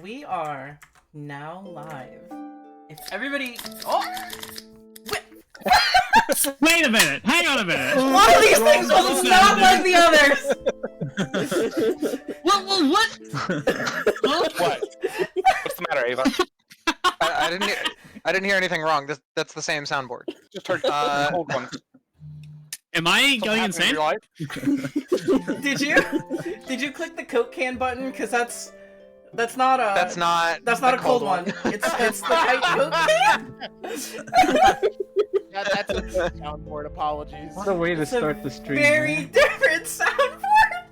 We are now live. If everybody... Oh! Wait a minute! Hang on a minute! One of these things was not like the others! What? What? What's the matter, Ava? I didn't hear anything wrong. That's the same soundboard. Just heard old ones. Am I going insane? Did you click the Coke can button? Because that's not a... That's not a cold one. It's the tight Coke can! Yeah, that's a soundboard. Apologies. What a way to start the stream. Very different soundboard!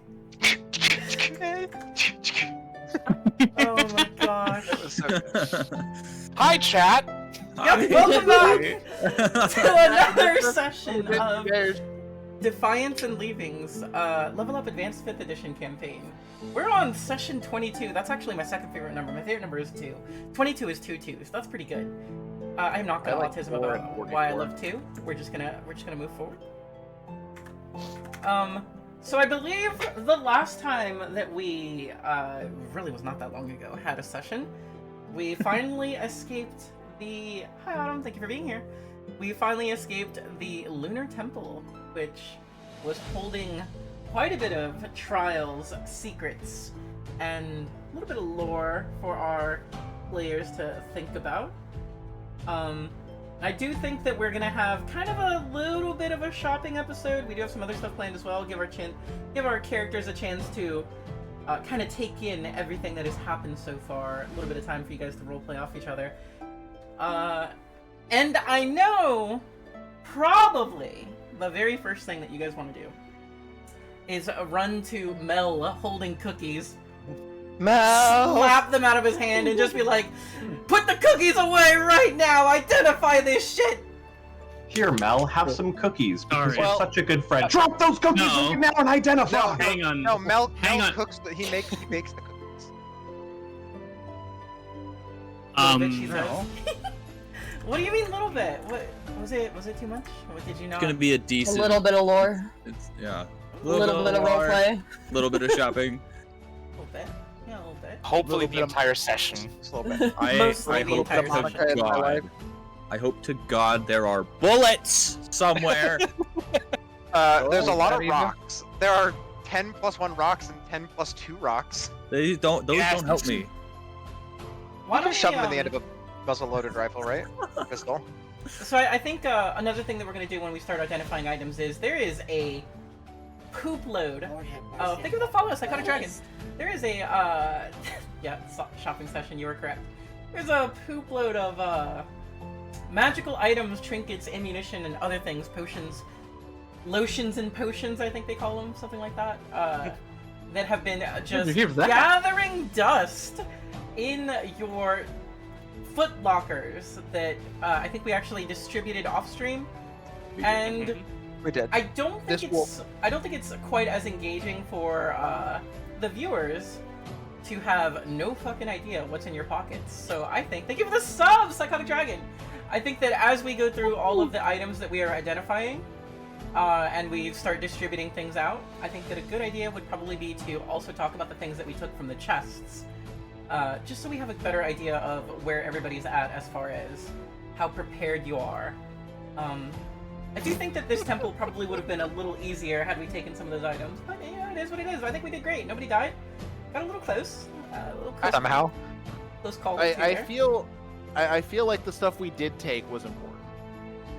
Oh my gosh. That was so good. Hi, chat! Yep, welcome back to another session of Defiance and Leavings, Level Up Advanced 5th Edition campaign. We're on session 22. That's actually my second favorite number. My favorite number is 2. 22 is 2 2s. That's pretty good. I have not got autism about why I love 2. We're just gonna move forward. So I believe the last time that we really was not that long ago had a session, we finally escaped the... Hi Autumn, thank you for being here. We finally escaped the Lunar Temple, which was holding quite a bit of trials, secrets, and a little bit of lore for our players to think about. I do think that we're gonna have kind of a little bit of a shopping episode. We do have some other stuff planned as well. Give our characters a chance to kind of take in everything that has happened so far. A little bit of time for you guys to roleplay off each other. And I know probably the very first thing that you guys want to do is run to Mel holding cookies. Mel! Slap them out of his hand and just be like, put the cookies away right now! Identify this shit! Here, Mel, have some cookies, because Sorry. you're such a good friend. Drop those cookies right now and identify! Hang on. No, Mel Hang on. cooks. He bakes the cookies. She says. What do you mean, little bit? What was it? Was it too much? What did you know? It's gonna be a A decent. little bit of lore. It's, yeah. A little bit of roleplay. A little bit of shopping. A little bit. Yeah, a little bit. Hopefully the entire session. Just a little bit. Mostly I the hope entire to Monica in my God. life. I hope to God there are bullets somewhere. There's a lot of Eva? rocks. There are 10 plus 1 rocks and 10 plus 2 rocks. Those don't help me. Why You can don't shove we, them in the end of a muzzle-loaded rifle, right? Pistol. So I think another thing that we're gonna do when we start identifying items is there is a poop load. Think of the follow Psychotic Dragon. There is a shopping session. You were correct. There's a poop load of magical items, trinkets, ammunition, and other things. Potions, lotions, and potions. I think they call them something like that. That have been just gathering dust in your foot lockers that I think we actually distributed off stream, and We did. I don't think it's quite as engaging for the viewers to have no fucking idea what's in your pockets. So I think, thank you for the sub, Psychotic Dragon. I think that as we go through all of the items that we are identifying, and we start distributing things out, I think that a good idea would probably be to also talk about the things that we took from the chests. Just so we have a better idea of where everybody's at as far as how prepared you are. I do think that this temple probably would have been a little easier had we taken some of those items, but yeah, it is what it is. I think we did great. Nobody died. Got a little close. Somehow. Close call. I feel like the stuff we did take was important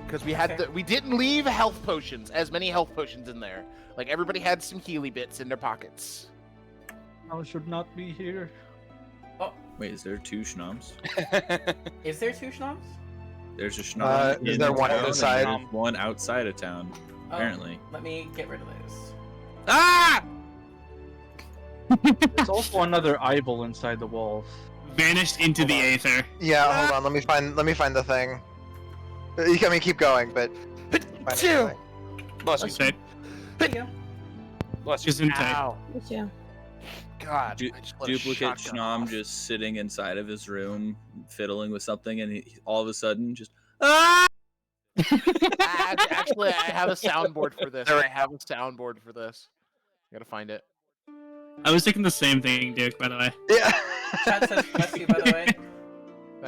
because we didn't leave health potions, as many health potions in there. Like everybody had some Healy bits in their pockets. I should not be here. Wait, is there 2 schnoms? Is there 2 schnoms? There's a schnom. Is there one town, and inside? there's one outside of town, apparently. Let me get rid of those. Ah! There's also another eyeball inside the walls. Vanished into the aether. Yeah, hold on. Let me find the thing. I mean, keep going, but. find the thing. Bless you, Tate. There you go. Bless you, Synppai. Ow. Yeah. God. I just let a Duplicate shotgun schnom off. just sitting inside of his room, fiddling with something, and he all of a sudden just ah! Actually, I have a soundboard for this. I gotta find it. I was thinking the same thing, Duke, by the way. Yeah. Chat says bless you, by the way.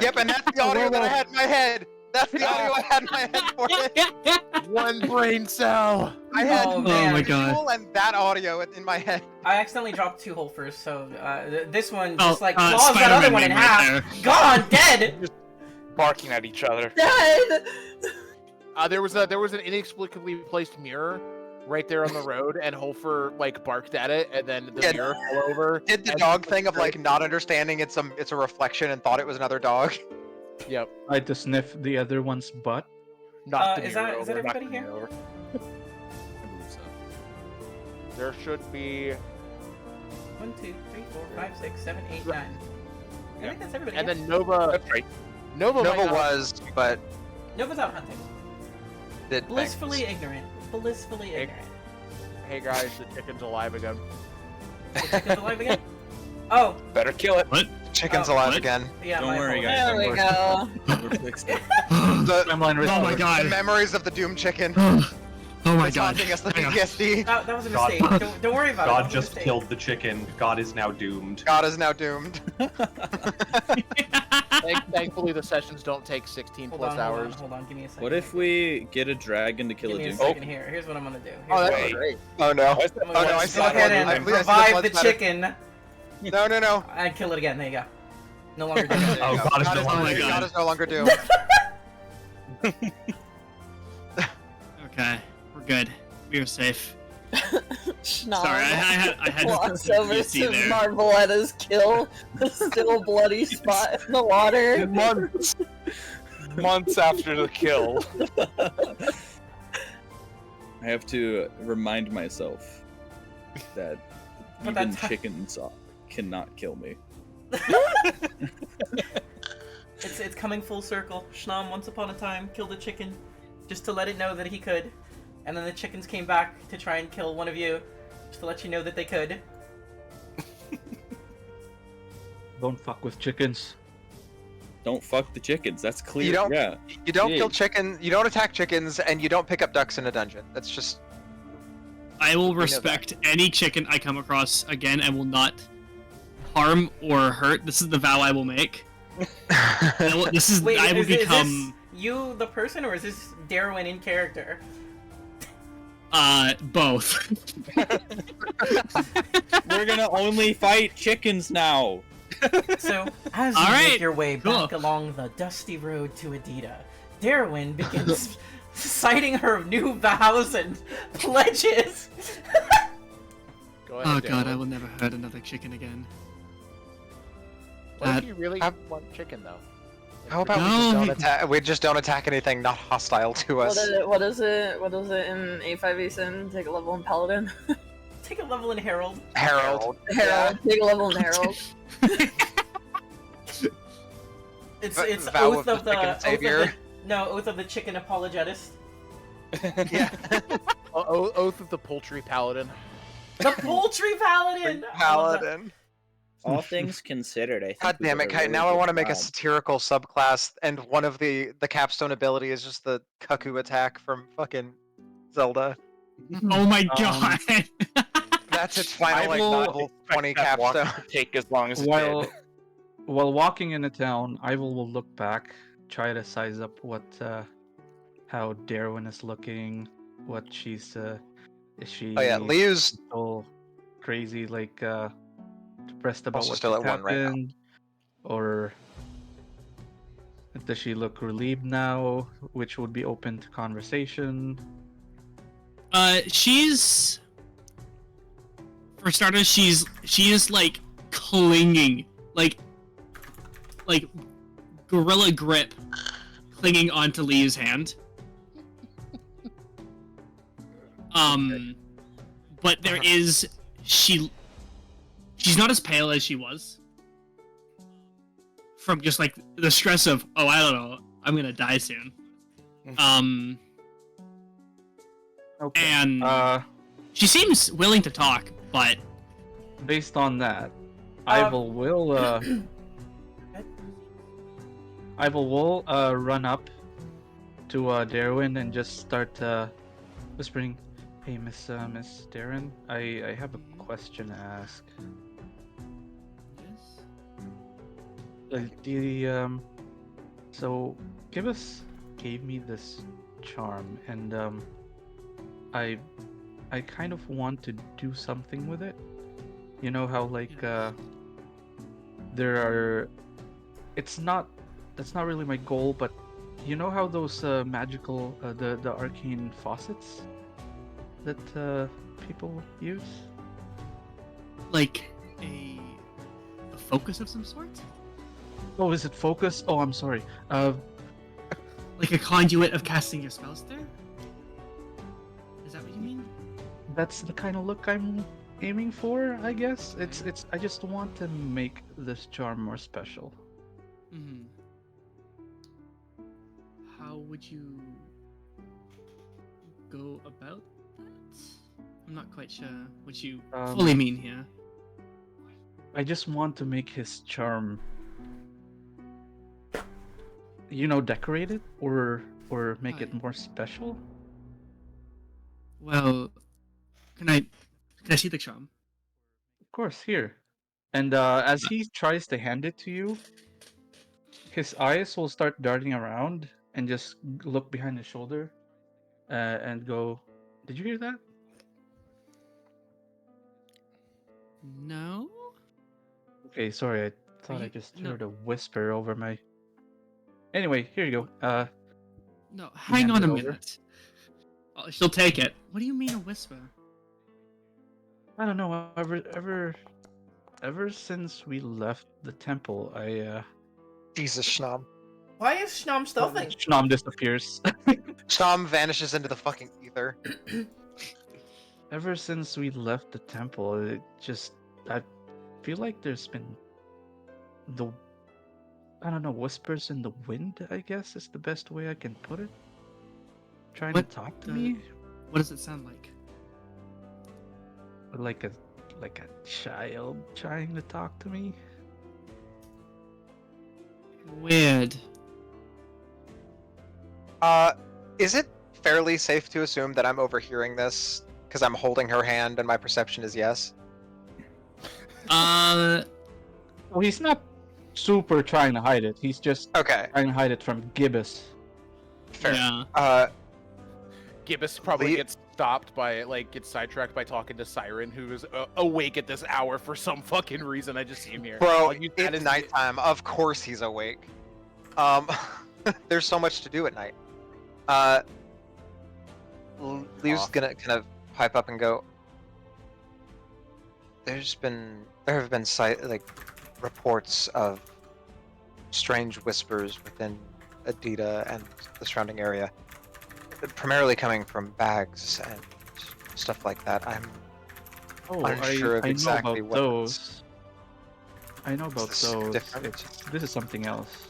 Yep, and that's the audio that I had in my head. That's the audio I had in my head for it. One brain cell. I had Oh, man. my God. visual and that audio in my head. I accidentally dropped 2 whole first, so this one Oh, just like claws that Spider-Man other one in meme half. right Gone, dead. Barking at each other. Dead! There was an inexplicably placed mirror right there on the road, and Holfer like barked at it, and then the mirror fell over. Did the and dog thing of like not understanding it's a reflection and thought it was another dog. Yep. I had to sniff the other one's butt. Knocked the Is mirror that over. everybody here? I believe so. There should be. 1, 2, 3, 4, 5, 6, 7, 8, 9. I think that's everybody. And here. then Nova. That's right. Nova Nova might not- was, but Nova's out hunting. did Blissfully ignorant. Blissfully Hey. ignorant. Hey guys, the chicken's alive again. The chicken's alive again? Oh, Better kill it. What? Chicken's Oh, alive what? again. yeah. Don't my worry, apologies. guys. There we go. We're fixed it. The, Timeline Oh my restored. the god. memories of the Doom Chicken. Oh my It's god. haunting us, the Hang on. PTSD. That was a God. mistake. Don't worry about it. God That was a just mistake. killed the chicken. God is now doomed. God is now doomed. Thankfully, the sessions don't take 16 Hold plus on, hours. hold on. Give me a second. What if we get a dragon to kill Give a me a doom? second here. Here's what I'm gonna do. Oh, Here's that's what Wait. great. Oh no. What's I'm Oh gonna no, I go saw ahead one. I and believe I saw revive blood the spatter. chicken No, no, no. and kill it again. There you go. No longer doing There it. you Oh, go. God is no is longer doomed. God God. is no longer doomed. Okay, we're good. We are safe. Schnoz. Sorry, I had Walks over PC to there. Marveletta's kill. There's still a bloody spot in the water. Months after the kill. I have to remind myself that But even that's- chickens cannot kill me. It's coming full circle. Schnom once upon a time killed a chicken just to let it know that he could. And then the chickens came back to try and kill one of you just to let you know that they could. Don't fuck with chickens. Don't fuck the chickens. That's clear. You don't- Yeah. You don't Yeah. kill chicken. You don't attack chickens, and you don't pick up ducks in a dungeon. That's just. I will that. respect any chicken I come across again and will not harm or hurt. This is the vow I will make. This is Wait, I will is this become you the person or is this Darwin in character? both. We're gonna only fight chickens now. So, as you All make right, your way cool. back along the dusty road to Adida, Darwin begins citing her new vows and pledges. Go ahead. Oh god, Darren. I will never hurt another chicken again. What if you really I've- want chicken though? How about we No, just don't he- attack? We just don't attack anything not hostile to us. What is it in A5E Sin? Take a level in Paladin. Take a level in Herald. Harold. Herald. Take a level in Herald. It's Vow oath of the chicken oath of savior. no, oath of the chicken apologist. Yeah. Oath of the Poultry Paladin. The poultry paladin. Paladin. All things considered, I think. God we damn got it, a Kai. really Now I good want to make a job. satirical subclass, and one of the capstone ability is just the cuckoo attack from fucking Zelda. Oh my god. That's its final like I will level 20 That walk capstone. could take as long as it While did. while walking in the town, I will look back, try to size up what how Darwin is looking, what she's is she Oh yeah, Liu's still crazy like depressed about Also what still just at 1 right now. happened, or does she look relieved now, which would be open to conversation? She's for starters, she is like clinging, like gorilla grip, clinging onto Lee's hand. But there is she's not as pale as she was from just like the stress of I don't know, I'm gonna die soon. Okay. And she seems willing to talk, but Based on that, Um, I will run up to Darwin and just start whispering, "Hey, Miss Darren, I have a question to ask." So Gibbous gave me this charm, and I kind of want to do something with it. You know how there are. That's not really my goal, but you know how those magical the arcane faucets that people use. Like a focus of some sort? Oh, is it focus? Oh, I'm sorry. Like a conduit of casting your spells there? Is that what you mean? That's the kind of look I'm aiming for, I guess. It's I just want to make this charm more special. Hmm. How would you go about that? I'm not quite sure what you fully mean here. I just want to make his charm, decorated or make it more special. Well, can I see the charm? Of course, here. And as he tries to hand it to you, his eyes will start darting around and just look behind his shoulder and go, "Did you hear that?" No. Okay, sorry, I thought I just heard a whisper over my... Anyway, here you go. No, hang on a hand it over. minute. Oh, she'll take it. What do you mean a whisper? I don't know. Ever since we left the temple, Jesus, Schnom. Why is Schnom stealthing? Schnom disappears. Schnom vanishes into the fucking ether. Ever since we left the temple, I feel like there's been I don't know, whispers in the wind, I guess is the best way I can put it. Trying to talk to me. What does it sound like? Like a child trying to talk to me. Weird. Is it fairly safe to assume that I'm overhearing this because I'm holding her hand and my perception is yes? Well, he's not super trying to hide it. He's just Okay. trying to hide it from Gibbous. Fair. Yeah. Gibbous probably gets stopped by, gets sidetracked by talking to Siren, who is awake at this hour for some fucking reason. I just see him here. Bro, it's nighttime. Of course he's awake. There's so much to do at night. Leo's gonna kind of pipe up and go, there have been reports of strange whispers within Adida and the surrounding area, primarily coming from bags and stuff like that. I'm unsure of exactly know about what those. I know about those. different? This is something else.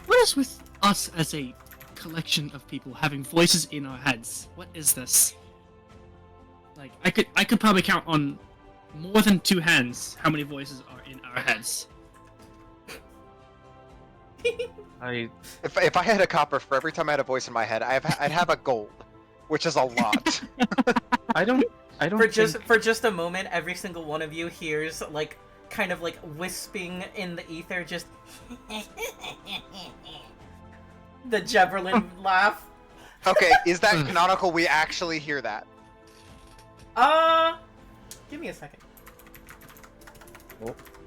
What is with us as a collection of people having voices in our heads? What is this? Like, I could probably count on more than 2 hands how many voices are in our heads. If I had a copper for every time I had a voice in my head, I'd have a gold, which is a lot. I don't For just a moment, every single one of you hears kind of wisping in the ether, just the Jebberlin laugh. Okay, is that canonical? We actually hear that. Give me a second.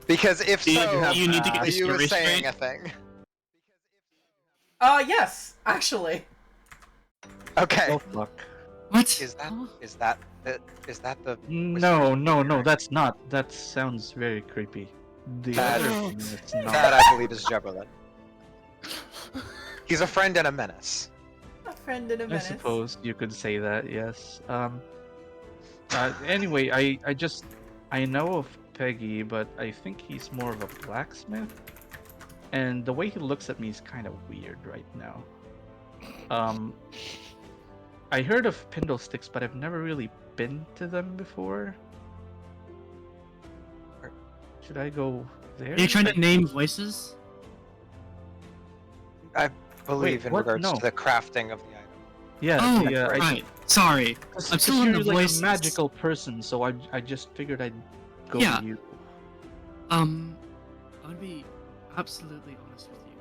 Because if so, you need to get you were story saying straight. a thing. Yes, actually. Okay. Oh fuck. What? Is that the? No, that's not. That sounds very creepy. The That- other thing is not. That I believe is Jebberlin. He's a friend and a menace. A friend in a I minute. suppose you could say that, yes. Anyway, I know of Peggy, but I think he's more of a blacksmith. And the way he looks at me is kind of weird right now. I heard of Pindle Sticks, but I've never really been to them before. Should I go there? Are you trying to name voices? I believe Wait, in what? regards No. to the crafting of the item. Yeah, Oh, I right. Sorry. I'm still on you're the like voices. a magical person, so I just figured I'd go Yeah. to you. I'm gonna be absolutely honest with you.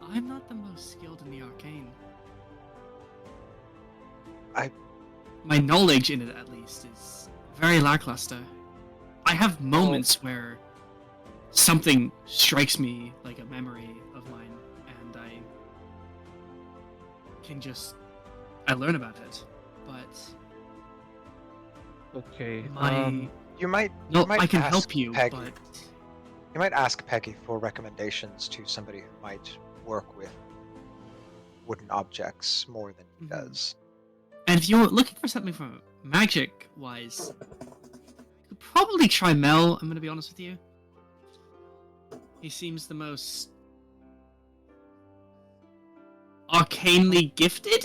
I'm not the most skilled in the arcane. My knowledge in it, at least, is very lackluster. I have moments where something strikes me like a memory of mine, and I learn about it. But Okay. You might. no, you might I can ask help you, Peggy. but You might ask Peggy for recommendations to somebody who might work with wooden objects more than he does. and if you're looking for something from magic-wise, you could probably try Mel. I'm gonna be honest with you. He seems the most arcanely gifted.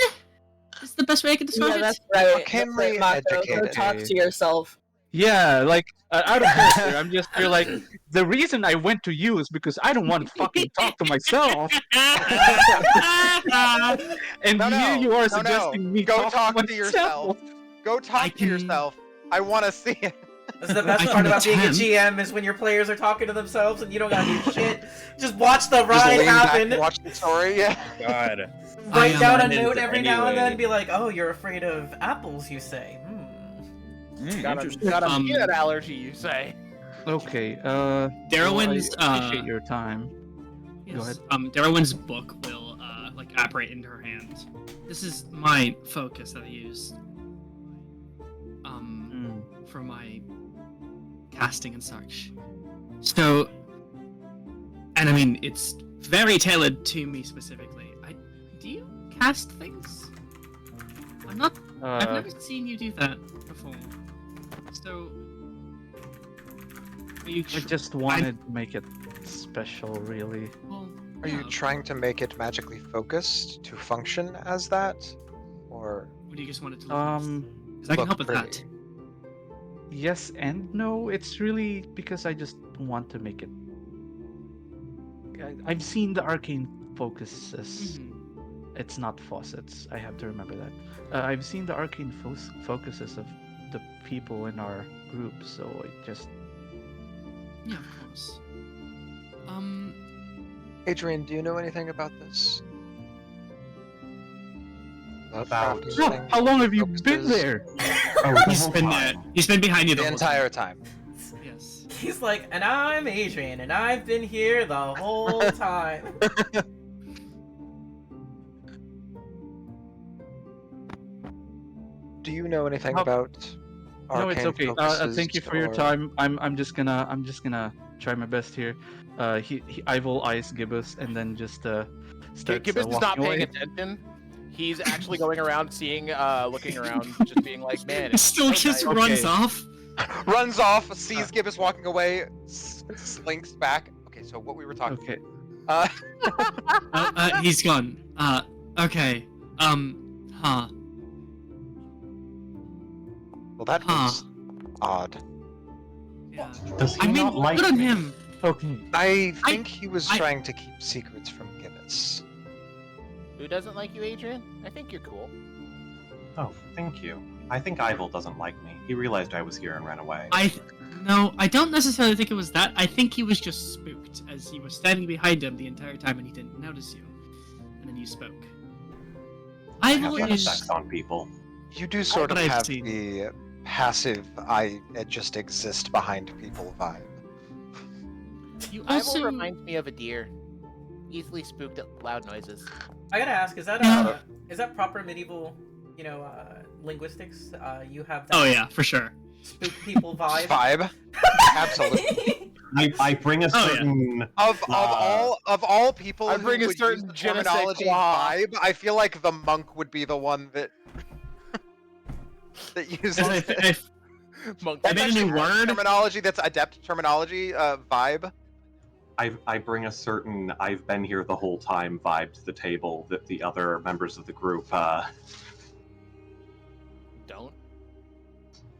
Is the best way I can describe Yeah, it. that's right. Arcanely Mako. Go educated. talk to yourself. Yeah, like out of character, I'm just feel like the reason I went to you is because I don't want to fucking talk to myself. And here you are suggesting me Go talk talk to to yourself. Go talk to yourself. I want to see it. This is the best I part can about being a attempt. GM is when your players are talking to themselves and you don't gotta do shit. Just watch the Just ride lean back happen. and watch the story. Yeah. God. Write I down a am- note every now and then. Anyway. Be like, "Oh, you're afraid of apples," you say. Got a Um, peanut allergy, you say? Okay. Darwin's I appreciate your time. Yes. Go ahead. Darwin's book will like apparate into her hand. This is my focus that I used for my casting and such. So, and I mean, it's very tailored to me specifically. Do you cast things? I'm not. I've never seen you do that before. So, are you? I just wanted to make it special, really. Well, Are you yeah. trying to make it magically focused to function as that, or Or do you just want it to look nice? Because I can look help with pretty? that. Yes and no. It's really because I just want to make it. I've seen the arcane focuses. It's not faucets. I have to remember that. I've seen the arcane focuses of the people in our group, so it just. Yeah, of course. Adrian, do you know anything about this? About- How long have you been there? He's been there. He's been behind you The whole entire time. Yes. He's like, "And I'm Adrian, and I've been here the whole time." Do you know anything How- about? No, it's arcane okay. focuses Thank you for your or- time. I'm just gonna try my best here. I will eyes Gibbous and then just start Gibbous is not walking paying away. attention. He's actually going around seeing, looking around, just being like, man, He it's still so just nice." runs off. Runs off, sees Gibbous walking away, slinks back. Okay, so what we were talking. Okay. He's gone. Okay. Huh. Well, that Huh. was odd. Yeah. Does he I mean, not like good on me? him. Okay. I think he was I- trying to keep secrets from Gibbous. Who doesn't like you, Adrian? I think you're cool. Oh, thank you. I think Ivil doesn't like me. He realized I was here and ran away. No, I don't necessarily think it was that. I think he was just spooked as he was standing behind him the entire time and he didn't notice you. And then you spoke. I have Ivil effects is. on people. You do sort of what I've have seen. the passive "I just exist behind people" vibe. You Ivil also. reminds me of a deer. Easily spooked at loud noises. I gotta ask, is that proper medieval, linguistics? You have that Oh yeah, for sure. spook people vibe. Vibe, absolutely. I bring a Oh, yeah. certain Of all people, I who bring a would certain use the je ne sais terminology quoi. vibe, I feel like the monk would be the one that that uses If Monk. I made a new word. terminology that's adept terminology. Vibe. I bring a certain "I've been here the whole time" vibe to the table that the other members of the group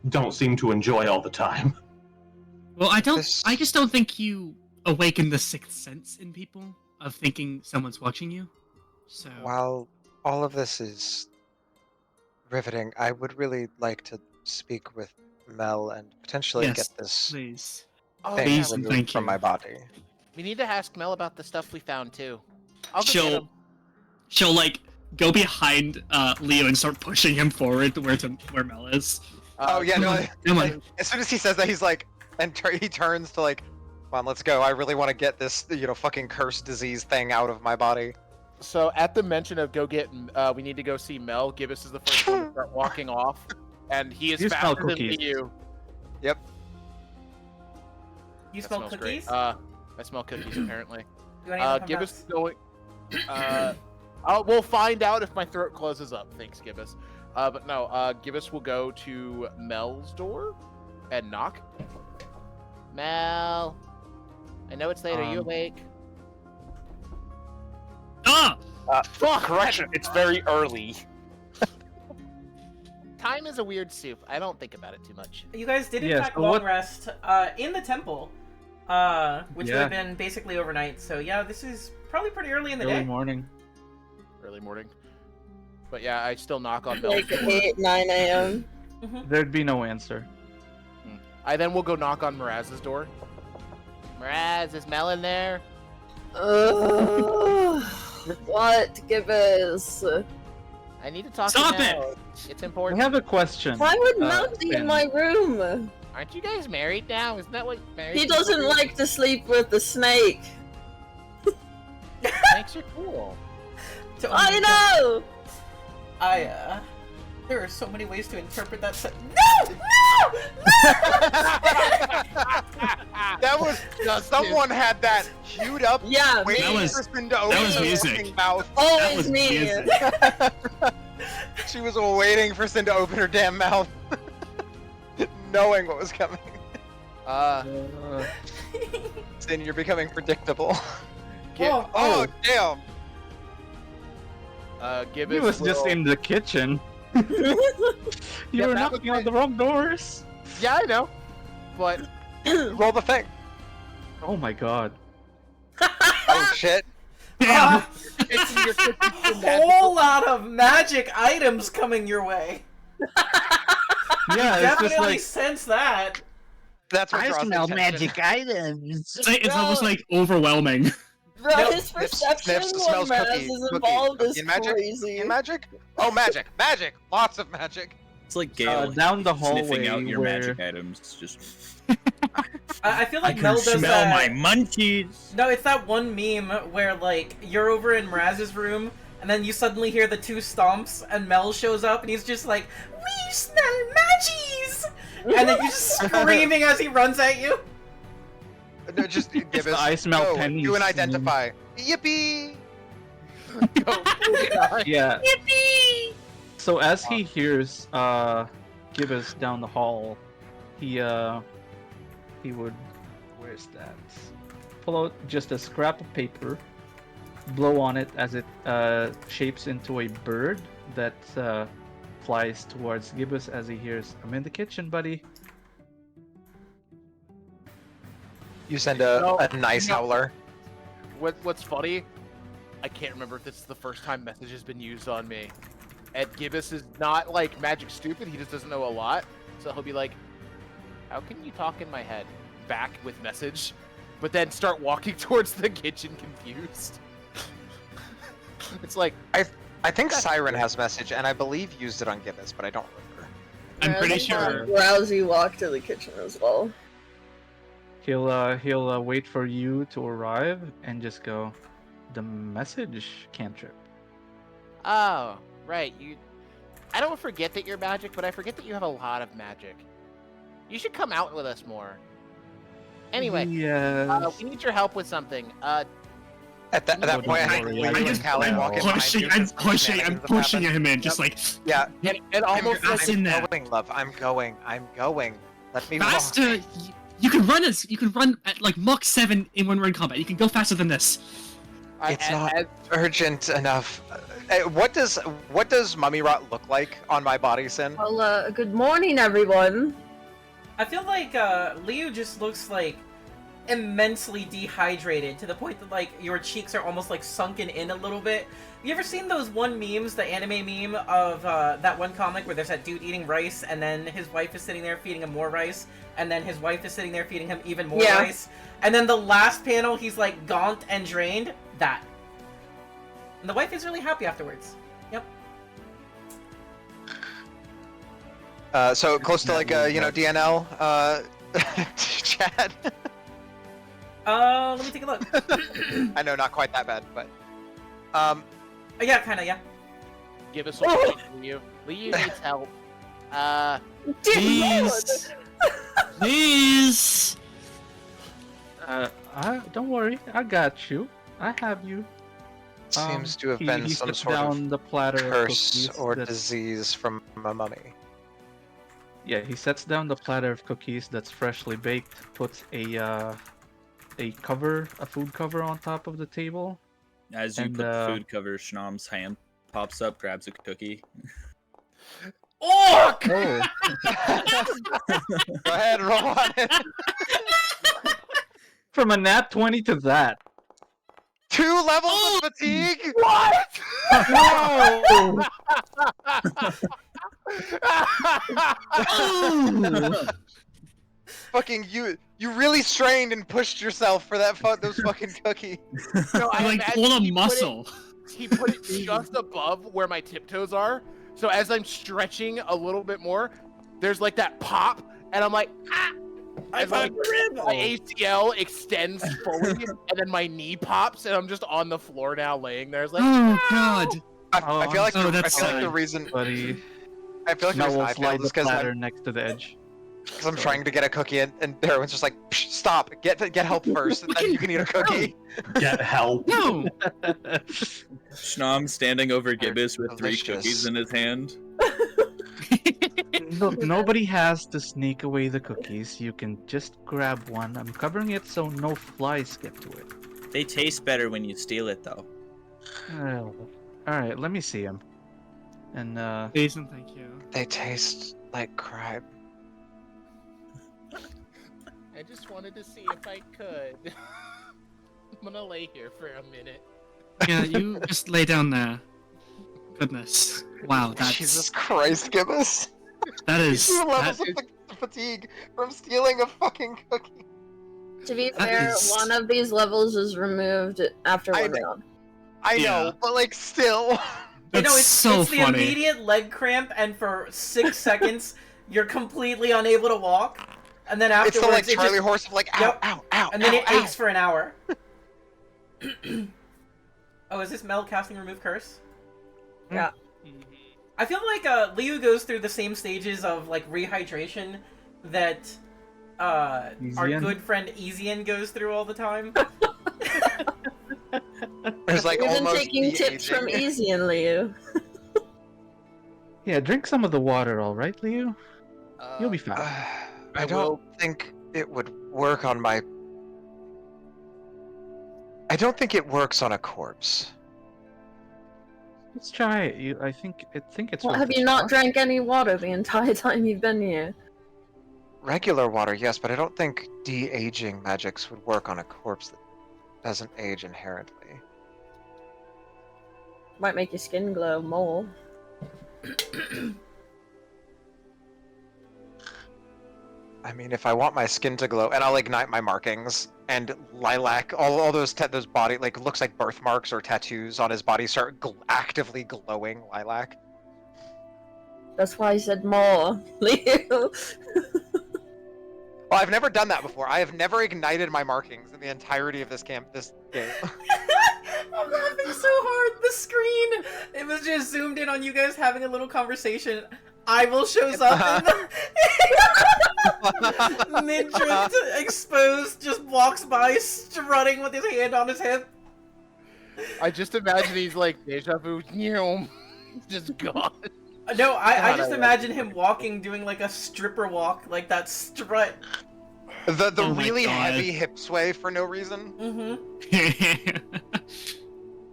don't seem to enjoy all the time. Well, I This- just don't think you awaken the sixth sense in people of thinking someone's watching you. So. While all of this is riveting, I would really like to speak with Mel and potentially Yes, get this please. Oh, thing Please yeah. and removed thank from you. my body. We need to ask Mel about the stuff we found too. I'll go get She'll him. she'll like go behind Leo and start pushing him forward to where Mel is. Oh yeah, no. Come Like, on. as soon as he says that, he's like, and he turns to like, come on, let's go. I really want to get this, fucking cursed disease thing out of my body. So at the mention of we need to go see Mel, Gibbous is the first one to start walking off, and he is You smell faster than cookies. you. Yep. You That smell smells cookies? great. I smell cookies apparently. Do any of them come Gibbous back? is going. We'll find out if my throat closes up. Thanks, Gibbous. But no, Gibbous will go to Mel's door and knock. Mel, I know it's late. Are you awake? Ah! Fuck! Correction, it's very early. Time is a weird soup. I don't think about it too much. You guys did in Yes, fact but long what- rest in the temple, which would Yeah. have been basically overnight. So yeah, this is probably pretty early in the Early day. morning. Early morning. But yeah, I still knock on Mel's Like door. 8, 9 a.m. There'd be no answer. I then will go knock on Miraz's door. Miraz, is Mel in there? What, Gibbous? I need to talk Stop to it! Mel. It's I important. have a question. Why would Uh, Mel be in Ben. my room? Aren't you guys married now? Isn't that what married? He people doesn't do? like to sleep with the snake. Makes you cool. To I only- know! There are so many ways to interpret that. No! That was someone had that queued up. Yeah, waiting That was- for Sin to that open was her music. fucking mouth. Always was me. music. She was waiting for Sin to open her damn mouth, knowing what was coming. Sin, you're becoming predictable. Get, Oh damn! Gibbous He was just will- in the kitchen. You Yeah, were that knocking was on the wrong doors. Yeah, I know. But Roll the thing. Oh my god. Oh shit! Ah, it's in your kitchen. whole lot of magic items coming your way. Yeah, it's just Definitely like sense that. That's what draws attention. items. It's almost like overwhelming. Bro, Nope, his sniffs- perception sniffs, when smells Maz cookie, is cookie, involved cookie is and magic, crazy. And magic? Oh, magic! Magic! Lots of magic! It's like Gale down the sniffing hallway out your where magic items. It's just I feel I like can Mel does smell that. my munchies. No, it's that one meme where like you're over in Mraz's room, and then you suddenly hear the two stomps, and Mel shows up, and he's just like, "We smell magies!" And then you're just screaming as he runs at you. No, just give us. I smell go, pennies. Do an identify. Yippee! yeah. So as he hears Gibbous down the hall, he would, where's that? Pull out just a scrap of paper, blow on it as it shapes into a bird that flies towards Gibbous as he hears, "I'm in the kitchen, buddy." You send a nice No. howler. What's funny? I can't remember if this is the first time message has been used on me. And Gibbous is not like magic stupid. He just doesn't know a lot. So he'll be like, "How can you talk in my head?" Back with message, but then start walking towards the kitchen confused. It's like, I think Siren has message, and I believe used it on Gibbous, but I don't remember. I'm Yeah, pretty I think sure. Rousey walked to the kitchen as well. He'll wait for you to arrive and just go, "The message cantrip." oh, right, you. I don't forget that you're magic, but I forget that you have a lot of magic. You should come out with us more. Anyway, Yes. we need your help with something. At that No, point, don't I worry, you I and just- Callie I'm walk in behind pushing, you I'm as the pushing shenanigans have happened. him in, just like Yeah, And almost I'm, like, Us in there. going, love. I'm going. Let me faster. walk. You can run as you can run at like Mach 7 when we're in combat. You can go faster than this. It's not urgent enough. What does mummy rot look like on my body, Sin? Well, good morning, everyone. I feel like Leo just looks like immensely dehydrated to the point that like your cheeks are almost like sunken in a little bit. You ever seen those one memes, the anime meme of that one comic where there's that dude eating rice and then his wife is sitting there feeding him more rice and then his wife is sitting there feeding him even more rice, and then the last panel he's like gaunt and drained? That. And the wife is really happy afterwards. Yep. So close to like DNL, Chad. Let me take a look. I know, not quite that bad, but yeah, kind of, yeah. Give us a point, Liu. Liu needs help. Please. Please. Don't worry, I got you. I have you. seems to have been he some sets sort down of the platter curse of cookies or that- disease from a mummy. Yeah, he sets down the platter of cookies that's freshly baked, puts a food cover on top of the table. As you And, put the food cover, Schnom's hand pops up, grabs a cookie. Oh! Go ahead, roll on it. From a nat 20 to that. 2 levels of fatigue? What? Whoa! Fucking you really strained and pushed yourself for that those fucking cookies. No, I Like imagine all a he put it- muscle. He put it just above where my tiptoes are. So as I'm stretching a little bit more, there's like that pop, and I'm like, ah! As like, my ACL extends fully, and then my knee pops, and I'm just on the floor now, laying there. It's like, Oh god. I feel like Oh, the, I that's feel like the sad. reason Buddy. I feel like the Now reason we'll I slide failed the is because platter next to the edge. I'm trying to get a cookie and everyone's just like, Psh, stop, get help first, and then you can eat a cookie. Get help. No. Schnom standing over Gibbous with 3 delicious. cookies in his hand. Look, nobody has to sneak away the cookies. You can just grab one. I'm covering it so no flies get to it. They taste better when you steal it, though. Alright, let me see them. And, Please and thank you. They taste like crime. I just wanted to see if I could. I'm gonna lay here for a minute. Yeah, you just lay down there. Goodness. Wow, that's Jesus Christ, Gibbous. that is 2 levels that, of fatigue from stealing a fucking cookie. To be That fair, is- one of these levels is removed after I one know. round. I know, Yeah. but like still. You that's know, it's so the funny. immediate leg cramp, and for 6 seconds, you're completely unable to walk, and then It's afterwards, the like it Charlie just, horse of like ow, Yep. ow, ow, and then ow, it ow. aches for an hour. Oh, is this Mel casting Remove Curse? Yeah. I feel like Liu goes through the same stages of like rehydration that our Easian? good friend Easian goes through all the time. There's like We've been almost taking tips from de-aging. Easy and Liu. yeah, drink some of the water, alright, Leo? You'll be fine. I I don't will- think it would work on my. I don't think it works on a corpse. Let's try it. I think it's What, worth have a you not shot. drank any water the entire time you've been here? Regular water, yes, but I don't think de-aging magics would work on a corpse that doesn't age inherently. Might make your skin glow more. I mean, if I want my skin to glow, and I'll ignite my markings, and lilac, all those those body, like, looks like birthmarks or tattoos on his body start actively glowing lilac. That's why I said more, Liu. Well, I've never done that before. I have never ignited my markings in the entirety of this game. I'm laughing so hard. The screen, it was just zoomed in on you guys having a little conversation. Ival shows up and mid-drift, exposed, just walks by, strutting with his hand on his hip. I just imagine he's like deja vu, just gone. No, I God, just I imagine him walking, doing like a stripper walk, like that strut. The Oh my really God. heavy hip sway for no reason. Mm-hmm.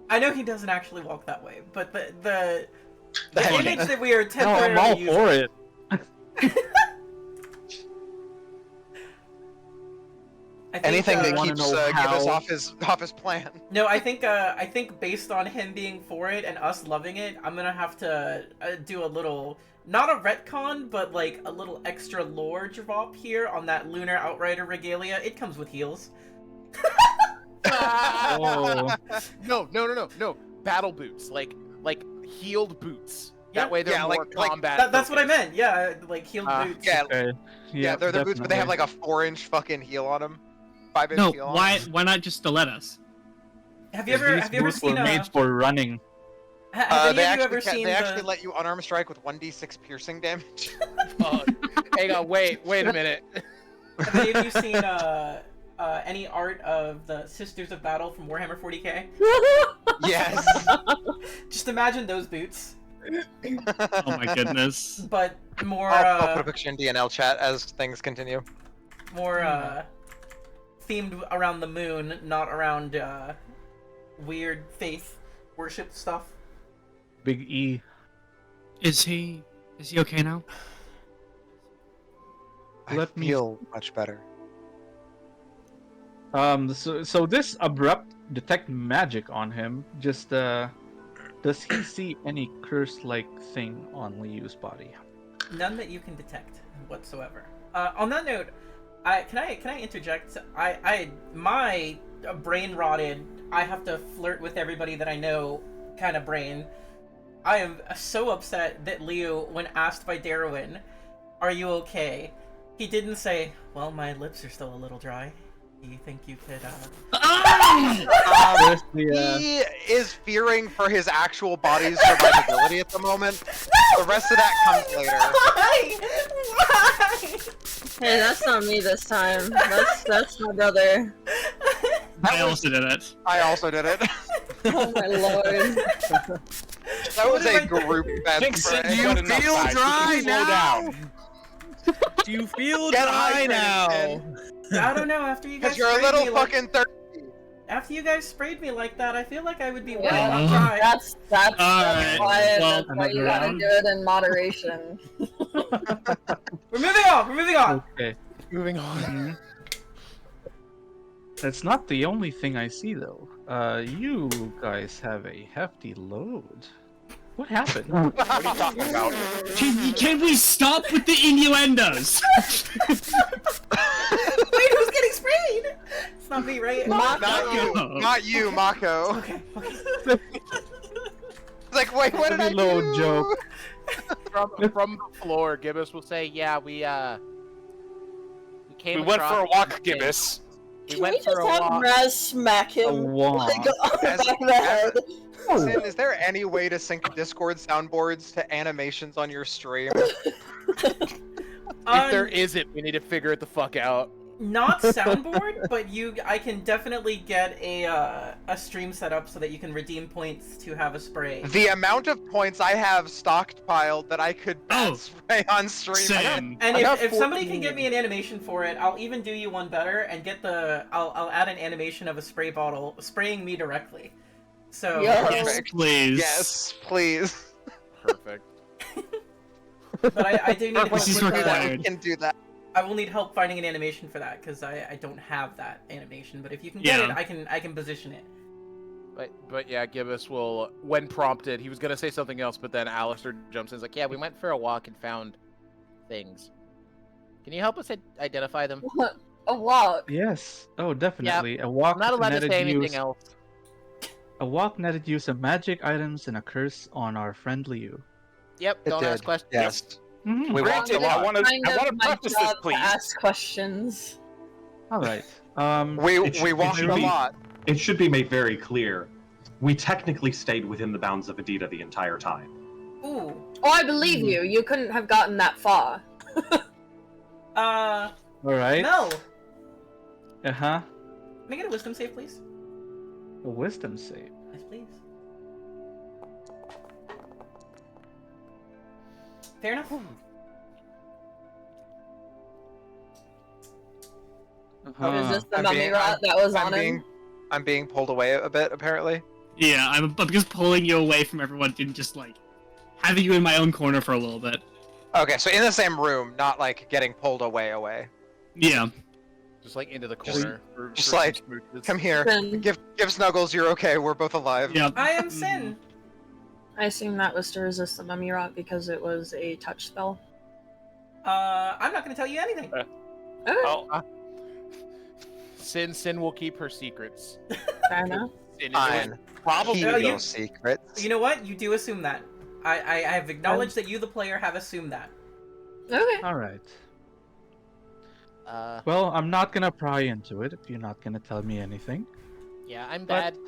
I know he doesn't actually walk that way, but the Funny. image that we are No, temporarily I'm all using. for it. I think, Anything that wanna keeps know Gibbous how- off his plan. No, I think based on him being for it and us loving it, I'm gonna have to do a little, not a retcon, but like a little extra lore drop here on that Lunar Outrider regalia. It comes with heals. Oh. No. Battle boots, like healed boots. Yeah, That way they're yeah, more like combat. That's what I focused. meant. Yeah, like healed boots. Yeah, Okay. yeah, they're the boots, but they have like a 4-inch fucking heel on them. 5-inch No, heel on why 'em. not just stilettos? Have you ever seen were made for running. have any They of you actually ever seen they actually the... let you unarmed strike with 1d6 piercing damage. Hang on, wait a minute. Have any of you seen any art of the Sisters of Battle from Warhammer 40k? Yes. Just imagine those boots, Oh my goodness. but more I'll put a picture in DNL chat as things continue. more themed around the moon, not around weird faith worship stuff. Big E. Is he okay now? I Let me- feel much better. So this abrupt detect magic on him. Just does he see any curse-like thing on Liu's body? None that you can detect whatsoever. On that note, can I interject? My brain rotted. I have to flirt with everybody that I know kind of brain. I am so upset that Liu, when asked by Darwin, "Are you okay?" he didn't say, "Well, my lips are still a little dry. Do you think you could?" He is fearing for his actual body's survivability at the moment. The rest of that comes later. Why? Why? Hey, that's not me this time. That's my brother. I also did it. I also did it. Oh my lord. That was What a am I group best Jinx said friend. you got enough feel time. dry Slow now? down. Do you feel Get dry hydrated, now? Finn. I don't know. After you guys Because you're a sprayed little me like, fucking thirsty. after you guys sprayed me like that, I feel like I would be well Yeah. on dry. That's Alright, why, well, that's why you another gotta round? do it in moderation. We're moving on. We're moving on. Okay. Moving on. Mhm. That's not the only thing I see, though. You guys have a hefty load. What happened? What are you talking about? Can we stop with the innuendos? Wait, who's getting sprayed? It's not me, right? Not you. Oh. Not you, Mako. Okay. It's like, wait, what did I Load do? joke. From the floor, Gibbous will say, "Yeah, we came. We went for a across walk, something. Gibbous. We Can went we for just a have walk. Raz smack A him wand. like, on the As- back of the head? Sin, is there any way to sync Discord soundboards to animations on your stream? If there isn't, we need to figure it the fuck out." Not soundboard, but I can definitely get a stream set up so that you can redeem points to have a spray. The amount of points I have stockpiled that I could bat spray on stream. Same. And I got if somebody 14. can get me an animation for it, I'll even do you one better and get I'll add an animation of a spray bottle spraying me directly. So Yo. Yes, please. Yes, please. Perfect. but I do need This is help with required. I can do that. I will need help finding an animation for that because I don't have that animation. But if you can get Yeah. it, I can position it. But yeah, Gibbous will, when prompted, he was gonna say something else, but then Alistair jumps in. He's like, "Yeah, we went for a walk and found things. Can you help us identify them?" A walk. Yes. Oh, definitely. A walk I'm not allowed to netted say anything use. else. A walk netted use of magic items and a curse on our friend Liu. Yep. It Don't ask did. questions. Yes. Mhm. We walked a Granted, I lot. want to Kind of my practice this, job to please. ask questions. All right. It should- We it walked should a be- lot. It should be made very clear. We technically stayed within the bounds of Adita the entire time. Ooh. Oh, I believe you. You couldn't have gotten that far. All right. Mel, Uh huh. can I get a wisdom save, please? A wisdom save. Yes, please. Fair enough. Or is this the I'm mummy being- rot that was on him? I'm being pulled away a bit, apparently. Yeah, I'm just pulling you away from everyone and just like having you in my own corner for a little bit. Okay, so in the same room, not like getting pulled away. Yeah. Just like into the corner. just for like, some smooches. Come here. Then Give Snuggles. You're okay. We're both alive. Yeah. I am Sin. I assume that was to resist the mummy rot because it was a touch spell. I'm not gonna tell you anything. Okay. Oh, Sin will keep her secrets. Fair enough. Sin Fine. probably Keep No, you- your secrets. You know what? You do assume that. I have acknowledged that you, the player, have assumed that. Okay. All right. Uh, Well, I'm not gonna pry into it if you're not gonna tell me anything. yeah, I'm But- bad.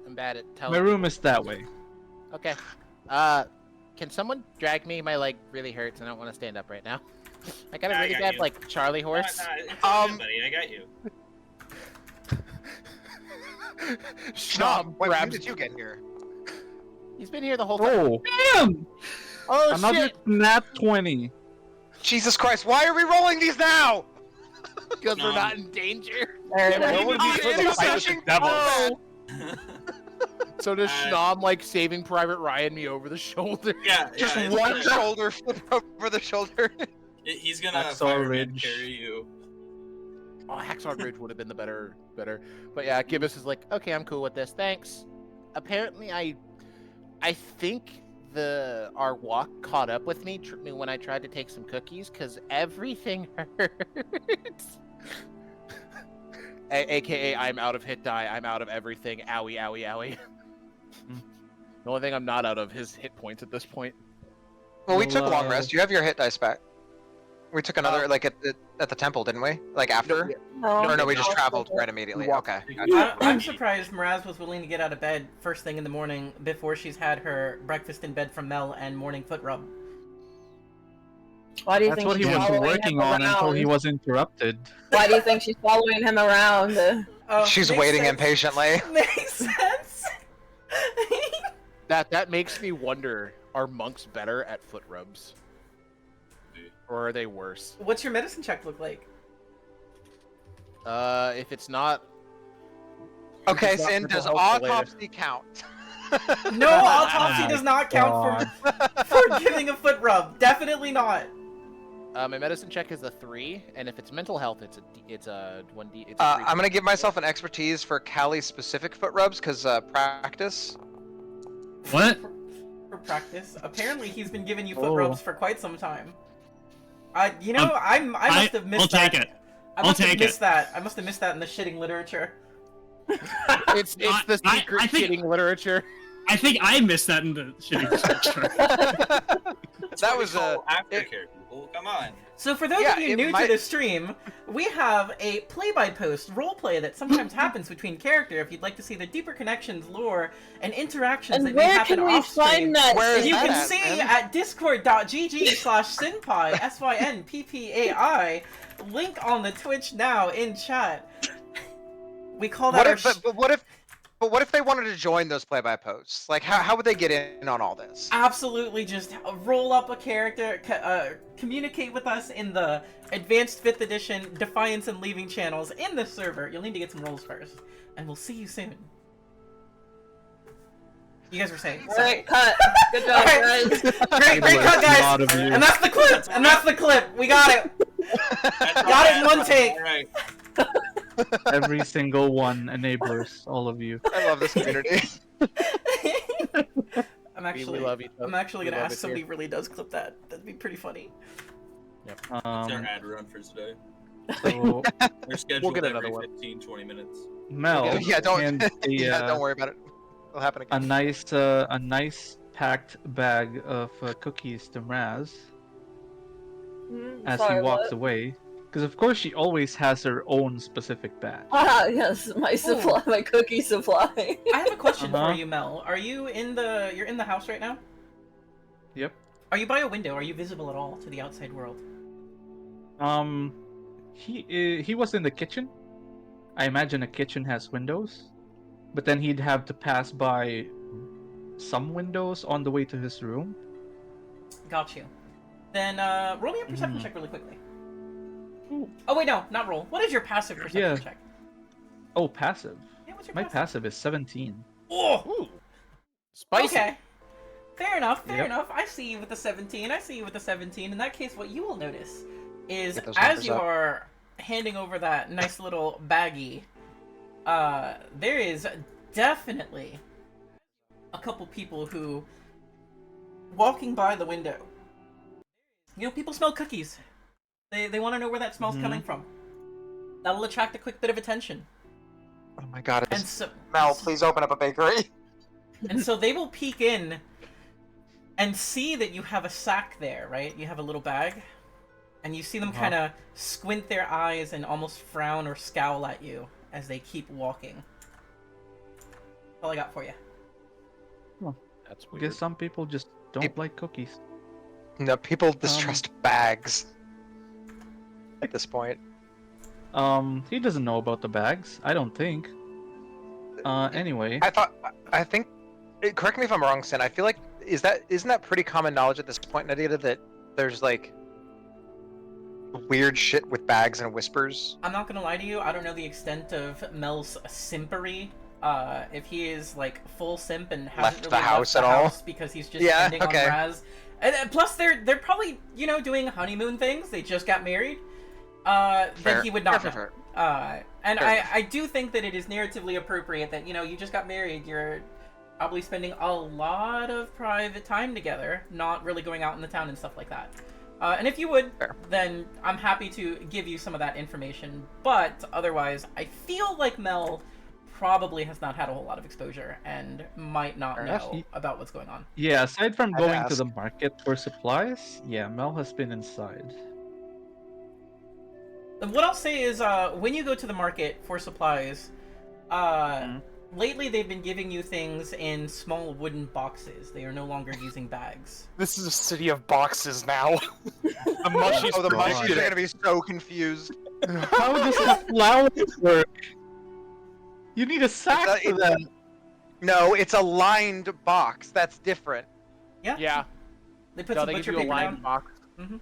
I'm bad at telling. My room is that way. Okay. Can someone drag me? My leg really hurts. I don't want to stand up right now. I got a I really got bad, you. like, Charlie horse. It's all good, buddy. I got you. Schnob When grabs. did you get here? He's been here the whole time. Oh, damn! Oh Another shit! nat 20. Jesus Christ! Why are we rolling these now? Because we're not in danger. There it Yeah, is. what would be for the fight with the devil? Oh. So does Uh, Schnob like Saving Private Ryan me over the shoulder? Yeah, Just yeah, one shoulder flip over the shoulder. He's gonna Hacksaw fireman Ridge. carry you. Oh, Hacksaw Ridge would have been the better. But yeah, Gibbous is like, okay, I'm cool with this. Thanks. Apparently, I think our walk caught up with me when I tried to take some cookies because everything hurts. AKA, I'm out of hit die. I'm out of everything. Owie, owie, owie. The only thing I'm not out of is hit points at this point. Well, we took a long Well, rest. You have your hit dice back. We took another, like, at the temple, didn't we? Like, after? Or no, we just traveled right immediately. We walked. Okay. I'm surprised Miraz was willing to get out of bed first thing in the morning before she's had her breakfast in bed from Mel and morning foot rub. Why do you That's think what he she's was following working him on until around? he was interrupted. Why do you think she's following him around? Oh, She's makes waiting sense. impatiently. Makes sense. That makes me wonder: are monks better at foot rubs, or are they worse? What's your medicine check look like? If it's not, Okay, It's not Sin, mental does health related. autopsy count? No, autopsy does not count God. for giving a foot rub. Definitely not. my medicine check is a 3, and if it's mental health, it's a 1d. It's a 3. I'm gonna give myself an expertise for Callie-specific foot rubs, because practice. What? For practice. Apparently, he's been giving you foot Oh. rubs for quite some time. I must have missed I'll that. take it. I must have take it. missed that. I must have missed that in the shitting literature. It's the secret I think- shitting literature. I think I missed that in the shitty structure. That was a. aftercare, people. Come on. So for those Yeah, of you it new might- to the stream, we have a play-by-post roleplay that sometimes happens between character. If you'd like to see the deeper connections, lore, and interactions And that may where happen can we off-stream, find that? Where is you that can at, see man? at discord.gg/synppai, SYNPPAI, link on the Twitch now in chat. We call that What our if, but what if they wanted to join those play-by-posts? Like, how would they get in on all this? absolutely just roll up a character, communicate with us in the advanced 5th edition Defiance and Leaving channels in the server. You'll need to get some rolls first, and we'll see you soon. You guys were saying. Sorry. Alright, cut. Good job, Alright. guys. Great There's cut, a guys. lot of you. And that's the clip. And that's the clip. We got it. Got it in one take. All right. Every single one, enablers, all of you. I love this community. I'm We actually love each other. I'm actually We gonna love ask it somebody here. really does clip that. That'd be pretty funny. It's our Um, ad run for today. so We're scheduled get every another one. 15-20 minutes. Mel Yeah, don't. and Yeah, don't worry about it. It'll happen a again. nice packed bag of cookies to Mraz as Sorry, he walks what? away. Because of course she always has her own specific bag. Ah, yes, my supply, my cookie supply. I have a question Uh-huh. for you, Mel. Are you you're in the house right now? Yep. Are you by a window? Are you visible at all to the outside world? He was in the kitchen. I imagine a kitchen has windows, but then he'd have to pass by some windows on the way to his room. Got you. Then roll me a perception check really quickly. Ooh. Oh wait, no, not roll. What is your passive perception Yeah. check? Oh, passive. Yeah, what's your My passive? passive is 17. Oh, Spicy. okay. Fair enough. Fair Yep. enough. I see you with the 17. I see you with the 17. In that case, what you will notice is Get those as numbers you up. are handing over that nice little baggie, there is definitely a couple people who, walking by the window, people smell cookies. They want to know where that smell's coming from. That'll attract a quick bit of attention. Oh my god, And so, Mel, please open up a bakery. and so they will peek in and see that you have a sack there, right? You have a little bag. And you see them kind of squint their eyes and almost frown or scowl at you as they keep walking. That's all I got for you. That's I weird. guess some people just don't like cookies. No, people distrust bags at this point. He doesn't know about the bags. I don't think. Anyway. I think, correct me if I'm wrong, Sin, I feel like, isn't that pretty common knowledge at this point in Adida that there's, like, weird shit with bags and whispers? I'm not gonna lie to you, I don't know the extent of Mel's simpery. If he is, like, full simp and hasn't Left really the house left the at all? house because he's just Yeah, spending okay. on Raz. And plus, they're probably, doing honeymoon things. They just got married. Then Fair. he would not know. Fair. And Fair. I do think that it is narratively appropriate that, you just got married, you're probably spending a lot of private time together, not really going out in the town and stuff like that. And if you would, Fair. then I'm happy to give you some of that information. But otherwise, I feel like Mel probably has not had a whole lot of exposure and might not Fair know enough. about what's going on. Yeah, aside from I'd going to ask. the market for supplies, yeah, Mel has been inside. What I'll say is, when you go to the market for supplies, lately they've been giving you things in small wooden boxes. They are no longer using bags. This is a city of boxes now. The mushies Oh, the God. mushies are gonna be so confused. How does a flower work? You need a sack It's a- for that. No, it's a lined box. That's different. Yeah. They put No, some they butcher give you a paper lined down. box. Mhm.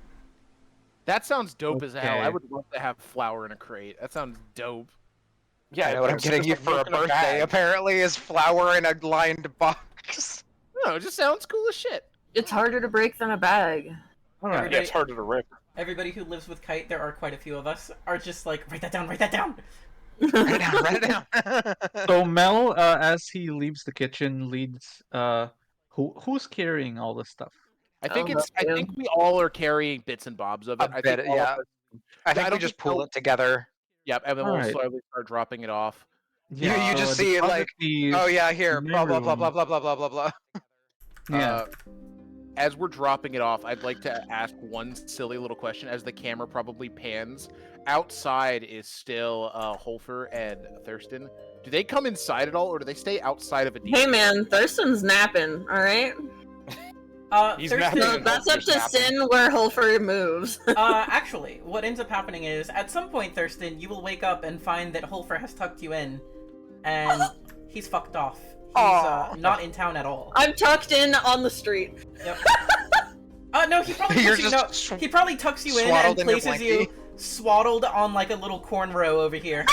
That sounds dope as hell. I Okay. would love to have flour in a crate. That sounds dope. Yeah, I know what I'm it's getting just you like for a milk in birthday, bag. apparently, is flour in a lined box. No, it just sounds cool as shit. It's harder to break than a bag. All right. Yeah, it's harder to rip. Everybody who lives with Kite, there are quite a few of us, are just like, write that down, write that down! Write it down, write it down. So Mel, as he leaves the kitchen, leads. Who's carrying all this stuff? I think Oh, it's. I that's think we all are carrying bits and bobs of it. A I bit, think all yeah. of us, I think I we don't just think pull they'll- it together. Yep, and then we'll Alright. slowly start dropping it off. You just the see it deposit like, fees, oh yeah, here, blah blah blah room. blah blah blah blah blah blah. Yeah. As we're dropping it off, I'd like to ask one silly little question. As the camera probably pans, outside is still Holfer and Thurston. Do they come inside at all, or do they stay outside of a deep? Hey man, Thurston's napping, alright? He's Thurston, napping. No, that's up to Thurston's Sin where Holfer moves. actually, what ends up happening is, at some point, Thurston, you will wake up and find that Holfer has tucked you in, and he's fucked off. He's Aw. not in town at all. I'm tucked in on the street. Yep. No, he probably You're puts just you, no, he probably tucks you in and swaddled in your places you blankie. swaddled on like a little cornrow over here.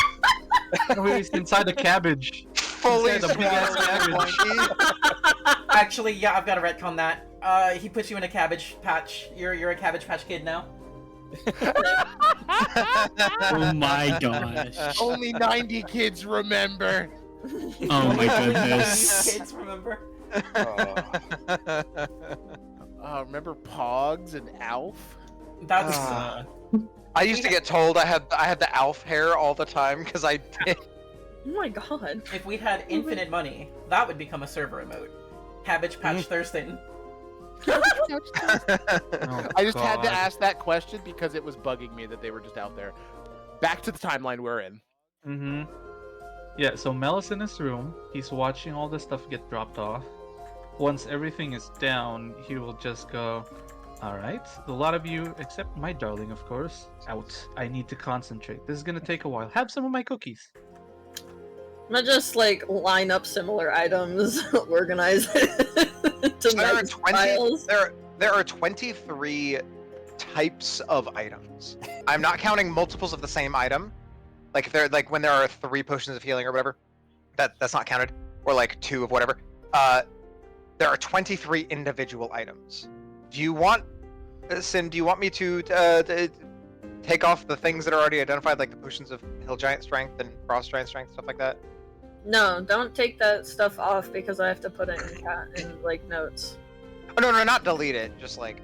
He's inside the cabbage. Fully Inside the big ass swaddled cabbage. Actually, yeah, I've got to retcon that. He puts you in a cabbage patch. You're a cabbage patch kid now. Oh my gosh. Only 90 kids remember. Oh my You goodness. kids, remember? Remember Pogs and Alf? That's I used to get told I had the Alf hair all the time because I did. Oh my god. if we had infinite money, that would become a server emote. Cabbage Patch Thurston. Oh, I just had to God. ask that question because it was bugging me that they were just out there. Back to the timeline we're in. Mm-hmm. Yeah, so Mel is in his room. He's watching all the stuff get dropped off. Once everything is down, he will just go, alright, a lot of you, except my darling, of course, out. I need to concentrate. This is gonna take a while. Have some of my cookies. Not just like line up similar items, organize it to There are nice piles. there are 23 types of items. I'm not counting multiples of the same item. Like if they're like when there are 3 potions of healing or whatever, that's not counted. Or like 2 of whatever. There are 23 individual items. Do you want, Sin? Do you want me to take off the things that are already identified, like the potions of Hill Giant Strength and Frost Giant Strength, stuff like that? No, don't take that stuff off because I have to put it in like notes. Oh no, not delete it. Just like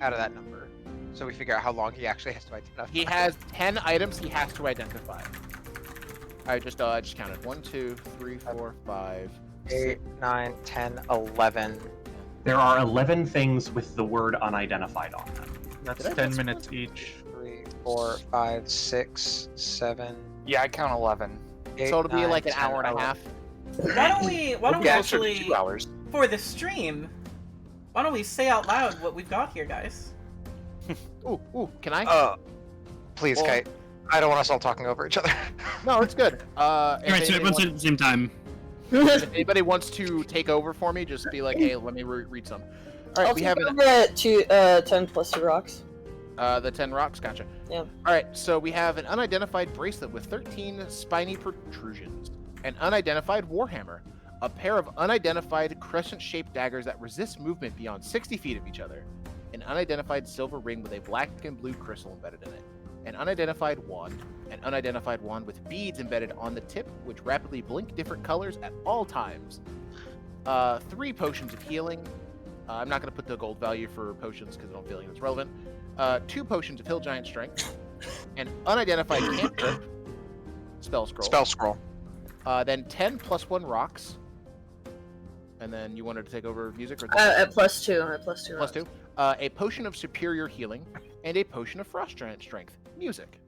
out of that number, so we figure out how long he actually has to identify. He has 10 items he has to identify. I just counted 1, 2, 3, 4, 5, 8, 9, 10, 11. There are 11 things with the word unidentified on them. That's Did I 10 miss minutes each. 3, 4, 5, 6, 7. Yeah, I count 11. 8, So it'll be 9, like an 10, hour and a 11. half. Why don't we Closer to actually 2 hours. for the stream? Why don't we say out loud what we've got here, guys? Ooh, can I? Please, Well- Kite. I don't want us all talking over each other. No, it's good. Alright, so everyone's at the same time. If anybody wants to take over for me, just be like, hey, let me read some. All right, I'll we take have over at 10 plus 2 rocks. the 10 rocks. Gotcha. Yeah. All right, so we have an unidentified bracelet with 13 spiny protrusions, an unidentified warhammer, a pair of unidentified crescent-shaped daggers that resist movement beyond 60 feet of each other, an unidentified silver ring with a black and blue crystal embedded in it, an unidentified wand with beads embedded on the tip, which rapidly blink different colors at all times. 3 potions of healing. I'm not going to put the gold value for potions because I don't feel like it's relevant. 2 potions of Hill Giant Strength. An unidentified cantrip. Spell scroll. Spell scroll. Then 10 plus 1 rocks. And then you wanted to take over music? Or At plus 2. At plus 2 plus rocks. 2. A potion of superior healing. And a potion of Frost Giant Strength. Music.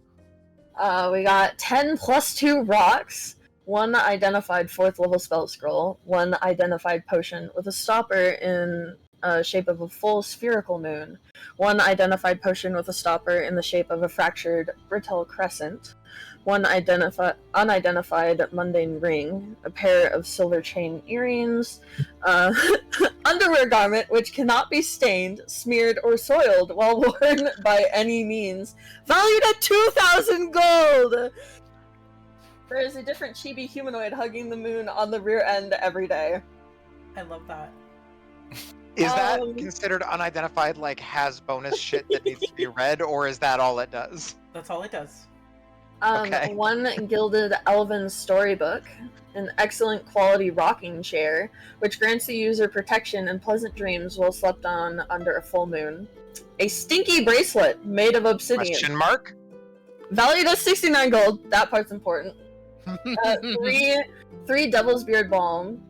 We got 10 plus 2 rocks, 1 identified 4th level spell scroll, 1 identified potion with a stopper in shape of a full spherical moon, 1 identified potion with a stopper in the shape of a fractured brittle crescent, 1 unidentified mundane ring, a pair of silver chain earrings, underwear garment which cannot be stained, smeared, or soiled while worn by any means, valued at 2,000 gold! There is a different chibi humanoid hugging the moon on the rear end every day. I love that. Is that considered unidentified, like has bonus shit that needs to be read, or is that all it does? That's all it does. Okay. 1 gilded elven storybook, an excellent quality rocking chair, which grants the user protection and pleasant dreams while slept on under a full moon. A stinky bracelet made of obsidian. Question mark? Valued at 69 gold. That part's important. 3 Devil's Beard Balm,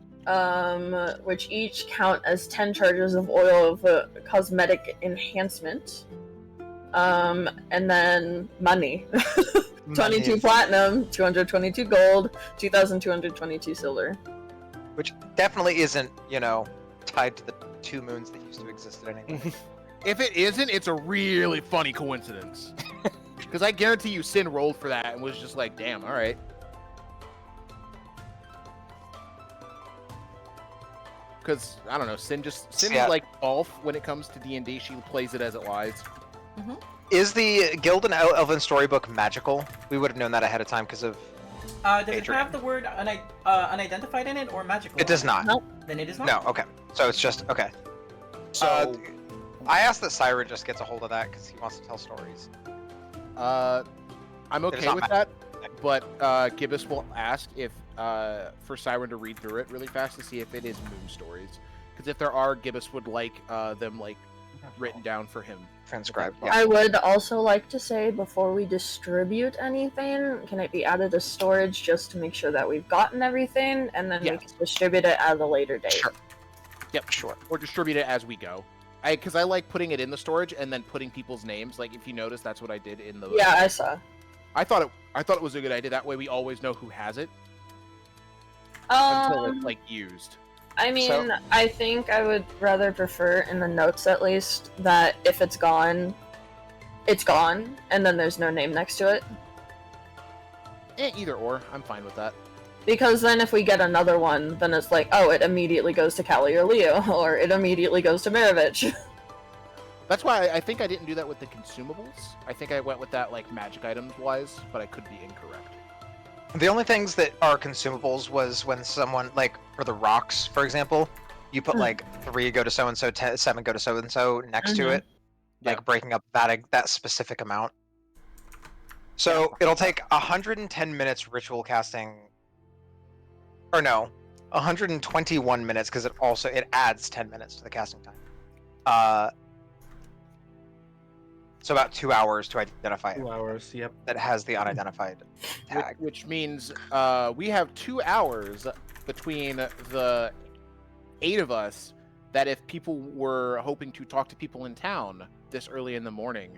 which each count as 10 charges of oil of cosmetic enhancement. And then money. 22 platinum, 222 gold, 2,222 silver. Which definitely isn't, tied to the 2 moons that used to exist at any point. If it isn't, it's a really funny coincidence. Because I guarantee you Sin rolled for that and was just like, damn, alright. Because, I don't know, Sin is like golf when it comes to D&D. She plays it as it lies. Mm-hmm. Is the Guild and Elven Storybook magical? We would have known that ahead of time because of Does it Adrian. have the word unidentified in it or magical? It does not. Nope. Then it is not. No, okay. So it's just, okay. So I asked that Siren just gets a hold of that because he wants to tell stories. I'm It is okay not with that, but Gibbous will ask if for Siren to read through it really fast to see if it is moon stories. Because if there are, Gibbous would like them like written down for him. Transcribed. I would also like to say, before we distribute anything, can it be added as storage just to make sure that we've gotten everything, and then we Yes. can distribute it at a later date? Sure. Yep, Sure. or distribute it as we go. Because I like putting it in the storage and then putting people's names. Like if you notice, that's what I did in the. Yeah, I saw. I thought it was a good idea. That way we always know who has it until it's like used. I mean, So- I think I would rather prefer, in the notes at least, that if it's gone, and then there's no name next to it. Either or, I'm fine with that. Because then if we get another one, then it's like, oh, it immediately goes to Callie or Leo, or it immediately goes to Maravich. That's why I think I didn't do that with the consumables. I think I went with that like magic items wise, but I could be incorrect. The only things that are consumables was when someone, like, for the rocks, for example, you put, like, 3 go to so-and-so, 7 go to so-and-so next to Mhm. it, like, breaking up that specific amount. So it'll take 110 minutes ritual casting, or no, 121 minutes because it adds 10 minutes to the casting time. So about 2 hours to identify it. 2 hours. Yep. That has the unidentified tag. Which means we have 2 hours between the 8 of us that if people were hoping to talk to people in town this early in the morning,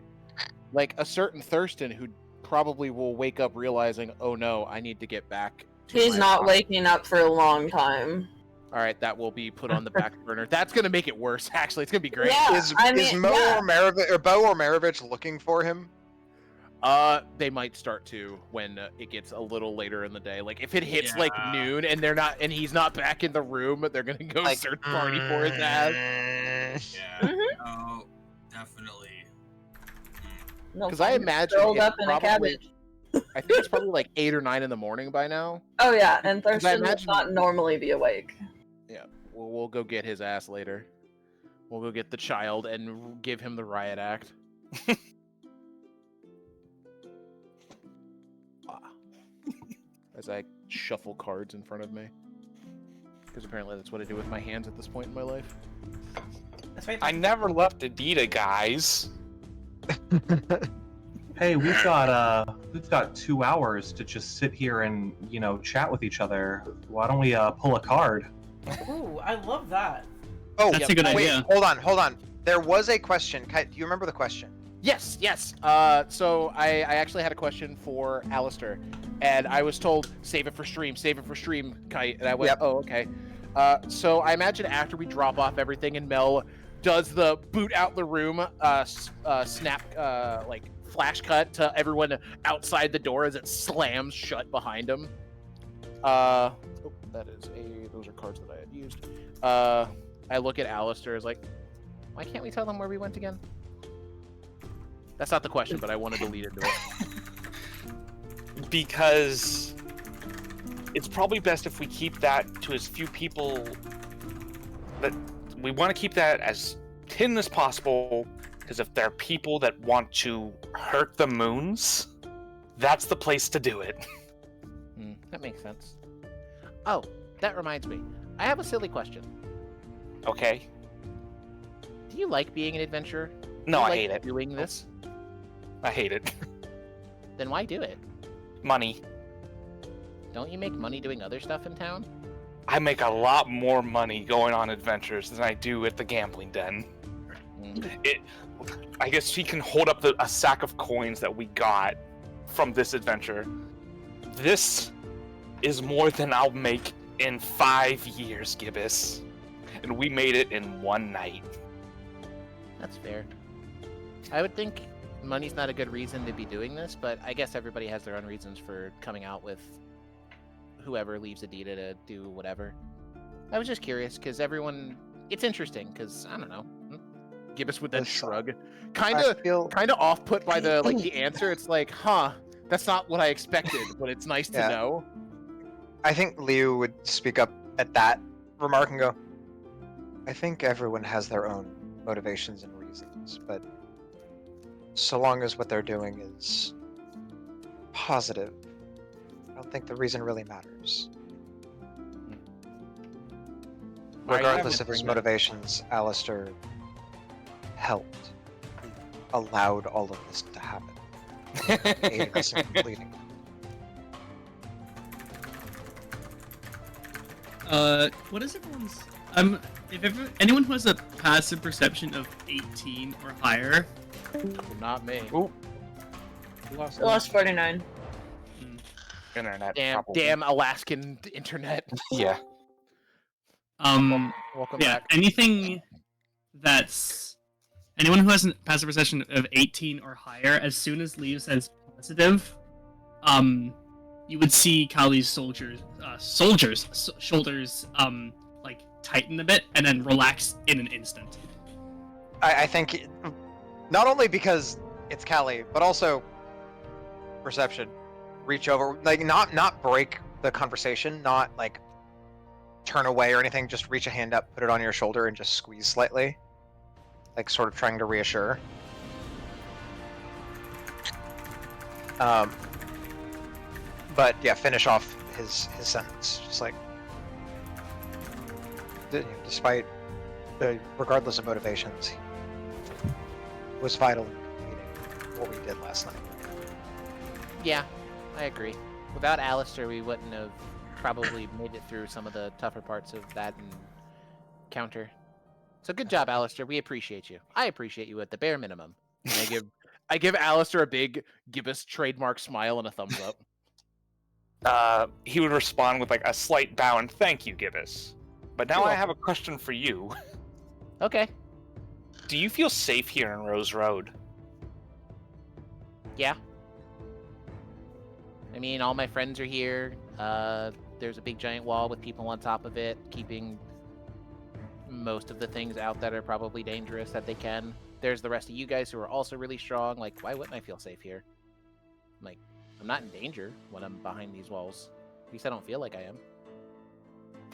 like a certain Thurston who probably will wake up realizing, oh no, I need to get back to He's my not apartment. waking up for a long time. All right, that will be put on the back burner. That's gonna make it worse. Actually, it's gonna be great. Yeah, Is I mean, Mo yeah. or Maravich or Bo or Maravich looking for him? They might start to when it gets a little later in the day. Like if it hits Yeah. like noon and he's not back in the room, they're gonna go Like, search party for his ass. Yeah. Mhm. No, definitely. No, 'Cause I imagine curled it's up in a probably- cabbage. I think it's probably like 8 or 9 in the morning by now. Oh yeah, and 'Cause I Thurston would imagine- not normally be awake. Yeah, we'll go get his ass later. We'll go get the child and give him the riot act. As I shuffle cards in front of me. Because apparently that's what I do with my hands at this point in my life. That's right. I never left Adita, guys. Hey, we've got 2 hours to just sit here and chat with each other. Why don't we pull a card? Ooh, I love that. Oh, That's a good wait, idea. hold on. There was a question. Kai, do you remember the question? Yes. So I actually had a question for Alistair, and I was told save it for stream, Kite, and I went, Yep. oh okay. So I imagine after we drop off everything and Mel does the boot out the room, snap, like flash cut to everyone outside the door as it slams shut behind him. Those are cards that I had used. I look at Alistair as like, why can't we tell them where we went again? That's not the question, but I wanted to lead into it. Because it's probably best if we keep that to as few people that we want to keep that as hidden as possible. Because if there are people that want to hurt the moons, that's the place to do it. That makes sense. Oh, that reminds me. I have a silly question. Okay. Do you like being an adventurer? No, Do you I like hate it. doing this? I hate it. Then why do it? Money. Don't you make money doing other stuff in town? I make a lot more money going on adventures than I do at the gambling den. I guess he can hold up a sack of coins that we got from this adventure. This is more than I'll make in 5 years, Gibbous. And we made it in one night. That's fair. I would think money's not a good reason to be doing this, but I guess everybody has their own reasons for coming out with whoever leaves Adita to do whatever. I was just curious, because it's interesting, because, I don't know. Gibbous would then Listen, shrug. I Kind feel of off-put by the answer. It's like, huh, that's not what I expected, but it's nice to Yeah. know. I think Liu would speak up at that remark and go, I think everyone has their own motivations and reasons, but so long as what they're doing is positive, I don't think the reason really matters. Regardless of his motivations, Alistair helped. He allowed all of this to happen. Aided us in completing it. What is everyone's? Anyone who has a passive perception of 18 or higher, Not me. Lost 49. Internet. Damn Alaskan internet. Yeah. Welcome yeah, back. anything that's anyone who has a passive perception of 18 or higher, as soon as Leo says positive, you would see Kali's shoulders like tighten a bit and then relax in an instant. I think not only because it's Callie, but also perception. Reach over, like not break the conversation, not like turn away or anything. Just reach a hand up, put it on your shoulder, and just squeeze slightly, like sort of trying to reassure. But yeah, finish off his sentence. Just like, despite, regardless of motivations, he was vital in completing what we did last night. Yeah, I agree. Without Alistair, we wouldn't have probably made it through some of the tougher parts of that encounter. So good job, Alistair. We appreciate you. I appreciate you at the bare minimum. And I give Alistair a big Gibbous trademark smile and a thumbs up. He would respond with like a slight bow and thank you, Gibbous. But now You're I have a question for you. Okay. Do you feel safe here in Rose Road? Yeah. I mean, all my friends are here. There's a big giant wall with people on top of it, keeping most of the things out that are probably dangerous that they can. There's the rest of you guys who are also really strong. Like, why wouldn't I feel safe here? Like, I'm not in danger when I'm behind these walls. At least I don't feel like I am.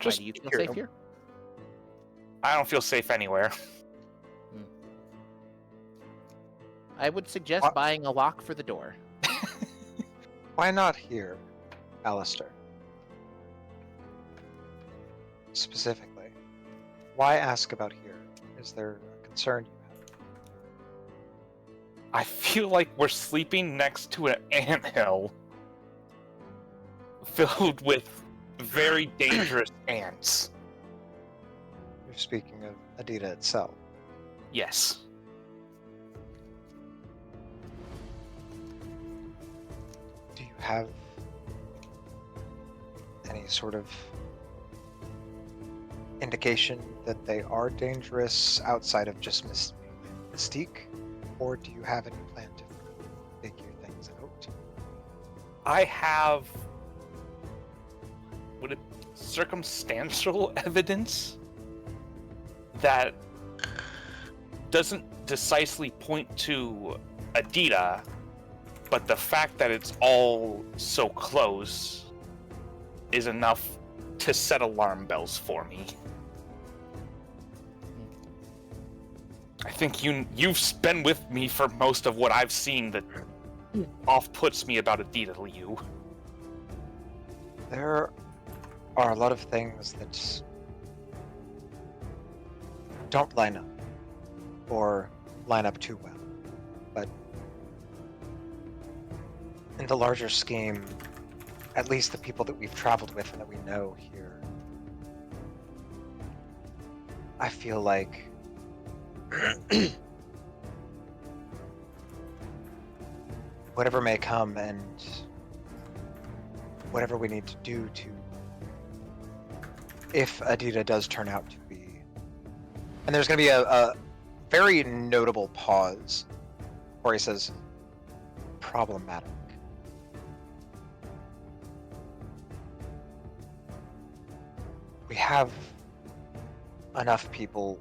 Why do you feel safe here? I don't feel safe anywhere. I would suggest buying a lock for the door. Why not here, Alistair? Specifically, why ask about here? Is there a concern you have? I feel like we're sleeping next to an anthill filled with very dangerous ants. You're speaking of Adida itself. Yes. Do you have any sort of indication that they are dangerous outside of just mystique? Or do you have any plan to figure things out? I have circumstantial evidence that doesn't decisively point to Adida, but the fact that it's all so close is enough to set alarm bells for me. I think you've been with me for most of what I've seen that off-puts me about Adida to you. There are a lot of things that don't line up, or line up too well. But in the larger scheme, at least the people that we've traveled with and that we know here, I feel like whatever may come and whatever we need to do to, if Adida does turn out to be, and there's going to be a very notable pause where he says, problematic. We have enough people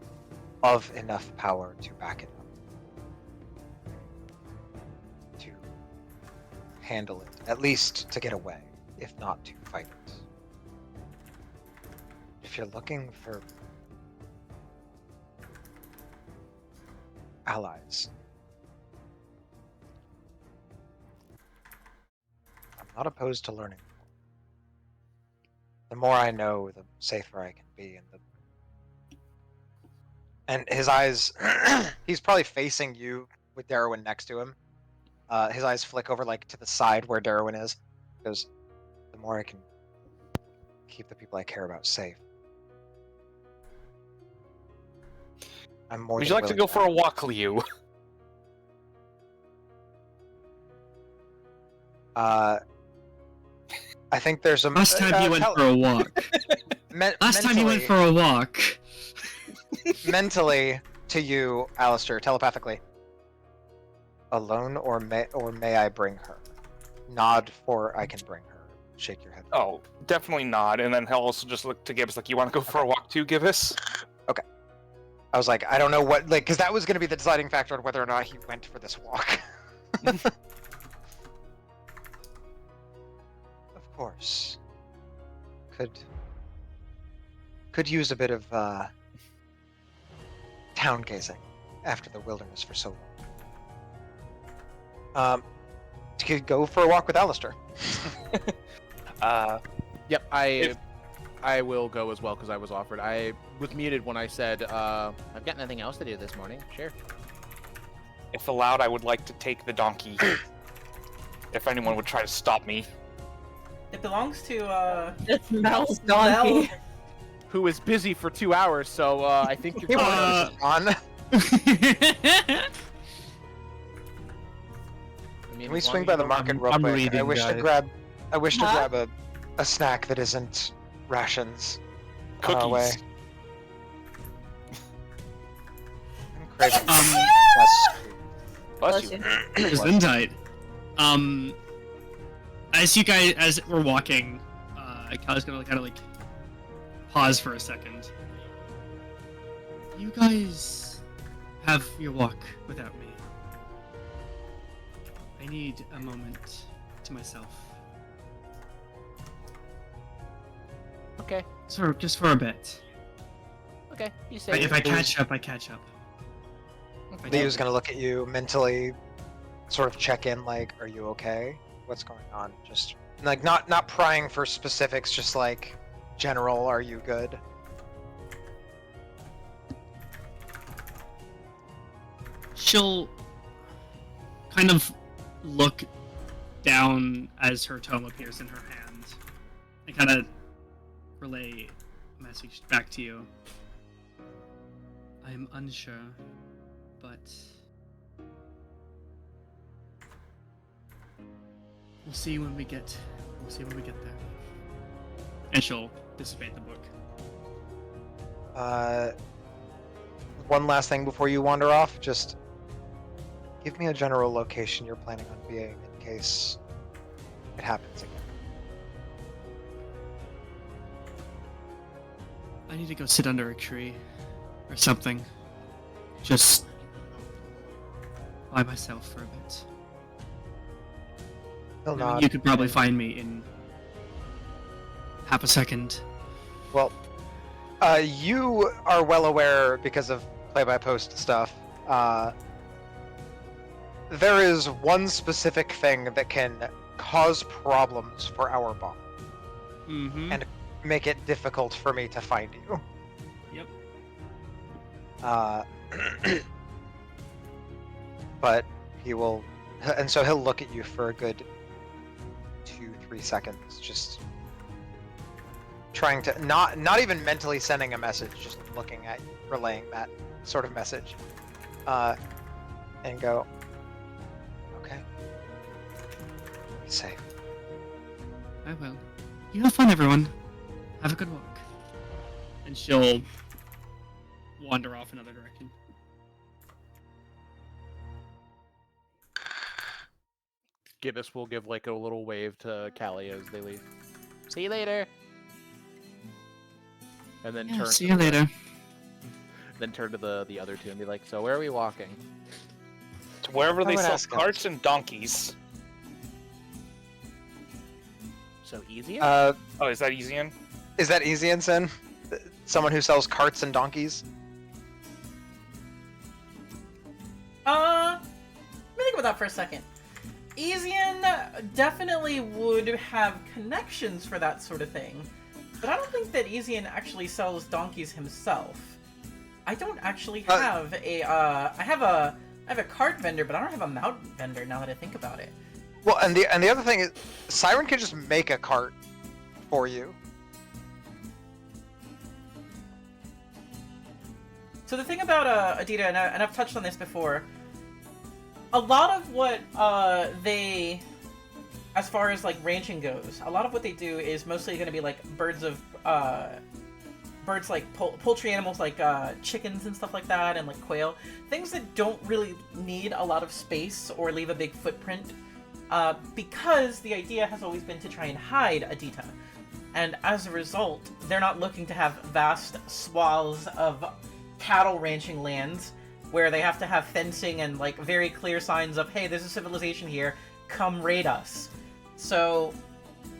of enough power to back it up, to handle it, at least to get away, if not to fight it. If you're looking for allies, I'm not opposed to learning. The more I know, the safer I can be, and his eyes, he's probably facing you with Darwin next to him. His eyes flick over like to the side where Darwin is. He goes, the more I can keep the people I care about safe. I'm more. Would you like to go for a walk, Liu? I think there's a. Last time you went for a walk. Last time you went for a walk. Mentally, to you, Alistair, telepathically. Alone, or may I bring her? Nod for I can bring her. Shake your head. Oh, definitely not. And then he'll also just look to Gibbous like, you want to go for a walk too, Gibbous? Okay. I was like, I don't know what, like, because that was going to be the deciding factor on whether or not he went for this walk. Of course. Could use a bit of town gazing after the wilderness for so long. To could go for a walk with Alistair. Yep, I will go as well because I was offered. I was muted when I said I've got nothing else to do this morning. Sure. If allowed, I would like to take the donkey. If anyone would try to stop me. It belongs to It's Mel's donkey. Mel. Who is busy for 2 hours? So I think you're He going wants on. Can we swing by the market real I'm quick? reading, I wish to guys. grab. I wish to Huh? grab a snack that isn't rations. Cookies. Away. I'm craving. Bless Bless you. you. Gesundheit. As we're walking, Kylie's gonna kind of like pause for a second. You guys have your walk without me. I need a moment to myself. Okay. So just for a bit. Okay. You say. If I catch up, I catch up. If I Leo's don't- gonna look at you mentally, sort of check in, like, "Are you okay? What's going on?" Just like not prying for specifics, just like general. Are you good? She'll kind of look down as her tome appears in her hand and kind of relay a message back to you. I'm unsure, but we'll see when we get there. And she'll dissipate the book. One last thing before you wander off. Just give me a general location you're planning on being in case it happens again. I need to go sit under a tree or something. Just by myself for a bit. He'll I mean, nod. you could probably find me in half a second. Well, you are well aware because of play-by-post stuff. There is one specific thing that can cause problems for our bond, Mm-hmm. And- make it difficult for me to find you. Yep. But he will, and so he'll look at you for a good 2-3 seconds, just trying to not even mentally sending a message, just looking at you, relaying that sort of message, and go, okay, be safe. I will. You have fun, everyone. Have a good walk. And she'll wander off another direction. Gibbous will give like a little wave to Callie as they leave. See you later. And then Yeah, turn. see to you the- later. Then turn to the other two and be like, "So where are we walking?" To wherever I they would sell ask carts and donkeys. So easier. Oh, is that Easian? Is that Easian, Sin? Someone who sells carts and donkeys? Let me think about that for a second. Easian definitely would have connections for that sort of thing, but I don't think that Easian actually sells donkeys himself. I don't actually have I have a cart vendor, but I don't have a mount vendor now that I think about it. Well, and the other thing is, Siren can just make a cart for you. So the thing about Adita, and I've touched on this before, a lot of what they, as far as like ranching goes, a lot of what they do is mostly going to be like birds like poultry animals like chickens and stuff like that, and like quail, things that don't really need a lot of space or leave a big footprint, because the idea has always been to try and hide Adita, and as a result, they're not looking to have vast swaths of cattle ranching lands where they have to have fencing and like very clear signs of, hey, there's a civilization here, come raid us. So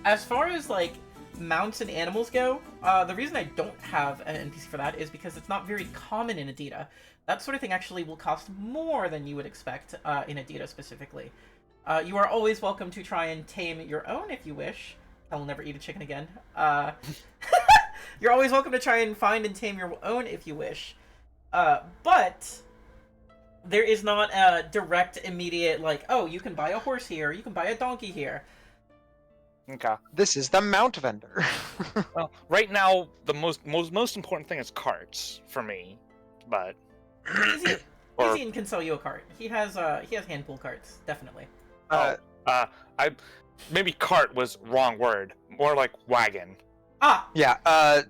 as far as like mounts and animals go, the reason I don't have an NPC for that is because it's not very common in Adita. That sort of thing actually will cost more than you would expect in Adita specifically. You are always welcome to try and tame your own if you wish. I will never eat a chicken again. You're always welcome to try and find and tame your own if you wish. But there is not a direct, immediate, like, oh, you can buy a horse here, you can buy a donkey here. Okay. This is the mount vendor. Well, right now the most important thing is carts for me, but Easy can sell you a cart. He has hand pull carts, definitely. Maybe cart was wrong word. More like wagon. Ah! Yeah,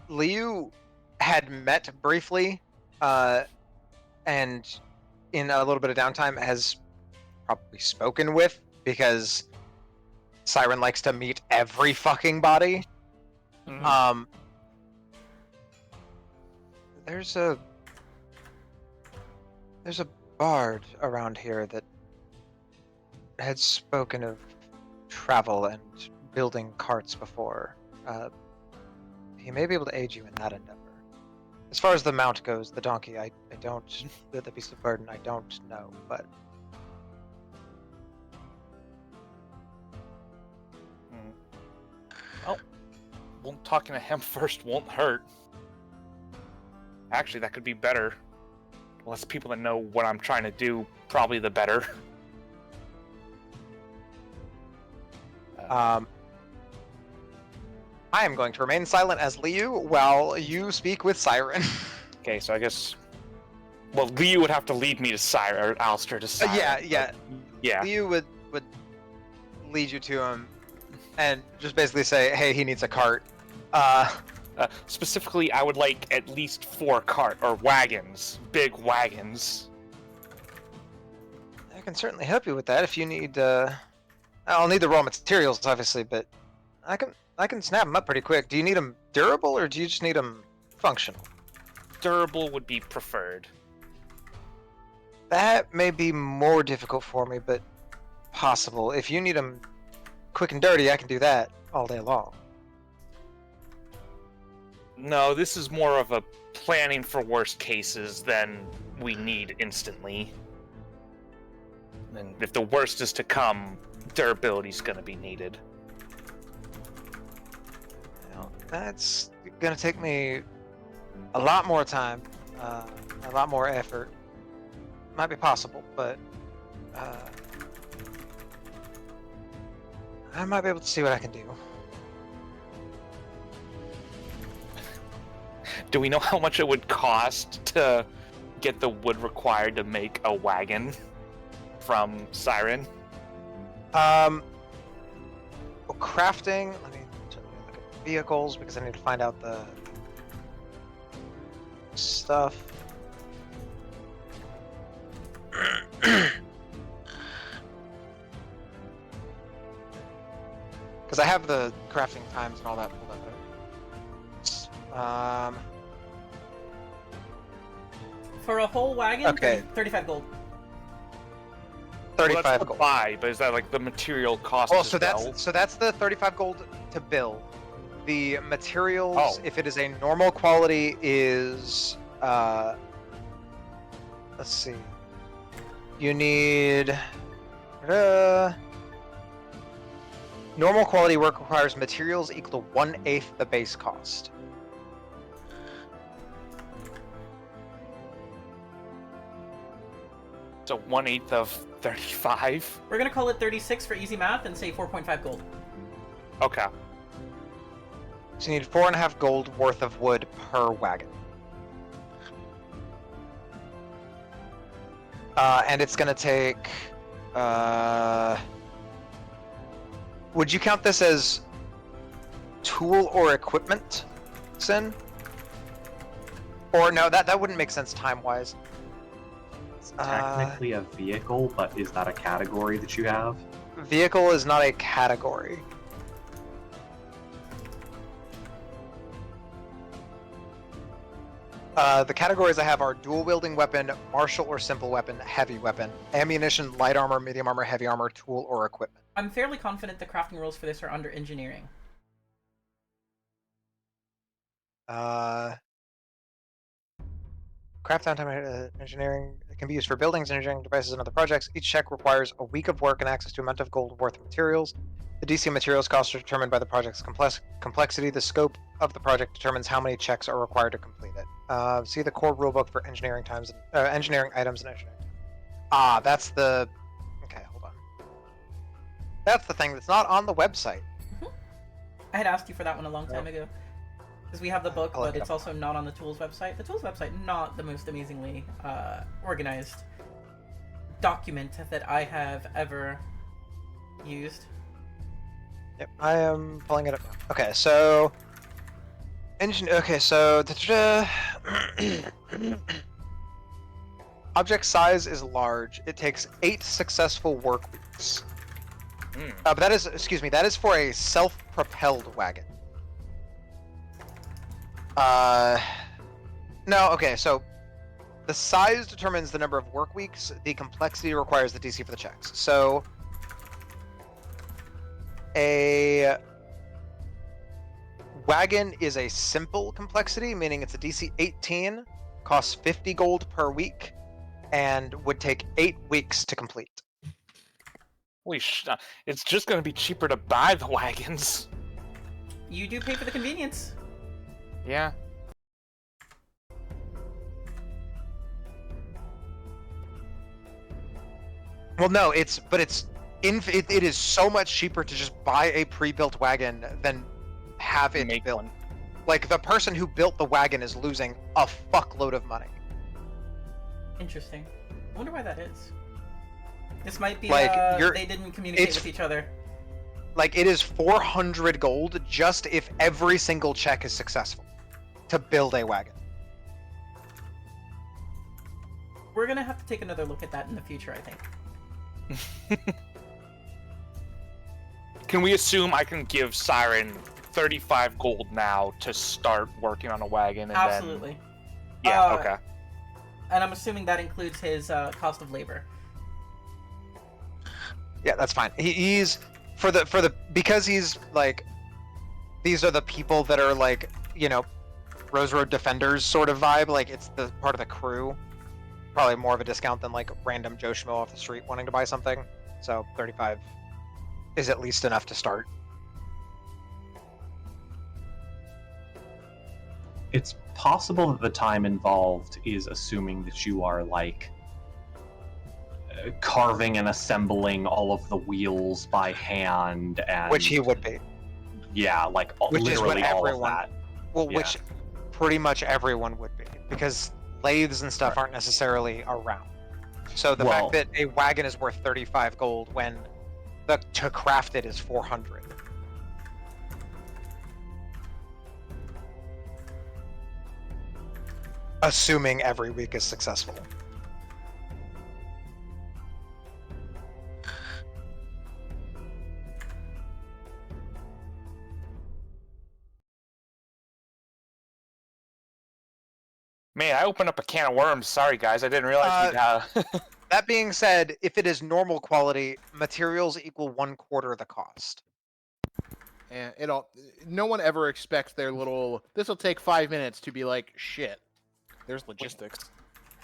Liu had met briefly, and in a little bit of downtime has probably spoken with, because Siren likes to meet every fucking body. Mhm. There's a bard around here that had spoken of travel and building carts before. He may be able to aid you in that endeavor. As far as the mount goes, the donkey, I don't, the beast of burden, I don't know, but Well, talking to him first won't hurt. Actually, that could be better. Less people that know what I'm trying to do, probably the better. I am going to remain silent as Liu while you speak with Siren. Okay, so I guess... Well, Liu would have to lead me to Siren, or Alistair to Siren. Yeah. Liu would lead you to him and just basically say, hey, he needs a cart. Specifically, I would like at least 4 cart, or wagons. Big wagons. I can certainly help you with that if you need, I'll need the raw materials, obviously, but I can snap them up pretty quick. Do you need them durable, or do you just need them functional? Durable would be preferred. That may be more difficult for me, but possible. If you need them quick and dirty, I can do that all day long. No, this is more of a planning for worst cases than we need instantly. And if the worst is to come, durability's gonna be needed. Well, that's gonna take me a lot more time, a lot more effort. Might be possible, but I might be able to see what I can do. Do we know how much it would cost to get the wood required to make a wagon from Siren? Well, crafting. Let me look at vehicles because I need to find out the stuff. Because I have the crafting times and all that pulled up. For a whole wagon, Okay. 35 gold. 35 well, that's gold. Buy, but is that like the material cost? Oh, as so well? that's the 35 gold to build. The materials, Oh. if it is a normal quality, is let's see. You need normal quality work requires materials equal to 1/8 the base cost. So 1/8 of 35. We're gonna call it 36 for easy math and say 4.5 gold. Okay. So you need 4.5 gold worth of wood per wagon. And it's gonna take. Would you count this as tool or equipment, Sin? Or no, that wouldn't make sense time-wise. It's technically a vehicle, but is that a category that you have? Vehicle is not a category. The categories I have are dual-wielding weapon, martial or simple weapon, heavy weapon, ammunition, light armor, medium armor, heavy armor, tool, or equipment. I'm fairly confident the crafting rules for this are under engineering. Craft downtime engineering can be used for buildings, engineering devices, and other projects. Each check requires a week of work and access to a amount of gold worth of materials. The DC materials costs are determined by the project's complexity. The scope of the project determines how many checks are required to complete it. See the core rulebook for engineering engineering items and engineering. That's the. Okay, hold on. That's the thing that's not on the website. I had asked you for that one a long time ago. Because we have the book, I'll look but it it's up. also not on the tools website. The tools website, not the most amazingly organized document that I have ever used. Yep, I am pulling it up now. Okay, so object size is large. It takes 8 successful work weeks. But that is for a self-propelled wagon. No, okay, so the size determines the number of work weeks. The complexity requires the DC for the checks. So a wagon is a simple complexity, meaning it's a DC 18, costs 50 gold per week, and would take 8 weeks to complete. It's just going to be cheaper to buy the wagons. You do pay for the convenience. Yeah. Well, no, it is so much cheaper to just buy a pre-built wagon than have it Make built. one. Like, the person who built the wagon is losing a fuckload of money. Interesting. I wonder why that is. This might be Like, they didn't communicate with each other. Like, it is 400 gold just if every single check is successful to build a wagon. We're gonna have to take another look at that in the future, I think. Can we assume I can give Siren 35 gold now to start working on a wagon? And Absolutely. Then... Yeah, okay. And I'm assuming that includes his cost of labor. Yeah, that's fine. He's because he's like, these are the people that are like, you know, Rose Road Defenders sort of vibe. Like, it's the part of the crew. Probably more of a discount than like random Joe Schmo off the street wanting to buy something. So 35 is at least enough to start. It's possible that the time involved is assuming that you are like carving and assembling all of the wheels by hand, and Which he would be. yeah, like Which is what literally all of everyone. that. Well, Yeah. which pretty much everyone would be, because lathes and stuff aren't necessarily around. So the fact that a wagon is worth 35 gold when to craft it is 400. Assuming every week is successful. Man, I opened up a can of worms. Sorry, guys. I didn't realize we'd That being said, if it is normal quality, materials equal 1/4 the cost. And no one ever expects their little, this will take 5 minutes to be like, shit, there's logistics.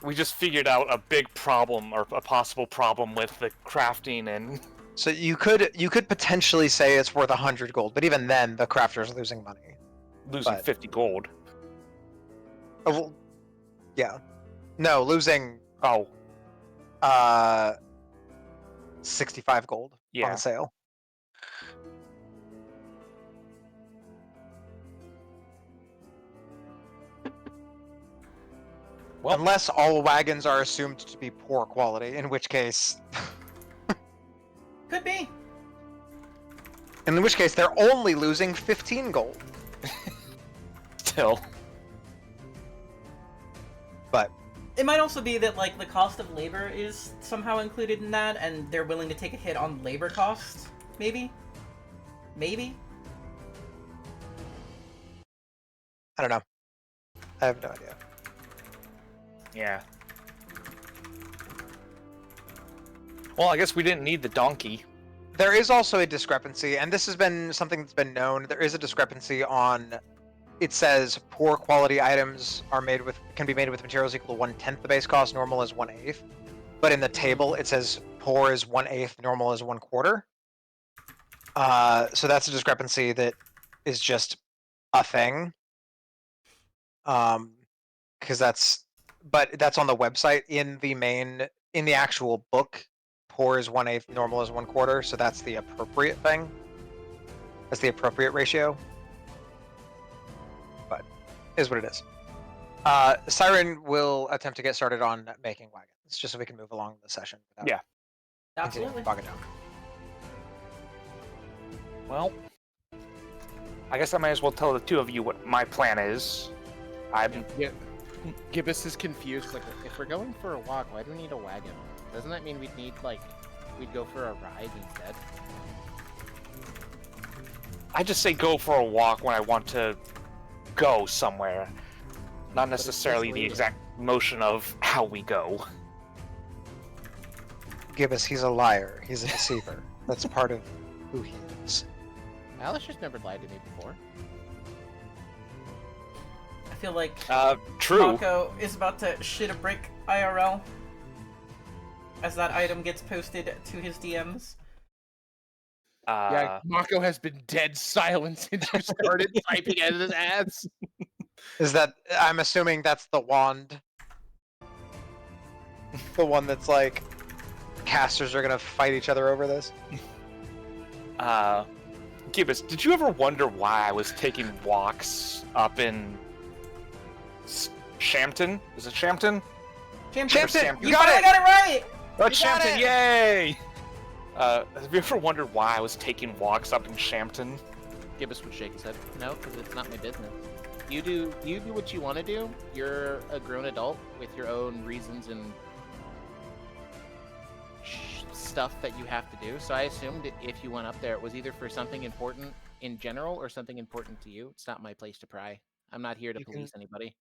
We just figured out a big problem, or a possible problem with the crafting and... So you could potentially say it's worth 100 gold, but even then, the crafter's losing money. Losing 50 gold. Oh, well, yeah. No, losing... Oh. 65 gold Yeah. on sale. Well, unless all wagons are assumed to be poor quality, in which case... Could be. In which case, they're only losing 15 gold. Still. But... It might also be that, like, the cost of labor is somehow included in that, and they're willing to take a hit on labor costs. Maybe? Maybe? I don't know. I have no idea. Yeah. Well, I guess we didn't need the donkey. There is also a discrepancy, and this has been something that's been known. There is a discrepancy on it says poor quality items can be made with materials equal to 1/10 the base cost, normal is 1/8. But in the table, it says poor is 1/8, normal is 1/4. So that's a discrepancy that is just a thing. Because that's on the website. In the actual book, poor is 1/8, normal is 1/4. So that's the appropriate thing. That's the appropriate ratio. But is what it is. Siren will attempt to get started on making wagons, just so we can move along the session. Yeah. Continuing to Absolutely. bog it down. Well, I guess I might as well tell the two of you what my plan is. Yeah. Gibbous is confused. Like, if we're going for a walk, why do we need a wagon? Doesn't that mean we'd go for a ride instead? I just say go for a walk when I want to go somewhere, not necessarily the exact motion of how we go. Gibbous, he's a liar. He's a deceiver. That's part of who he is. Alistair's never lied to me before. I feel like True. Mako is about to shit a brick IRL as that item gets posted to his DMs. Yeah, Mako has been dead silent since you started typing at his ads. Is that? I'm assuming that's the wand. The one that's like, casters are gonna fight each other over this. Gibbous, did you ever wonder why I was taking walks up in Shampton? Is it Shampton? Shampton! You You finally got it right! Oh, You got Shampton! it! Yay! Have you ever wondered why I was taking walks up in Shampton? Gibbous would shake his head. No, because it's not my business. You do what you want to do. You're a grown adult with your own reasons and stuff that you have to do. So I assumed that if you went up there, it was either for something important in general or something important to you. It's not my place to pry. I'm not here to police anybody.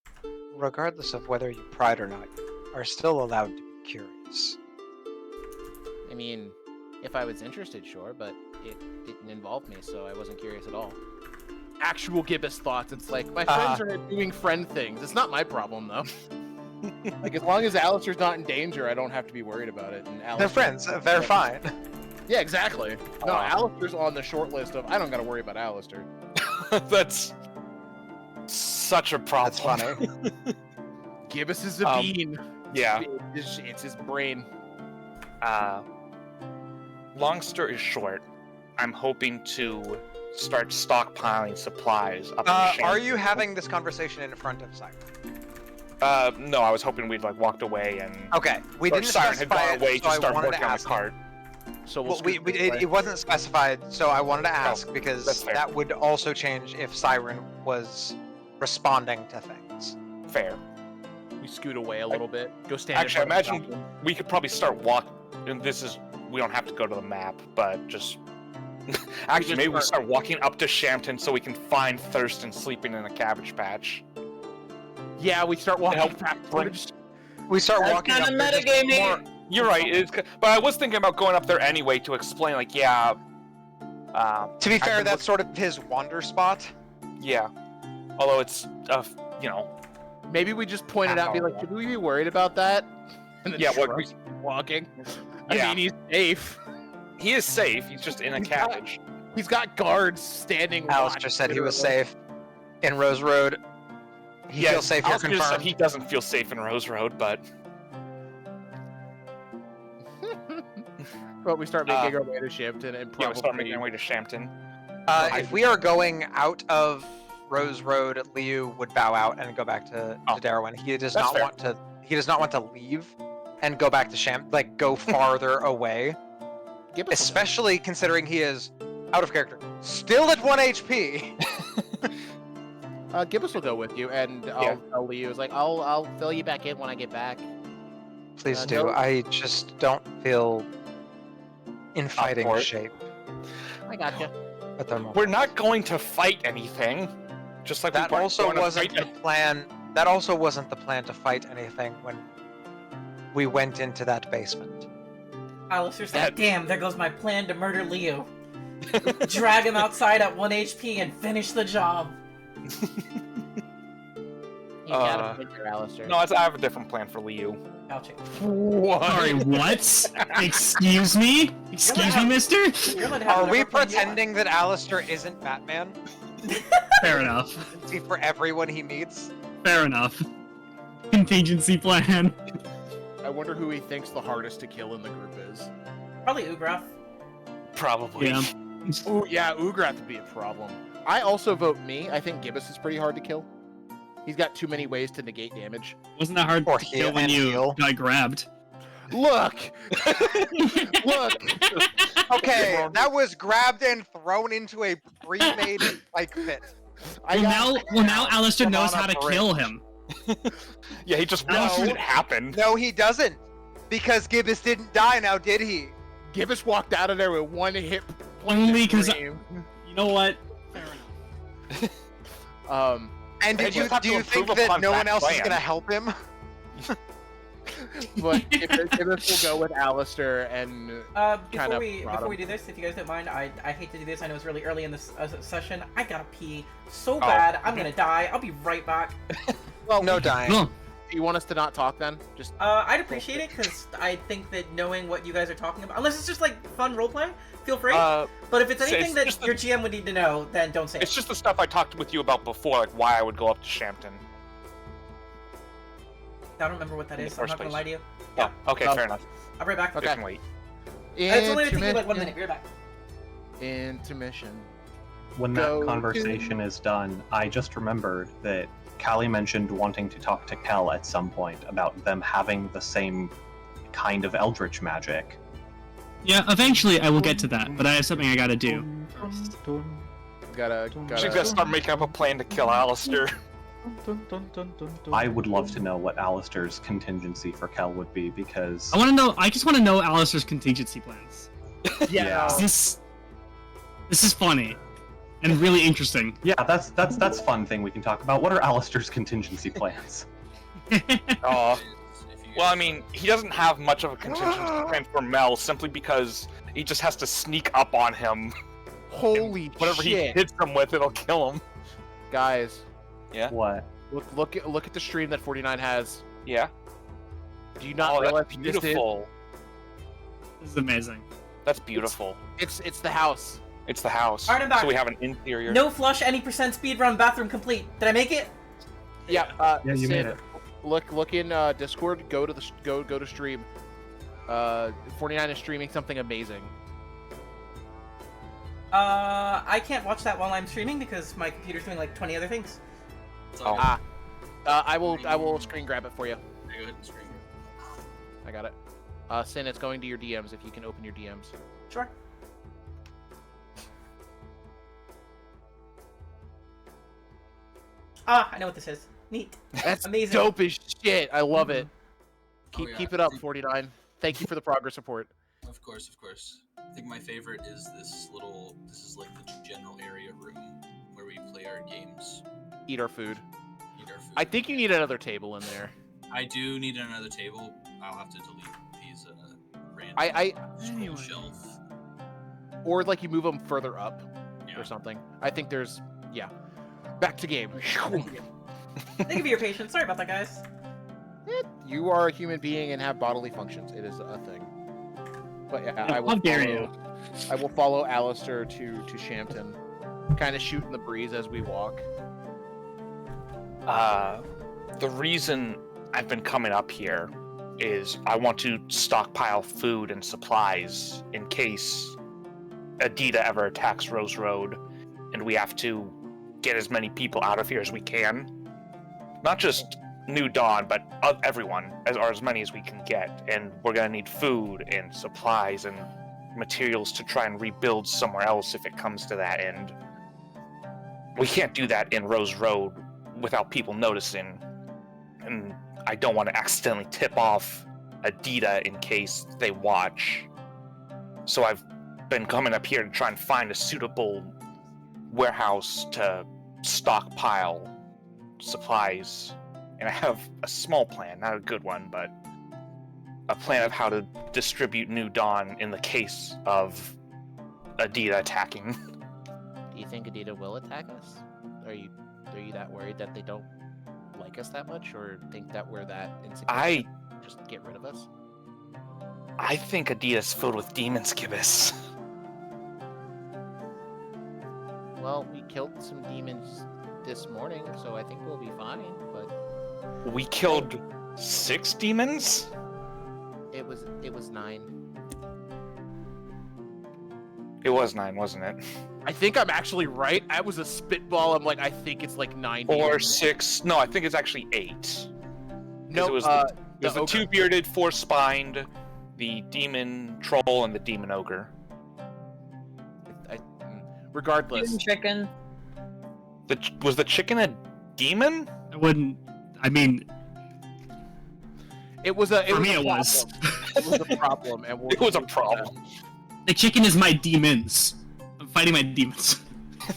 Regardless of whether you pried or not, you are still allowed to be curious. I mean, if I was interested, sure, but it didn't involve me, so I wasn't curious at all. Actual Gibbous thoughts. It's like, my friends are doing friend things. It's not my problem, though. Like, as long as Alistair's not in danger, I don't have to be worried about it. And They're friends. They're fine. Yeah, exactly. No, Alistair's on the short list of, I don't gotta worry about Alistair. That's such a problem. That's funny. Gibbous is a bean. Yeah. It's his brain. Long story short, I'm hoping to start stockpiling supplies up in Shampton. Are you having this conversation in front of Siren? No, I was hoping we'd like walked away and Okay, we or didn't Siren had specify gone away it, to so I start wanted working to on the ask. cart. So It wasn't specified, so I wanted to ask that's because fair. that would also change if Siren was responding to things. Fair. we scoot away a little bit. Go stand. Actually, I in front of the imagine shop. we could probably start walking. And we don't have to go to the map, but just. Actually, maybe we start walking up to Shampton so we can find Thurston sleeping in a cabbage patch. Yeah, we start walking help backwards. We start walking up Kind there of just metagaming. more- You're right, but I was thinking about going up there anyway to explain, like, yeah. To be fair, been that's sort of his wander spot. Yeah. Although it's, you know. Maybe we just point it out and be like, should we be worried about that? And then Yeah, what shrug, we. walking. Yeah. I mean, he's safe. He is safe, he's just in a cabbage. He's got guards standing. Alistair said he was safe in Rose Road. He Yeah, feels safe here, Alistair just said confirmed. he doesn't feel safe in Rose Road, but. But we start making our way to Shampton and Yeah, probably we start making our way to Shampton. If we are going out of Rose Road, Liu would bow out and go back to Darwin. He does That's not fair. want to. He does not want to leave and go back to go farther away. Give us Especially considering he is out of character, still at 1 HP. Gibbous will go with you, and I'll tell Leo, like, I'll fill you back in when I get back. Please do. no- I just don't feel in fighting for it. shape I gotcha. at the moment. We're not going to fight anything. Just like That we weren't also going to wasn't fight the plan. That also wasn't the plan to fight anything when we went into that basement. Alistair's like, damn, there goes my plan to murder Leo. Drag him outside at 1 HP and finish the job. You gotta point there, Alistair. No, I have a different plan for Liu. Gotcha. What? Sorry, what? Excuse me? Excuse me, mister? You're allowed to have Are we whatever plan you want. pretending that Alistair isn't Batman? Fair enough. See, for everyone he meets? Fair enough. Contingency plan. I wonder who he thinks the hardest to kill in the group is. Probably Ugraf. Probably. Yeah. Ooh, yeah, Ugrath would be a problem. I also vote me. I think Gibbous is pretty hard to kill. He's got too many ways to negate damage. Wasn't that hard Or to kill when and you heal. got grabbed? Look! Look! Okay, that was grabbed and thrown into a pre-made like pit. Well, now Alistair knows how to kill him. Yeah, he just No. watched it happen. No, he doesn't, because Gibbous didn't die. Now, did he? Gibbous walked out of there with one hit. Only because Dream. you know what? Fair enough. And They do just have to you think improve that upon no that one else is plan. gonna help him? But Gibbous will go with Alistair and Before kinda we brought him. do this, if you guys don't mind, I hate to do this. I know it's really early in this session. I gotta pee so Oh. bad. I'm gonna die. I'll be right back. well, No dying. No. Do you want us to not talk then? Just I'd appreciate it because I think that knowing what you guys are talking about, unless it's just like fun roleplay, feel free. But if it's it's anything that just the- your GM would need to know, then don't say It's it. just the stuff I talked with you about before, like why I would go up to Shampton. I don't remember what that in the is. So I'm first not gonna place. lie to you. Yeah. Okay, Oh. fair enough. I'll be right back. Okay. You can wait. It's only taking like 1 minute. Be right back. Intermission. When Go that to- conversation is done, I just remembered that Callie mentioned wanting to talk to Kel at some point about them having the same kind of eldritch magic. Yeah, eventually I will get to that, but I have something I gotta do. Gotta. She's gonna start making up a plan to kill Alistair. I would love to know what Alistair's contingency for Kel would be, because I just wanna know Alistair's contingency plans. yeah, This is funny. And really interesting. yeah, that's fun thing we can talk about. What are Alistair's contingency plans? Oh. Well, I mean, he doesn't have much of a contingency plan for Mel simply because he just has to sneak up on him. Holy Whatever he shit, hits him with, it'll kill him. guys! Yeah. What? Look at the stream that 49 has. Yeah. Do you not Oh, realize that's he just did? beautiful. This is amazing. That's beautiful. It's the house. It's the house. Alright, I'm back. So we have an interior. No flush, any percent speed run, bathroom complete. Did I make it? Yeah. Yeah, you made Sid, it. Look in Discord. Go to stream. 49 is streaming something amazing. I can't watch that while I'm streaming because my computer's doing like 20 other things. Oh. I will screen grab it for you. Go ahead and screen. I got it. Sin, it's going to your DMs if you can open your DMs. Sure. Ah, I know what this is. Neat. That's Amazing. dope as shit. I love it. Oh, yeah. Keep it up, 49. Thank you for the progress report. Of course, of course. I think my favorite is this is like the general area room where we play our games, Eat our food. eat our food. I think you need another table in there. I do need another table. I'll have to delete these random I scroll shelf. or like you move them further up Yeah. or something. I think there's Back to game. Thank you for your patience. Sorry about that, guys. You are a human being and have bodily functions. It is a thing. But yeah, I will How dare follow, you? I will follow Alistair to Shampton. Kind of shooting the breeze as we walk. The reason I've been coming up here is I want to stockpile food and supplies in case Adida ever attacks Rose Road and we have to get as many people out of here as we can. Not just New Dawn, but everyone, as many as we can get. And we're gonna need food and supplies and materials to try and rebuild somewhere else if it comes to that. And we can't do that in Rose Road without people noticing. And I don't want to accidentally tip off Adida in case they watch. So I've been coming up here to try and find a suitable warehouse to stockpile supplies. And I have a small plan, not a good one, but a plan of how to distribute New Dawn in the case of Adida attacking. Do you think Adida will attack us? Are you that worried that they don't like us that much or think that we're that insignificant. I Just get rid of us. think Adida's filled with demons, Gibbous. Well, we killed some demons this morning, so I think we'll be fine. But We killed 6 demons? it was 9. It was 9, wasn't it? I think I'm actually right. I was a spitball. I'm like, I think it's like 9. Or 6. No, I think it's actually 8. No, it was the ogre. 2-bearded, 4-spined, the demon troll, and the demon ogre. Regardless, Chicken. Was the chicken a demon? I wouldn't. I mean, it was a. for me, a it was. It was a problem, and we'll It was a just leave it at problem. The chicken is my demons. I'm fighting my demons. that.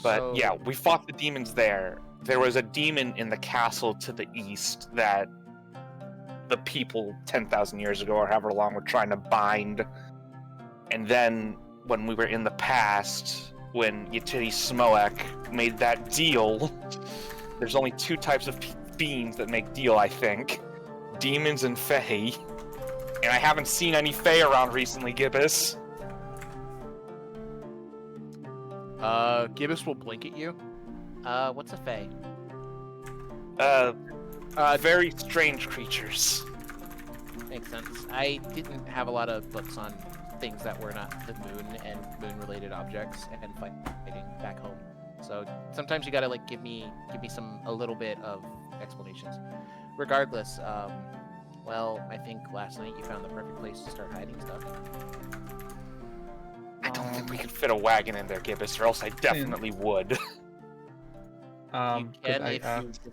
But So- yeah, we fought the demons there. There was a demon in the castle to the east that the people 10,000 years ago, or however long, were trying to bind. And then when we were in the past, when Yetiri Smoak made that deal, there's only 2 types of beings that make deal, I think. Demons and Fae. And I haven't seen any Fae around recently, Gibbous. Gibbous will blink at you. What's a fae? Very strange creatures. Makes sense. I didn't have a lot of books on things that were not the moon and moon-related objects and fighting back home. So sometimes you gotta like give me a little bit of explanations. Regardless, well, I think last night you found the perfect place to start hiding stuff. I don't think we can fit a wagon in there, Gibbous, or else I definitely would. You Could can I if ask, you.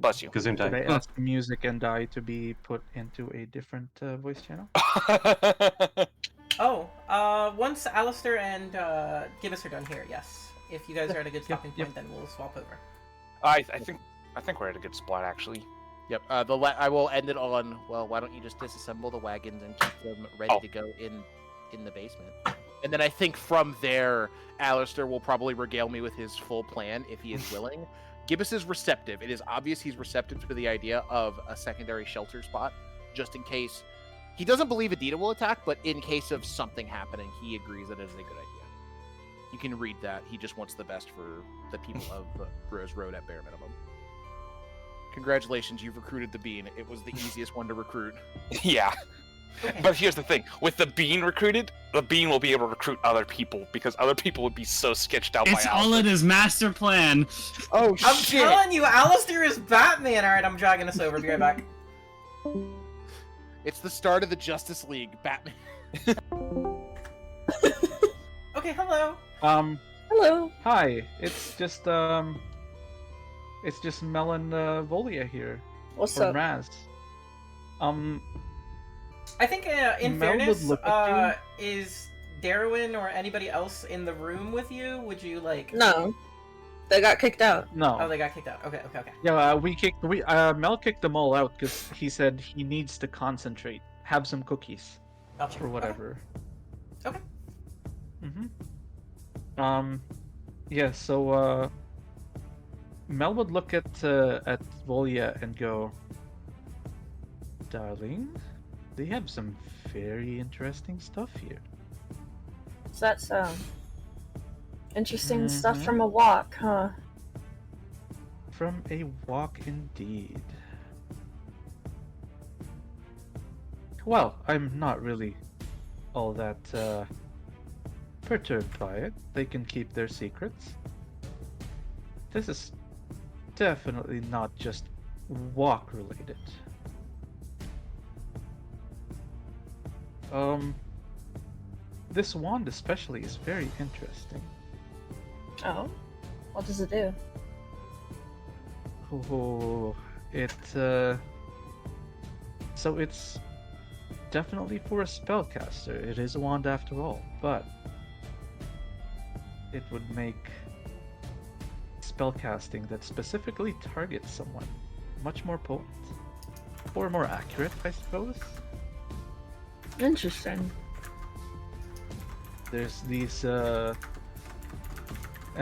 Bless you. could I Gesundheit. ask music and I to be put into a different voice channel? Once Alistair and Gibbous are done here, yes. If you guys are at a good stopping yep. point, then we'll swap over. I think we're at a good spot, actually. Yep. I will end it on. Well, why don't you just disassemble the wagons and keep them ready to go in the basement? And then I think from there, Alistair will probably regale me with his full plan if he is willing. Gibbous is receptive. It is obvious he's receptive to the idea of a secondary shelter spot, just in case. He doesn't believe Adita will attack, but in case of something happening, he agrees that it is a good idea. You can read that. He just wants the best for the people of Rose Road at bare minimum. Congratulations, you've recruited the Bean. It was the easiest one to recruit. Yeah. Okay. But here's the thing. With the Bean recruited, the Bean will be able to recruit other people, because other people would be so sketched out It's by all in his master plan. Oh, I'm telling you, Alistair is Batman! Alright, I'm dragging us over. Be right back. It's the start of the Justice League. Batman. Okay, hello. Hello. Hi. It's just Melon Volia here. What's Or up? Raz. I think, in Mel would fairness, look at is Darwin or anybody else in the room with you? Would you, like... No. They got kicked out. No. Oh, they got kicked out. Okay. Yeah, Mel kicked them all out because he said he needs to concentrate, have some cookies, Gotcha. or whatever. Okay. Yeah. So, Mel would look at Volia and go, "Darling, they have some very interesting stuff here." What's that sound? Interesting stuff Mhm. from a walk, huh? From a walk indeed. Well, I'm not really all that perturbed by it. They can keep their secrets. This is definitely not just walk related. This wand especially is very interesting. Oh. What does it do? Oh, so it's definitely for a spellcaster. It is a wand after all, but it would make spellcasting that specifically targets someone much more potent. Or more accurate, I suppose. Interesting. There's these,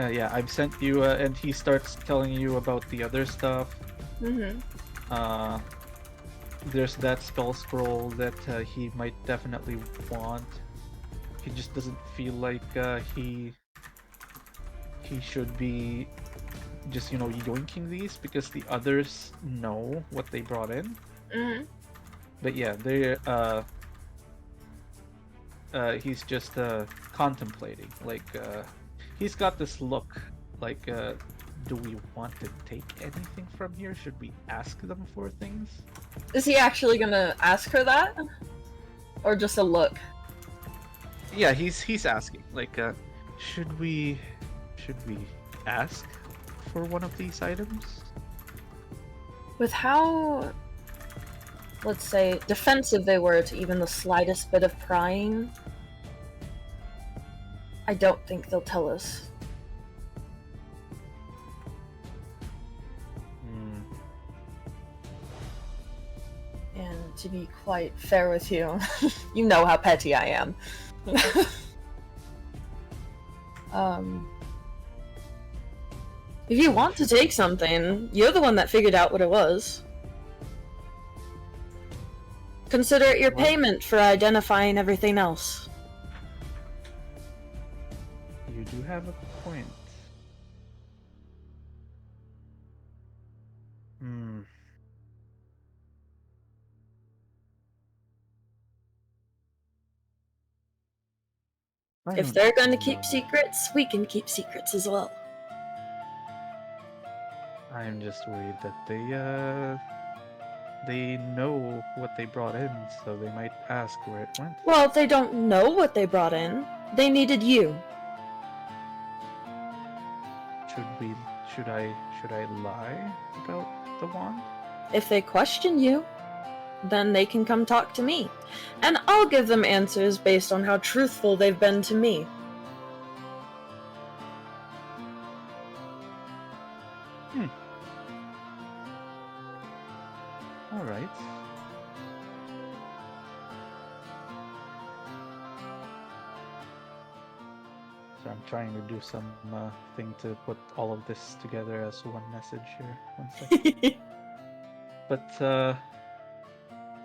Yeah, I've sent you, and he starts telling you about the other stuff. Mm-hmm. There's that spell scroll that he might definitely want. He just doesn't feel like he should be just yoinking these because the others know what they brought in. Mm-hmm. But yeah, he's just contemplating. Like he's got this look like, do we want to take anything from here? Should we ask them for things? Is he actually gonna ask her that? Or just a look? Yeah, he's asking. Like, should we ask for one of these items? With how, let's say, defensive they were to even the slightest bit of prying, I don't think they'll tell us. And to be quite fair with you, you know how petty I am. If you want to take something, you're the one that figured out what it was. Consider it your payment for identifying everything else. You do have a point. If they're going to keep secrets, we can keep secrets as well. I'm just worried that they know what they brought in, so they might ask where it went. Well, if they don't know what they brought in, they needed you. Should I lie about the wand? If they question you, then they can come talk to me. And I'll give them answers based on how truthful they've been to me. Alright. So I'm trying to do some thing to put all of this together as one message here. One second. But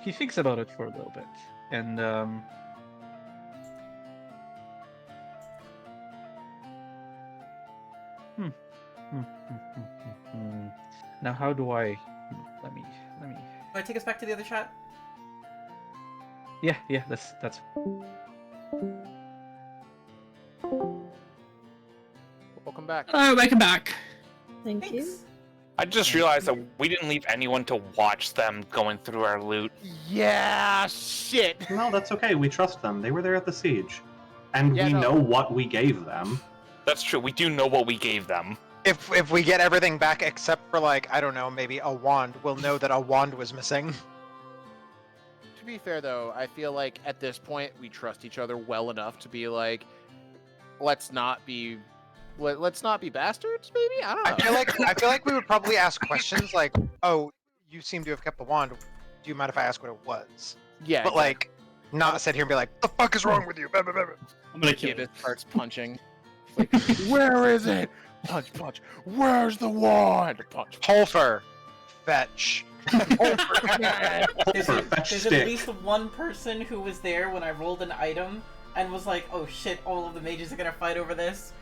he thinks about it for a little bit, and now how do I? Let me. Want to take us back to the other chat? Yeah, that's. Welcome back. Oh, welcome back. Thank you. I just realized that we didn't leave anyone to watch them going through our loot. Yeah, shit. No, that's okay. We trust them. They were there at the siege. And Yeah, we no. know what we gave them. That's true. We do know what we gave them. If we get everything back except for, like, I don't know, maybe a wand, we'll know that a wand was missing. To be fair, though, I feel like at this point we trust each other well enough to be like, let's not be bastards. Maybe I don't know. I feel like we would probably ask questions like, "Oh, you seem to have kept the wand. Do you mind if I ask what it was?" Yeah, But like, not sit here and be like, "The fuck is wrong with you?" Blah, blah, blah, blah. I'm gonna kill Gibbet it. starts punching. Like, where is it? Punch, punch. Where's the wand? Punch. Holfer, fetch. There's at stick. least one person who was there when I rolled an item and was like, "Oh shit! All of the mages are gonna fight over this."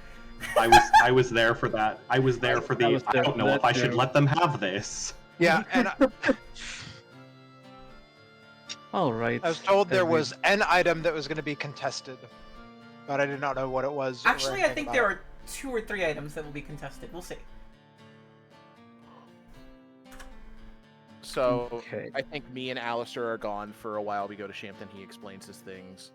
I was there for that. I was there for the. was I there don't for know that if I should too. let them have this. Yeah, and All right. I was told there was an item that was going to be contested, but I did not know what it was. or Actually, I anything think about there it. are 2 or 3 items that will be contested. We'll see. So Okay. I think me and Alistair are gone for a while. We go to Shampton. He explains his things.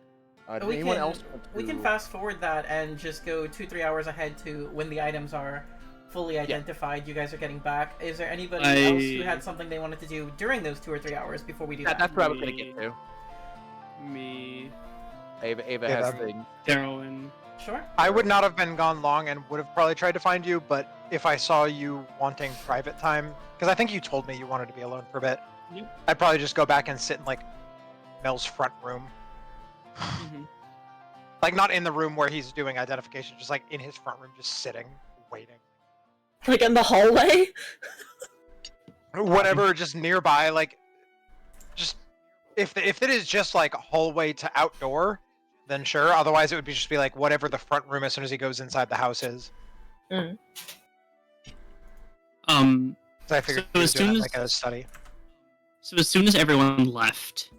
Did We anyone can else? we can fast forward that and just go 2-3 hours ahead to when the items are fully identified. You guys are getting back. Is there anybody else who had something they wanted to do during those 2 or 3 hours before we do that? That's what I was gonna get to. Me, Ava Yeah, has that- things. Darwin. Sure. I would not have been gone long and would have probably tried to find you, but if I saw you wanting private time, because I think you told me you wanted to be alone for a bit, Yep. I'd probably just go back and sit in like Mel's front room. Mm-hmm. Like not in the room where he's doing identification, just like in his front room, just sitting. waiting. Like in the hallway? Whatever, just nearby, like, just if it is just like hallway to outdoor, then sure. Otherwise, it would just be like whatever the front room as soon as he goes inside the house is. Mm. So I figured So he was as doing soon it as- like a study. So as soon as everyone left,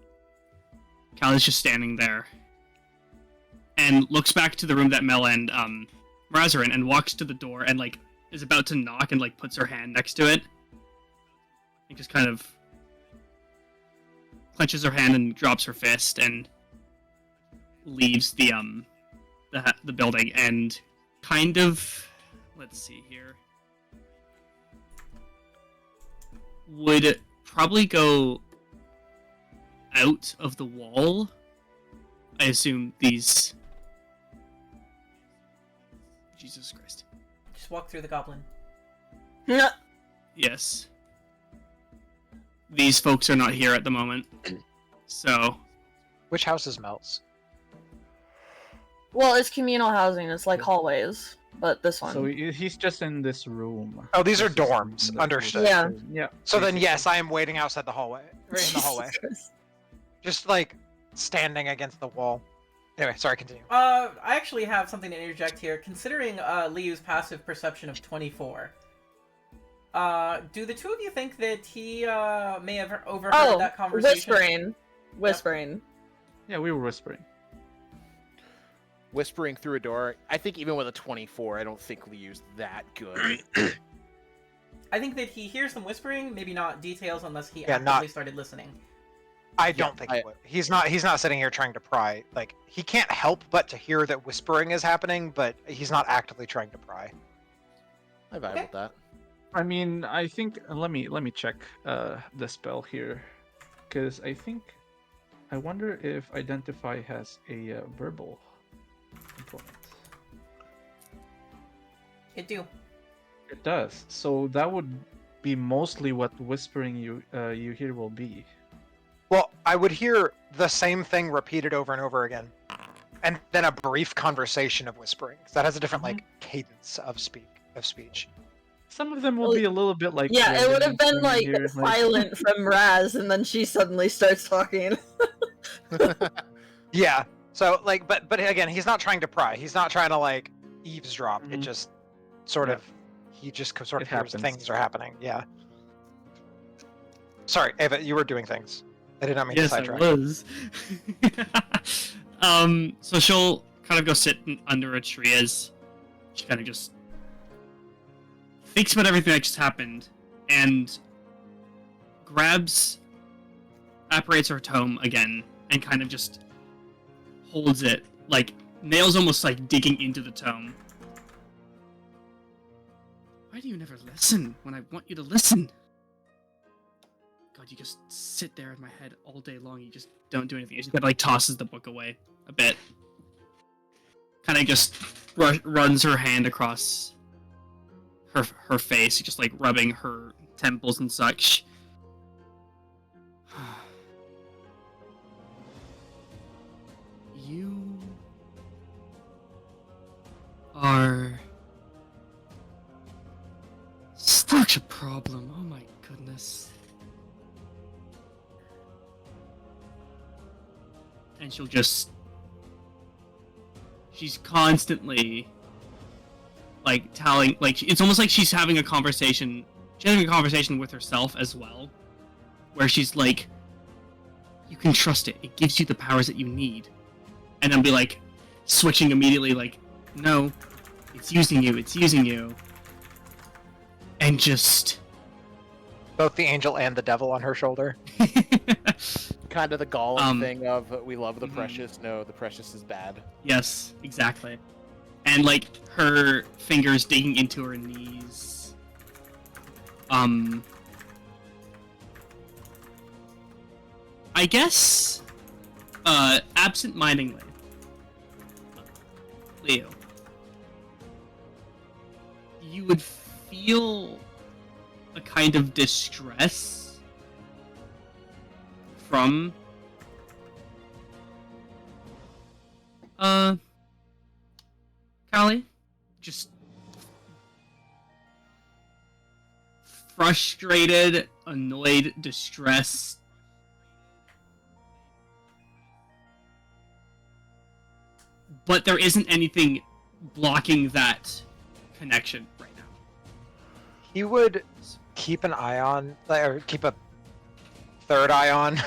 Callie's just standing there and looks back to the room that Mel and Miraz are in and walks to the door and like is about to knock and like puts her hand next to it and just kind of clenches her hand and drops her fist and leaves the building and kind of, let's see here, would probably go out of the wall. I assume these... Jesus Christ. Just walk through the goblin. Yes. These folks are not here at the moment. So... Which house is Mel's? Well, it's communal housing. It's like hallways, but this one. So he's just in this room. Oh, these are This is dorms. in the- Understood. Yeah. Yeah. So then, basically. yes, I am waiting outside the hallway, right in the hallway, just like standing against the wall. Anyway, sorry, continue. I actually have something to interject here. Considering Liu's passive perception of 24, do the two of you think that he may have overheard that conversation? Whispering. Yeah, we were whispering. Whispering through a door. I think even with a 24, I don't think Liu's that good. I think that he hears them whispering, maybe not details unless he Yeah, actively started listening. I don't think he would. He's not sitting here trying to pry. Like, he can't help but to hear that whispering is happening, but he's not actively trying to pry. I vibe Okay. with that. I mean, I think let me check the spell here, because I wonder if identify has a verbal component. It do. It does. So that would be mostly what whispering you hear will be. Well, I would hear the same thing repeated over and over again, and then a brief conversation of whispering. 'Cause that has a different like cadence of speech. Some of them will be a little bit like Yeah, it would have been like here, silent from Raz, and then she suddenly starts talking. Yeah. So like, but again, he's not trying to pry. He's not trying to like eavesdrop. It Mhm. just sort Yeah. of he just sort of It hears happens. things are happening. Yeah. Sorry, Ava, you were doing things. I did not mean to Yes, I sidetrack. was. So she'll kind of go sit under a tree as she kind of just thinks about everything that just happened and apparates her tome again and kind of just holds it, like nails almost like digging into the tome. Why do you never listen when I want you to listen? God, you just sit there in my head all day long. You just don't do anything. She kind of like tosses the book away a bit. Kind of just runs her hand across her face, just like rubbing her temples and such. You are such a problem. Oh my goodness. And she's constantly like telling, like, it's almost like she's having a conversation with herself as well, where she's like, you can trust it gives you the powers that you need, and then be like switching immediately, like, no, it's using you, and just Both the angel and the devil on her shoulder. Kind of the Gollum thing of we love the mhm. precious. No, the precious is bad. Yes, exactly. And like her fingers digging into her knees. I guess absent-mindedly, Leo, you would feel a kind of distress from Callie, just frustrated, annoyed, distressed. But there isn't anything blocking that connection right now. He would keep an eye on, or keep a third eye on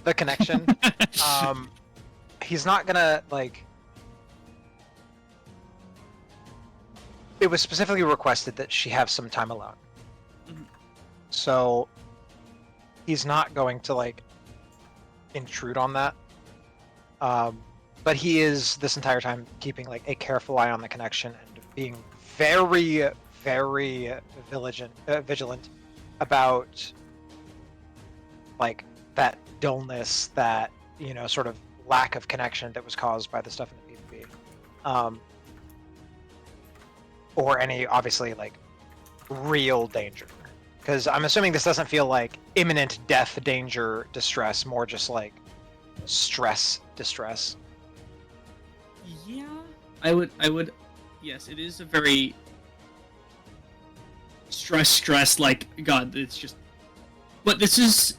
the connection. He's not gonna, like... It was specifically requested that she have some time alone. Mhm. So, he's not going to, like, intrude on that. But he is, this entire time, keeping, like, a careful eye on the connection and being very, very vigilant about, like, that dullness, that, you know, sort of lack of connection that was caused by the stuff in the PvP. Or any, obviously, like, real danger. Because I'm assuming this doesn't feel like imminent death, danger, distress, more just like stress, distress. Yeah, I would, yes, it is a very stress, like, God, it's just, but this is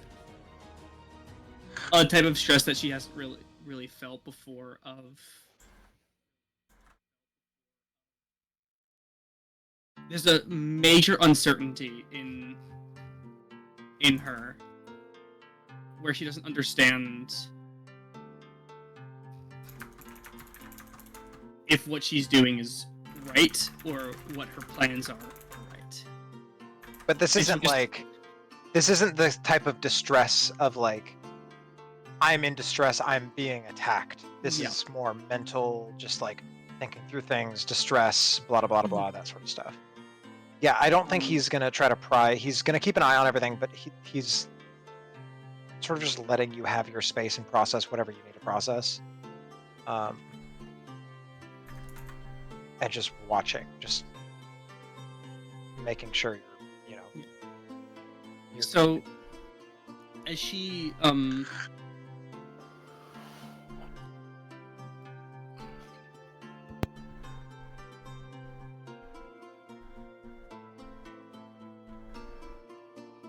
a type of stress that she hasn't really felt before of, there's a major uncertainty in her, where she doesn't understand if what she's doing is right or what her plans are right. But this isn't like, this isn't the type of distress of like, I'm in distress, I'm being attacked. This is more mental, just like thinking through things, distress, blah, blah, blah, blah, that sort of stuff. Yeah, I don't think he's going to try to pry. He's going to keep an eye on everything, but he's sort of just letting you have your space and process whatever you need to process. And just watching, just making sure you're, you know... So, as she,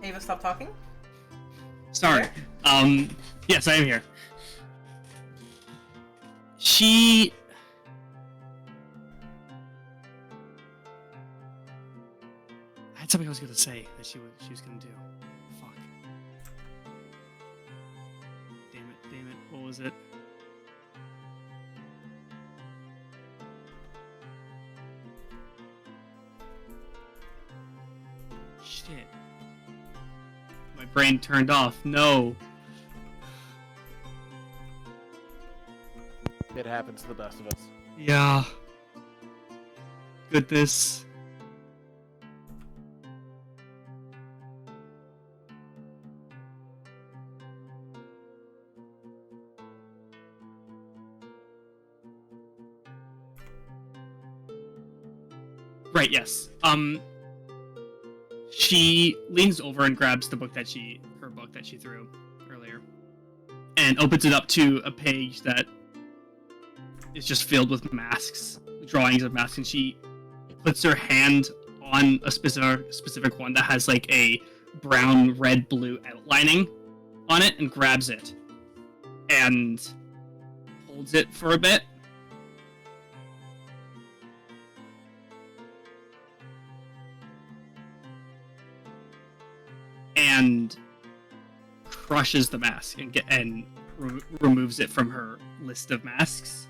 Ava, stop talking. Sorry. Yes, I am here. She... I had something I was gonna say that she was gonna do. Fuck. Damn it. What was it? Shit. My brain turned off. No. It happens to the best of us. Yeah. Goodness. Right, yes. She leans over and grabs the book her book that she threw earlier, and opens it up to a page that is just filled with masks, drawings of masks, and she puts her hand on a specific one that has like a brown, red, blue outlining on it, and grabs it, and holds it for a bit. And crushes the mask and removes it from her list of masks.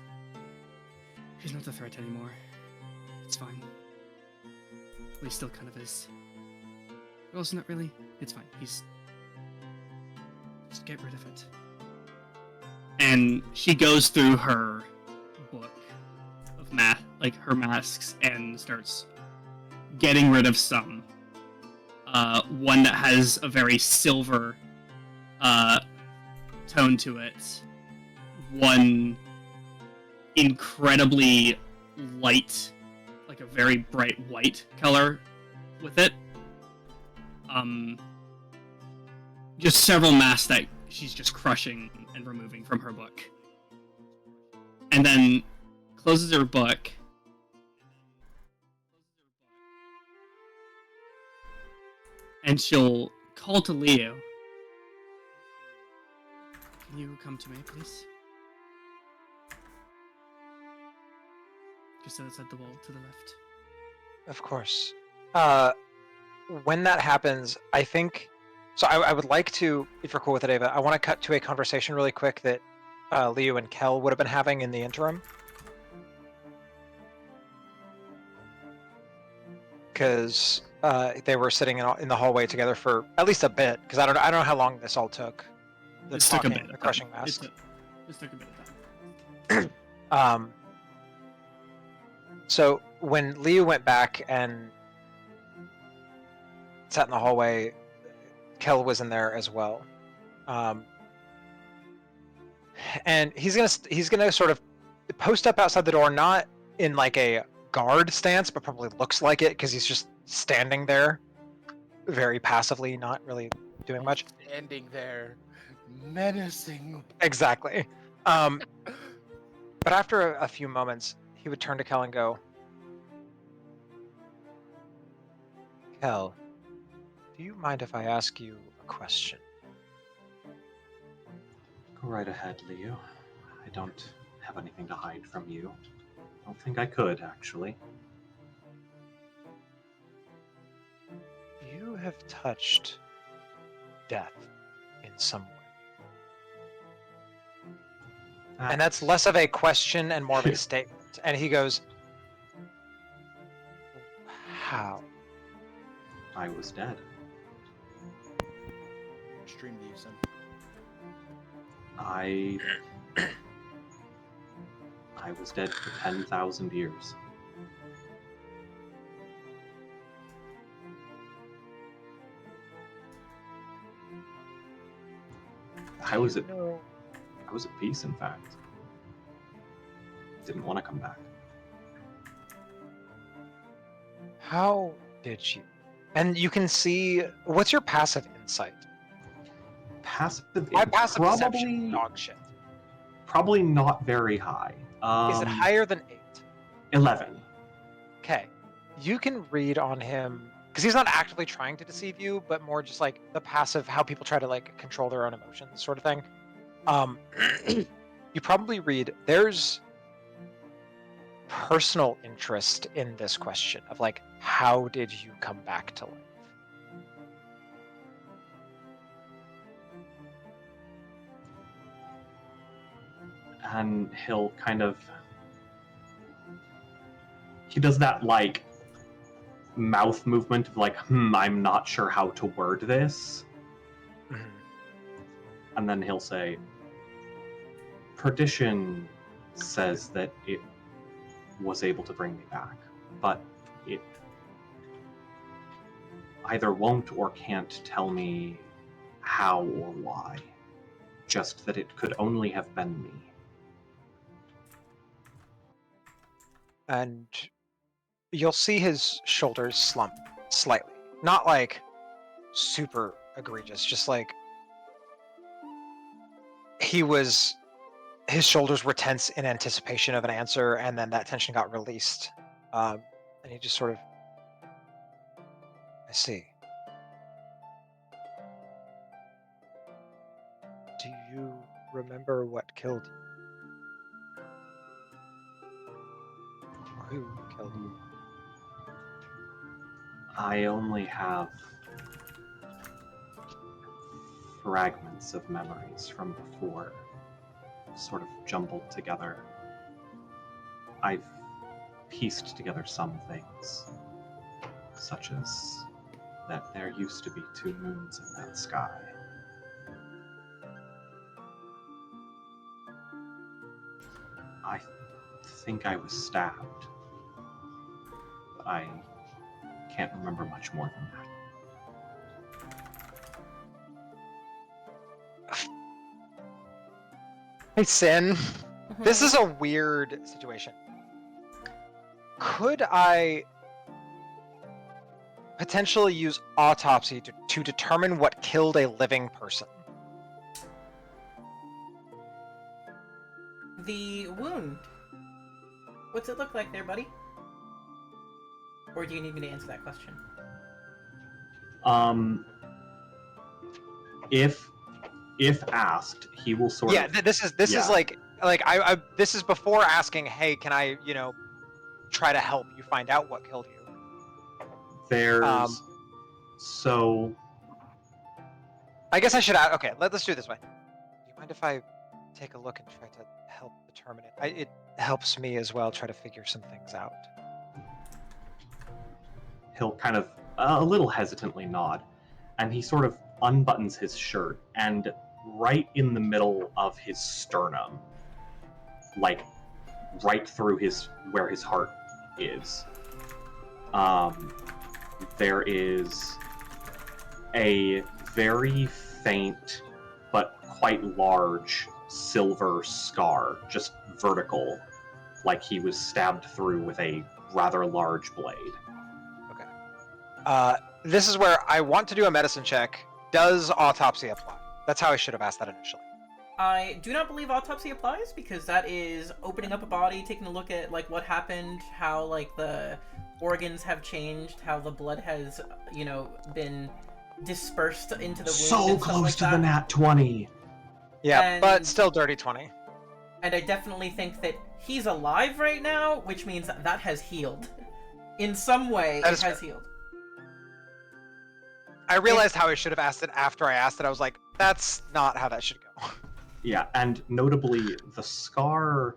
He's not a threat anymore. It's fine. Well, he still kind of is. But also not really. It's fine. Just get rid of it. And she goes through her book of her masks, and starts getting rid of some. One that has a very silver tone to it. One incredibly light, like a very bright white color with it. Just several masks that she's just crushing and removing from her book. And then closes her book. and she'll call to Leo. Can you come to me, please? Just outside the wall to the left. Of course. When that happens, I think. So I would like to, if you're cool with it, Ava, I want to cut to a conversation really quick that Leo and Kel would have been having in the interim. Because they were sitting in the hallway together for at least a bit. Because I don't know how long this all took. The This took a talking, bit the of crushing time. mask. This took a bit of time. So when Leo went back and sat in the hallway, Kel was in there as well. And he's gonna sort of post up outside the door, not in like a guard stance, but probably looks like it because he's just standing there, very passively, not really doing much. Standing there, menacing. Exactly. But after a few moments, he would turn to Kel and go, "Kel, do you mind if I ask you a question?" Go right ahead, Leo. I don't have anything to hide from you. I don't think I could, actually. You have touched death in some way. And that's less of a question and more of a statement. And he goes, "How?" I was dead. Stream to you, son. I was dead for 10,000 years. I was at peace, in fact. Didn't want to come back. How did you? And you can see, what's your passive insight? My passive perception, dog shit. Probably not very high. Is it higher than 8? 11. Okay. You can read on him, because he's not actively trying to deceive you, but more just like the passive, how people try to like control their own emotions sort of thing. You probably read, there's personal interest in this question of like, how did you come back to life? And he'll kind of... He does that, like, mouth movement of like, I'm not sure how to word this. Mm-hmm. And then he'll say, Perdition says that it was able to bring me back, but it either won't or can't tell me how or why. Just that it could only have been me. And you'll see his shoulders slump slightly. Not like super egregious, just like his shoulders were tense in anticipation of an answer, and then that tension got released. And he just sort of, I see. Do you remember what killed you? Or who killed you? I only have fragments of memories from before, sort of jumbled together. I've pieced together some things, such as that there used to be 2 moons in that sky. I think I was stabbed, but I can't remember much more than that. Hey, Sin. This is a weird situation. Could I potentially use autopsy to determine what killed a living person? The wound. What's it look like there, buddy? Or do you need me to answer that question? If asked, he will sort Yeah, of. this is like I this is before asking, hey, can I try to help you find out what killed you? There's so. I guess I should add. Okay, let's do it this way. Do you mind if I take a look and try to help determine it? It helps me as well try to figure some things out. He'll kind of a little hesitantly nod, and he sort of unbuttons his shirt, and right in the middle of his sternum, like right through where his heart is, there is a very faint but quite large silver scar, just vertical, like he was stabbed through with a rather large blade. This is where I want to do a medicine check. Does autopsy apply? That's how I should have asked that initially. I do not believe autopsy applies, because that is opening up a body, taking a look at like what happened, how like the organs have changed, how the blood has, been dispersed into the wound. So and stuff close like to that. the nat 20. Yeah, but still dirty 20. And I definitely think that he's alive right now, which means that has healed. In some way, it has healed. I realized how I should have asked it after I asked it. I was like, that's not how that should go. Yeah, and notably, the scar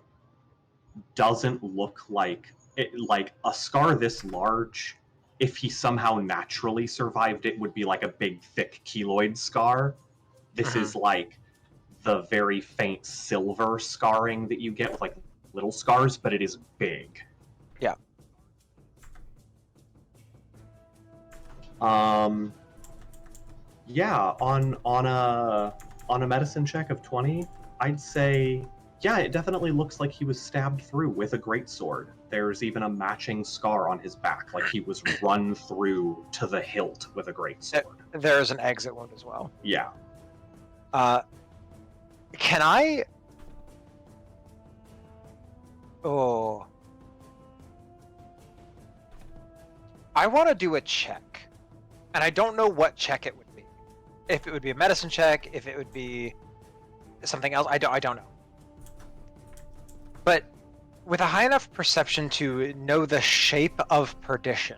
doesn't look like a scar this large. If he somehow naturally survived it, would be like a big, thick keloid scar. This is like the very faint silver scarring that you get with like little scars, but it is big. Yeah. Yeah, on a medicine check of 20, I'd say, yeah, it definitely looks like he was stabbed through with a greatsword. There's even a matching scar on his back, like he was run through to the hilt with a greatsword. There's an exit wound as well. Yeah. Can I? Oh. I want to do a check, and I don't know what check it would be. If it would be a medicine check, if it would be something else, I don't know. But with a high enough perception to know the shape of perdition,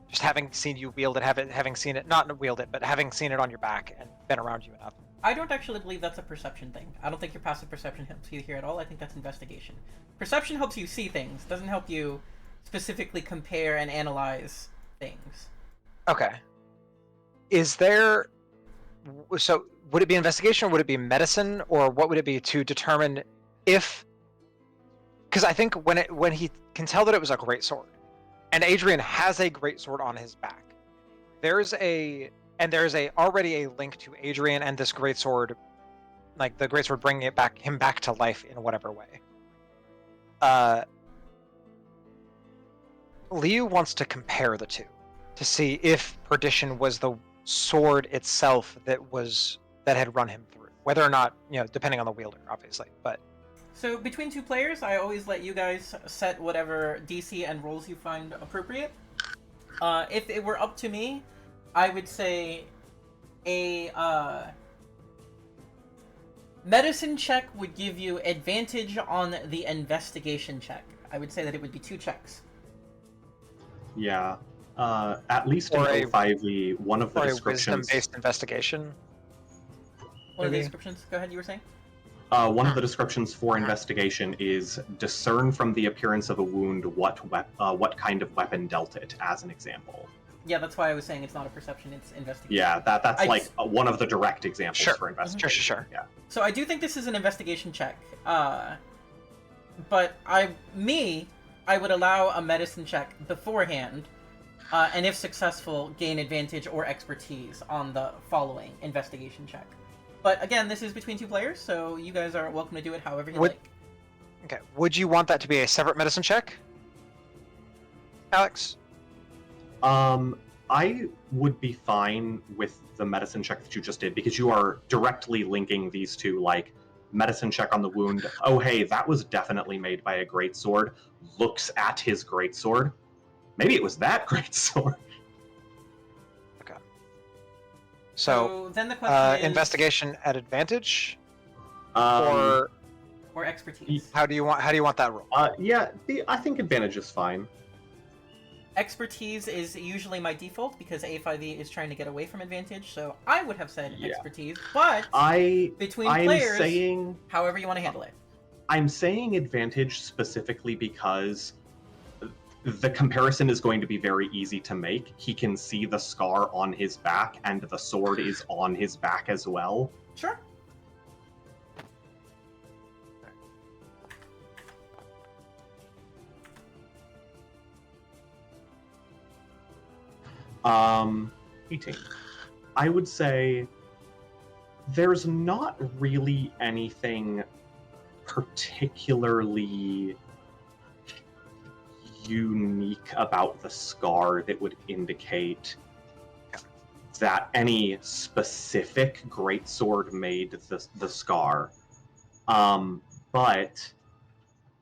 just having seen you wield it, having seen it, not wield it, but having seen it on your back and been around you enough. I don't actually believe that's a perception thing. I don't think your passive perception helps you here at all. I think that's investigation. Perception helps you see things, doesn't help you specifically compare and analyze things. Okay. Is there... So, would it be investigation, or would it be medicine, or what would it be to determine if... Because I think when he can tell that it was a greatsword, and Adrian has a greatsword on his back, there's already a link to Adrian and this greatsword, like the greatsword bringing him back to life in whatever way. Liu wants to compare the two to see if perdition was the sword itself that had run him through, whether or not, depending on the wielder, obviously. But so between two players, I always let you guys set whatever DC and rolls you find appropriate. If it were up to me, I would say a medicine check would give you advantage on the investigation check. I would say that it would be 2 checks. Yeah. At least in A5E, one of the descriptions... wisdom-based investigation? One of the descriptions? Go ahead, you were saying? One of the descriptions for investigation is discern from the appearance of a wound what kind of weapon dealt it, as an example. Yeah, that's why I was saying it's not a perception, it's investigation. Yeah, that's one of the direct examples for investigation. Sure. Yeah. So I do think this is an investigation check. But I would allow a medicine check beforehand, and if successful, gain advantage or expertise on the following investigation check. But again, this is between 2 players, so you guys are welcome to do it however you like. Okay. Would you want that to be a separate medicine check, Alex? I would be fine with the medicine check that you just did, because you are directly linking these two, like, medicine check on the wound. Oh, hey, that was definitely made by a greatsword. Looks at his greatsword. Maybe it was that greatsword. Okay. So then the question is investigation at advantage, Um, or expertise. how do you want that roll? yeah, I think advantage is fine. Expertise is usually my default because A5E is trying to get away from advantage, so I would have said expertise, but between players, however you want to handle it. I'm saying advantage specifically because the comparison is going to be very easy to make. He can see the scar on his back, and the sword is on his back as well. Sure. Um, 18. I would say there's not really anything particularly unique about the scar that would indicate that any specific greatsword made the scar. But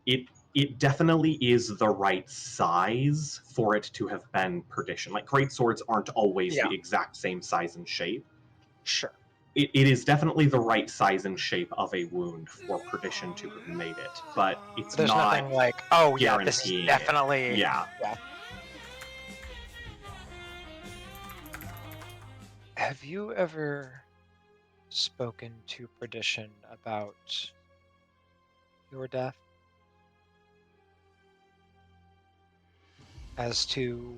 it definitely is the right size for it to have been Perdition. Like, greatswords aren't always the exact same size and shape. Sure. It is definitely the right size and shape of a wound for Perdition to have made it, but it's There's not nothing like, oh yeah, this is guaranteeing it. definitely Yeah. Have you ever spoken to Perdition about your death? As to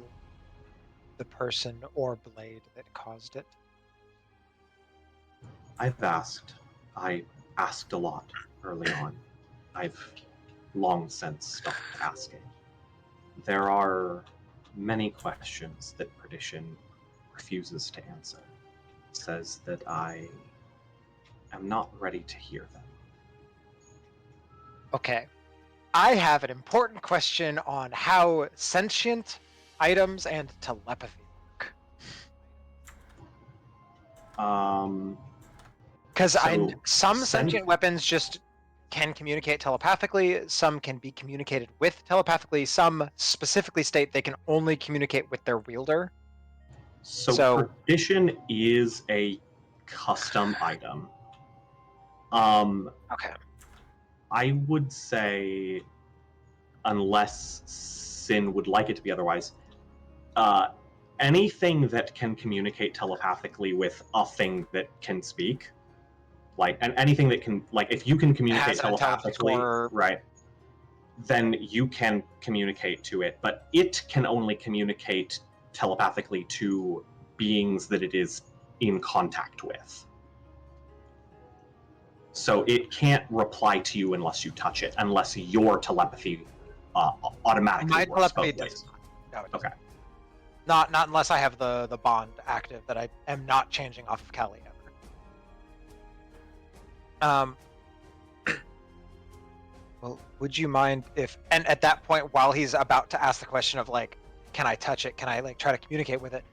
the person or blade that caused it? I've asked. I asked a lot early on. I've long since stopped asking. There are many questions that Perdition refuses to answer. Says that I am not ready to hear them. Okay. I have an important question on how sentient items and telepathy work. Because some sentient weapons just can communicate telepathically, some can be communicated with telepathically, some specifically state they can only communicate with their wielder. So Perdition is a custom item. Okay. I would say, unless Sin would like it to be otherwise, anything that can communicate telepathically with a thing that can speak, like, and anything that can, like, if you can communicate telepathically, right, then you can communicate to it, but it can only communicate telepathically to beings that it is in contact with. So it can't reply to you unless you touch it, unless your telepathy automatically works both ways. No, it doesn't. Okay. Not unless I have the bond active that I am not changing off of Kali ever. Well, would you mind if, and at that point, while he's about to ask the question of, like, can I touch it? Can I, like, try to communicate with it?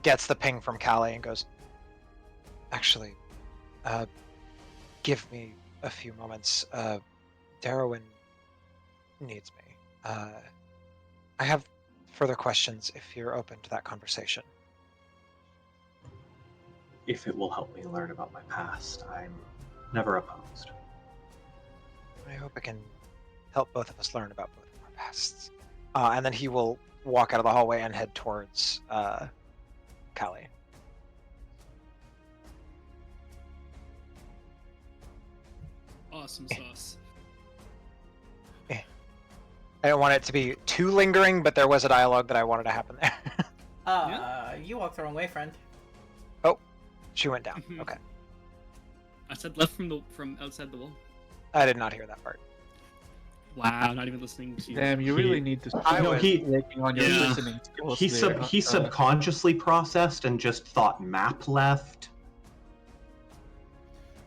Gets the ping from Kali and goes, actually, give me a few moments. Darwin needs me. I have further questions if you're open to that conversation. If it will help me learn about my past, I'm never opposed. I hope it can help both of us learn about both of our pasts. And then he will walk out of the hallway and head towards Kali. Awesome sauce. I don't want it to be too lingering, but there was a dialogue that I wanted to happen there. You walked the wrong way, friend. Oh, she went down. Mhm. Okay. I said left from outside the wall. I did not hear that part. Wow, not even listening to you. Damn, you really need to I start was- working on your Yeah. listening skills. He there. he subconsciously processed and just thought map left.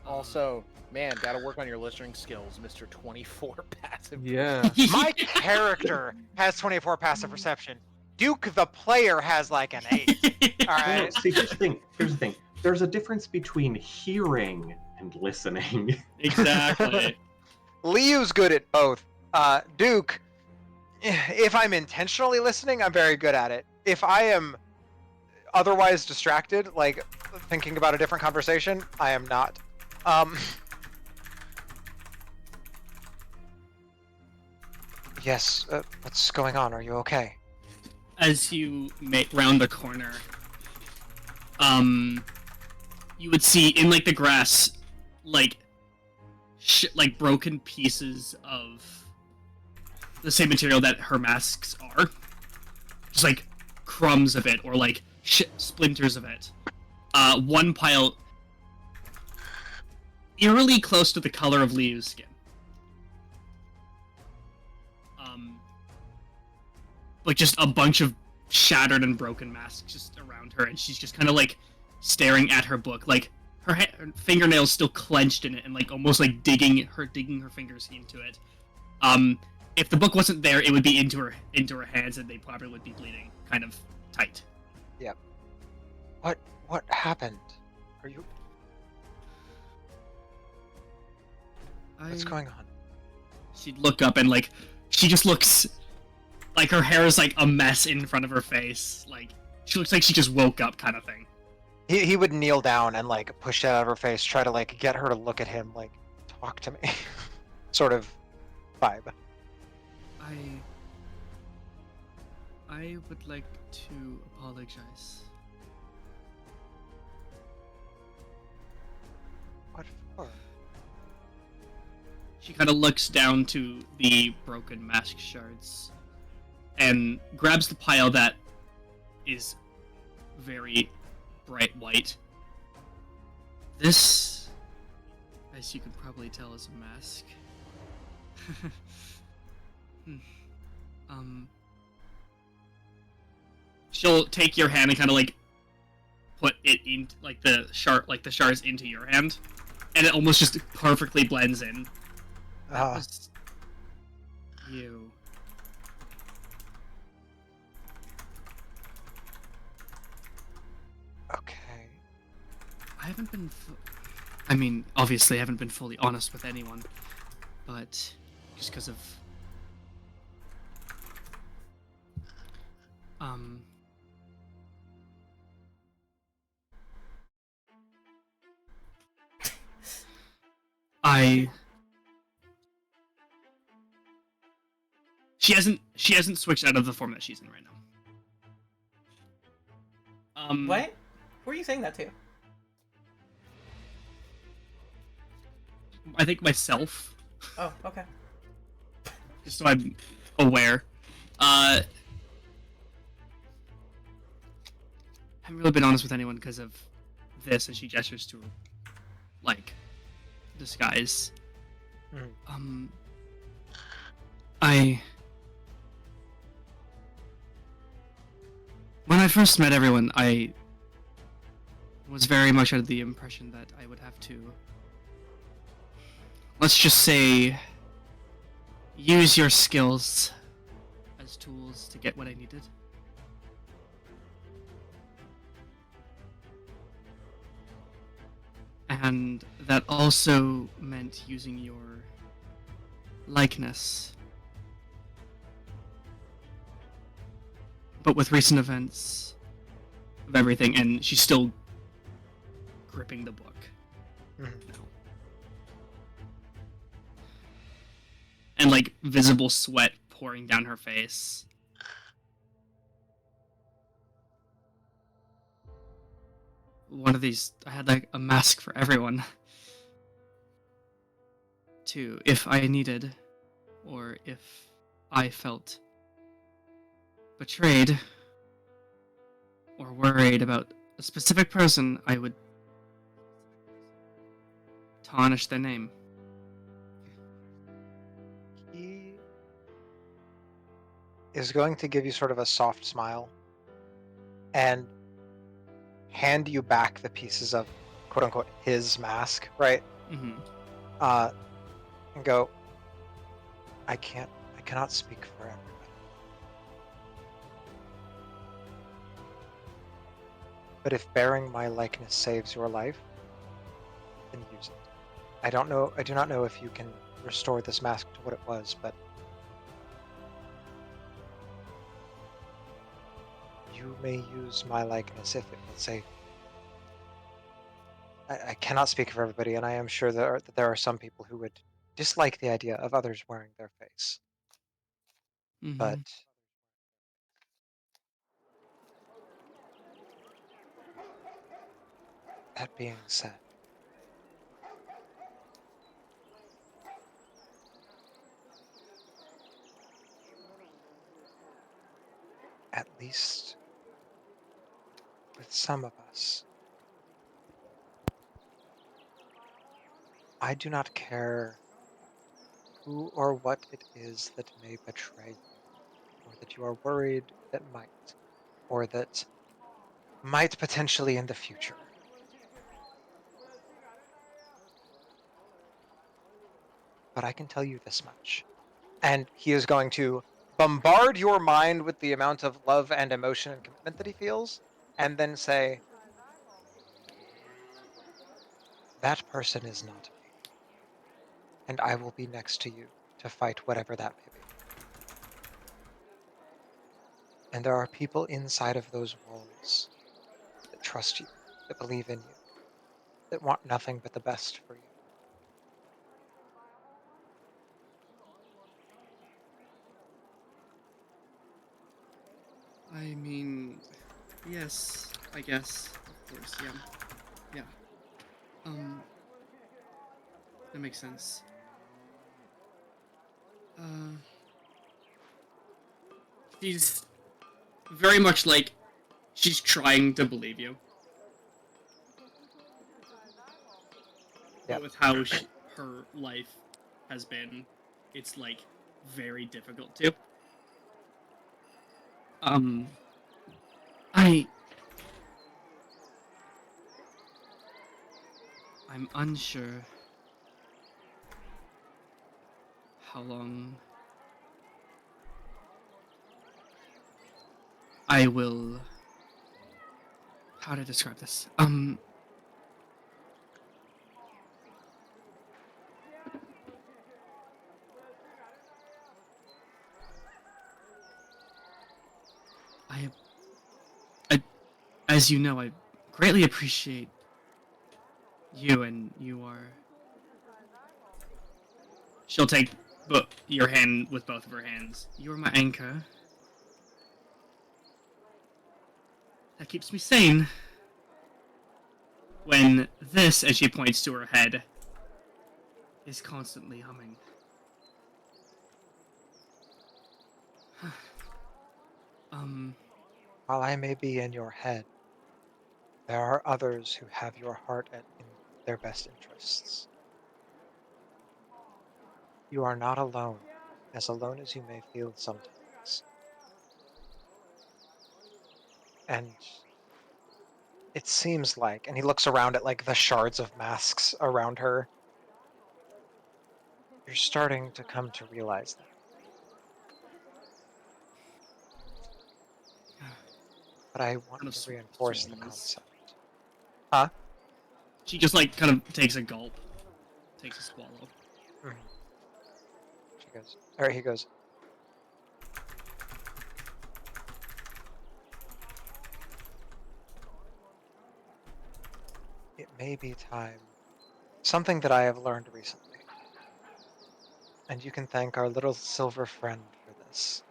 Also, man, gotta work on your listening skills, Mr. 24 passive. Yeah. My character has 24 passive perception. Duke, the player, has like an 8. All No, right. see, here's the thing. There's a difference between hearing and listening. Exactly. Liu's good at both. Duke, if I'm intentionally listening, I'm very good at it. If I am otherwise distracted, like thinking about a different conversation. I am not. Yes, what's going on? Are you okay? As you make round the corner, you would see in like the grass, like like broken pieces of the same material that her masks are, just like crumbs of it or like splinters of it. One pile eerily close to the color of Liu's skin. Like just a bunch of shattered and broken masks just around her, and she's just kind of like staring at her book, like her fingernails still clenched in it, and like almost like digging her fingers into it. If the book wasn't there, it would be into her hands, and they probably would be bleeding, kind of tight. Yep. What happened? Are you? What's going on? She'd look up and like she just looks like her hair is like a mess in front of her face. Like she looks like she just woke up, kind of thing. He would kneel down and like push that out of her face, try to like get her to look at him, like talk to me, sort of vibe. I would like to apologize. What for? She kind of looks down to the broken mask shards and grabs the pile that is very bright white. This, as you can probably tell, is a mask. She'll take your hand and kind of like put it in like the shards into your hand, and it almost just perfectly blends in. That was you. Okay. I haven't been. I mean, obviously, I haven't been fully honest with anyone, but just because of She hasn't switched out of the form that she's in right now. What? Who are you saying that to? I think myself. Oh, okay. Just so I'm aware. I haven't really been honest with anyone because of this, and she gestures to, like, disguise. When I first met everyone, I was very much under the impression that I would have to, let's just say, use your skills as tools to get what I needed. And that also meant using your likeness. But with recent events of everything, and she's still gripping the book. No. And like visible sweat pouring down her face. One of these, I had like a mask for everyone. To, if I needed, or if I felt betrayed, or worried about a specific person, I would tarnish their name. He is going to give you sort of a soft smile and hand you back the pieces of quote unquote his mask, right? Mm-hmm. And go, I cannot speak for everybody. But if bearing my likeness saves your life, then use it. I do not know if you can restore this mask to what it was, but you may use my likeness if it will save you. I cannot speak for everybody, and I am sure that there are some people who would dislike the idea of others wearing their face. But that being said, at least with some of us, I do not care who or what it is that may betray you, or that you are worried that might, or that might potentially in the future. But I can tell you this much. And he is going to bombard your mind with the amount of love and emotion and commitment that he feels, and then say, that person is not me. And I will be next to you to fight whatever that may be. And there are people inside of those walls that trust you, that believe in you, that want nothing but the best for you. I mean, yes, I guess. Of course, yeah. Yeah. That makes sense. She's very much like she's trying to believe you. But with how her life has been, it's like very difficult to. I'm unsure how long I will. How to describe this? As you know, I greatly appreciate you, and you are. She'll take your hand with both of her hands. You are my anchor. That keeps me sane. When this, as she points to her head, is constantly humming. While I may be in your head, there are others who have your heart in their best interests. You are not alone as you may feel sometimes. And it seems like, and he looks around at like the shards of masks around her, you're starting to come to realize that. But I want to reinforce the concept. Huh? She just like kind of takes a gulp, takes a swallow. Mm-hmm. She goes, or he goes, it may be time. Something that I have learned recently. And you can thank our little silver friend for this.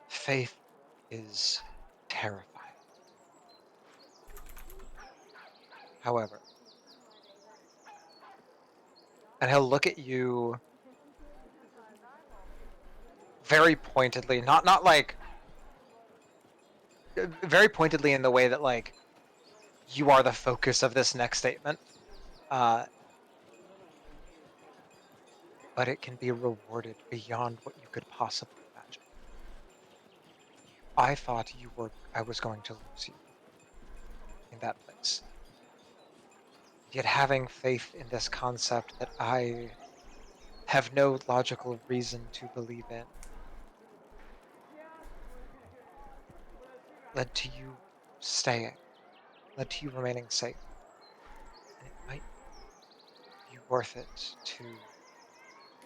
Faith is terrifying. However, and he'll look at you very pointedly, not like very pointedly in the way that like you are the focus of this next statement. But it can be rewarded beyond what you could possibly imagine. I thought I was going to lose you in that place. Yet having faith in this concept that I have no logical reason to believe in led to you staying, led to you remaining safe. And it might be worth it to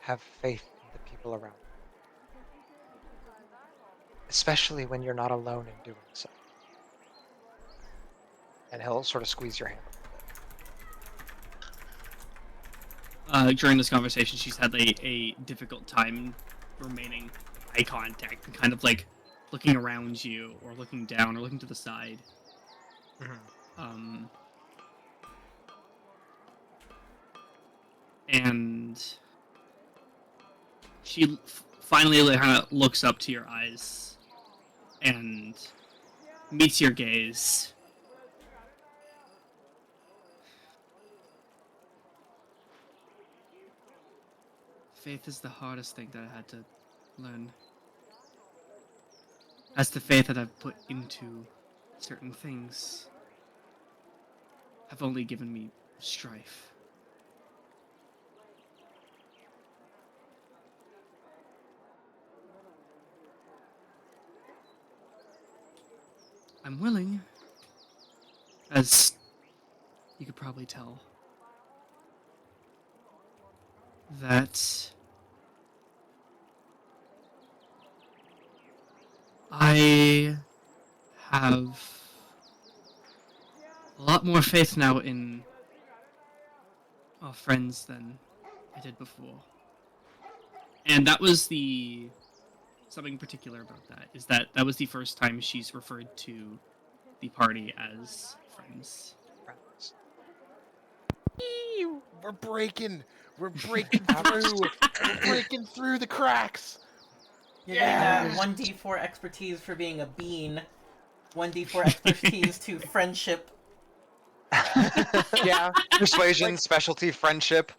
have faith in the people around you. especially when you're not alone in doing so. And he'll sort of squeeze your hand. During this conversation, she's had a difficult time remaining eye contact and kind of like looking around you or looking down or looking to the side. Mm-hmm. And she finally kind of looks up to your eyes and meets your gaze. Faith is the hardest thing that I had to learn. As the faith that I've put into certain things have only given me strife. I'm willing, as you could probably tell, that I have a lot more faith now in our friends than I did before. And that was something particular about that, is that that was the first time she's referred to the party as friends. We're breaking. We're breaking through. We're breaking through the cracks. You're getting that 1d4 expertise for being a bean, 1d4 expertise to friendship. Yeah. Persuasion, Like- specialty, friendship.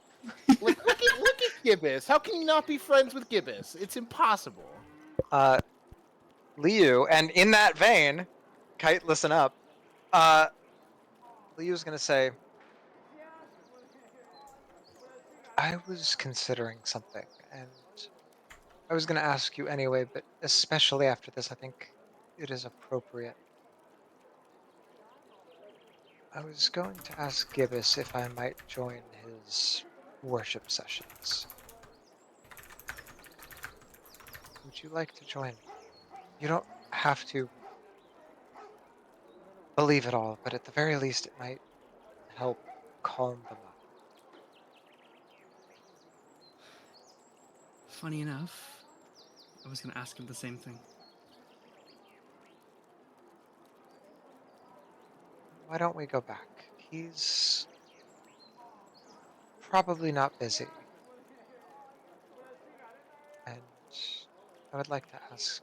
Look at Gibbous. How can you not be friends with Gibbous? It's impossible. Liu, and in that vein, Kite, listen up. Liu's gonna say, I was considering something, and I was gonna ask you anyway, but especially after this, I think it is appropriate. I was going to ask Gibbous if I might join his worship sessions. Would you like to join me? You don't have to believe it all, but at the very least it might help calm the mind. Funny enough, I was going to ask him the same thing. Why don't we go back? He's probably not busy. And I would like to ask,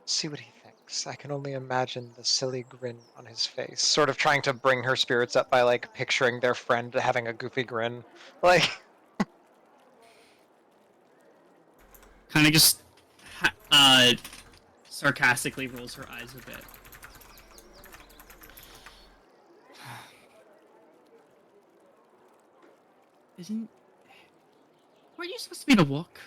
see what he thinks. I can only imagine the silly grin on his face, sort of trying to bring her spirits up by like picturing their friend having a goofy grin. Like, Kind of just sarcastically rolls her eyes a bit. Weren't you supposed to be in a walk?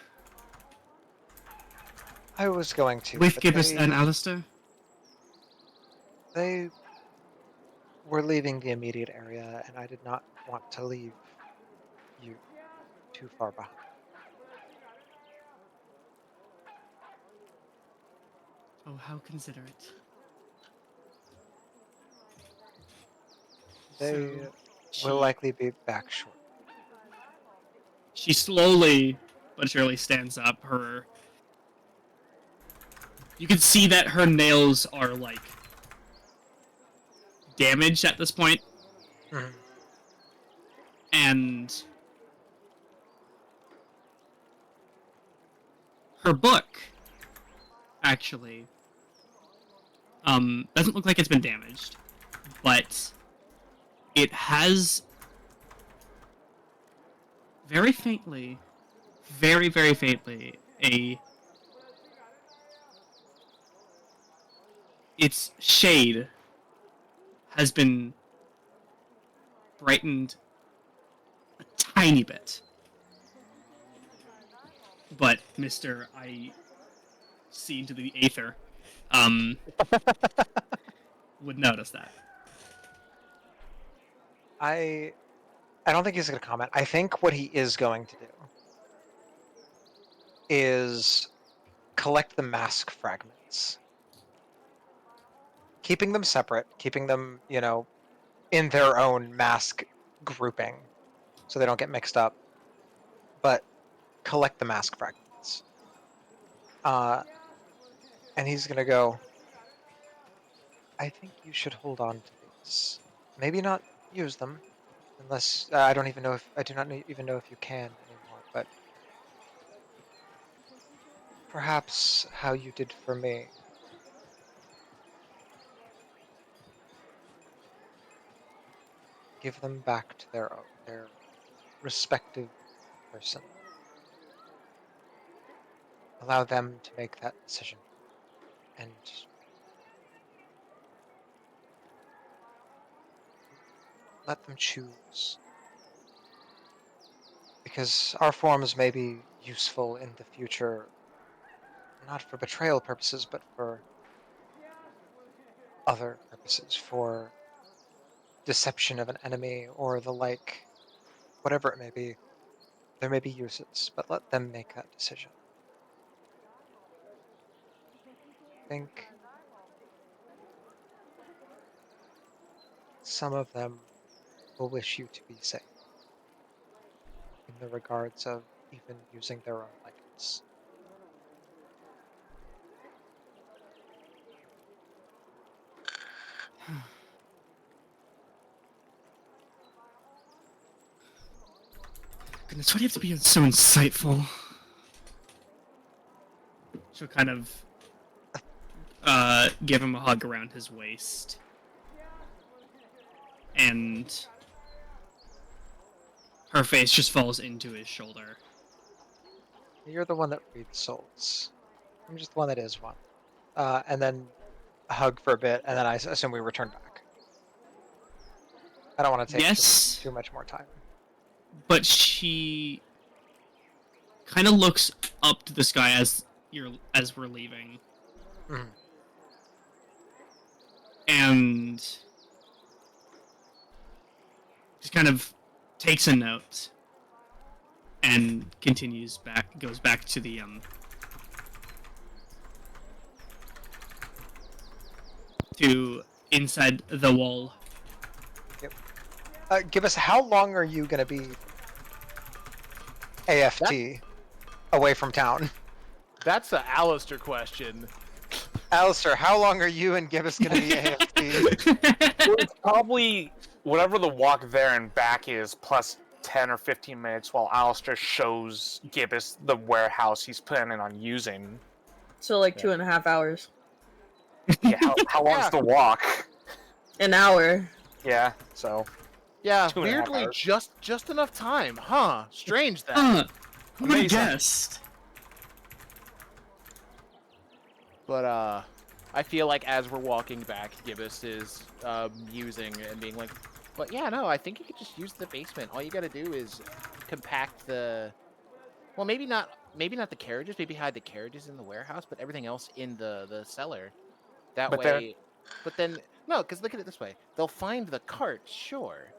I was going to. With but Gibbous and Alistair? They were leaving the immediate area, and I did not want to leave you too far behind. Oh, how considerate. They So, will likely be back short. she slowly but surely stands up. You can see that her nails are like damaged at this point. Mhm. And her book actually doesn't look like it's been damaged, but it has very faintly, very, very faintly, its shade has been brightened a tiny bit. But Mr. I see into the aether would notice that. I don't think he's going to comment. I think what he is going to do is collect the mask fragments. Keeping them separate, keeping them, in their own mask grouping so they don't get mixed up. But collect the mask fragments. And he's gonna go, I think you should hold on to these. Maybe not use them, unless I do not even know if you can anymore, but perhaps how you did for me. Give them back to their respective person. Allow them to make that decision. And let them choose. Because our forms may be useful in the future, not for betrayal purposes, but for other purposes, for deception of an enemy or the like, whatever it may be. There may be uses, but let them make that decision. I think some of them will wish you to be safe in the regards of even using their own likeness. Goodness, why do you have to be so insightful? She'll kind of give him a hug around his waist. And her face just falls into his shoulder. You're the one that reads souls. I'm just the one that is one. And then a hug for a bit, and then I assume we return back. I don't want to take Yes, too much more time. but she kind of looks up to the sky as we're leaving, and just kind of takes a note and goes back to the to inside the wall. Yep. Give us, how long are you going to be AFT away from town? That's an Alistair question. Alistair, how long are you and Gibbous going to be AFT? Well, it's probably whatever the walk there and back is, plus 10 or 15 minutes while Alistair shows Gibbous the warehouse he's planning on using. So like 2.5 hours. Yeah, how long's the walk? An hour. Yeah, so Yeah, 2.5 weirdly, hours. just enough time, huh? Strange that. Who would have guessed? But I feel like as we're walking back, Gibbous is musing and being like, "But yeah, no, I think you could just use the basement. All you got to do is compact the, well, maybe not the carriages. Maybe hide the carriages in the warehouse, but everything else in the cellar. That But way." But then no, because look at it this way: they'll find the carts, sure.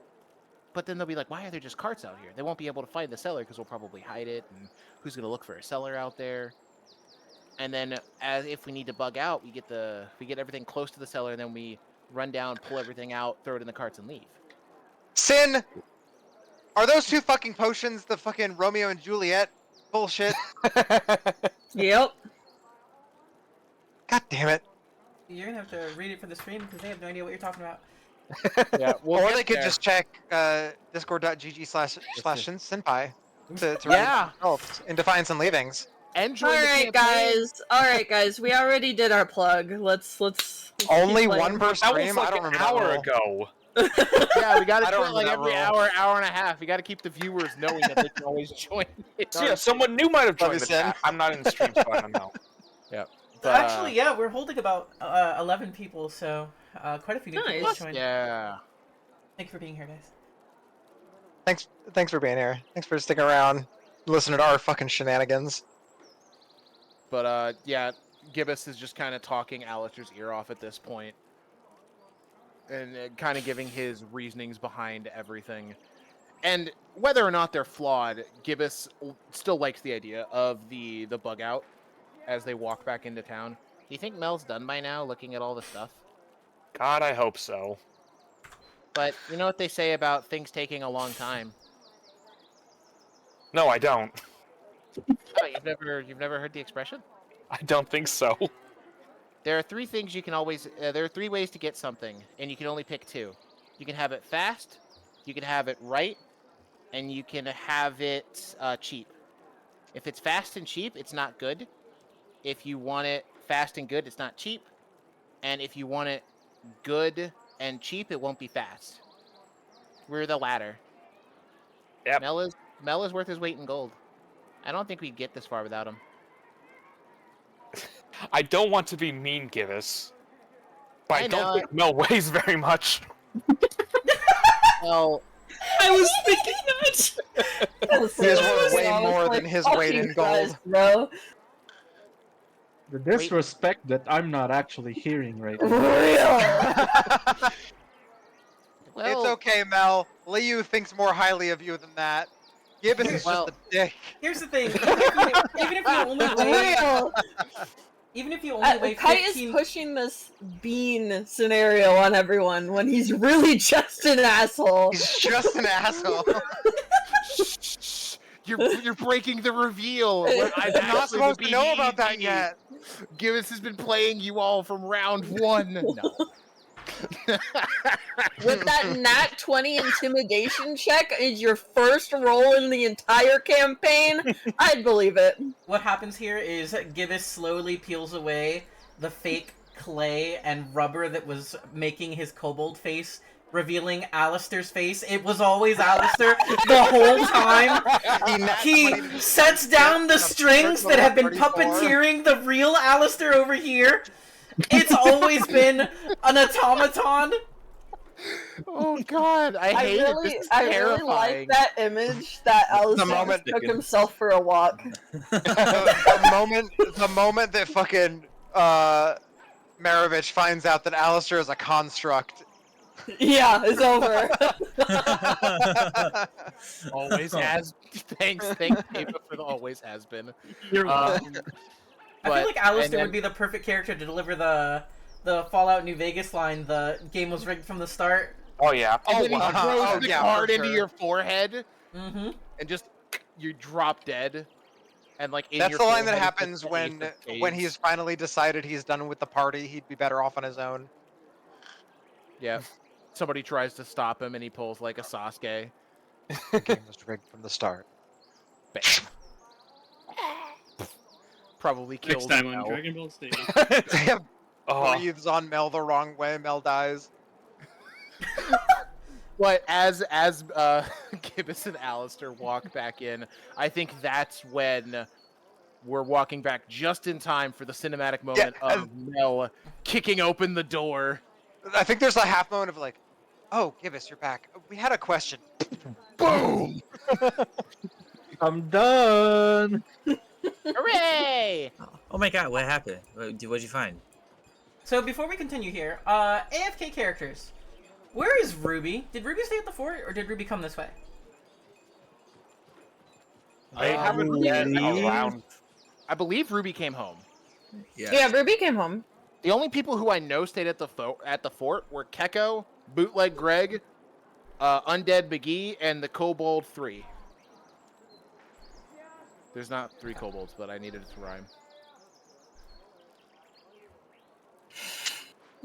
But then they'll be like, why are there just carts out here? They won't be able to find the cellar because we'll probably hide it, and who's going to look for a cellar out there? And then, as if we need to bug out, we get everything close to the cellar, and then we run down, pull everything out, throw it in the carts, and leave. Sin! Are those two fucking potions the fucking Romeo and Juliet bullshit? Yep. God damn it. You're gonna have to read it for the stream because they have no idea what you're talking about. Yeah, we'll Or get they could there. just check discord.gg/Synppai to Yeah. read results in Defiance and Leavings. And join All the right, campaign. guys. We already did our plug. Let's Only keep one playing. per that stream? was like I don't an remember hour that rule. ago. Yeah, we got I to don't do it like remember every that rule. hour and a half. We got to keep the viewers knowing that they can always join. So yeah, someone new might have Love joined you, the Sin. chat. I'm not in the stream, so I don't know. But, Actually, yeah, we're holding about 11 people, so quite a few new people Nice. joined. yeah. Thank you for being here, guys. Thanks for being here. Thanks for sticking around, listening to our fucking shenanigans. But yeah, Gibbous is just kind of talking Alistair's ear off at this point, and kind of giving his reasonings behind everything. And whether or not they're flawed, Gibbous still likes the idea of the bug out as they walk back into town. Do you think Mel's done by now, looking at all the stuff? God, I hope so. But you know what they say about things taking a long time. No, I don't. Oh, you've never heard the expression? I don't think so. There are three things you can always. There are three ways to get something, and you can only pick two. You can have it fast, you can have it right, and you can have it cheap. If it's fast and cheap, it's not good. If you want it fast and good, it's not cheap. And if you want it good and cheap, it won't be fast. We're the latter. Yep. Mel is worth his weight in gold. I don't think we'd get this far without him. I don't want to be mean, Gibbous. But I I know don't think Mel weighs very much. Well, I was thinking that. He is worth way more than his weight in gold. Bro. The disrespect that I'm not actually hearing right now. Real. well, It's okay, Mel. Liu thinks more highly of you than that. Gibbous is Well- just a dick. Here's the thing. Even if you only weigh, Real. even if you only weigh Kite 15, is pushing this bean scenario on everyone when he's really just an asshole. He's just an asshole. you're breaking the reveal. I'm I'm not supposed to know about that yet. Gibbous has been playing you all from round one. No. With that nat 20 intimidation check is your first roll in the entire campaign, I'd believe it. what happens here is Gibbous slowly peels away the fake clay and rubber that was making his kobold face, revealing Alistair's face. It was always Alistair the whole time. He sets down the strings that have been puppeteering the real Alistair over here. It's always been an automaton. Oh God, I I hate really, it. This is I really terrifying. like that image that Alistair moment- took himself for a walk. the moment that fucking Maravich finds out that Alistair is a construct. Yeah, it's over. Always has. Thanks, Ava, for the always has been. You're I feel like Alistair and would be the perfect character to deliver the Fallout New Vegas line, the game was rigged from the start. Oh yeah. And then he wow. throws Oh, the yeah, card for into sure. your forehead, Mm-hmm. and just you drop dead. And like in That's your the line that forehead, happens just when fades. he's finally decided he's done with the party. He'd be better off on his own. Yeah. Somebody tries to stop him, and he pulls like a Sasuke. The game was rigged from the start. Bam. Probably kills Next time on Mel. Dragon Ball Z. Oh, Breathes on Mel the wrong way. Mel dies. But as Gibbous and Alistair walk back in, I think that's when we're walking back just in time for the cinematic moment of Mel kicking open the door. I think there's a half moment of like, oh, Gibbous, you're back. We had a question. Boom! I'm done. Hooray! Oh my god, what happened? What'd you find? So before we continue here, AFK characters. Where is Ruby? Did Ruby stay at the fort, or did Ruby come this way? I haven't been around. I believe Ruby came home. Yeah, Ruby came home. The only people who I know stayed at the fort were Keko, Bootleg Greg, Undead McGee, and the Kobold 3. There's not 3 kobolds, but I needed it to rhyme.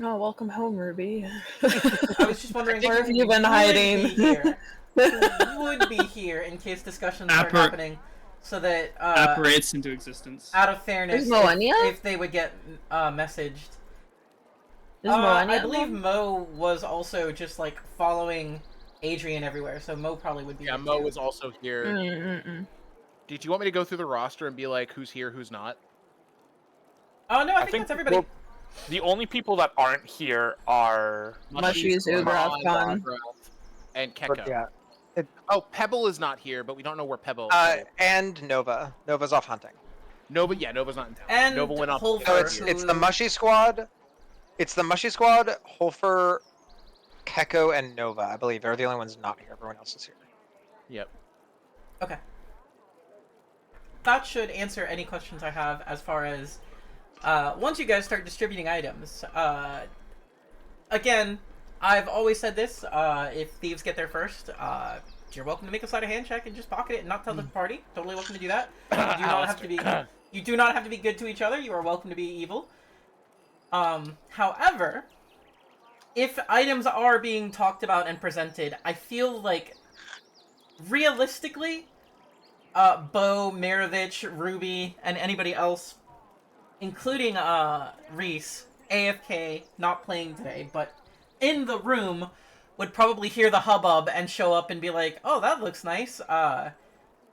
Oh, welcome home, Ruby. I was just wondering Where have who you been would hiding? Be here. Who would be here in case discussions start happening, so that Apparates into existence. out of fairness, Is Moania? if they would get messaged. Is Moania I believe home? Mo was also just like following Adrian everywhere, so Mo probably would be. Yeah, here, Mo too. was also here. Mm-mm-mm. Did you want me to go through the roster and be like, who's here, who's not? Oh no, I think that's everybody. well, the only people that aren't here are Mushies, Mushies, Ugrath, Khan. and Keko. Yeah. Oh, Pebble is not here, but we don't know where Pebble. And Nova. Nova's off hunting. Nova's not in town. And Nova went off. Holfer. No, it's the Mushy Squad. It's the Mushy Squad, Holfer, Keko, and Nova, I believe. Are the only ones not here. Everyone else is here. Yep. Okay. That should answer any questions I have as far as once you guys start distributing items. Again, I've always said this, if thieves get there first, you're welcome to make a sleight of hand check and just pocket it and not tell the party. Totally welcome to do that. You do not have to be you do not have to be good to each other. You are welcome to be evil. However, if items are being talked about and presented, I feel like realistically, Bo, Maravich, Ruby, and anybody else, including Reese, AFK, not playing today, but in the room, would probably hear the hubbub and show up and be like, oh, that looks nice,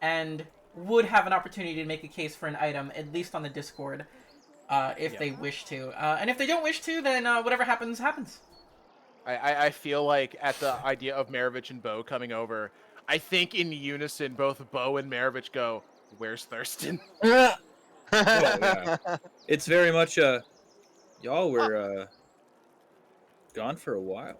and would have an opportunity to make a case for an item, at least on the Discord, if they wish to. And if they don't wish to, then whatever happens, happens. I feel like at the idea of Maravich and Bo coming over, I think in unison, both Bo and Maravich go, where's Thurston? Oh, yeah. It's very much y'all were gone for a while.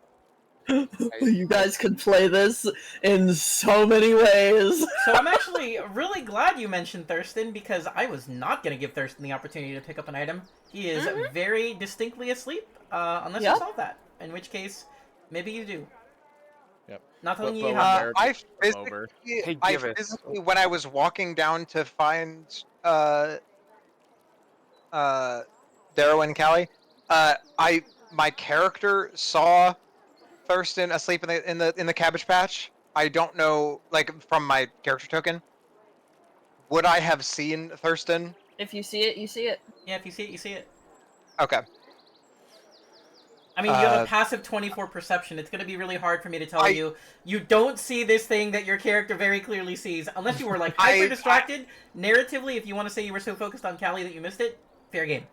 You guys could play this in so many ways. So I'm actually really glad you mentioned Thurston, because I was not going to give Thurston the opportunity to pick up an item. He is very distinctly asleep, unless you solve that. In which case, maybe you do. Yep. Not telling you I how. physically, when I was walking down to find Darrow and Callie, my character saw Thurston asleep in the cabbage patch. I don't know, like, from my character token, would I have seen Thurston? If you see it, you see it. Yeah, if you see it, you see it. Okay. I mean, you have a passive 24 perception. It's going to be really hard for me to tell you don't see this thing that your character very clearly sees. Unless you were, like, hyper distracted. Narratively, if you want to say you were so focused on Callie that you missed it, fair game.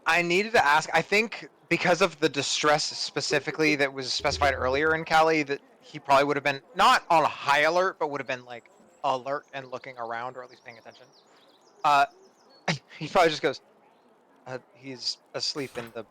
I needed to ask, I think because of the distress specifically that was specified earlier in Callie, that he probably would have been, not on high alert, but would have been, like, alert and looking around, or at least paying attention. He probably just goes, he's asleep in the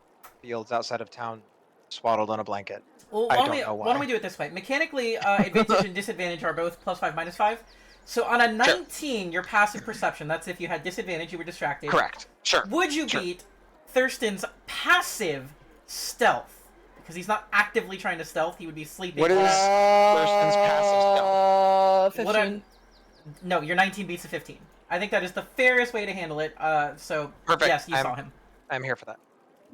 fields outside of town, swaddled on a blanket. Well, I don't know why. Why don't we do it this way? Mechanically, advantage and disadvantage are both +5, -5. So on a 19, your passive perception, that's if you had disadvantage, you were distracted. Correct. Sure. Would you beat Thurston's passive stealth? Because he's not actively trying to stealth, he would be sleeping. What is Thurston's passive stealth? 15. No, your 19 beats a 15. I think that is the fairest way to handle it. So, Perfect. yes, you saw him. I'm here for that.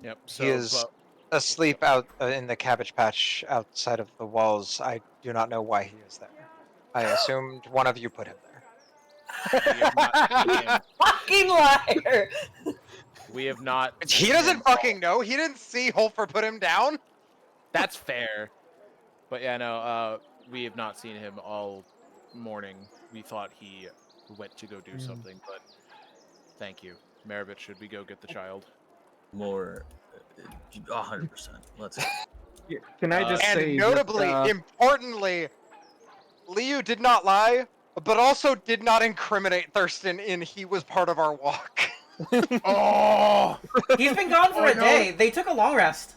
Yep. So, He is asleep out in the cabbage patch outside of the walls. I do not know why he is there. I assumed one of you put him there. Fucking liar! We have not. He doesn't fucking know. He didn't see Holfer put him down. That's fair. But yeah, no, we have not seen him all morning. We thought he went to go do something, but thank you. Maravich, should we go get the child? More, 100%. Let's go. Can I just say and notably, importantly, Liu did not lie, but also did not incriminate Thurston in he was part of our walk. Oh! He's been gone for a day. They took a long rest.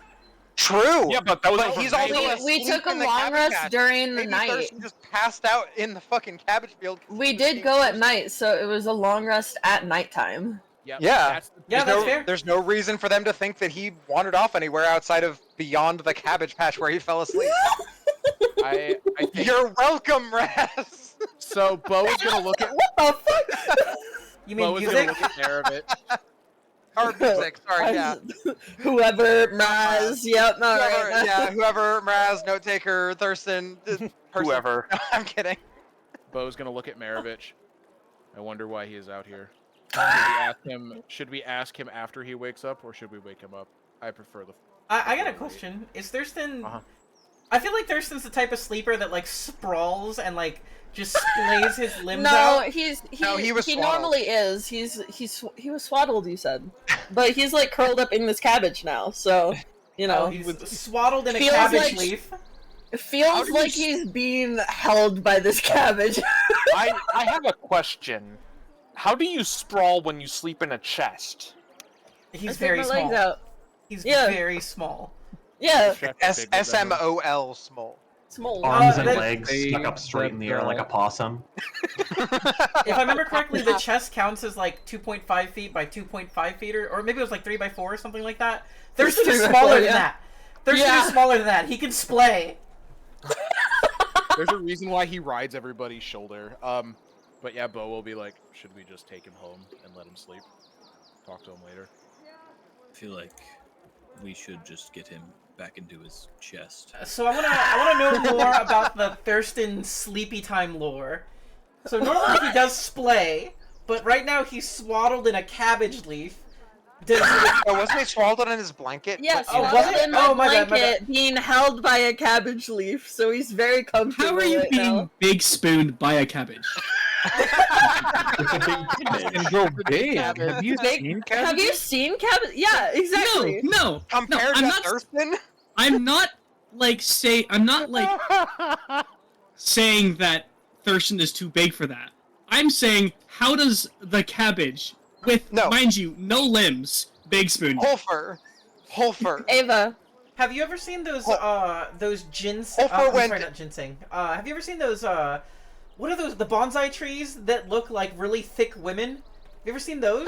True. Yeah, but that was But he's also we asleep took a in the long cabbage rest patch. during the Maybe night. Thurston just passed out in the fucking cabbage field. We did go at night, so it was a long rest at nighttime. Yep, Yeah. That's fair. There's no reason for them to think that he wandered off anywhere outside of beyond the cabbage patch where he fell asleep. I think... You're welcome, Raz. So Bo is gonna look at. What the fuck? You mean Bo is music? gonna look at Maravich. Or music, sorry, yeah. Whoever, Mraz, yep, Whoever, alright. yeah, whoever, Mraz, note taker, Thurston, person. Whoever. No, I'm kidding. Bo's gonna look at Maravich. I wonder why he is out here. Should we ask him after he wakes up, or should we wake him up? I prefer the. I got a question. Is Thurston... I feel like Thurston's the type of sleeper that, like, sprawls and, like, just splays his limbs out. he was he swaddled. normally is. He was swaddled, you said. But he's like curled up in this cabbage now, so you know. He's swaddled in a Feels cabbage like- leaf. It feels like he's being held by this cabbage. I have a question. How do you sprawl when you sleep in a chest? He's I take very my small. legs out. He's Yeah. very small. Yeah. SMOL small. Small. Arms and that- legs stuck up straight in the air like a possum. If I remember correctly, the chest counts as like 2.5 feet by 2.5 feet, or maybe it was like 3 by 4 or something like that. Thurston is 3 by smaller 4, than yeah. that. Thurston is smaller than that. He can splay. There's a reason why he rides everybody's shoulder. But yeah, Bo will be like, should we just take him home and let him sleep? Talk to him later. I feel like we should just get him back into his chest. So I wanna know more about the Thurston sleepy time lore. So normally he does splay, but right now he's swaddled in a cabbage leaf. Does Oh, wasn't he swaddled in his blanket? Yes, Oh, was was it? in my Oh, my bad, blanket, being held by a cabbage leaf, so he's very comfortable. How are you right being now. big spooned by a cabbage? And grow big. Have you Big- seen Have cabbage? you seen cabbage? Yeah, exactly. No. Compared I'm to not- Thurston? I'm not like saying that Thurston is too big for that. I'm saying, how does the cabbage, with, No. mind you, no limbs, big spoon? Holfer. Ava. Have you ever seen those ginseng? Not ginseng. Have you ever seen those what are those? The bonsai trees that look like really thick women. Have you ever seen those?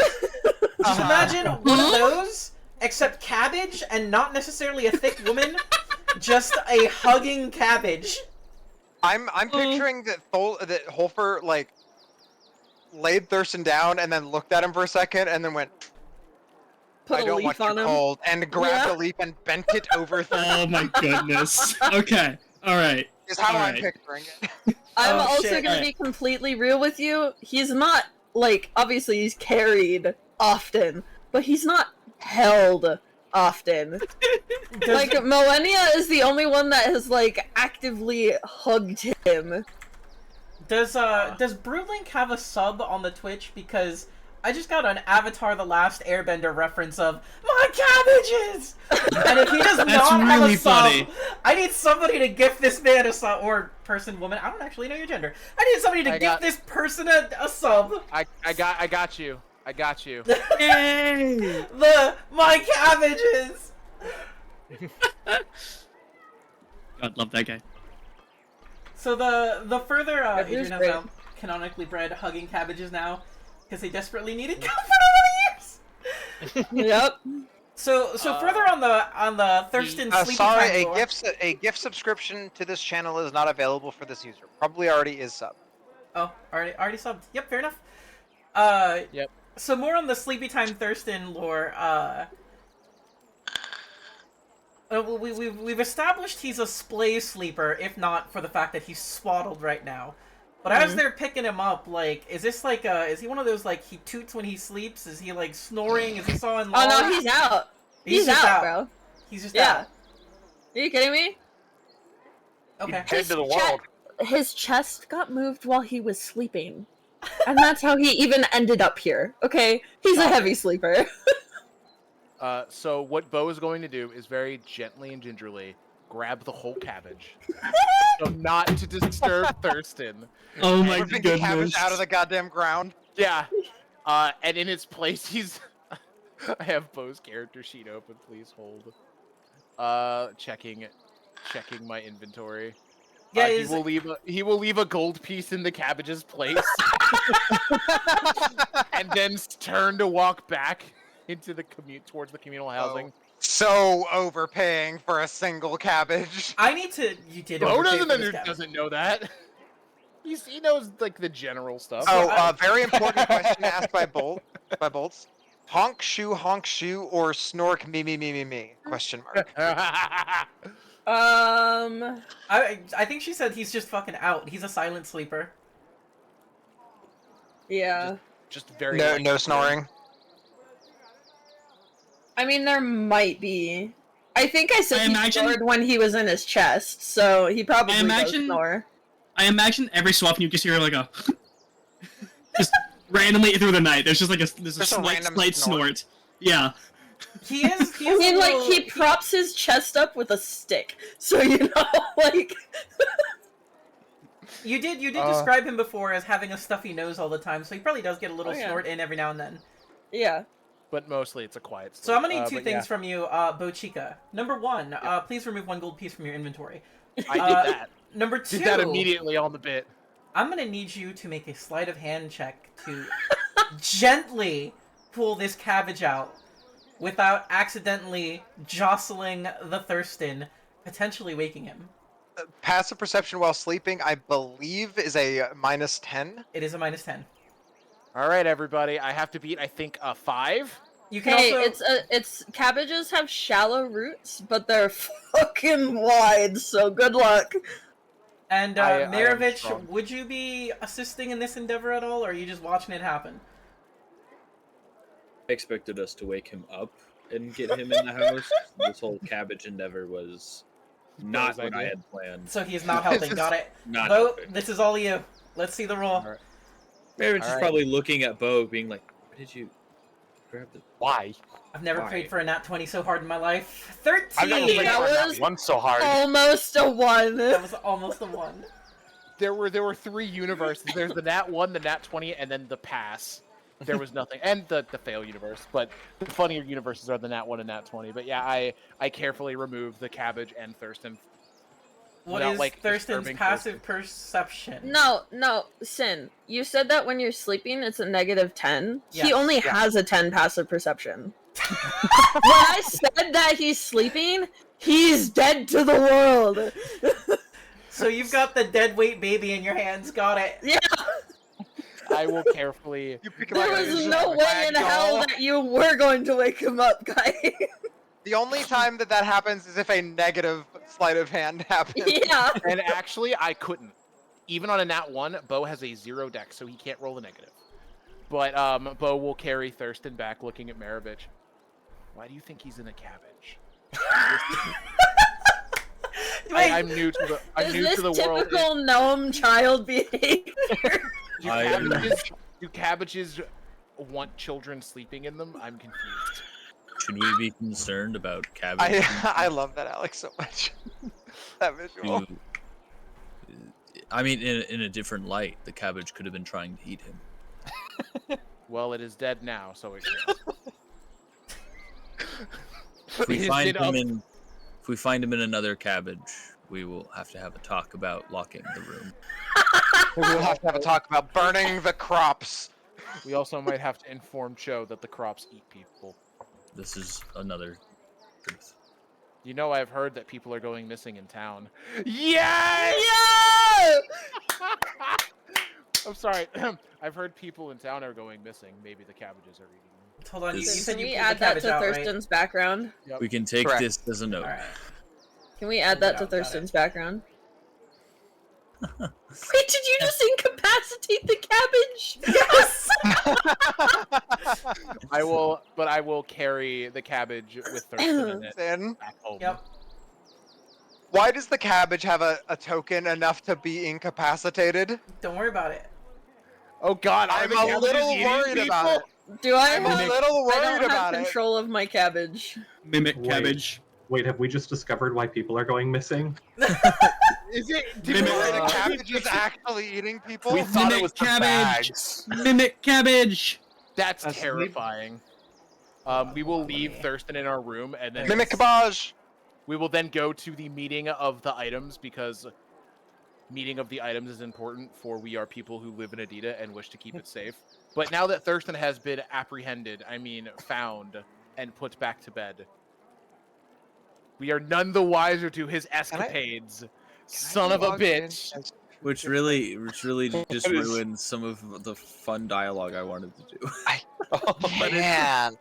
Just imagine one of those, except cabbage, and not necessarily a thick woman, just a hugging cabbage. I'm picturing that Holfer like laid Thurston down and then looked at him for a second and then went, Put I a don't leaf want you on him. cold, and grabbed Yeah. a leaf and bent it over Thurston. Oh my goodness. Okay. Alright. Is how I'm Alright. picturing it. I'm Oh, also shit. gonna be completely real with you. He's not, like, obviously he's carried often, but he's not held often. Like, Millennia is the only one that has, like, actively hugged him. Does Broodlink have a sub on the Twitch? Because I just got an Avatar: The Last Airbender reference of my cabbages, and if he does not have really a sub, funny. I need somebody to gift this man a sub, or person, woman. I don't actually know your gender. I need somebody to I gift got- this person a sub. I got you. I got you. Yay! My cabbages. God, love that guy. So the further That Adrian is has great. now canonically bred hugging cabbages now because they desperately needed comfort over the years. Yep. So further on the Thurston sleepy Sorry, time lore. a gift subscription to this channel is not available for this user. Probably already is sub. Oh, already subbed. Yep, fair enough. Yep. So more on the sleepy time Thurston lore. We've established he's a splay sleeper, if not for the fact that he's swaddled right now. But as they're picking him up, like, is this like is he one of those like he toots when he sleeps? Is he like snoring? Is he sawing Oh logs? no, he's out. He's just out, bro. He's just Yeah. out. Are you kidding me? Okay. Dead to the world. His chest got moved while he was sleeping. And that's how he even ended up here. Okay? He's a heavy sleeper. So what Bo is going to do is very gently and gingerly grab the whole cabbage, so not to disturb Thurston. Oh my Ripping the cabbage goodness. out of the goddamn ground. Yeah. And in its place, he's. I have Bo's character sheet open. Please hold. Checking my inventory. Yeah, he will leave a gold piece in the cabbage's place, and then turn to walk back into the towards the communal housing. So overpaying for a single cabbage. I need to. You did. Bo overpay for this cabbage. doesn't know that. He knows like the general stuff. Oh, very important question asked by Bolts. Honk shoe, or snork me? Question mark. I think she said he's just fucking out. He's a silent sleeper. Yeah. Just very No snoring. I mean, there might be. I think I said I he imagine- snored when he was in his chest, so he probably does imagine- snore. I imagine every so often you just hear like a just randomly through the night. There's just like there's a Just a slight, random slight snort. snort. Yeah. He is. I mean, like, he props his chest up with a stick, so you know, like... You did describe him before as having a stuffy nose all the time, so he probably does get a little Oh, yeah. snort in every now and then. Yeah. But mostly it's a quiet sleep. So I'm gonna need two but things yeah. from you, Bochica. Number one, please remove 1 gold piece from your inventory. I did that. Number 2. Did that immediately on the bit. I'm gonna need you to make a sleight of hand check to gently pull this cabbage out without accidentally jostling the Thurston, potentially waking him. Passive perception while sleeping, I believe, is a -10. It is a -10. All right, everybody. I have to beat, I think, a 5. You can Hey, also... it's cabbages have shallow roots, but they're fucking wide. So good luck. And I am Maravich, strong. would you be assisting in this endeavor at all, or are you just watching it happen? I expected us to wake him up and get him in the house. This whole cabbage endeavor was not what I idea. had planned. So he is not helping. Got it. Not Bo, helping. this is all you. Let's see the roll. All right. Maravich is Alright. probably looking at Bo, being like, "Why did you grab the?" Why? I've never Why? prayed for a nat 20 so hard in my life. 13! I've never played That for was- that one so hard. Almost a 1. That was almost a 1. There were 3 universes. There's the nat 1, the nat 20, and then the pass. There was nothing, and the fail universe. But the funnier universes are the nat 1 and nat 20. But yeah, I carefully removed the cabbage and Thurston. What Without, is like, Thurston's disturbing passive perception? No, Sin. You said that when you're sleeping, it's a -10. Yes. He only Yeah. has a 10 passive perception. When I said that he's sleeping, he's dead to the world. So you've got the dead weight baby in your hands. Got it. Yeah, I will carefully. You pick him there up and was just no way in hell ragdoll. that you were going to wake him up, guy. The only time that happens is if a negative sleight of hand happens. Yeah. And actually, I couldn't. Even on a nat 1, Bo has a 0 dex, so he can't roll a negative. But Bo will carry Thurston back, looking at Maravich. Why do you think he's in a cabbage? Wait, I'm new to the. I'm Is new this to the world. typical gnome child behavior? Do cabbages want children sleeping in them? I'm confused. Should we be concerned about cabbage? I love that Alex so much. That visual. I mean, in a different light, the cabbage could have been trying to eat him. Well, it is dead now, so it If we Is find it him up- in, if we find him in another cabbage, we will have to have a talk about locking the room. We'll have to have a talk about burning the crops. We also might have to inform Cho that the crops eat people. This is another truth. You know, I've heard that people are going missing in town. Yes! Yeah! I'm sorry. I've heard people in town are going missing. Maybe the cabbages are eating them. hold on. You This- said Can you we pulled add the that cabbage to out, right? Thurston's background? Yep. We can take Correct. this as a note. All right. Can we add that to Got it. Thurston's background? Wait, did you just incapacitate the cabbage? Yes. I will carry the cabbage with Thurston in it Then, back home. Yep. why does the cabbage have a token enough to be incapacitated? Don't worry about it. Oh God, I'm the a cabbages little eating worried about people? Do I I'm a have? little I worried don't have about it. control of my cabbage. Mimic Wait. cabbage. Wait, have we just discovered why people are going missing? Is it? Mimic- The Uh, cabbage is actually eating people? We thought it Mimic was the cabbage. bags. Mimic cabbage. That's That's terrifying. We will leave Thurston in our room, and then Mimic cabbage. we will then go to the meeting of the items, because meeting of the items is important, for we are people who live in Adida and wish to keep it safe. But now that Thurston has been apprehended, I mean found, and put back to bed, we are none the wiser to his escapades. Son of a bitch! Which really just That is- ruined some of the fun dialogue I wanted to do. Oh, man.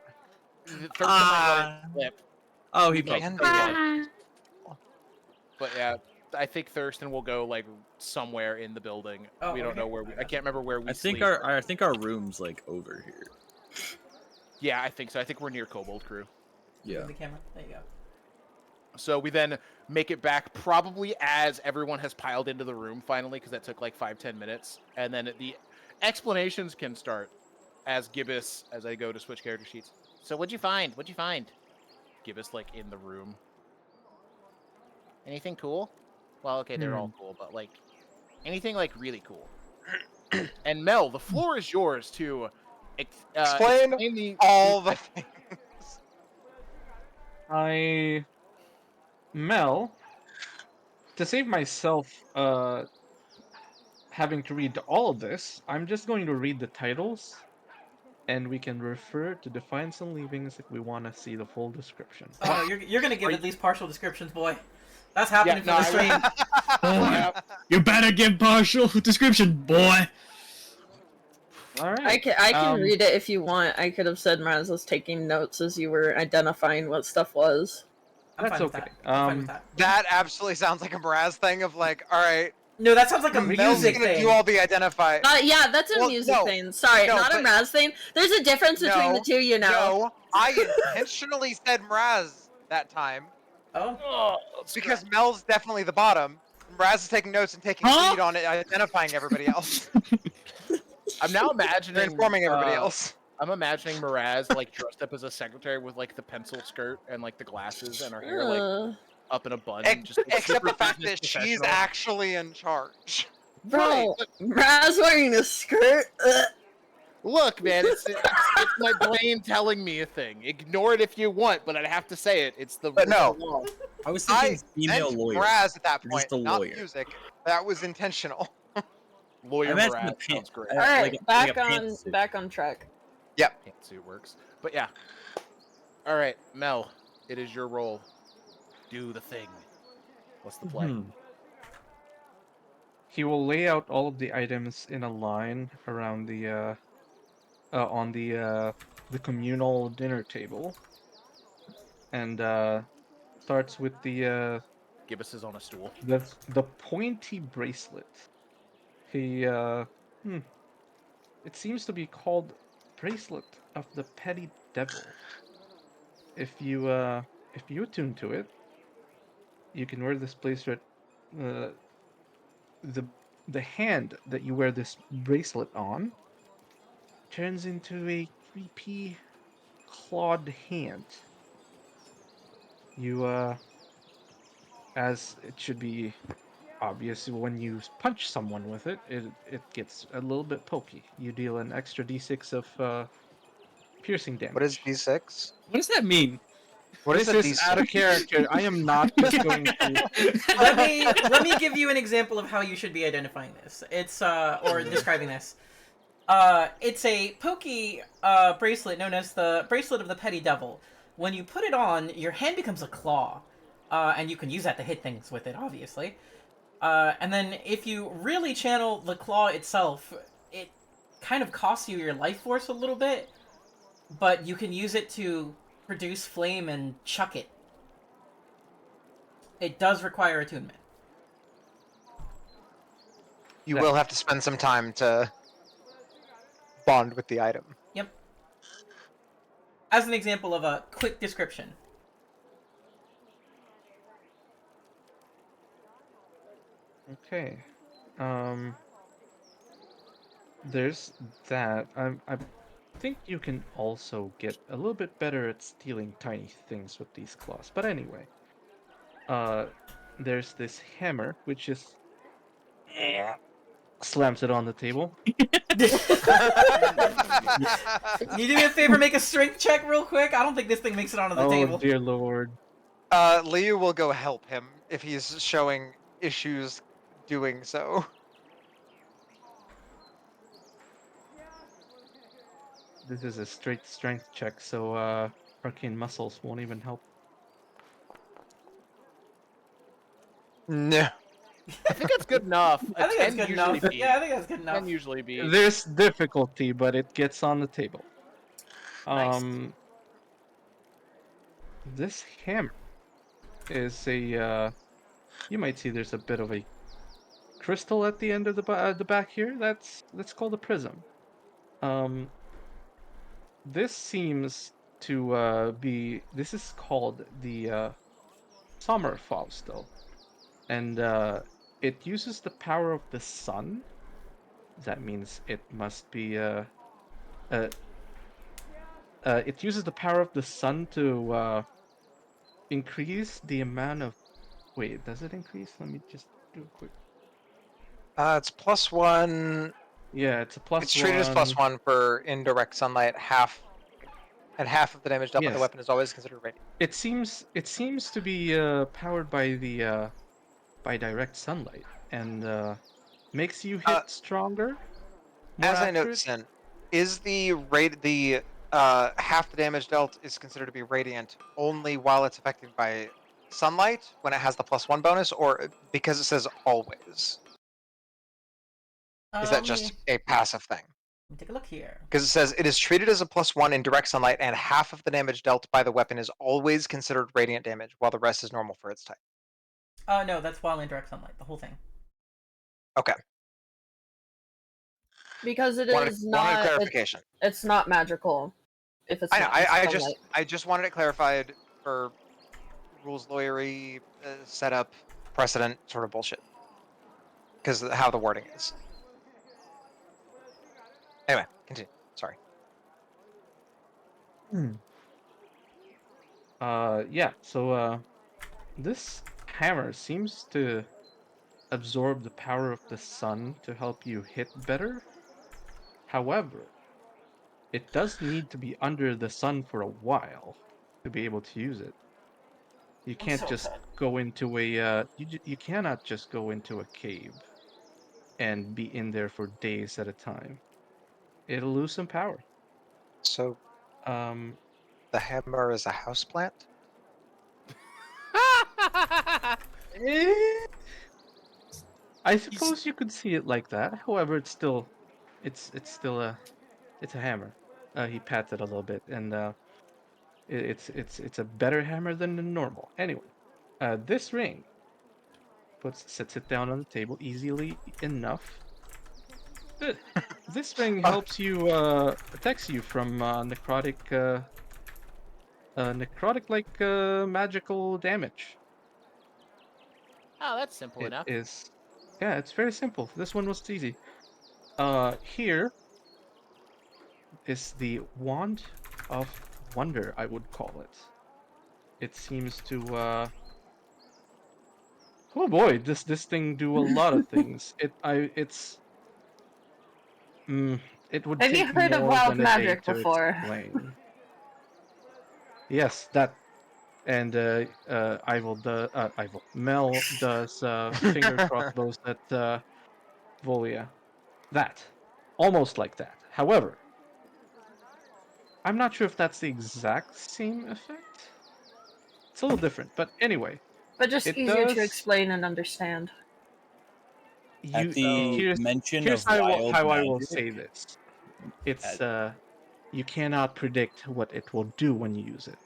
Thurston might let it slip. Oh, he Like, probably. But yeah, I think Thurston will go like somewhere in the building. Oh, We don't okay. know where. I can't remember where we. I think sleep. our room's like over here. Yeah, I think so. I think we're near Kobold Crew. Yeah. The camera. There you go. So we then make it back probably as everyone has piled into the room finally, because that took like 5-10 minutes, and then the explanations can start as Gibbous, as I go to switch character sheets. So what'd you find? What'd you find? Gibbous like in the room. Anything cool? Well, okay, they're all cool, but like anything like really cool. And Mel, the floor is yours to Explain the All the things. Mel, to save myself having to read all of this, I'm just going to read the titles, and we can refer to Defiance and Leavings if we want to see the full description. Oh no, you're gonna give Are at least partial descriptions, boy. That's happening Yeah, for the stream. Boy, you better give partial description, boy. All right. I can read it if you want. I could have said Mraz was taking notes as you were identifying what stuff was. I'm That's fine with okay. that. I'm fine with that. That absolutely sounds like a Mraz thing of like, all right, No, that sounds like a Mel's music gonna thing. do all the identify. Yeah, that's a Well, music no. thing. Sorry, No, not a but- Mraz thing. There's a difference between No, the two, you know. No, I intentionally said Mraz that time Oh, Oh, because Mel's definitely the bottom. Mraz is taking notes and taking lead on it, identifying everybody else. I'm now imagining They're informing everybody else. I'm imagining Miraz like dressed up as a secretary with like the pencil skirt and like the glasses and her hair like up in a bun. Just, like, Except super the fact business that she's professional. actually in charge. Bro, Mraz wearing a skirt? Ugh. Look, man, it's my brain telling me a thing. Ignore it if you want, but I have to say it. It's the But no. law. I was thinking I female meant lawyer. Mraz at that You're point, just a not lawyer. music. That was intentional. Lawyer I imagine Miraz the sounds great. All right, like a pantsuit. back on track. Pantsuit works. But yeah. All right, Mel, it is your role. Do the thing. What's the play? He will lay out all of the items in a line around the on the communal dinner table, and starts with the Gibbous is on a stool. the pointy bracelet. He it seems to be called Bracelet of the Petty Devil. If you attune to it, you can wear this bracelet. The hand that you wear this bracelet on turns into a creepy clawed hand. You as it should be obvious when you punch someone with it, it gets a little bit pokey. You deal an extra d6 of piercing damage. What is D6? What does that mean? What is This a is out of D6? character. I am not just going to. let me give you an example of how you should be identifying this. It's or describing this. It's a pokey bracelet known as the Bracelet of the Petty Devil. When you put it on, your hand becomes a claw, and you can use that to hit things with it, obviously. And then if you really channel the claw itself, it kind of costs you your life force a little bit, but you can use it to produce flame and chuck it. It does require attunement. You will have to spend some time to bond with the item. Yep. As an example of a quick description. Okay. There's that. I think you can also get a little bit better at stealing tiny things with these claws. But anyway, there's this hammer, which is slams it on the table. Can you do me a favor, make a strength check real quick? I don't think this thing makes it onto the Oh table. dear lord! Liu will go help him if he's showing issues doing so. This is a straight strength check, so arcane muscles won't even help. No. I think that's good enough. I think that's good enough. Beat. Yeah, I think that's good enough. 10 usually be. There's difficulty, but it gets on the table. Nice. This hammer is a. You might see there's a bit of a crystal at the end of the back here. That's called a prism. This seems to be. This is called the Sommerfausto, and it uses the power of the sun. That means it must be it uses the power of the sun to increase the amount of. Wait, does it increase? Let me just do a quick. It's +1. Yeah, it's a +1. It's treated as +1 for indirect sunlight. Half of the damage dealt by the Yes. weapon is always considered radiant. It seems to be powered by the by direct sunlight and makes you Uh, hit stronger, more As I note, accurate. Sin, is the half the damage dealt is considered to be radiant only while it's affected by sunlight when it has the +1 bonus, or because it says always? Is that Let me just a passive thing? take a look here. Because it says it is treated as a +1 in direct sunlight, and half of the damage dealt by the weapon is always considered radiant damage, while the rest is normal for its type. No, that's while in direct sunlight, the whole thing. Okay. Because it Wanted is wanted not. clarification. It's not magical. If it's I know. not in I sunlight. just wanted it clarified for rules lawyery, setup, precedent sort of bullshit. Because how the wording is. Anyway, continue. Sorry. Yeah. So this hammer seems to absorb the power of the sun to help you hit better. However, it does need to be under the sun for a while to be able to use it. You I'm can't so just upset. go into you cannot just go into a cave and be in there for days at a time. It'll lose some power. So Um, the hammer is a houseplant? eh, I suppose you could see it like that. However, it's still it's a hammer. He pats it a little bit, and it's a better hammer than the normal. Anyway, this ring sets it down on the table easily enough. Good. This ring Oh, helps you protects you from necrotic like magical damage. Oh, that's simple It enough. is, yeah, it's very simple. This one was easy. Here is the Wand of Wonder, I would call it. It seems to oh boy, this thing do a lot of things. Mm, it would Have you take heard of more wild than a day magic to before? explain. Yes, that and Mel does finger crossbows at Volia. That. Almost like that. However, I'm not sure if that's the exact same effect. It's a little different, but anyway, But just it easier to does. explain and understand. At You the here's mention here's of wild how I will magic, say this. It's at, you cannot predict what it will do when you use it.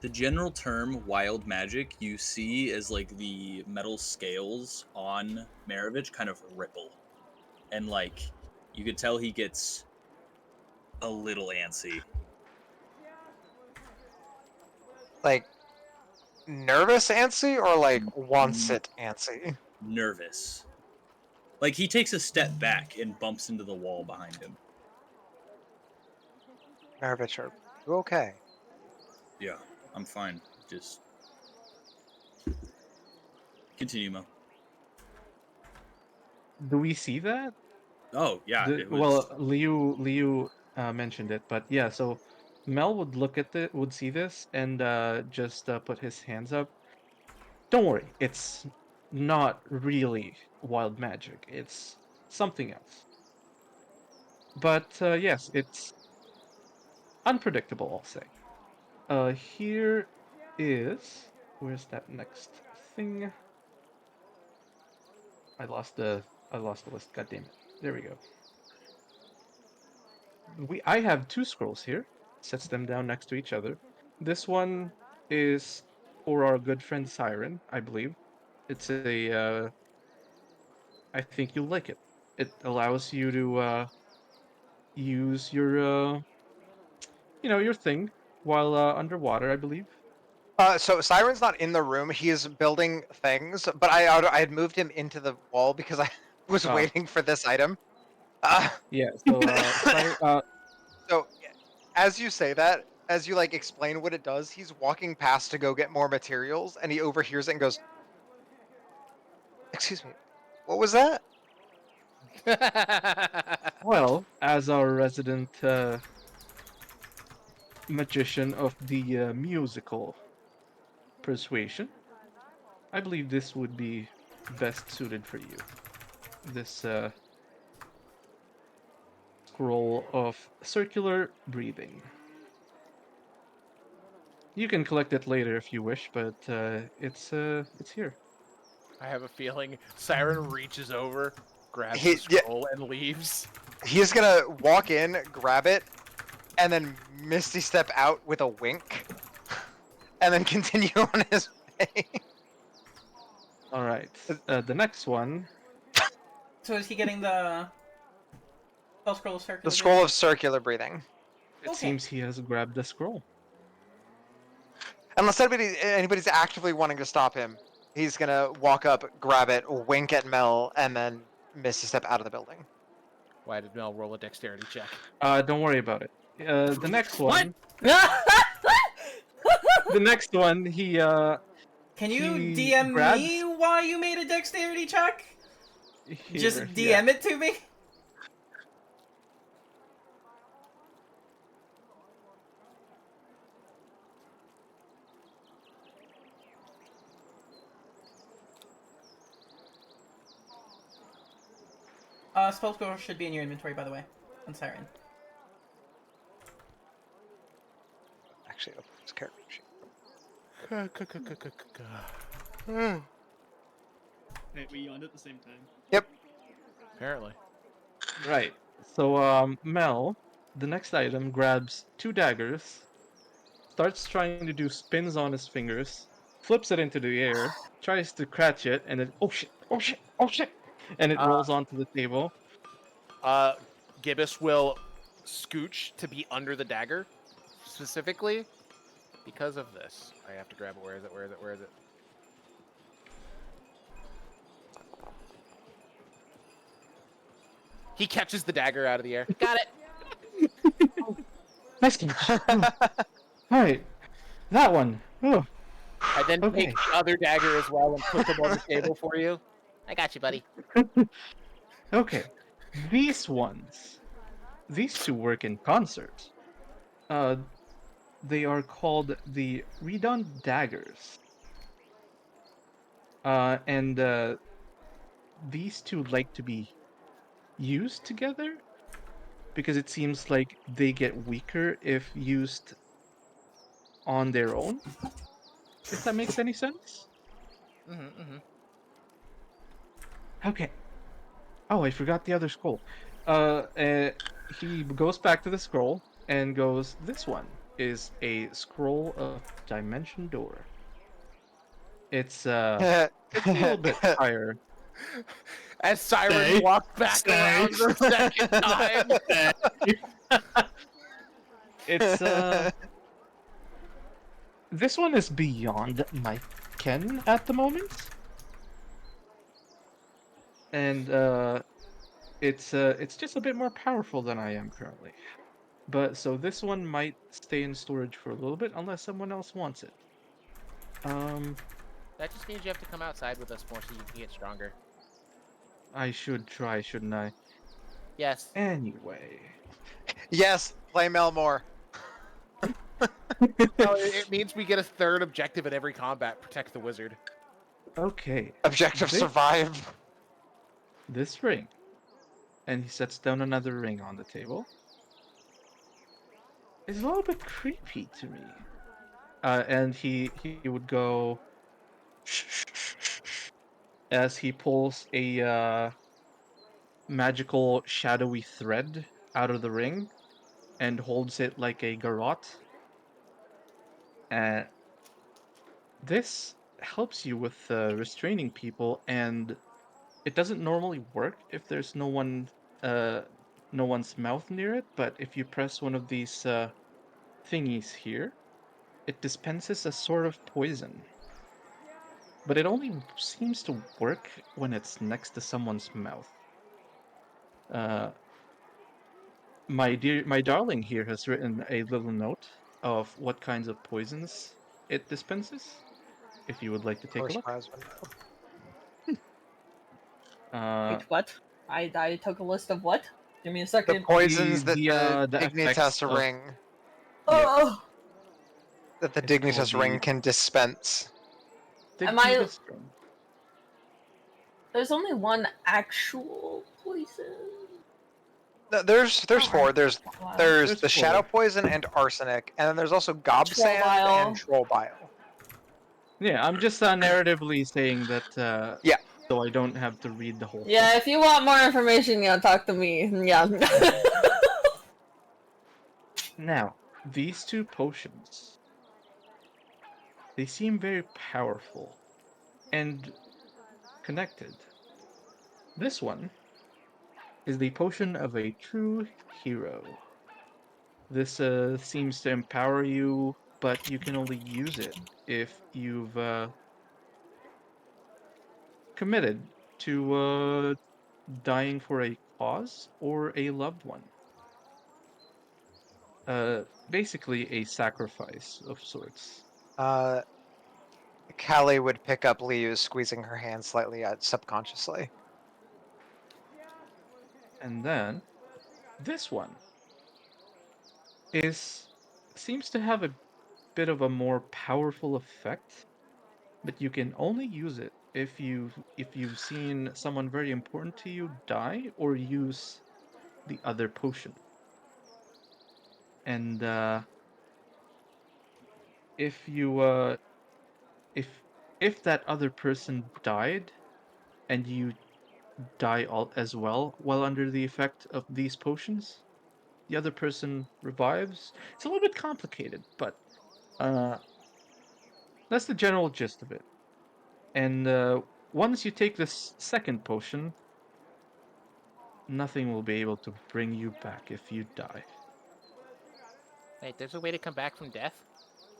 the general term wild magic you see as like the metal scales on Maravich kind of ripple. And like you could tell he gets a little antsy. like nervous antsy or like wants N- it antsy? Nervous. Like he takes a step back and bumps into the wall behind him. Nervous, are you okay? Yeah, I'm fine. Just continue, Mo. Do we see that? Oh yeah, it was. Well, Liu mentioned it, but yeah. So Mel would look at it, would see this, and just put his hands up. Don't worry, it's not really wild magic. It's something else. But yes, it's unpredictable, I'll say. Here is where's that next thing? I lost the list. God damn it! There we go. I have two scrolls here. Sets them down next to each other. This one is for our good friend Siren, I believe. It's a I think you'll like it. It allows you to use your your thing while underwater, I believe. So Siren's not in the room. He is building things, but I had moved him into the wall because I was Oh, waiting for this item. Uh, yeah. So Siren, so as you say that, as you like explain what it does, he's walking past to go get more materials, and he overhears it and goes, "Excuse me, what was that?" well, as our resident magician of the musical persuasion, I believe this would be best suited for you. This scroll of circular breathing. You can collect it later if you wish, but it's here. I have a feeling Siren reaches over, grabs He- the yeah. scroll, and leaves. He's gonna walk in, grab it, and then Misty step out with a wink, and then continue on his way. All right. The next one, So is he getting the spell scroll circular? The scroll of circular breathing. it Okay. seems he has grabbed the scroll. Unless anybody's actively wanting to stop him, he's gonna walk up, grab it, wink at Mel, and then Misty step out of the building. Why did Mel roll a dexterity check? Don't worry about it. The next one. What? The next one, he Can you he DM grabs- me why you made a dexterity check? Just here, DM it to me? Spell scroll should be in your inventory, by the way, on Siren. Actually, open his character sheet. Wait, we yawned at the same time. Apparently. Right. So Mel, the next item, grabs 2 daggers, starts trying to do spins on his fingers, flips it into the air, tries to catch it, and then oh shit, oh shit, oh shit, and it rolls onto the table. Gibbous will scooch to be under the dagger, specifically because of this. I have to grab it. Where is it? Where is it? Where is it? He catches the dagger out of the air. Got it. Nice catch. All right, that one. Oh, I then Okay. take the other dagger as well and put them on the table for you. I got you, buddy. okay. These ones, these two work in concert. They are called the Redon Daggers. And these two like to be used together because it seems like they get weaker if used on their own. If that makes any sense. Okay. Oh, I forgot the other scroll. He goes back to the scroll and goes, this one is a scroll of Dimension Door. It's a little bit higher. As Siren Stay. walked back Stay. around the second time. It's this one is beyond my ken at the moment. And it's just a bit more powerful than I am currently. But so this one might stay in storage for a little bit unless someone else wants it. That just means you have to come outside with us more so you can get stronger. I should try, shouldn't I? Yes. Anyway. Yes, play Mel more. No, it means we get a third objective in every combat: protect the wizard. Okay. Objective This- survive. This ring. And he sets down another ring on the table. It's a little bit creepy to me. And he would go as he pulls a magical shadowy thread out of the ring and holds it like a garrote. This helps you with restraining people, and it doesn't normally work if there's no one's mouth near it. But if you press one of these thingies here, it dispenses a sort of poison. But it only seems to work when it's next to someone's mouth. My darling here has written a little note of what kinds of poisons it dispenses. If you would like to take a look. Wait, what? I took a list of what? Give me a second. The poisons that the the Dignitas effects of- ring Oh, that the It's called Dignitas ring the- can dispense. The Am I- deepest room. There's only one actual poison. No, there's four. There's There's the shadow four. poison and arsenic, and then there's also gob Troll sand bile. and troll bile. Yeah, I'm just narratively saying that. Yeah. So I don't have to read the whole Yeah, thing. if you want more information, yeah, talk to me. Yeah. Now, these two potions. They seem very powerful and connected. This one is the potion of a true hero. This seems to empower you, but you can only use it if you've committed to dying for a cause or a loved one. Basically a sacrifice of sorts. Callie would pick up Liu, squeezing her hand slightly subconsciously. And then this one seems to have a bit of a more powerful effect, but you can only use it if you've seen someone very important to you die or use the other potion. And if you if that other person died and you die all as well while under the effect of these potions, the other person revives. It's a little bit complicated, but uh, that's the general gist of it. And once you take this second potion, nothing will be able to bring you back if you die. Wait, there's a way to come back from death?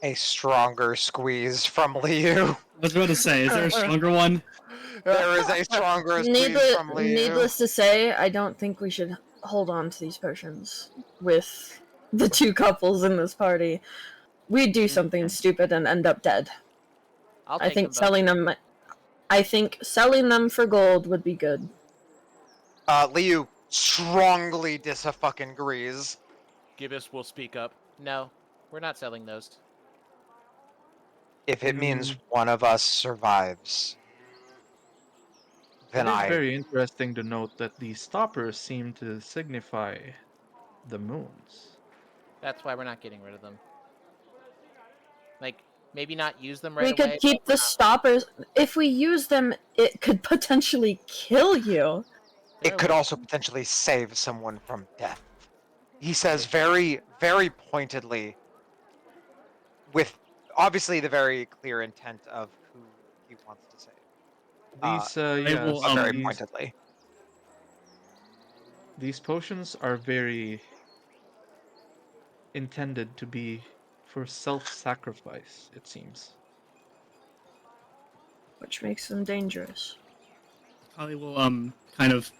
A stronger squeeze from Liu. I was about to say, is there a stronger one? There is a stronger squeeze from Liu. Needless to say, I don't think we should hold on to these potions with the two couples in this party. We'd do something stupid and end up dead. I'll I take think them both. selling them for gold would be good. Liu strongly dis-fucking-agrees. Gibbous will speak up. No, we're not selling those. If it means one of us survives, then It is very interesting to note that the stoppers seem to signify the moons. That's why we're not getting rid of them. Like, maybe not use them right We away. could keep the stoppers. If we use them, it could potentially kill you. It could also potentially save someone from death. He says very, very pointedly, with obviously the very clear intent of who he wants to save. These, but very pointedly. These potions are very intended to be for self-sacrifice, it seems. Which makes them dangerous. Holly will kind of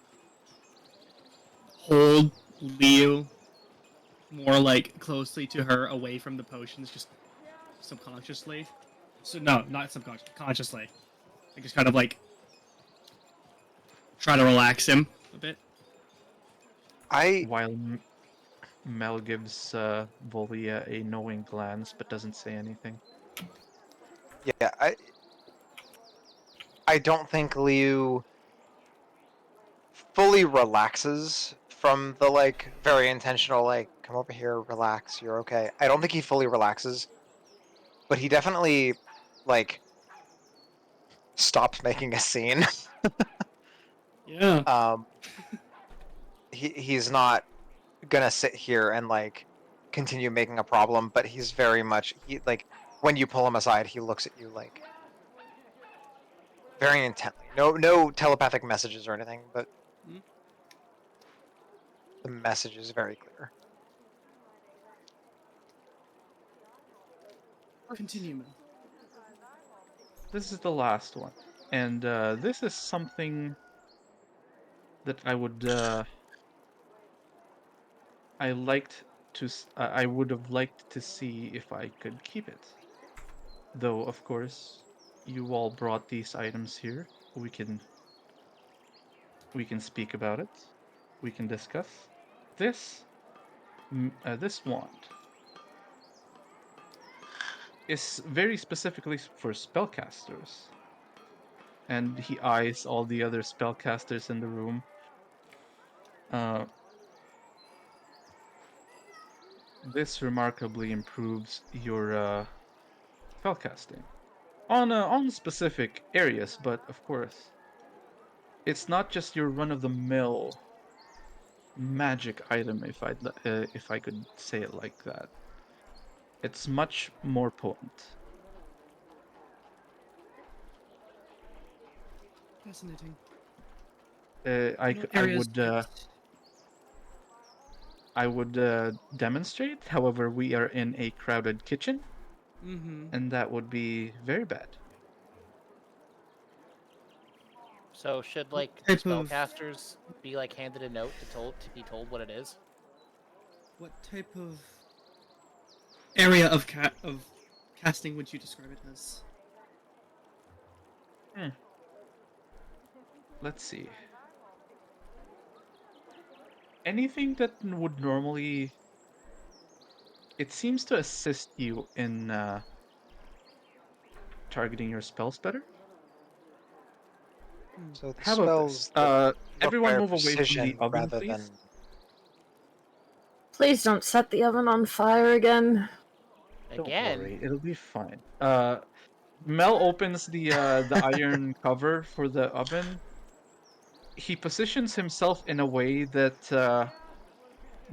hold Leo more like closely to her, away from the potions, just subconsciously. So no, not subconsciously, consciously. I just kind of like try to relax him a bit. While Mel gives Volia a knowing glance but doesn't say anything. Yeah, I don't think Liu fully relaxes from the like very intentional like come over here, relax, you're okay. I don't think he fully relaxes, but he definitely like stops making a scene. Yeah. He's not gonna sit here and like continue making a problem, but he's very much like when you pull him aside, he looks at you like very intently. No telepathic messages or anything, but the message is very clear. Continue, Mel. This is the last one. And this is something that I would I would have liked to see if I could keep it. Though of course you all brought these items here. We can speak about it. We can discuss. This wand. is very specifically for spellcasters. And he eyes all the other spellcasters in the room. This remarkably improves your spellcasting on specific areas, but of course, it's not just your run-of-the-mill magic item. If I could say it like that, it's much more potent. Fascinating. I would demonstrate. However, we are in a crowded kitchen, and that would be very bad. So should like type of- spellcasters be like handed a note to be told what it is? What type of area of casting would you describe it as? Let's see. Anything that would normally... It seems to assist you in targeting your spells better. So the How about spells this? Everyone require move away from the precision oven, rather please. than Please don't set the oven on fire again. Don't Again? worry, it'll be fine. Mel opens the iron cover for the oven. He positions himself in a way that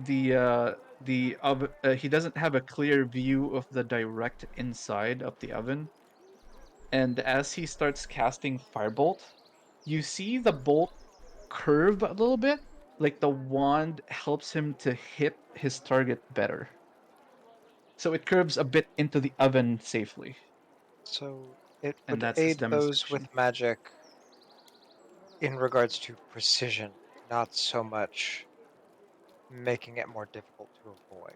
the oven he doesn't have a clear view of the direct inside of the oven. And as he starts casting Firebolt, you see the bolt curve a little bit, like the wand helps him to hit his target better. So it curves a bit into the oven safely. so it And would that's his aid those demonstration. with magic in regards to precision, not so much making it more difficult to avoid.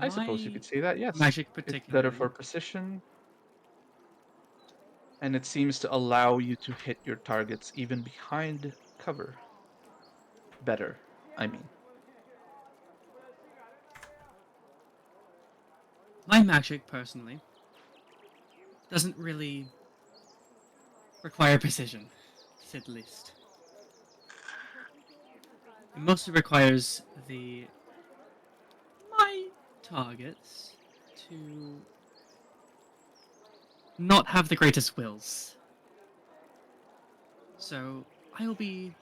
I suppose you could say that, yes. Magic It's better particularly. for precision. And it seems to allow you to hit your targets even behind cover. Better, I mean. My magic, personally, doesn't really require precision, to say the least. It mostly requires my targets to not have the greatest wills. So I'll be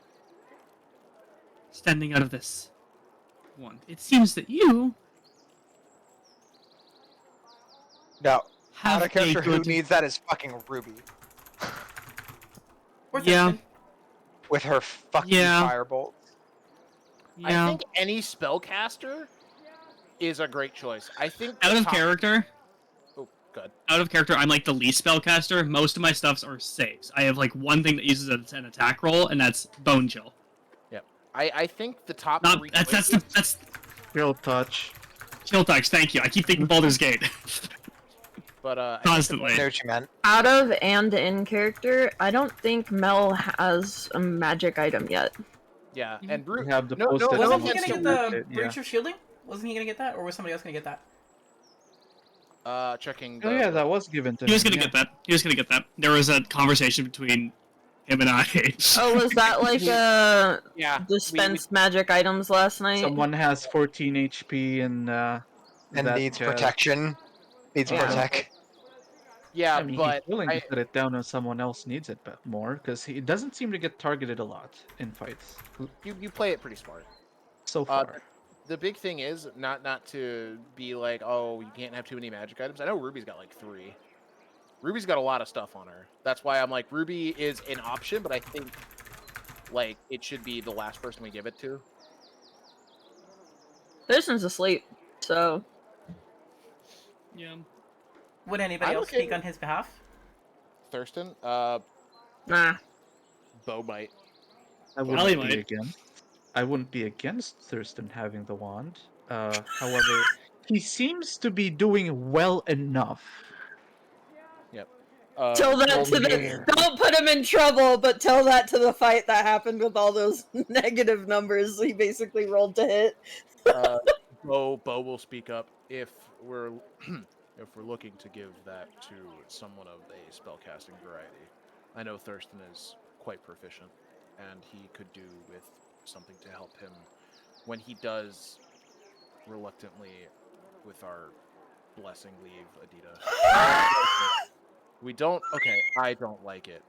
standing out of this one. It seems that you Now, have out of character, a who good... needs that is fucking Ruby Or Yeah. Thurston. with her fucking Yeah. firebolt. Yeah. I think any spellcaster is a great choice. I think Out the of top- character, Oh, good. out of character, I'm like the least spellcaster. Most of my stuffs are saves. I have like one thing that uses an attack roll, and that's Bone Chill. Yep. I think the top Not three that's Chill touch. Chill touch. Thank you. I keep thinking Baldur's Gate. But I think Constantly. I know what you meant. Out of and in character, I don't think Mel has a magic item yet. Yeah, and We have the no, post-it no, Wasn't he offense gonna to get the it, yeah. breach of shielding? Wasn't he gonna get that, or was somebody else gonna get that? Checking. Oh yeah, that was given to He was him. gonna get that. He was gonna get that. There was a conversation between him and I. Oh, was that like Yeah. dispense magic items last night? Someone has 14 HP and that needs jazz. protection. Needs Yeah. protect. Yeah, I mean, but he's willing to put it down when someone else needs it but more, because he doesn't seem to get targeted a lot in fights you play it pretty smart. so far. The big thing is not to be like, oh, you can't have too many magic items. I know Ruby's got like 3. Ruby's got a lot of stuff on her. That's why I'm like, Ruby is an option, but I think like it should be the last person we give it to. Thurston's asleep, so Yeah. Would anybody I'm else okay speak with- on his behalf? Thurston, nah. Bo might. I Allie wouldn't be might. against. I wouldn't be against Thurston having the wand. However, he seems to be doing well enough. Yep. Tell that to the. Don't put him in trouble, but tell that to the fight that happened with all those negative numbers he basically rolled to hit. Bo will speak up if we're if we're looking to give that to someone of a spellcasting variety. I know Thurston is quite proficient, and he could do with something to help him when he does reluctantly, with our blessing, leave Adita. We don't. Okay, I don't like it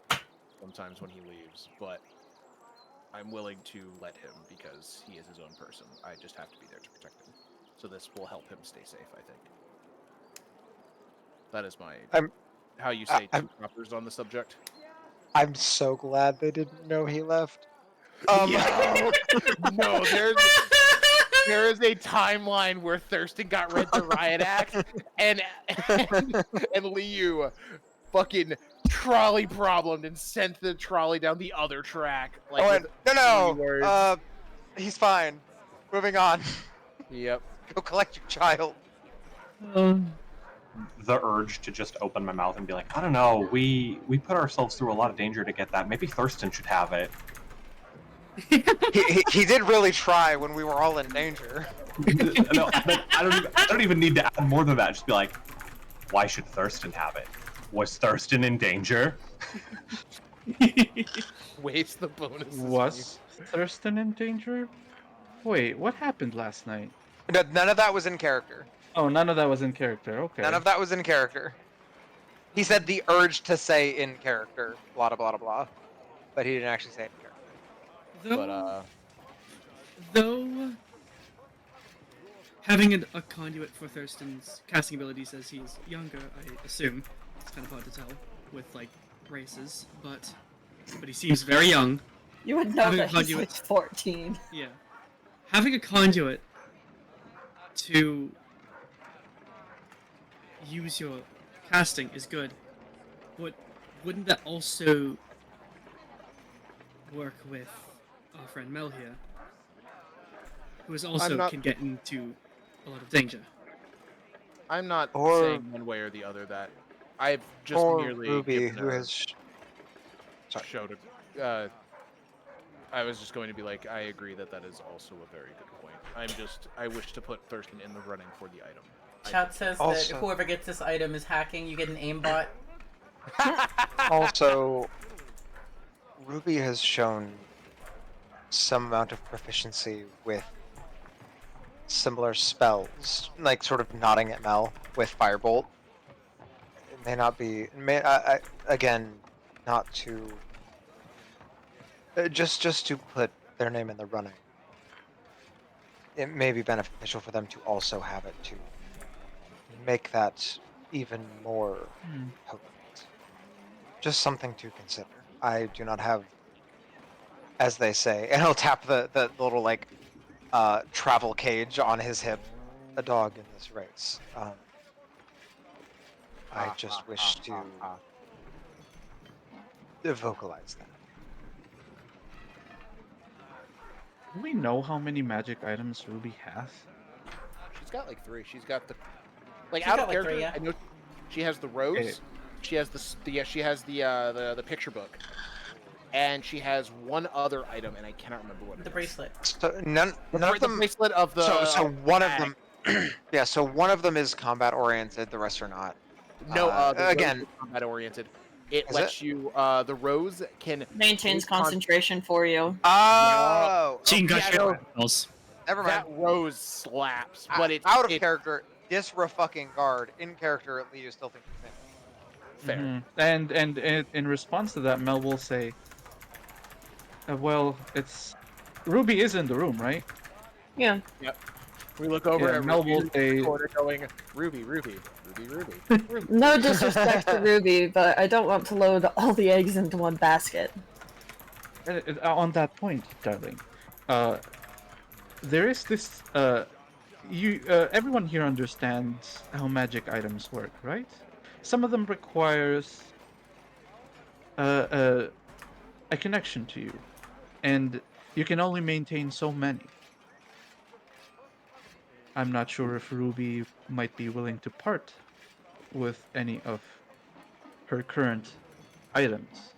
sometimes when he leaves, but I'm willing to let him because he is his own person. I just have to be there to protect him. So this will help him stay safe, I think. That is my how you say two proppers on the subject. I'm so glad they didn't know he left. No, there is a timeline where Thurston got read the riot act, and Liu fucking trolley problemed and sent the trolley down the other track. Like, I went, with no, 3 words. he's fine. Moving on. Yep. Go collect your child. The urge to just open my mouth and be like, I don't know, we put ourselves through a lot of danger to get that. Maybe Thurston should have it. he did really try when we were all in danger. No, I don't even need to add more than that. Just be like, why should Thurston have it? Was Thurston in danger? Waste the bonus. Was Thurston in danger? Wait, what happened last night? No, none of that was in character. Oh, none of that was in character. Okay. None of that was in character. He said the urge to say in character, blah blah blah blah, but he didn't actually say it in character. Though having a conduit for Thurston's casting abilities as he's younger, I assume it's kind of hard to tell with like races, but he seems very young. You would know Having a that he's conduit- like 14. Yeah, having a conduit to use your casting is good, but wouldn't that also work with our friend Mel here, who is also can get into a lot of danger? I'm not Or- saying one way or the other that I've just Or merely Ruby, given who a- has showed a. I was just going to be like, I agree that that is also a very good point. I wish to put Thurston in the running for the item. Chat says that whoever gets this item is hacking. You get an aimbot. Also, Ruby has shown some amount of proficiency with similar spells, like sort of nodding at Mel with Firebolt. It may not be, again, not to just to put their name in the running. It may be beneficial for them to also have it to make that even more potent. Just something to consider. I do not have, as they say, and he'll tap the little like travel cage on his hip, a dog in this race. I just wish to vocalize that. Do we know how many magic items Ruby has? She's got like 3. She's got the like She's out got of like character. 3, yeah. I know she has the rose. Okay. She has the picture book, and she has one other item, and I cannot remember what it is. The bracelet. So none of The them. bracelet of the. So one of bag. them. Yeah. So one of them is combat oriented. The rest are not. No, the again, rose is combat oriented. It Is lets you. The rose can Maintains take con- concentration for you. Oh. She can okay, gush yeah, no, spells. never mind. That rose slaps, but it's out of character. Fucking guard. In character, at least you still think the same. Fair. And in response to that, Mel will say, "Well, it's Ruby is in the room, right?" Yeah. Yep. We look over Yeah, at Mel Ruby will in the say- corner going, Ruby. No disrespect to Ruby, but I don't want to load all the eggs into one basket. On that point, darling, there is this. Everyone here understands how magic items work, right? Some of them requires a connection to you, and you can only maintain so many. I'm not sure if Ruby might be willing to part with any of her current items.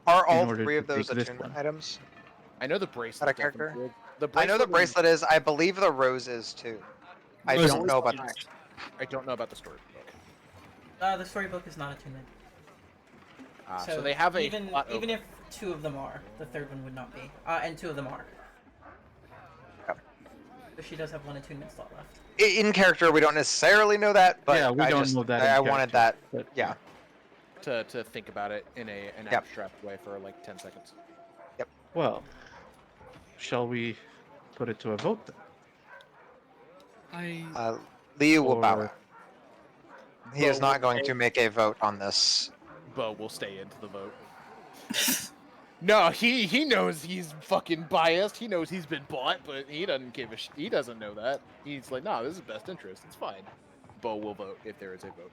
Are in all order 3 to of those take this attunement one. items? I know the bracelet. character? definitely I know the bracelet bracelet is. I believe the rose is too. I Rose don't is know about fine. that. I don't know about the storybook. The storybook is not attunement. So they have a even slot even open. if 2 of them are, the 3rd one would not be. And 2 of them are. Yep. So she does have 1 attunement slot left. In character, we don't necessarily know that, but Yeah, we I don't just, know that in I wanted that. character, but Yeah. To think about it in an Yep. abstract way for like 10 seconds. Well, shall we put it to a vote then? Liu will bow Or- out. He is Bo not will going stay- to make a vote on this. Bo will stay into the vote. No, he knows he's fucking biased. He knows he's been bought, but he doesn't give a he doesn't know that. He's like, no, this is best interest. It's fine. Bo will vote if there is a vote.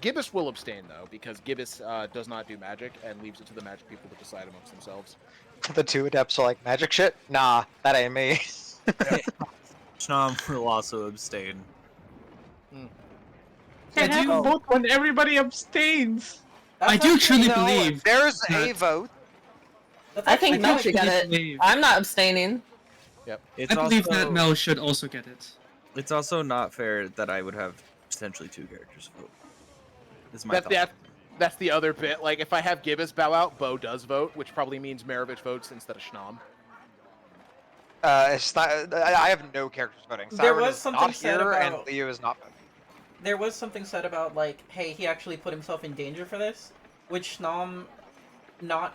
Gibbous will abstain though, because Gibbous does not do magic and leaves it to the magic people to decide amongst themselves. The 2 adepts are like, magic shit? Nah, that ain't me. Snom will also abstain. I do- vote when everybody abstains. I do truly No, believe. there's a that- vote. I think Mel should get truly it. believe- I'm not abstaining. It's I believe also, that Mel should also get it. It's also not fair that I would have potentially 2 characters vote. Is my thought. That's the other bit. Like, if I have Gibbous bow out, Bo does vote, which probably means Maravich votes instead of Schnom. It's not, I have no characters voting. There Siren was is something not said here, about- and Leo is not voting. There was something said about, like, hey, he actually put himself in danger for this. Would Schnom not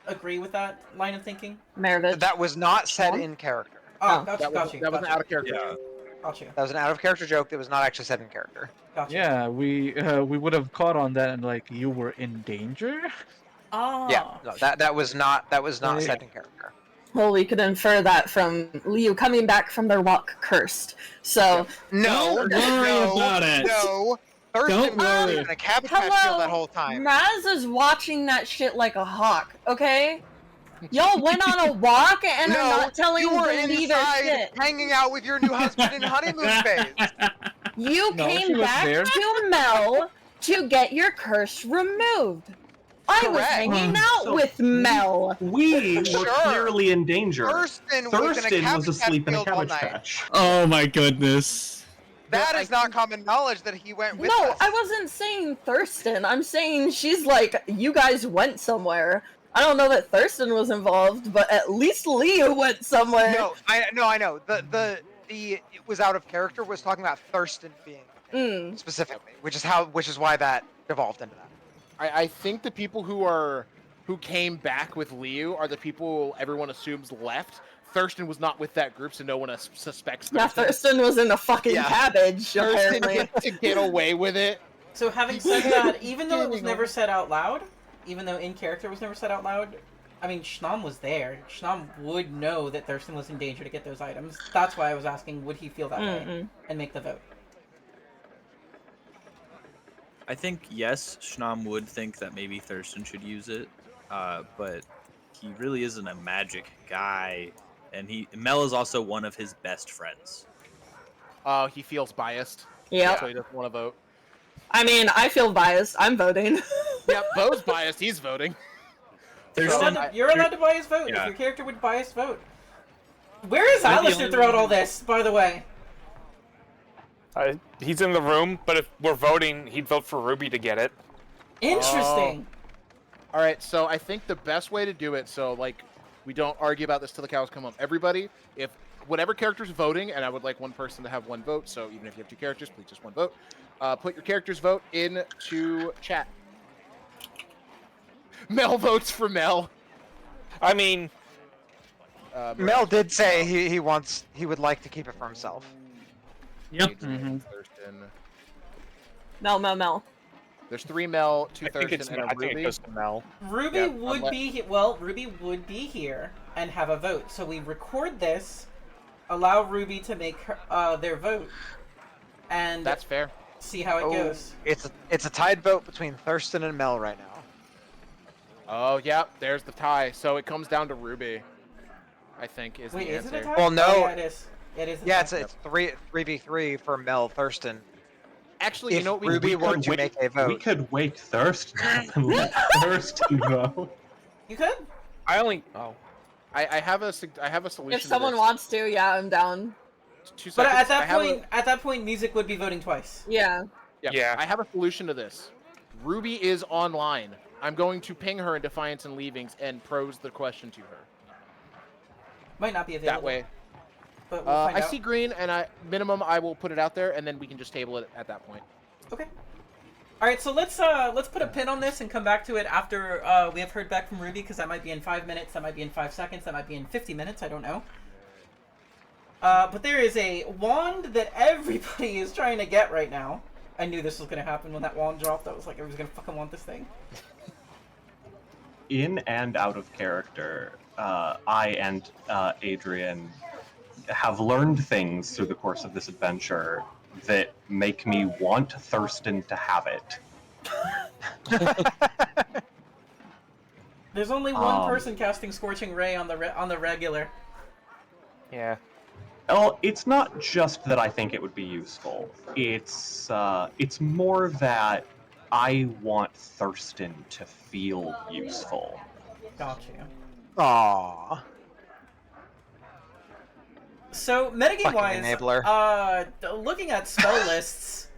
agree with that line of thinking? Maravich. That was not said Schnom? in character. Oh, Oh. gotcha, gotcha. That was an gotcha. out of character. Yeah. Gotcha, That was an out-of-character joke that was not actually said in character. gotcha. Yeah, we would have caught on that and like you were in danger. Ah. Yeah, no, that was not Right. said in character. Well, we could infer that from Liu coming back from their walk cursed. So, No, Don't worry no, about it. no. Thurston Don't was worry. in a cabbage patch field hello, that whole time. Raz is watching that shit like a hawk, okay? Y'all went on a walk and are No, not telling you were the leader inside shit. hanging out with your new husband in honeymoon phase. You No, she came was back there. to Mel to get your curse removed. I was Correct. hanging out So- with Mel. We were Sure. clearly in danger. Thurston was in a Thurston cabbage was patch asleep in a field all cabbage night. patch. Oh my goodness. That No, is not common knowledge that he went with No, us. I wasn't saying Thurston. I'm saying she's like, you guys went somewhere. I don't know that Thurston was involved, but at least Leo went somewhere. No, I know. The it was out of character was talking about Thurston being Mm. specifically, which is why that evolved into that. I think the people who came back with Liu are the people everyone assumes left. Thurston was not with that group, so no one suspects Yeah, Thurston was in a fucking Yeah. cabbage, Thurston apparently. gets to get away with it. So having said that, even though it was never said out loud, even though in character was never said out loud, I mean, Schnom was there. Schnom would know that Thurston was in danger to get those items. That's why I was asking, would he feel that way Mm-mm. and make the vote? I think yes, Schnom would think that maybe Thurston should use it, but he really isn't a magic guy, and Mel is also one of his best friends. He feels biased, Yep. so he doesn't want to vote. I mean, I feel biased. I'm voting. Yep, Bo's biased. He's voting. Thurston, You're allowed to bias vote Yeah. if your character would bias vote. Where is You're the Alistair only throughout one- all this, by the way? He's in the room, but if we're voting, he'd vote for Ruby to get it. Interesting. All right, so I think the best way to do it, so like we don't argue about this till the cows come home. Everybody, if whatever character's voting, and I would like one person to have one vote, so even if you have 2 characters, please just one vote. Put your character's vote into chat. Mel votes for Mel. I mean, Mel did say he would like to keep it for himself. Yep. Thurston. Mel. There's 3 Mel, 2 I think Thurston, and a I think it Ruby. goes to Mel. Ruby Yeah, would be Ruby would be here and have a vote. So we record this, allow Ruby to make their vote, and That's fair. see how it goes. It's a tied vote between Thurston and Mel right now. Oh, yeah, there's the tie. So it comes down to Ruby, I think, is Wait, the is answer. it a tie? Well, no. Oh, yeah, it is. It is. A Yeah, tie. it's 3v3 for Mel Thurston. Actually, If you know what Ruby were to make a We vote, could wake Thurston up and let Thurston vote. You could. I only. Oh. I have a solution. If someone to this. wants to, yeah, I'm down. 2 seconds. But at I have at that point, music would be voting twice. Yeah. Yeah. I have a solution to this. Ruby is online. I'm going to ping her in Defiance and Leavings and pose the question to her. Might not be available. That way. But we'll find I out. see green, and I will put it out there, and then we can just table it at that point. Okay. All right, so let's put a pin on this and come back to it after we have heard back from Ruby, because that might be in 5 minutes, that might be in 5 seconds, that might be in 50 minutes. I don't know. But there is a wand that everybody is trying to get right now. I knew this was gonna happen when that wand dropped. I was like, everyone's gonna fucking want this thing. In and out of character, I and Adrian have learned things through the course of this adventure that make me want Thurston to have it. There's only one person casting Scorching Ray on the regular. Yeah. Well, it's not just that I think it would be useful. It's more that I want Thurston to feel useful. Gotcha. Aww. So, metagame-wise, enabler. looking at spell lists,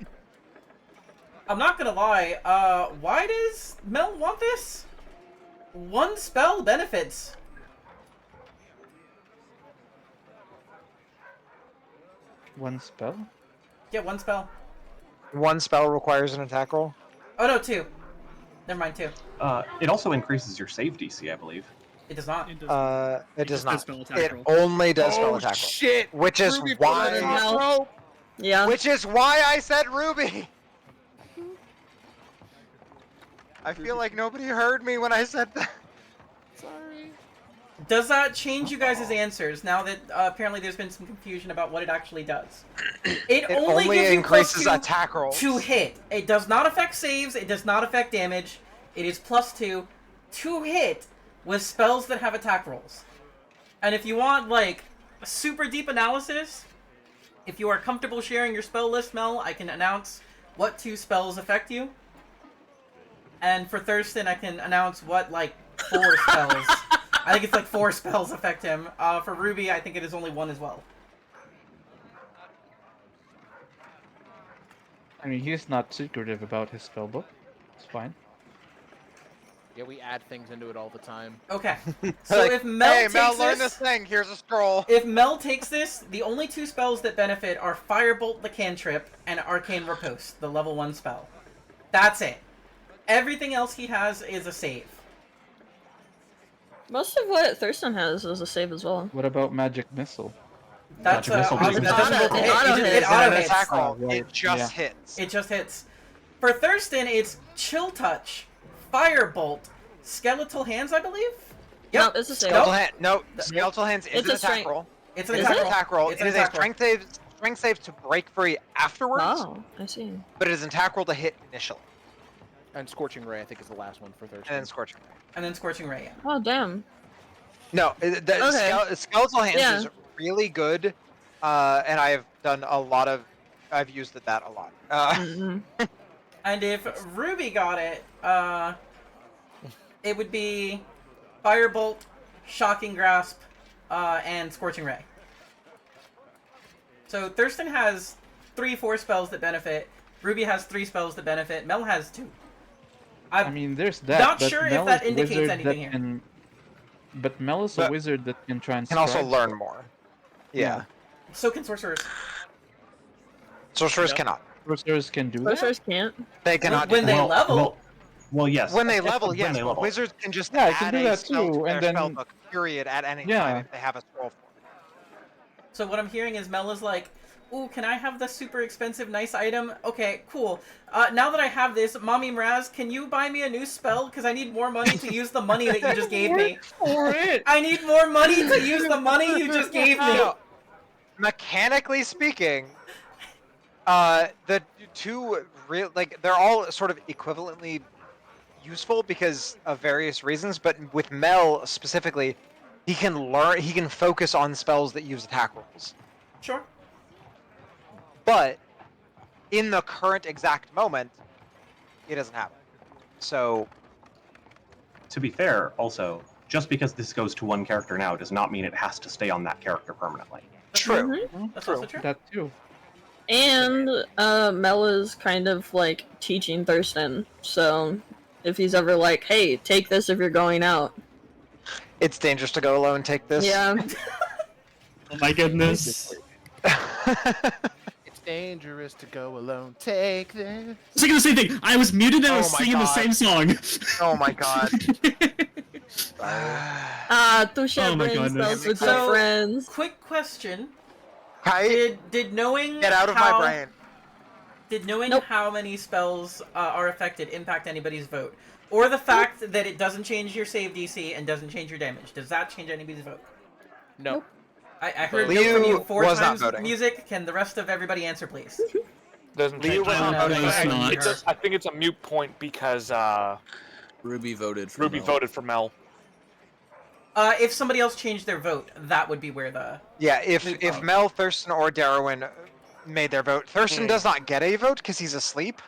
I'm not gonna lie, why does Mel want this? 1 spell benefits. One spell? Yeah, 1 spell. 1 spell requires an attack roll? Oh no, 2. Never mind, 2. It also increases your save DC, I believe. It does not. It It does not. spell attack It roll. only does spell attack roll. Shit! Which is Ruby put it in why. my throat. Yeah. Which is why I said Ruby. I feel like nobody heard me when I said that. Sorry. Does that change you guys' answers now that apparently there's been some confusion about what it actually does? It only gives you increases +2 attack rolls. to hit. It does not affect saves. It does not affect damage. It is +2 to hit with spells that have attack rolls. And if you want like a super deep analysis, if you are comfortable sharing your spell list, Mel, I can announce what 2 spells affect you. And for Thurston, I can announce what, like, 4 spells. I think it's like 4 spells affect him. For Ruby, I think it is only 1 as well. I mean, he's not secretive about his spellbook. It's fine. Yeah, we add things into it all the time. Okay. So Like, if Mel hey, takes Mel, learn this... this thing. Here's a scroll. If Mel takes this, the only 2 spells that benefit are Firebolt the cantrip and Arcane Riposte, the level 1 spell. That's it. Everything else he has is a save. Most of what Thurston has is a save as well. What about Magic Missile? That's Magic Missile doesn't that doesn't hit. hit. Auto It hit. auto An hits. attack roll. right. It just Yeah. hits. It just hits. For Thurston, it's Chill Touch, Firebolt, Skeletal Hands, I believe? No, it's a save. Skeletal hand. No, skeletal hands is It's an a attack strength. roll. It's an Is attack it? roll. Attack roll. It's It an is a attack roll. strength save to break free afterwards, Oh, I see. but it is an attack roll to hit initially, And Scorching Ray, I think, is the last one for Thurston. and then scorching. And then Scorching Ray, yeah. Oh, damn. No, skeletal hands Yeah. is really good, and I've used that a lot. Mm-hmm. And if Ruby got it, it would be Firebolt, Shocking Grasp, and Scorching Ray. So Thurston has 3-4 spells that benefit. Ruby has 3 spells that benefit. Mel has 2. I mean, there's that. not but sure if Mel that is a indicates wizard anything that here. Can, but Mel is a But- wizard that can transcribe. Can also learn more. Yeah. So can Sorcerers. Sorcerers Yep. cannot. Sorcerers can do that. Sorcerers can't. They cannot. When do they that. level. Well, yes. When they level, When yes. they but level. Wizards can just Yeah, I add can do a that spell too, to and their then- spellbook, period, at any Yeah. time if they have a scroll for it. So what I'm hearing is Mel is like, ooh, can I have the super expensive nice item? Okay, cool. Now that I have this, Mommy Mraz, can you buy me a new spell? Because I need more money to use the money that you just gave me. For it. I need more money to use the money you just gave me. No. Mechanically speaking, the two real they're all sort of equivalently useful because of various reasons, but with Mel specifically, he can focus on spells that use attack rolls. Sure. But in the current exact moment, he doesn't have it. So To be fair, also, just because this goes to one character now does not mean it has to stay on that character permanently. True. That's also true. That too. And Mel is kind of like teaching Thurston, so if he's ever like, hey, take this if you're going out. It's dangerous to go alone. Take this. Yeah. Oh my goodness. It's dangerous to go alone. Take this. I was thinking the same thing. I was muted and I was Oh my singing the God. same song. Oh my god. To share Oh my brain goodness. cells with So- your friends. Quick question: Kai, Did knowing get out of how, my brain. Did knowing Nope. how many spells are affected impact anybody's vote, or the fact that it doesn't change your save DC and doesn't change your damage? Does that change anybody's vote? No. I heard Liu no from you 4 was not times. voting. Music. Can the rest of everybody answer, please? Doesn't Liu change was my not vote. voting. It's not. I think it's a mute point because Ruby voted for Ruby Mel. voted for Mel. If somebody else changed their vote, that would be where the. Yeah, if Mel, Thurston, or Darwin made their vote, Thurston does not get a vote because he's asleep.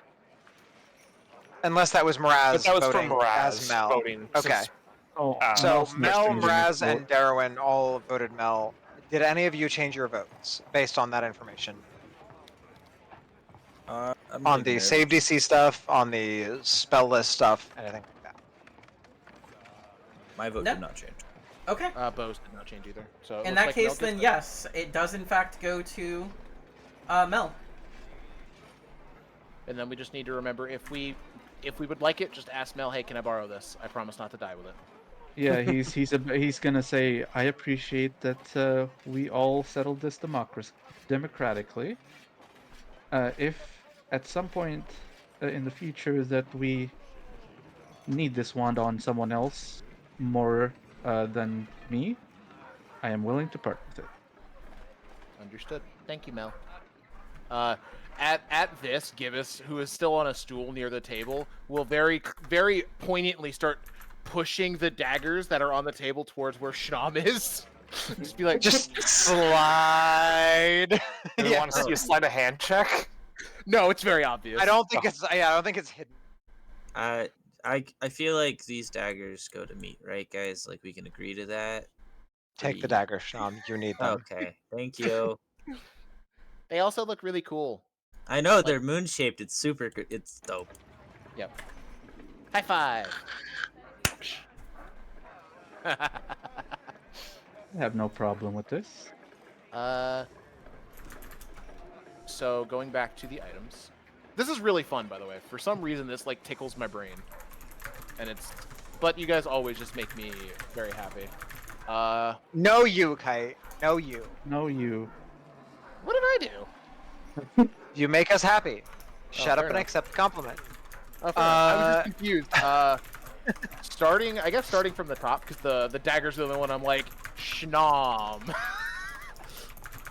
Unless that was Mraz But that was voting from Mraz as Mel. voting. Okay. since- Oh, So Mel's not Mel, changing his Mraz, vote. and Darwin all voted Mel. Did any of you change your votes based on that information? I'm On like the Meredith. save DC stuff, on the spell list stuff, anything like that? My vote No. did not change. Okay. Bose did not change either. So it In looks that like case, Mel gets then it. yes, it does in fact go to Mel. And then we just need to remember if we would like it, just ask Mel, hey, can I borrow this? I promise not to die with it. Yeah, he's gonna say, I appreciate that we all settled this democratically. If at some point in the future that we need this wand on someone else more than me, I am willing to part with it. Understood. Thank you, Mel. At this, Gibbous, who is still on a stool near the table, will very poignantly start pushing the daggers that are on the table towards where Schnamm is. Just be like, Just slide. Do you want to see a sleight of hand check? no, it's very obvious. I don't think it's. Yeah, I don't think it's hidden. I feel like these daggers go to meat, right, guys? Like we can agree to that. Take the dagger, Sean. You need them. Okay, thank you. They also look really cool. I know they're moon shaped. It's super good. It's dope. Yep. High five. I have no problem with this. So going back to the items. This is really fun, by the way. For some reason, this like tickles my brain. And but you guys always just make me very happy. No, you, Kite. No, you. No, you. What did I do? You make us happy. Shut up fair and enough. accept the compliment. Oh, fair enough. I was just confused. Starting from the top, because the dagger's the only one I'm like, Schnamm.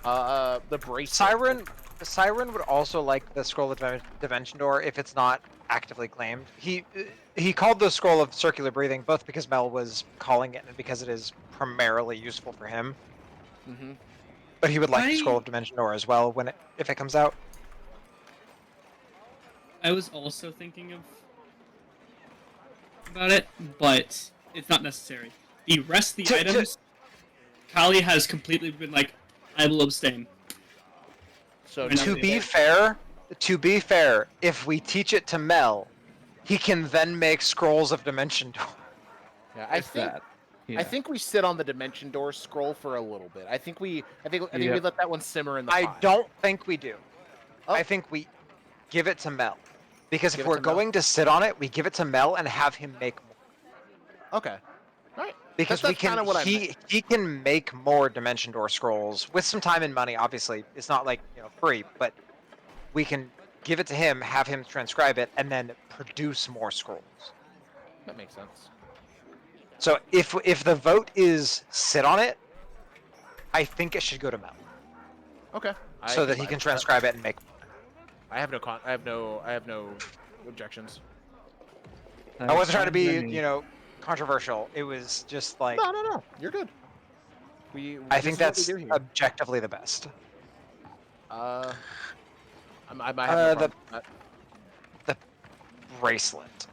The bracelet. Siren would also like the Scroll of Dimension Door if it's not actively claimed. He called the Scroll of Circular Breathing both because Mel was calling it and because it is primarily useful for him. Mm-hmm. But he would like the Scroll of Dimension Door as well if it comes out. I was also thinking about it, but it's not necessary. The rest of the items, Kali has completely been like, I will abstain. So To be fair, if we teach it to Mel, he can then make Scrolls of Dimension Door. yeah, I think we sit on the Dimension Door scroll for a little bit. I think we let that one simmer in the pot. I don't think we do. Oh. I think we give it to Mel. Because Give if it we're to Mel? going to sit on it, we give it to Mel and have him make more. Okay. All right. Because That's kinda what I meant. he can make more Dimension Door scrolls with some time and money. Obviously, it's not like free, but we can give it to him, have him transcribe it, and then produce more scrolls. That makes sense. So if the vote is sit on it, I think it should go to Mel, Okay. so that he can transcribe it and make. I have no objections. I wasn't trying to be controversial. It was just like No. You're good. I think this is that's what we do here. objectively the best. I might have no problem with The bracelet. that.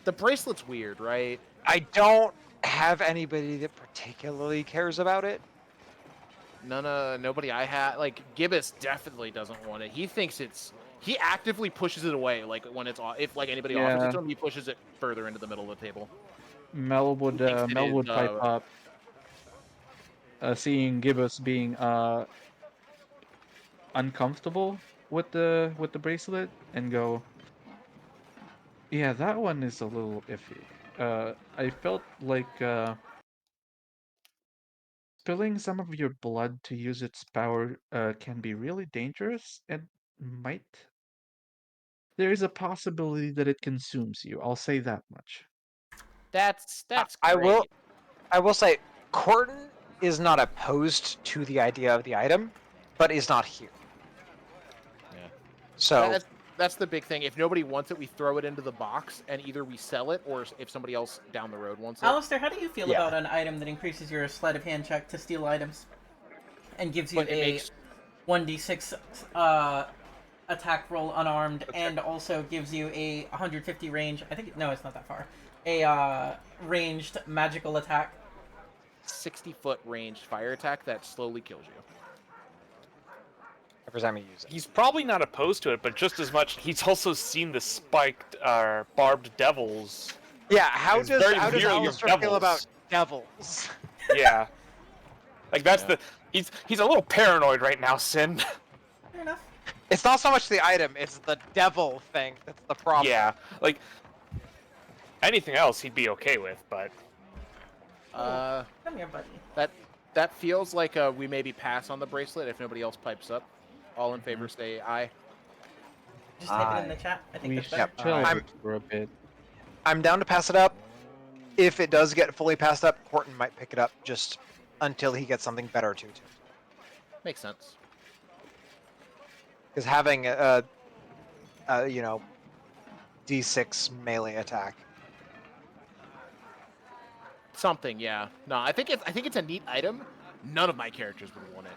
The bracelet's weird, right? I don't have anybody that particularly cares about it. Nobody I had. Like, Gibbous definitely doesn't want it. He thinks it's... He actively pushes it away, like, when it's... If, like, anybody offers it to him, he pushes it further into the middle of the table. Mel would Thinks it Mel is, would pipe up, seeing Gibbous being uncomfortable with the bracelet, and go, yeah, that one is a little iffy. I felt like spilling some of your blood to use its power can be really dangerous and might. There is a possibility that it consumes you. I'll say that much. That's I great. will say, Corton is not opposed to the idea of the item, but is not here. Yeah. So That's the big thing. If nobody wants it, we throw it into the box, and either we sell it, or if somebody else down the road wants it. Alistair, how do you feel about an item that increases your sleight of hand check to steal items and gives you a 1d6 attack roll unarmed, and also gives you a 150 range? I think no, it's not that far. A ranged magical attack. 60-foot ranged fire attack that slowly kills you. every time you use it. He's probably not opposed to it, but just as much, he's also seen the spiked, barbed devils. Yeah, how It's does very weary of Alistair feel about devils. devils? Yeah. Like, that's the... He's a little paranoid right now, Sin. Fair enough. It's not so much the item, it's the devil thing that's the problem. Yeah, like, anything else he'd be okay with, but... Come here, buddy. That feels like we maybe pass on the bracelet if nobody else pipes up. All in favor say aye. Just type it in the chat. I think We that's should better. chill for a bit. I'm down to pass it up. If it does get fully passed up, Corton might pick it up just until he gets something better to it. Makes sense. Because having you know, D6 melee attack. Something, yeah. No, I think it's a neat item. None of my characters would want it.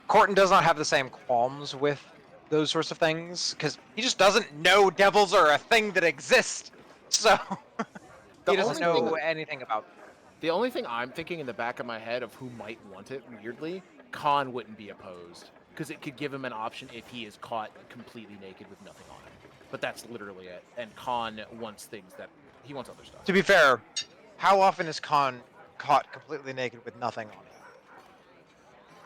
Corton does not have the same qualms with those sorts of things, because he just doesn't know devils are a thing that exist. So he doesn't know anything about them. The only thing I'm thinking in the back of my head of who might want it, weirdly, Khan wouldn't be opposed. Because it could give him an option if he is caught completely naked with nothing on him. But that's literally it. And Khan wants things that... He wants other stuff. To be fair, how often is Khan caught completely naked with nothing on him?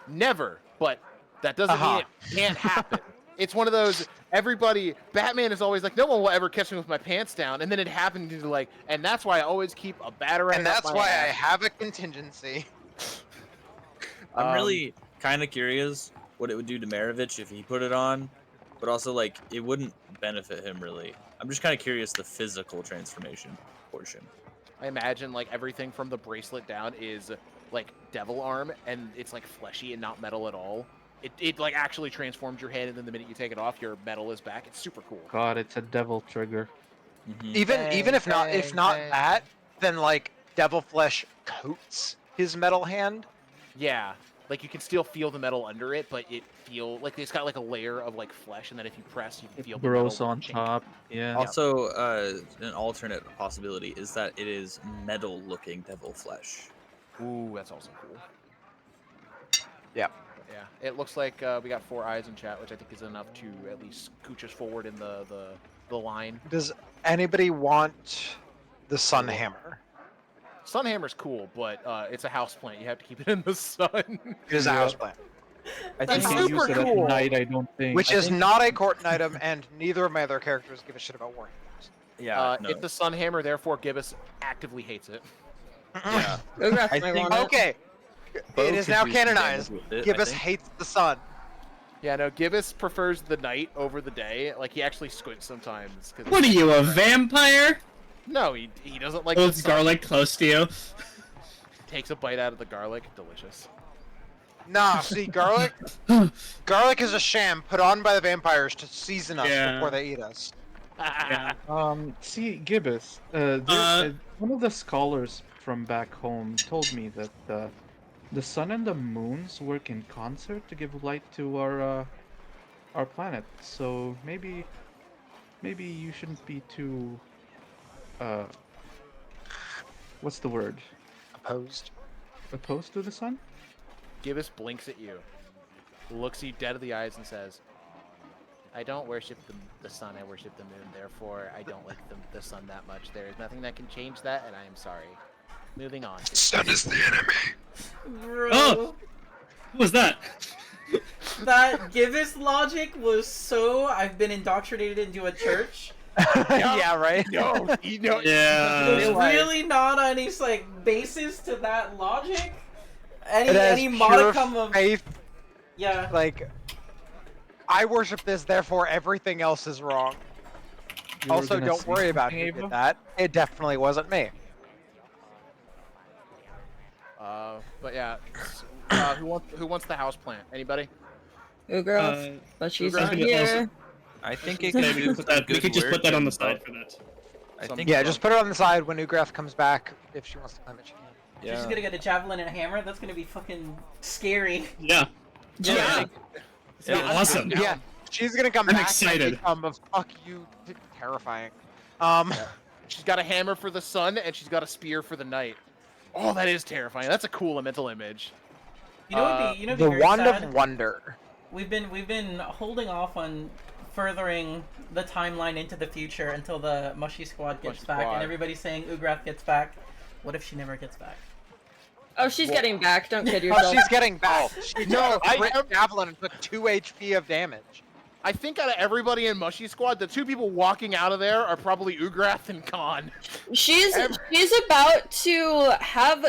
Never, but that doesn't mean it can't happen. It's one of those, Batman is always like, no one will ever catch me with my pants down, and then it happened to like, and that's why I always keep a batarang. And that's why I have a contingency. I'm really kind of curious what it would do to Maravich if he put it on, but also like it wouldn't benefit him really. I'm just kind of curious the physical transformation portion. I imagine like everything from the bracelet down is like devil arm, and it's like fleshy and not metal at all. It like actually transforms your hand, and then the minute you take it off, your metal is back. It's super cool. God, it's a devil trigger. Even if not that, then like devil flesh coats his metal hand. Yeah, like you can still feel the metal under it, but it's got like a layer of like flesh, and then if you press, you can feel the Gross metal on chink. top. Yeah. Also, an alternate possibility is that it is metal-looking devil flesh. Ooh, that's also cool. Yeah. Yeah, it looks like we got 4 eyes in chat, which I think is enough to at least scooch us forward in the line. Does anybody want the sun hammer? Sunhammer's cool, but it's a houseplant. You have to keep it in the sun. It is a houseplant. I think That's you use super it at cool. night, I don't think. Which is not a Corton item, and neither of my other characters give a shit about warning. Yeah, no. It's a Sunhammer, therefore Gibbous actively hates it. Yeah. I think Okay. Bo It is could now do some damage canonized. with it, I Gibbous think. hates the sun. Yeah, no, Gibbous prefers the night over the day. Like, he actually squints sometimes. What are you, a vampire? No, he doesn't like Holds the sun. garlic close to you. Takes a bite out of the garlic. Delicious. Nah, see, garlic is a sham put on by the vampires to season us Yeah. before they eat us. Yeah. See, Gibbous, one of the scholars from back home told me that the sun and the moons work in concert to give light to our planet. So maybe you shouldn't be too what's the word? Opposed. Opposed to the sun? Gibbous blinks at you, looks you dead in the eyes, and says, I don't worship the sun, I worship the moon, therefore I don't like the sun that much. There is nothing that can change that, and I am sorry. Moving on. The sun is the enemy. Bro. Oh! Who was that? That Gibbous logic was so... I've been indoctrinated into a church. Yeah, right? No, you know, Yeah. There's really not any, like, basis to that logic. It has Any pure modicum of... faith. Yeah. Like, I worship this, therefore everything else is wrong. You were Also, gonna don't say worry about something, who Ava? did that. It definitely wasn't me. But yeah, who wants the house plant? Anybody? Ugraf, but she's Ugraf not can also- here. I think it Maybe could do put that, we good could just work put that on the and side buff- for that. I Some- think Yeah, just put it on the side when Ugraf comes back. If she wants to climb it, she can. She's just gonna get a javelin and a hammer? That's gonna be fucking scary. Yeah. Yeah. Yeah, awesome. Yeah, she's gonna come I'm back excited. and become a fuck you terrifying. She's got a hammer for the sun, and she's got a spear for the night. Oh, that is terrifying. That's a cool mental image. You know what would be, the very Wand sad? of Wonder. We've been holding off on furthering the timeline into the future until the Mushy Squad gets Mushy back, Squad. and everybody's saying Ugraf gets back. What if she never gets back? Oh, she's getting back. Don't kid Oh, yourself. she's getting back. She No, took a crit javelin and took 2 HP of damage. I think out of everybody in Mushy Squad, the two people walking out of there are probably Ugrath and Khan. She's about to have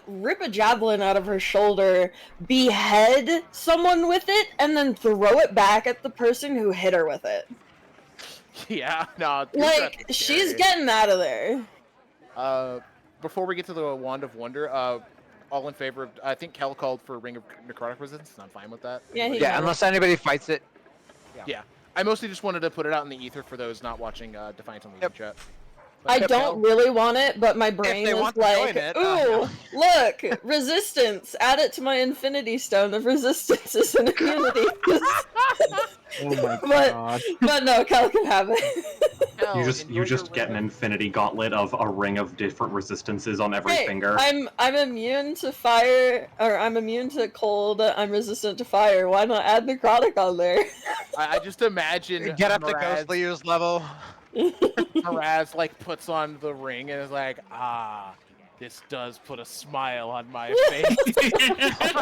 rip a javelin out of her shoulder, behead someone with it, and then throw it back at the person who hit her with it. Yeah, no. Like, Ugrath is she's scary. getting out of there. Before we get to the Wand of Wonder, all in favor of... I think Kel called for Ring of Necrotic Resistance, and I'm fine with that. Yeah, he Yeah, did. unless anybody fights it. Yeah. I mostly just wanted to put it out in the ether for those not watching Defiance on the Yep. chat. I But don't really want it, but my brain they is want to like, join it, ooh, look, resistance. Add it to my Infinity Stone of Resistance and Immunity. Oh my But- god. But no, Cal can have it. Kel, You enjoy just your get an ring infinity gauntlet of a ring of different resistances on every Hey, finger. I'm immune to fire, or I'm immune to cold. I'm resistant to fire. Why not add necrotic on there? I just imagine Get up to Miraz, Ghostly Use level. Miraz like puts on the ring and is like, this does put a smile on my face.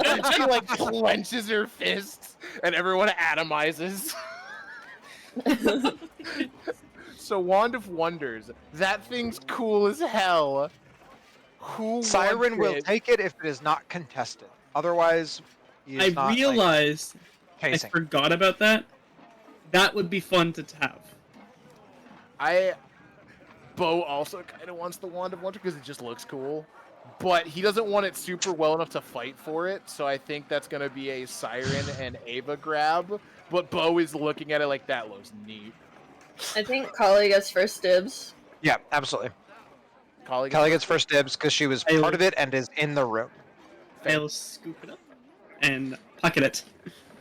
And she like clenches her fists and everyone atomizes. So Wand of Wonders, that thing's cool as hell. Who Siren wants will it? take it if it is not contested. Otherwise, he is I not, like, realized I chasing. forgot about that. That would be fun to have. Bo also kind of wants the Wand of Wonder because it just looks cool. But he doesn't want it super well enough to fight for it, so I think that's going to be a Siren and Ava grab. But Bo is looking at it like, that looks neat. I think Kali gets first dibs. Yeah, absolutely. Colleague Kelly gets first dibs because she was I- part of it and is in the room. I'll scoop it up and pocket it.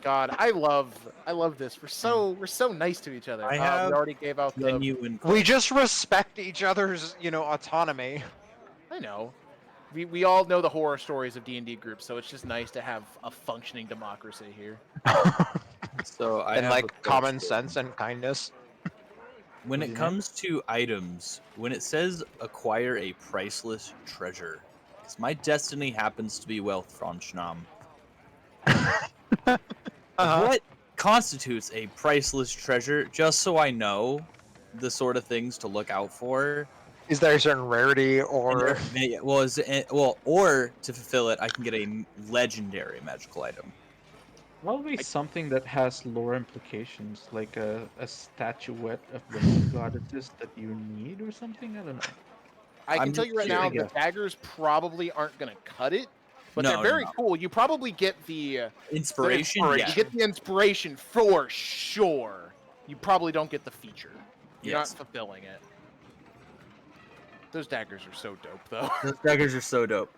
God, I love this. We're so nice to each other. I have we already gave out the... genuine. We just respect each other's, autonomy. I know. We all know the horror stories of D&D groups, so it's just nice to have a functioning democracy here. So I And have a like common question. sense and kindness. When it comes to items, when it says acquire a priceless treasure, because my destiny happens to be wealth from Schnam. What constitutes a priceless treasure? Just so I know the sort of things to look out for. Is there a certain rarity or Or to fulfill it, I can get a legendary magical item. Probably something that has lore implications, like a statuette of the moon goddesses that you need or something? I don't know. I can I'm tell just you right now, the curious. daggers probably aren't going to cut it, but No, they're very no. cool. You probably get the Inspiration? You Yeah. get the inspiration for sure. You probably don't get the feature. You're Yes. not fulfilling it. Those daggers are so dope, though. Those daggers are so dope.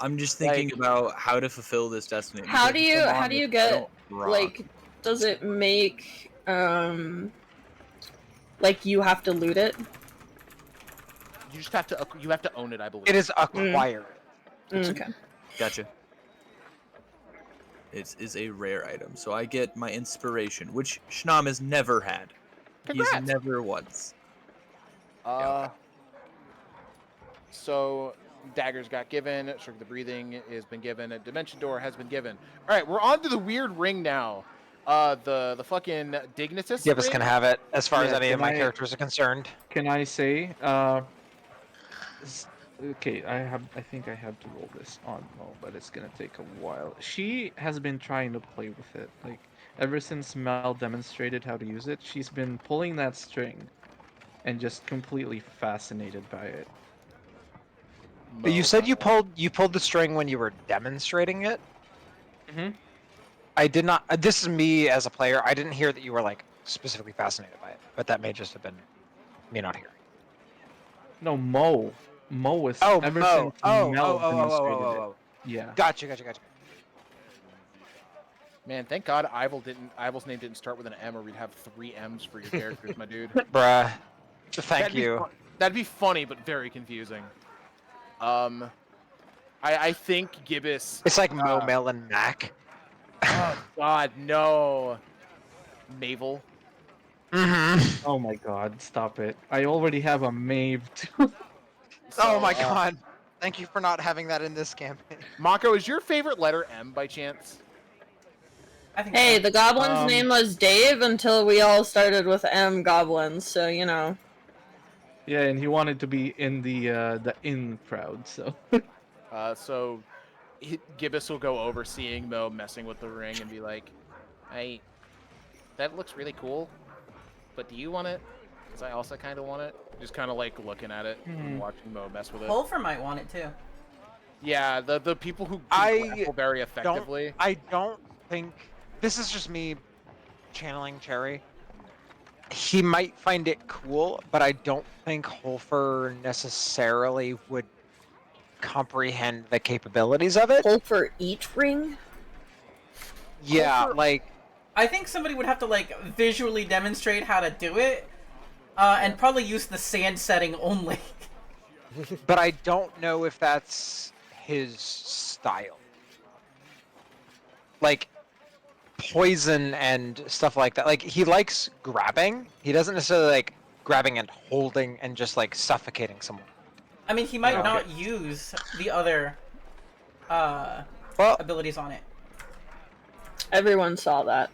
I'm just thinking about how to fulfill this destiny. How because do you come how on, do you I get don't rock. like? Does it make like you have to loot it? You just have to own it, I believe. It is acquired. Okay. Gotcha. It is a rare item, so I get my inspiration, which Schnam has never had. Congrats. He's never once. So daggers got given. Circle the breathing has been given. A dimension door has been given. All right, we're on to the weird ring now. The fucking Dignitas. Gibus ring? can have it, as far as Yeah, any of can my I- characters are concerned. Can I say? Okay, I think I have to roll this on Mo, but it's gonna take a while. She has been trying to play with it, like ever since Mel demonstrated how to use it. She's been pulling that string, and just completely fascinated by it. But you said you pulled the string when you were demonstrating it. Mm-hmm. I did not. This is me as a player. I didn't hear that you were like specifically fascinated by it, but that may just have been me not hearing. No, Mo. Mo was Oh, ever Mo. since Oh, Mel oh, demonstrated oh. it. Yeah. Gotcha. Man, thank God Ivil's name didn't start with an M, or we'd have 3 M's for your characters, my dude. Bruh. Thank That'd be you. That'd be funny, but very confusing. I think Gibbous. It's like Mo, Mel, and Mac. Oh God, no. Mavel. Mm-hmm. Oh my God! Stop it! I already have a Maeve too. Oh my God. Thank you for not having that in this campaign. Mako, is your favorite letter M by chance? I think Hey, so. the goblin's name was Dave until we all started with M goblins, so you know. Yeah, and he wanted to be in the in crowd, so. So Gibbous will go over seeing Mo messing with the ring and be like, that looks really cool, but do you want it? Because I also kind of want it. Just kind of like looking at it and watching Mo mess with it. Pulver might want it too. Yeah, the people who grapple very effectively. I don't think this is just me channeling Cherry. He might find it cool, but I don't think Holfer necessarily would comprehend the capabilities of it. Pull for each ring? Yeah, like I think somebody would have to like visually demonstrate how to do it, and probably use the sand setting only. but I don't know if that's his style. Like poison and stuff like that. Like he likes grabbing. He doesn't necessarily like grabbing and holding and just like suffocating someone. I mean, he might not use the other abilities on it. Everyone saw that.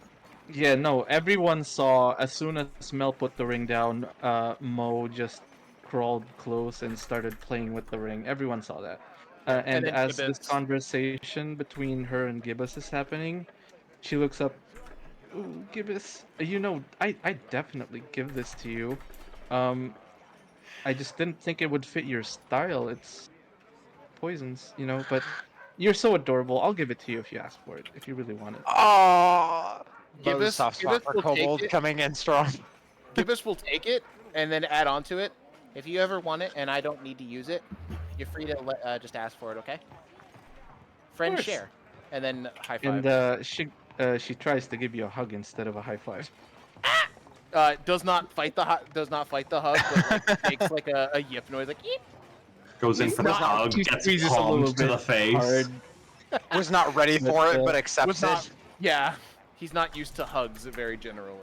Yeah, no, everyone saw as soon as Mel put the ring down, Mo just crawled close and started playing with the ring. Everyone saw that. And then as Gibbous. this conversation between her and Gibbous is happening, she looks up. Ooh, Gibbous, you know, I definitely give this to you. I just didn't think it would fit your style. It's poisons, you know, but you're so adorable. I'll give it to you if you ask for it, if you really want it. Oh, Gibbous- soft spot for Gibbous will take Kobold it. coming in strong. Gibbous will take it and then add on to it. If you ever want it and I don't need to use it, you're free to just ask for it, okay? Friend course. share. And then high five. And she tries to give you a hug instead of a high five. Does not fight the hug, but like, makes like a yip noise, like yip. Goes in for the hug, She gets squeezes a little palmed to bit the face. hard. Was not ready for it, but Was accepts not, it. yeah, he's not used to hugs very generally.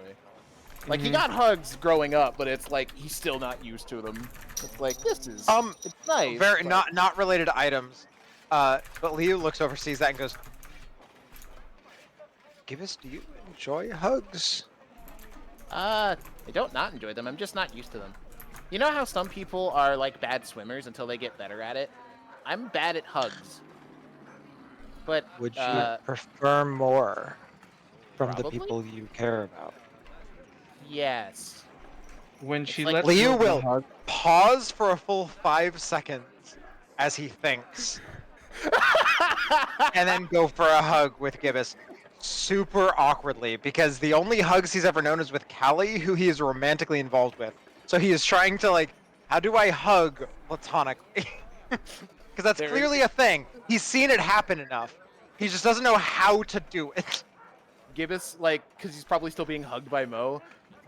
Like he Mhm. got hugs growing up, but it's like he's still not used to them. It's like this is it's nice. Very but- not related to items. But Leo looks over, sees that, and goes, "Gibbous, do you enjoy hugs?" I don't not enjoy them. I'm just not used to them. You know how some people are like bad swimmers until they get better at it? I'm bad at hugs. But Would you prefer more from the probably? people you care about? yes. When she like lets Leo go of the will hug, pause for a full 5 seconds as he thinks, and then go for a hug with Gibbous, super awkwardly, because the only hugs he's ever known is with Callie, who he is romantically involved with. So he is trying to like, how do I hug platonically? Because that's There clearly a thing. He's seen it happen enough. He just doesn't know how to do it. Gibbous, like, because he's probably still being hugged by Mo.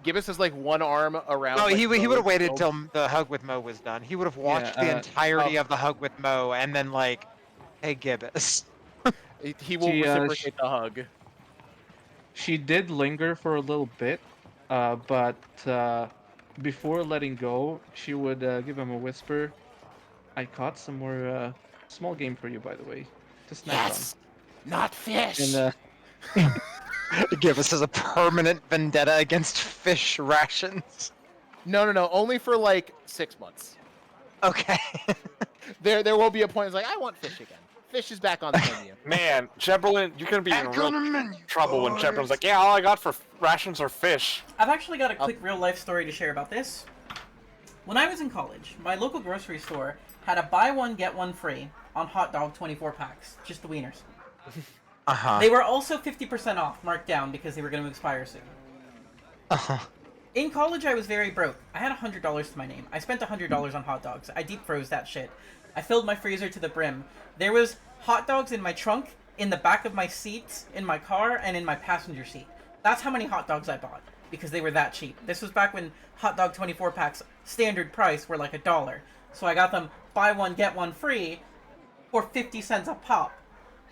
Gibbous has like one arm around. No, like, he would have Mo's waited shield. till the hug with Mo was done. He would have watched the Yeah, entirety of the hug with Mo and then like, hey Gibbous. He will reciprocate the hug. She did linger for a little bit, but before letting go, she would give him a whisper. I caught some more small game for you, by the way, to snack Not fish. on. And Gibbous has a permanent vendetta against fish rations. No. Only for like 6 months. Okay. There will be a point. It's like I want fish again. Fish is back on the menu. Man, Chamberlain, you're gonna be in real trouble when Chamberlain's like, yeah, all I got for rations are fish. I've actually got a quick real-life story to share about this. When I was in college, my local grocery store had a buy one, get one free on hot dog 24 packs. Just the wieners. Uh-huh. They were also 50% off, marked down, because they were going to expire soon. Uh-huh. In college, I was very broke. I had $100 to my name. I spent $100 on hot dogs. I deep froze that shit. I filled my freezer to the brim. There was hot dogs in my trunk, in the back of my seats, in my car, and in my passenger seat. That's how many hot dogs I bought, because they were that cheap. This was back when hot dog 24 packs, standard price, were like $1. So I got them buy one, get one free for 50 cents a pop.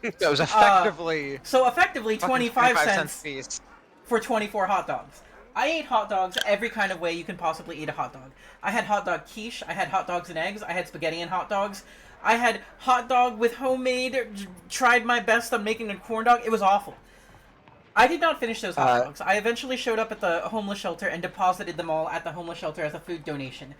That was effectively... So effectively 25 cents piece. for 24 hot dogs. I ate hot dogs every kind of way you can possibly eat a hot dog. I had hot dog quiche, I had hot dogs and eggs, I had spaghetti and hot dogs. I had hot dog with homemade, tried my best on making a corn dog. It was awful. I did not finish those hot dogs. I eventually showed up at the homeless shelter and deposited them all at the homeless shelter as a food donation.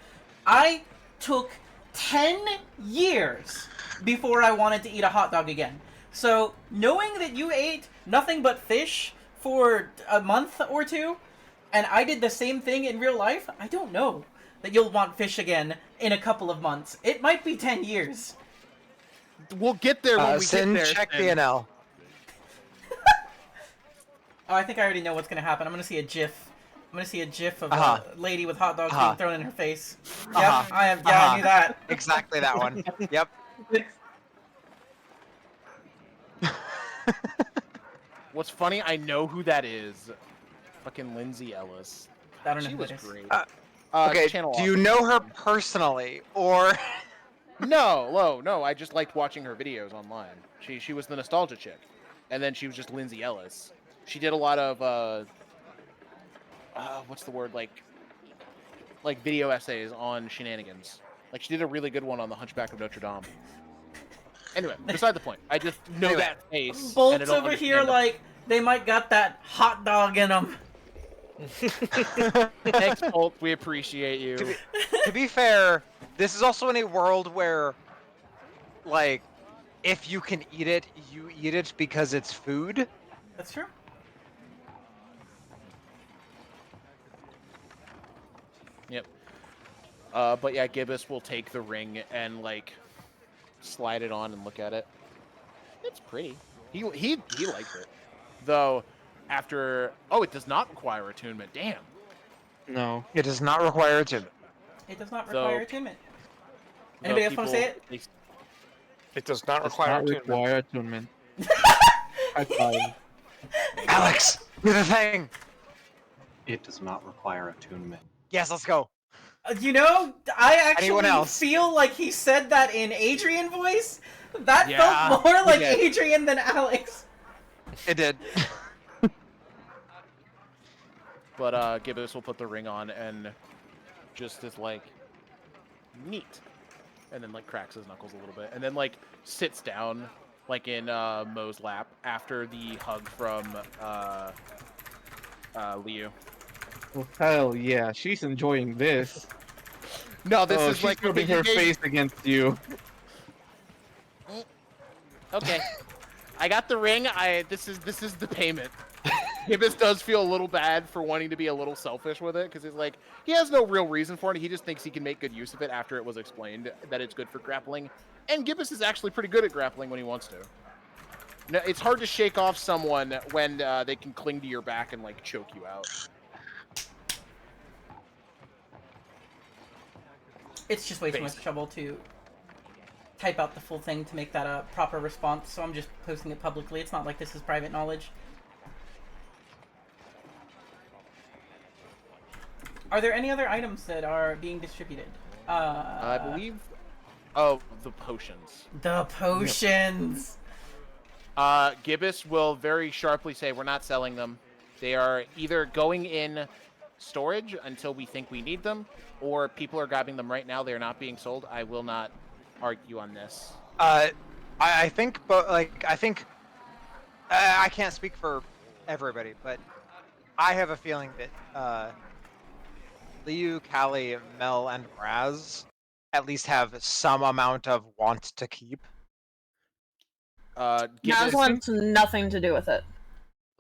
I took 10 years before I wanted to eat a hot dog again. So, knowing that you ate nothing but fish for a month or two, and I did the same thing in real life, I don't know that you'll want fish again in a couple of months. It might be 10 years. We'll get there when we Sin, get there. check the NL. Oh, I think I already know what's gonna happen. I'm gonna see a GIF. I'm gonna see a GIF of a lady with hot dogs being thrown in her face. Yep, I knew that. Exactly that one. Yep. What's funny, I know who that is. Fucking Lindsay Ellis. I don't know She who was that is. great. Okay, Channel do you know her personally, or... No. I just liked watching her videos online. She was the nostalgia chick, and then she was just Lindsay Ellis. She did a lot of what's the word, like video essays on shenanigans. Like she did a really good one on the Hunchback of Notre Dame. Anyway, beside the point. I just know that face. and I Bolts don't over here, understand like they might got that hot dog in them. Thanks, Bolt. We appreciate you. To be fair, this is also in a world where, like, if you can eat it, you eat it because it's food. That's true. Yep. But yeah, Gibbous will take the ring and like slide it on and look at it. It's pretty. He likes it. Though after it does not require attunement. Damn. No. It does not require attunement. It does not require attunement. though Anybody else want to say people- it? It does not require attunement. High five. Alex, do the thing. It does not require attunement. Yes, let's go. You know, I Anyone actually else? feel like he said that in Adrian voice. That Yeah, felt more he like did. Adrian than Alex. It did. But Gibbous will put the ring on and just is like neat, and then like cracks his knuckles a little bit, and then like sits down like in Mo's lap after the hug from Liu. Well, hell yeah, she's enjoying this. No, this is she's like rubbing okay, her you gave- face against you. Okay, I got the ring. This is the payment. Gibbous does feel a little bad for wanting to be a little selfish with it because it's like he has no real reason for it. He just thinks he can make good use of it after it was explained that it's good for grappling. And Gibbous is actually pretty good at grappling when he wants to. No, it's hard to shake off someone when they can cling to your back and like choke you out. It's just way too much trouble to type out the full thing to make that a proper response, so I'm just posting it publicly. It's not like this is private knowledge. Are there any other items that are being distributed? I believe. Oh, the potions. The potions. Gibbous will very sharply say we're not selling them. They are either going in storage until we think we need them, or people are grabbing them right now. They are not being sold. I will not argue on this. I think, but like, I think I can't speak for everybody, but I have a feeling that Liu, Callie, Mel, and Mraz at least have some amount of want to keep. Naz Gibbous, wants nothing to do with it.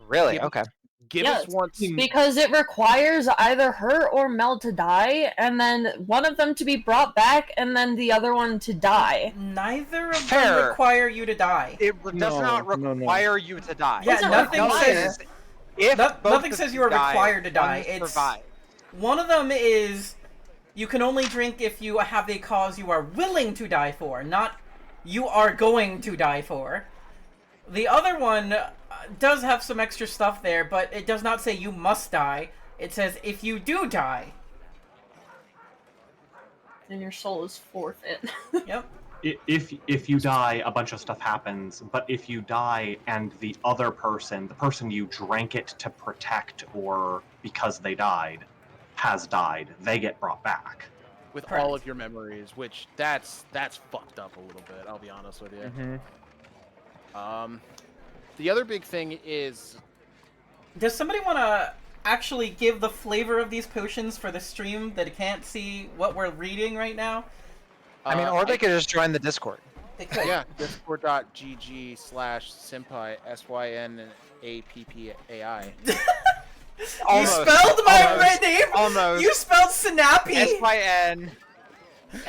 Really? Gibbous- Okay. Gibbous Yes, wants. because it requires either her or Mel to die, and then one of them to be brought back, and then the other one to die. Neither of Fair. them require you to die. It does not require you to die. Yeah, Doesn't nothing require. says If both nothing of says you are die, required to die. one It's survives. one of them is you can only drink if you have a cause you are willing to die for, not you are going to die for. The other one does have some extra stuff there, but it does not say you must die. It says if you do die. And your soul is forfeit. Yep. If you die, a bunch of stuff happens. But if you die and the other person, the person you drank it to protect or because they died, has died, they get brought back. With Correct. all of your memories, which that's fucked up a little bit. I'll be honest with you. The other big thing is, Does somebody want to actually give the flavor of these potions for the stream that can't see what we're reading right now? I mean, or they could just join the Discord. They could. yeah, discord.gg/Synppai, SYNAPPAI. You Almost. spelled my Almost. name. Almost. You spelled Synappi.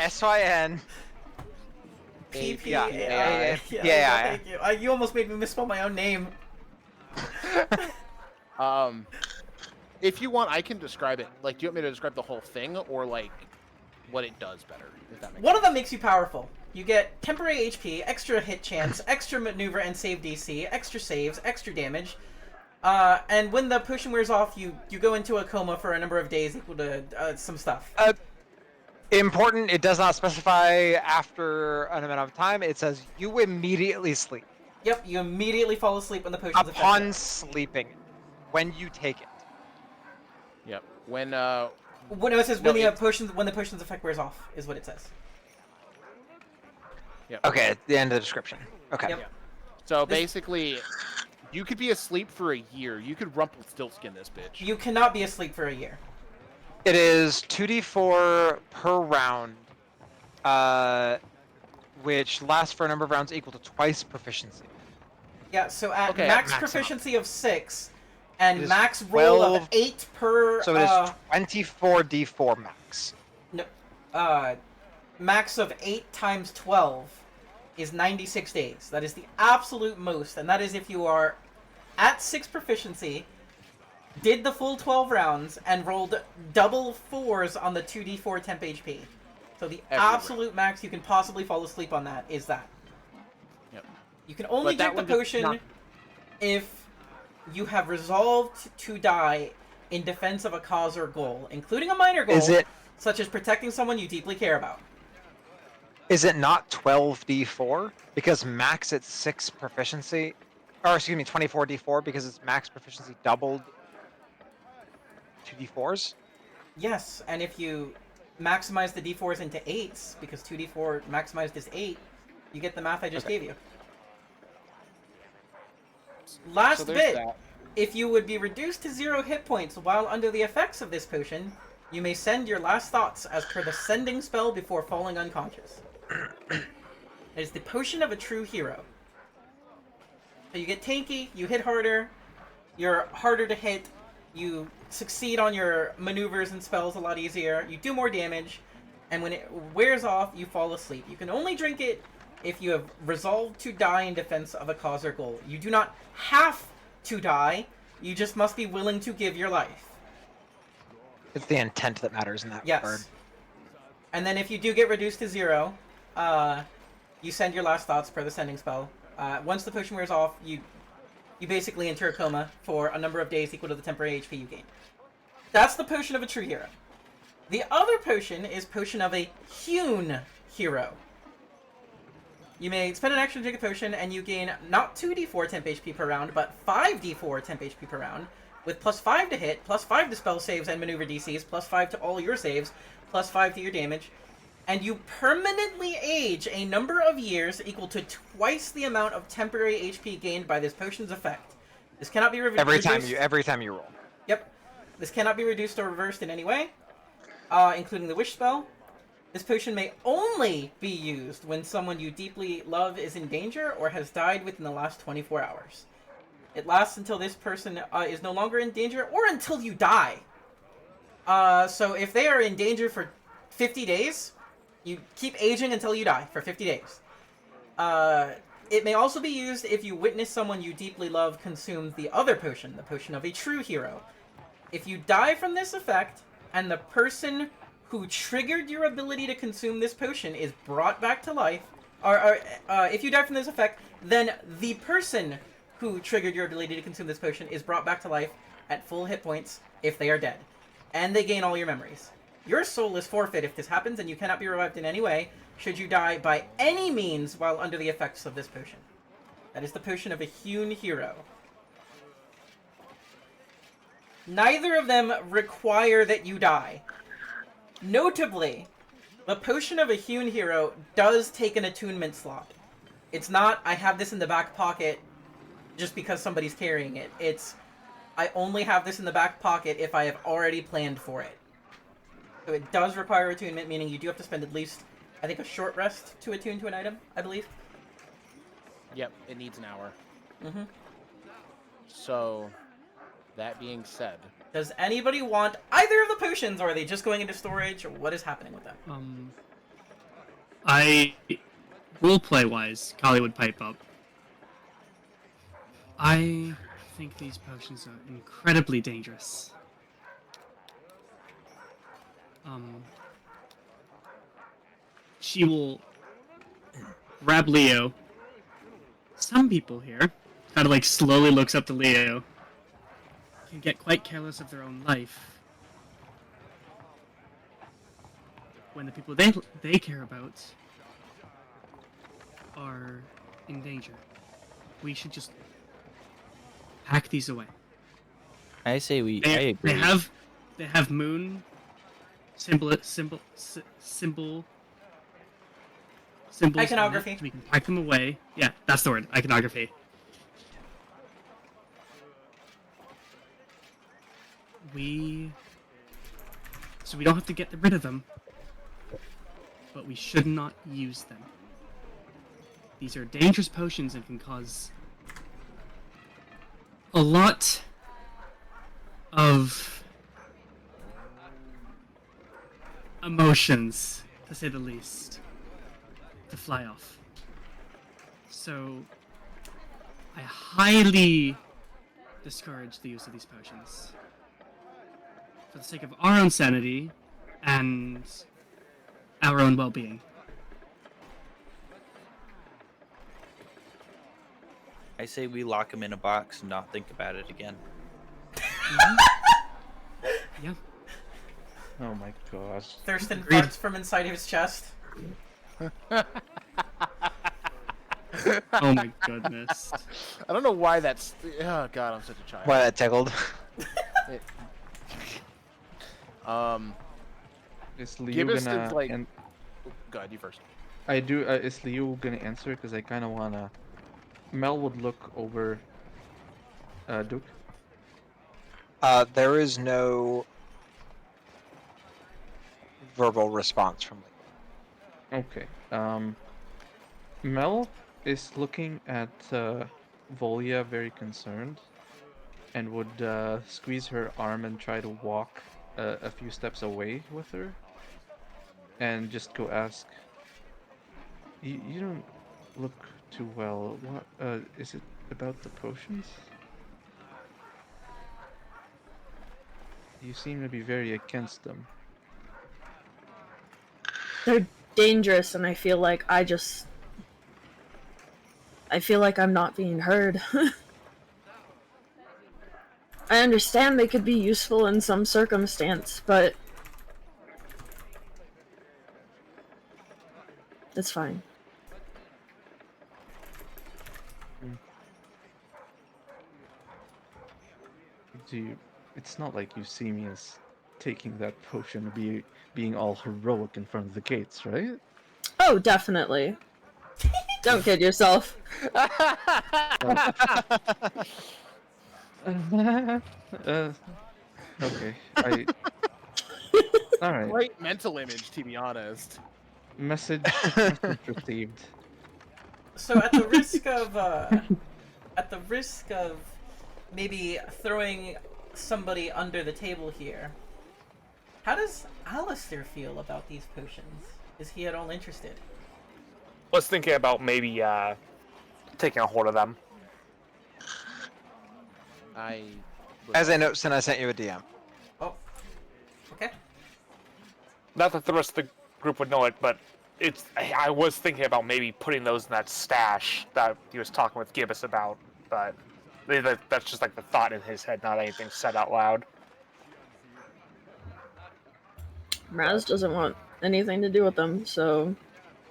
SYN. PPAI. Yeah. Thank you. You almost made me misspell my own name. If you want, I can describe it. Like, do you want me to describe the whole thing, or like what it does better? If that makes One of them makes you powerful. You get temporary HP, extra hit chance, extra maneuver and save DC, extra saves, extra damage. And when the potion wears off, you go into a coma for a number of days equal to some stuff. Important, it does not specify after an amount of time. It says you immediately sleep. Yep, you immediately fall asleep when the potion's Upon effective. sleeping, when you take it. Yep. When When it says No, when it's- the potion's effect wears off is what it says. Yep. Okay, at the end of the description. Okay. Yep. So basically, you could be asleep for a year. You could Rumpelstiltskin this bitch. You cannot be asleep for a year. It is 2d4 per round, which lasts for a number of rounds equal to twice proficiency. Yeah, so at Okay, max maximum. proficiency of 6 and It is max roll of 12 8 per So it is 24d4 max. max of 8 times 12 is 96 days. That is the absolute most, and that is if you are at 6 proficiency, did the full 12 rounds, and rolled double 4s on the 2d4 temp HP. So the Every absolute max you can possibly fall asleep on that is that. Yep. You can only But that drink the one does potion not- if you have resolved to die in defense of a cause or goal, including a minor goal, Is it such as protecting someone you deeply care about. is it not 12d4 because max at 6 proficiency, or excuse me, 24d4 because it's max proficiency doubled 2d4s? Yes, and if you maximize the d4s into 8s, because 2d4 maximized is 8, you get the math I just gave you. Last So there's bit. that. If you would be reduced to 0 hit points while under the effects of this potion, you may send your last thoughts as per the sending spell before falling unconscious. It is the potion of a true hero. So you get tanky, you hit harder, you're harder to hit, you succeed on your maneuvers and spells a lot easier, you do more damage, and when it wears off, you fall asleep. You can only drink it if you have resolved to die in defense of a cause or goal. You do not have to die, you just must be willing to give your life. It's the intent that matters in that Yes. regard. And then if you do get reduced to 0, you send your last thoughts per the sending spell. Once the potion wears off, you basically enter a coma for a number of days equal to the temporary HP you gain. That's the potion of a true hero. The other potion is Potion of a Hewn Hero. You may spend an action to drink a potion, and you gain not 2d4 temp HP per round, but 5d4 temp HP per round, with +5 to hit, +5 to spell saves and maneuver DCs, +5 to all your saves, +5 to your damage, and you permanently age a number of years equal to twice the amount of temporary HP gained by this potion's effect. This cannot be reduced. Every time you roll. Yep. This cannot be reduced or reversed in any way, including the wish spell. This potion may only be used when someone you deeply love is in danger or has died within the last 24 hours. It lasts until this person is no longer in danger or until you die. So if they are in danger for 50 days, you keep aging until you die for 50 days. It may also be used if you witness someone you deeply love consume the other potion, the Potion of a True Hero. If you die from this effect, and the person who triggered your ability to consume this potion is brought back to life, or if you die from this effect, then the person who triggered your ability to consume this potion is brought back to life at full hit points if they are dead. And they gain all your memories. Your soul is forfeit if this happens, and you cannot be revived in any way should you die by any means while under the effects of this potion. That is the Potion of a Hewn Hero. Neither of them require that you die. Notably, the Potion of a Hewn Hero does take an attunement slot. It's not, I have this in the back pocket just because somebody's carrying it. It's, I only have this in the back pocket if I have already planned for it. So it does require attunement, meaning you do have to spend at least, I think, a short rest to attune to an item, I believe. Yep, it needs an hour. Mm-hmm. So, that being said... Does anybody want either of the potions, or are they just going into storage, or what is happening with them? Roleplay-wise, Kali would pipe up. I think these potions are incredibly dangerous. She will grab Leo. Some people here kind of like slowly looks up to Leo. Can get quite careless of their own life when the people they care about are in danger. We should just pack these away. I say we. They, I agree. they have moon symbols. Iconography. So we can pack them away. Yeah, that's the word. Iconography. So we don't have to get rid of them, but we should not use them. These are dangerous potions and can cause a lot of emotions, to say the least, to fly off. So I highly discourage the use of these potions. For the sake of our own sanity and our own well-being. I say we lock him in a box and not think about it again. Yeah. Oh my gosh. Thurston farts from inside his chest. Oh my goodness. I don't know why that's... Oh god, I'm such a child. Why that tickled? Is Leo Gibbous gonna... is like... Go ahead, you first. I do. Is Leo gonna answer? Because I kind of wanna... Mel would look over... Duke. There is no verbal response from Leo. Okay. Mel is looking at Volya very concerned, and would squeeze her arm and try to walk a few steps away with her, and just go ask, you don't look too well. What is it about the potions? You seem to be very against them. They're dangerous, and I feel like I feel like I'm not being heard. I understand they could be useful in some circumstance, but It's fine. It's not like you see me as taking that potion or being all heroic in front of the gates, right? Oh, definitely. Don't kid yourself. Okay. All right. Great mental image, to be honest. Message received. So at the risk of maybe throwing somebody under the table here, how does Alistair feel about these potions? Is he at all interested? Was thinking about maybe taking a hold of them. As I noticed, and I sent you a DM. Oh, okay. Not that the rest of the group would know it, but I was thinking about maybe putting those in that stash that he was talking with Gibbous about, but that's just like the thought in his head, not anything said out loud. Raz doesn't want anything to do with them, so...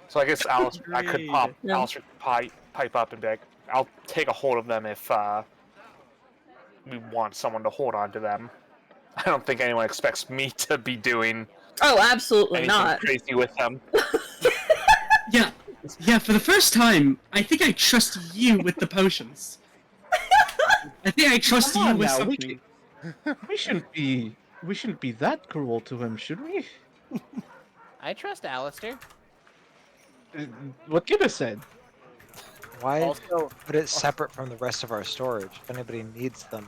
So I guess Alistair, I could pop Yeah. Alistair pipe up and be like, I'll take a hold of them if we want someone to hold on to them. I don't think anyone expects me to be doing Oh, absolutely anything not. crazy with them. Yeah, for the first time, I think I trust you with the potions. I think I trust Come you on with now, something. we shouldn't be that cruel to him, should we? I trust Alistair. What Gibbous said. Why Also, put it separate from the rest of our storage? If anybody needs them,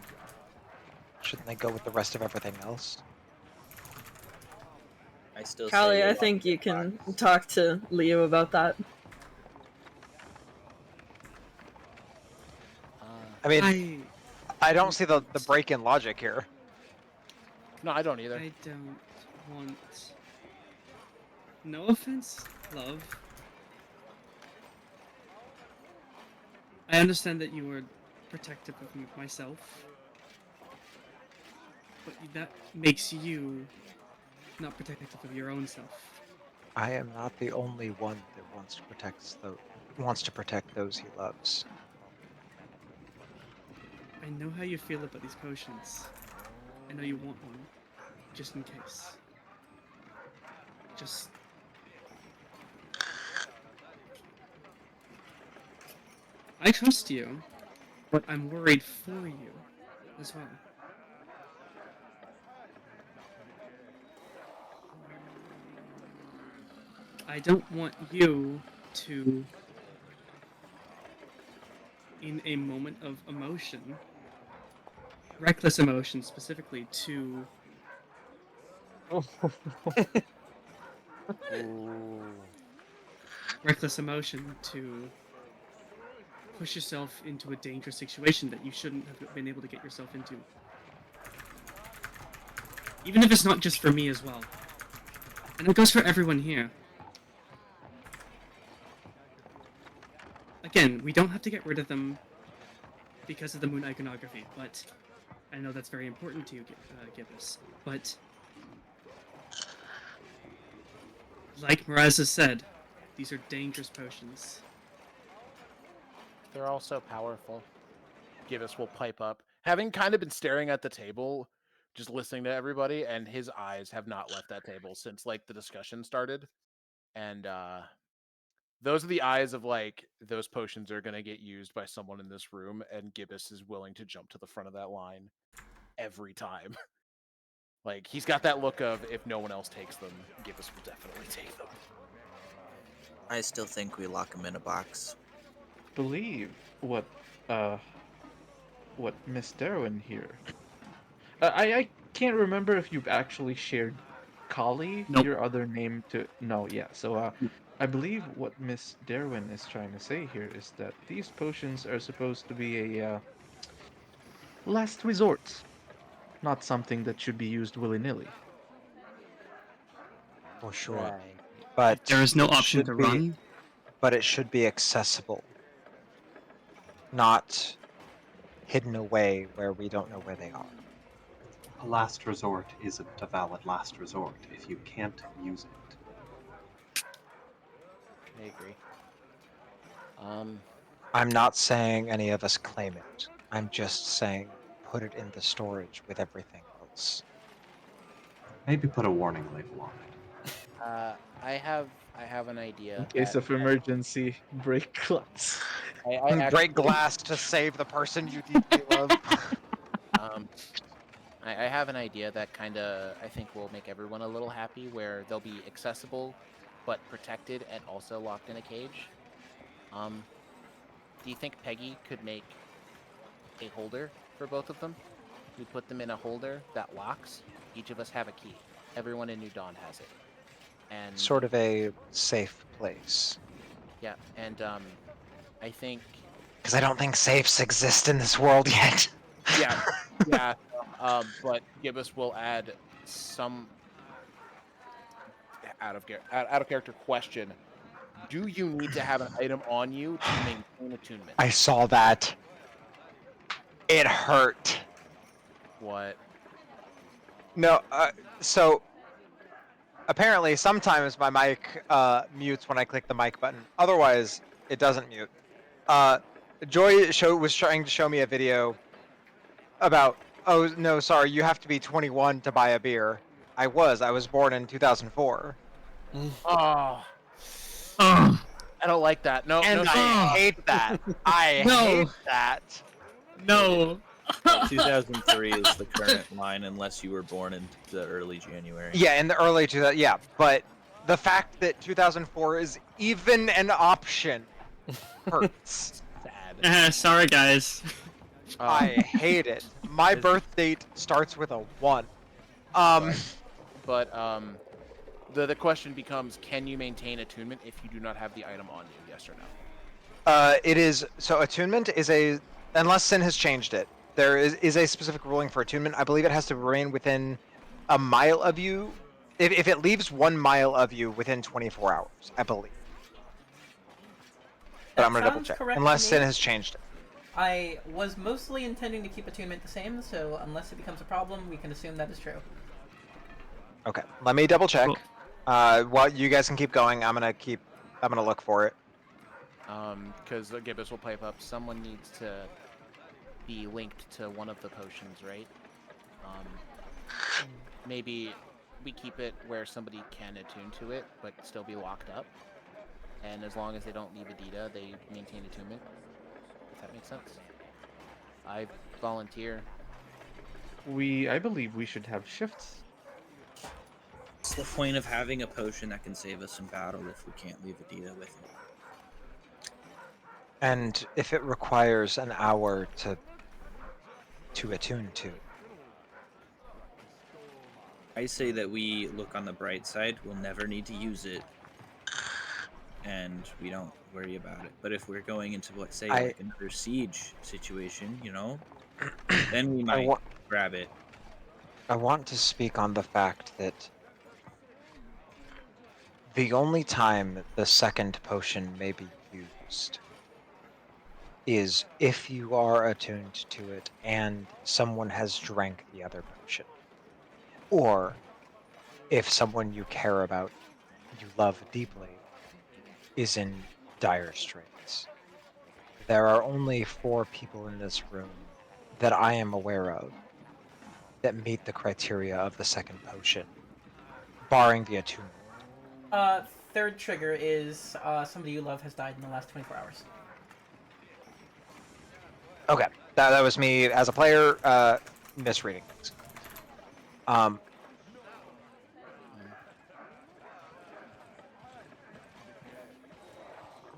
shouldn't they go with the rest of everything else? I still say Callie, we I lock think it in you the can box. talk to Leo about that. I mean, I don't see the break in logic here. No, I don't either. I don't want... No offense, love. I understand that you were protective of myself. But that makes you not protective of your own self. I am not the only one that wants to protect those he loves. I know how you feel about these potions. I know you want one, just in case. Just... I trust you, but I'm worried for you as well. I don't want you to, in a moment of emotion, reckless emotion specifically, to reckless emotion to push yourself into a dangerous situation that you shouldn't have been able to get yourself into. Even if it's not just for me as well. And it goes for everyone here. Again, we don't have to get rid of them because of the moon iconography, but I know that's very important to you, Gibbous. But like Miraz has said, these are dangerous potions. They're all so powerful. Gibbous will pipe up. Having kind of been staring at the table, just listening to everybody, and his eyes have not left that table since like the discussion started. And those are the eyes of like those potions are gonna get used by someone in this room, and Gibbous is willing to jump to the front of that line every time. Like he's got that look of if no one else takes them, Gibbous will definitely take them. I still think we lock him in a box. Believe what Miss Darwin here. I can't remember if you've actually shared Kali, Nope. your other name to. No, yeah. So I believe what Miss Darwin is trying to say here is that these potions are supposed to be a last resort, not something that should be used willy-nilly. For sure. Right. But There is no it option should to be- run. But it should be accessible, not hidden away where we don't know where they are. A last resort isn't a valid last resort if you can't use it. I agree. I'm not saying any of us claim it. I'm just saying put it in the storage with everything else. Maybe put a warning label on it. I have an idea. In case of emergency, break glass. I actually, Break glass to save the person you deeply love. um, I have an idea that kind of I think will make everyone a little happy, where they'll be accessible, but protected and also locked in a cage. Do you think Peggy could make a holder for both of them? We put them in a holder that locks. Each of us have a key. Everyone in New Dawn has it. And Sort of a safe place. yeah, and I think Because I don't think safes exist in this world yet. yeah, yeah. But Gibbous will add some out of character question. Do you need to have an item on you to maintain attunement? I saw that. It hurt. What? No, so apparently sometimes my mic mutes when I click the mic button. Otherwise, it doesn't mute. Joy was trying to show me a video about, oh no, sorry, you have to be 21 to buy a beer. I was born in 2004. Oh, Oh, I don't like that. No, And no, I Oh. hate that. I No. hate that. no. 2003 is the current line, unless you were born in the early January. Yeah, in the early 2000s, yeah, but the fact that 2004 is even an option hurts. sad. Sorry, guys. I hate it. My Is- birth date starts with a 1. But the question becomes: can you maintain attunement if you do not have the item on you? Yes or no? It is so attunement is unless Sin has changed it. There is a specific ruling for attunement. I believe it has to remain within a mile of you. If it leaves 1 mile of you within 24 hours, I believe. But That I'm gonna double sounds check. correct to Unless Sin me. has changed it. I was mostly intending to keep attunement the same, so unless it becomes a problem, we can assume that is true. Okay, let me double check. Cool. While you guys can keep going, I'm gonna look for it. Because Gibbous will pipe up. Someone needs to be linked to one of the potions, right? Maybe we keep it where somebody can attune to it, but still be locked up. And as long as they don't leave Adita, they maintain attunement. If that makes sense. I volunteer. I believe we should have shifts. What's the point of having a potion that can save us in battle if we can't leave Adita with it? And if it requires an hour to attune to. I say that we look on the bright side. We'll never need to use it, and we don't worry about it. But if we're going into, let's say, like another siege situation, then we might grab it. I want to speak on the fact that the only time the second potion may be used is if you are attuned to it and someone has drank the other potion. Or if someone you care about, you love deeply, is in dire straits. There are only 4 people in this room that I am aware of that meet the criteria of the second potion, barring the attunement. Third trigger is somebody you love has died in the last 24 hours. Okay, that was me as a player misreading things.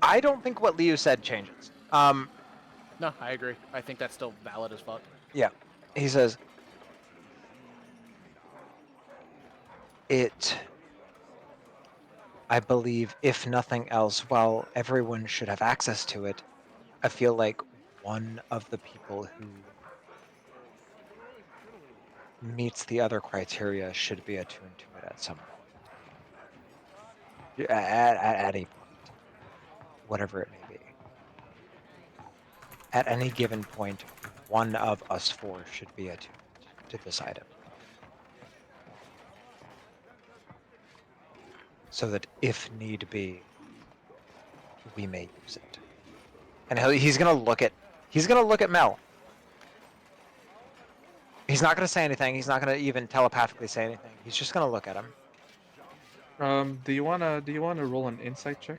I don't think what Liu said changes. No, I agree. I think that's still valid as fuck. Yeah, he says I believe, if nothing else, while everyone should have access to it, I feel like one of the people who meets the other criteria should be attuned to it at some point. At a point, whatever it may be. At any given point, one of us 4 should be attuned to this item. So that if need be, we may use it. And he's gonna look at Mel. He's not gonna say anything. He's not gonna even telepathically say anything. He's just gonna look at him. Do you wanna roll an insight check?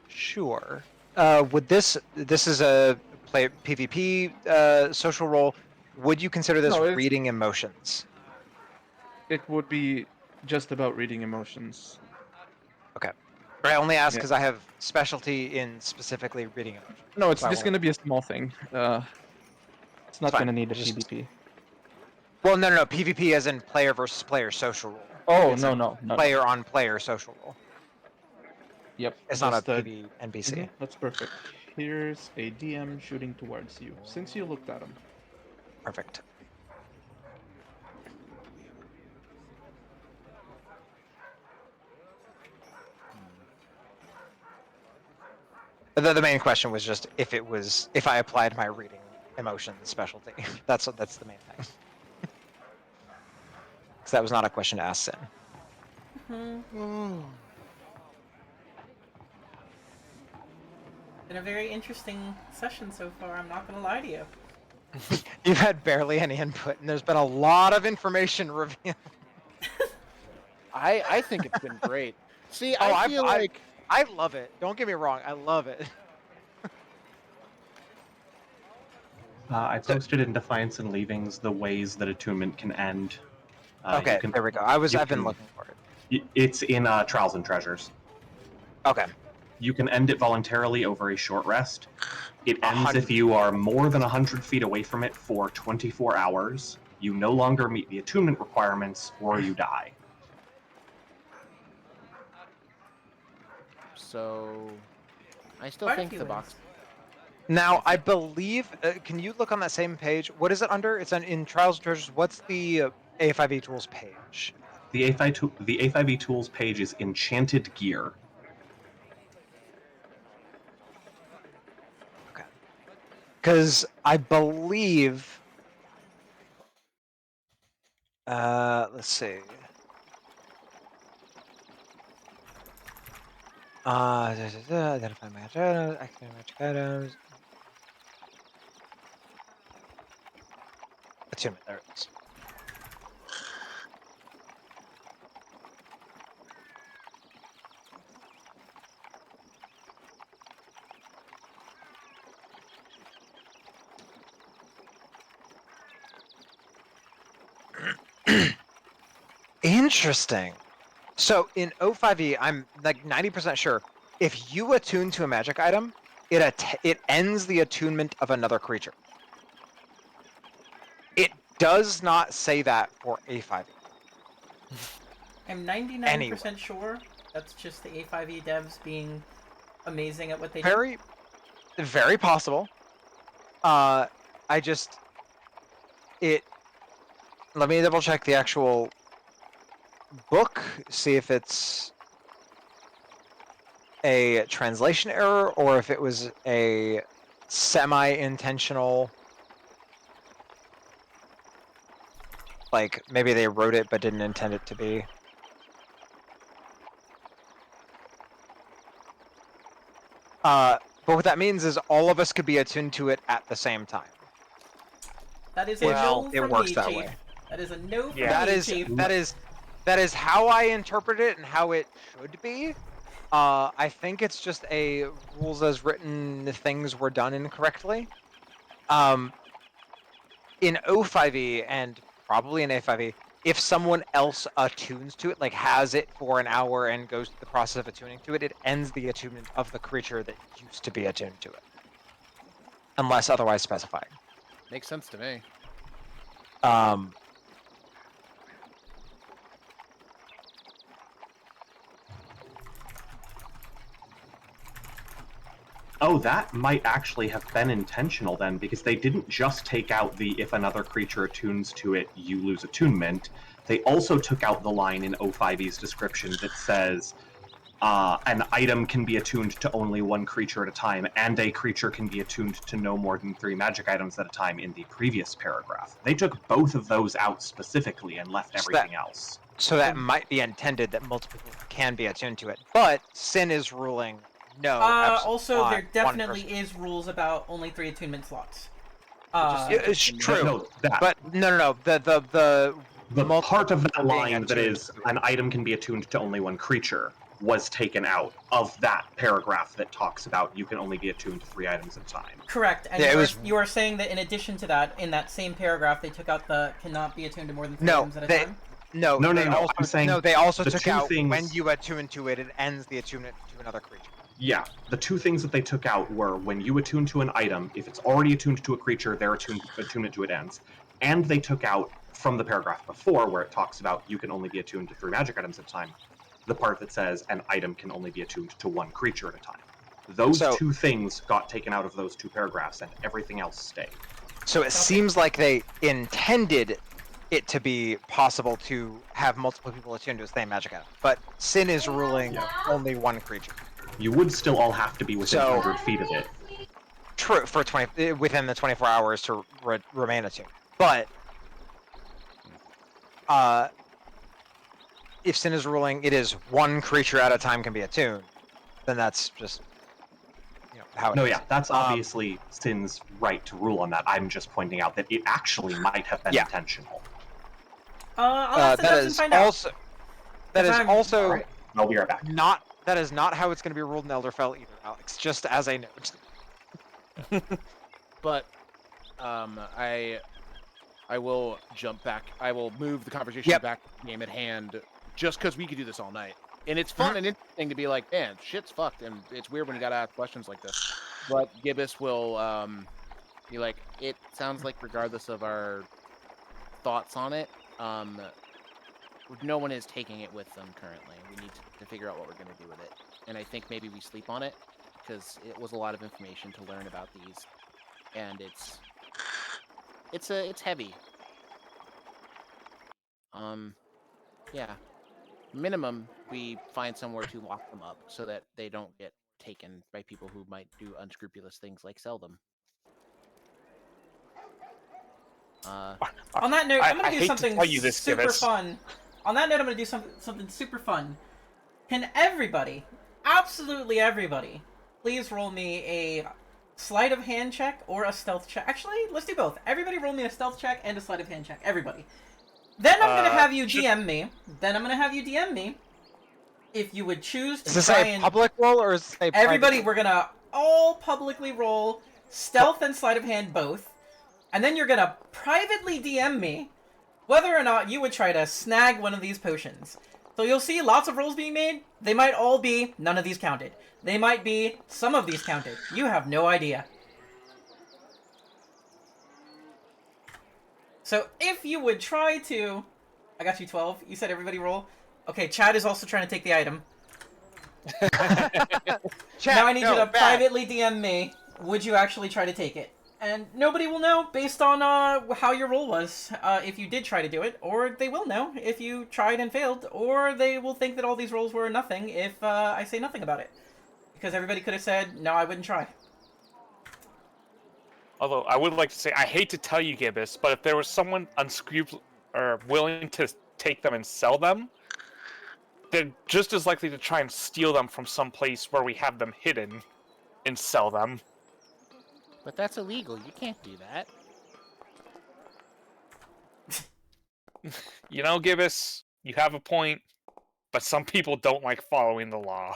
Sure. Would this is a play PvP social role? Would you consider this No, it's- reading emotions? It would be just about reading emotions. Okay. I only ask Yeah. because I have specialty in specifically reading emotions. No, it's So I just won't- gonna be a small thing. It's not fine. gonna need a Just- PvP. Well, no. PvP as in player versus player social role. Oh, It's no, a no. Player on player social role. Yep. It's not a just, PV NPC. Mhm, that's perfect. Here's a DM shooting towards you, since you looked at him. Perfect. The main question was just if I applied my reading emotion specialty. That's the main thing. Because that was not a question to ask Sin. Been a very interesting session so far, I'm not gonna lie to you. You've had barely any input, and there's been a lot of information revealed. I think it's been great. See, Oh, I feel like I love it. Don't get me wrong, I love it. I posted in Defiance and Leavings the ways that attunement can end. Okay, there we go. I've been looking for it. It's in Trials and Treasures. Okay. You can end it voluntarily over a short rest. It ends if you are more than 100 feet away from it for 24 hours. You no longer meet the attunement requirements, or you die. so. I still Quite a think few the ways. box. Now, I believe. Can you look on that same page? What is it under? It's in Trials and Treasures. What's the A5E tools page? The A5E tools page is Enchanted Gear. Okay. Because I believe. Let's see. Identify magic items, activate magic items. Attunement, there it is. Interesting. So in A5E, I'm like 90% sure if you attune to a magic item, it ends the attunement of another creature. It does not say that for A5E. I'm 99% sure that's just the A5E devs being amazing at what they do. Very possible. Let me double check the actual book, see if it's a translation error or if it was a semi-intentional, like maybe they wrote it but didn't intend it to be. But what that means is all of us could be attuned to it at the same time. That is a no It from works me, that Chief. way. That is a no from That me, is Chief. that is how I interpret it and how it should be. I think it's just a rules as written things were done incorrectly. In O5E and probably in A5E, if someone else attunes to it, like has it for an hour and goes through the process of attuning to it, it ends the attunement of the creature that used to be attuned to it. Unless otherwise specified. Makes sense to me. Oh, that might actually have been intentional then, because they didn't just take out the if another creature attunes to it, you lose attunement. They also took out the line in O5E's description that says an item can be attuned to only one creature at a time, and a creature can be attuned to no more than 3 magic items at a time in the previous paragraph. They took both of those out specifically and left everything else. So that might be intended that multiple people can be attuned to it, but Sin is ruling no. absolutely Also, not. there One definitely person. is rules about only 3 attunement slots. Yeah, it's true, No, that. but no. The part of that being line that attuned is to an item can be attuned to only one creature was taken out of that paragraph that talks about you can only be attuned to 3 items at a time. Correct, and Yeah, you are saying that in addition to that, in that same paragraph, they took out the cannot be attuned to more than 3 items at a time? No. I'm saying they also the took two out things. when you attune to it, it ends the attunement to another creature. Yeah, the 2 things that they took out were when you attune to an item, if it's already attuned to a creature, their attunement to it ends. And they took out from the paragraph before, where it talks about you can only be attuned to 3 magic items at a time, the part that says an item can only be attuned to 1 creature at a time. Those 2 things got taken out of those 2 paragraphs, and everything else stayed. So it seems like they intended it to be possible to have multiple people attuned to the same magic item, but Sin is ruling only 1 creature. You would still all have to be within 100 feet of it. True, for within the 24 hours to remain attuned. But if Sin is ruling it is 1 creature at a time can be attuned, then that's just how it is. No, yeah, that's obviously Sin's right to rule on that. I'm just pointing out that it actually might have been intentional. I'll have to that is find out. also that is also right. I'll be right back. That is not how it's going to be ruled in Elderfell either, Alex. Just as a note. But I will jump back. I will move the conversation back to the game at hand, just because we could do this all night, and it's fun and interesting to be like, man, shit's fucked, and it's weird when you gotta ask questions like this. But Gibbous will be like, it sounds like regardless of our thoughts on it, no one is taking it with them currently. We need to figure out what we're going to do with it. And I think maybe we sleep on it, because it was a lot of information to learn about these. And it's heavy. Yeah. Minimum, we find somewhere to lock them up so that they don't get taken by people who might do unscrupulous things like sell them. On that note, I'm going to do something super Gibbous. fun. On that note, I'm going to do something super fun. Can everybody, absolutely everybody, please roll me a sleight of hand check or a stealth check? Actually, let's do both. Everybody roll me a stealth check and a sleight of hand check. Everybody. Then I'm going to have you DM me. If you would choose to Is this try a and... public roll or is this a Everybody, private we're going to all publicly roll stealth and sleight of hand both. And then you're going to privately DM me whether or not you would try to snag one of these potions. So you'll see lots of rolls being made. They might all be none of these counted. They might be some of these counted. You have no idea. So if you would try to... I got you 12. You said everybody roll. Okay, Chad is also trying to take the item. Chad, now I need you to back. privately DM me. Would you actually try to take it? And nobody will know based on how your roll was if you did try to do it, or they will know if you tried and failed, or they will think that all these rolls were nothing if I say nothing about it. Because everybody could have said, no, I wouldn't try. Although, I would like to say, I hate to tell you, Gibbous, but if there was someone unscrupulous or willing to take them and sell them, they're just as likely to try and steal them from some place where we have them hidden and sell them. But that's illegal. You can't do that. You know, Gibbous, you have a point, but some people don't like following the law.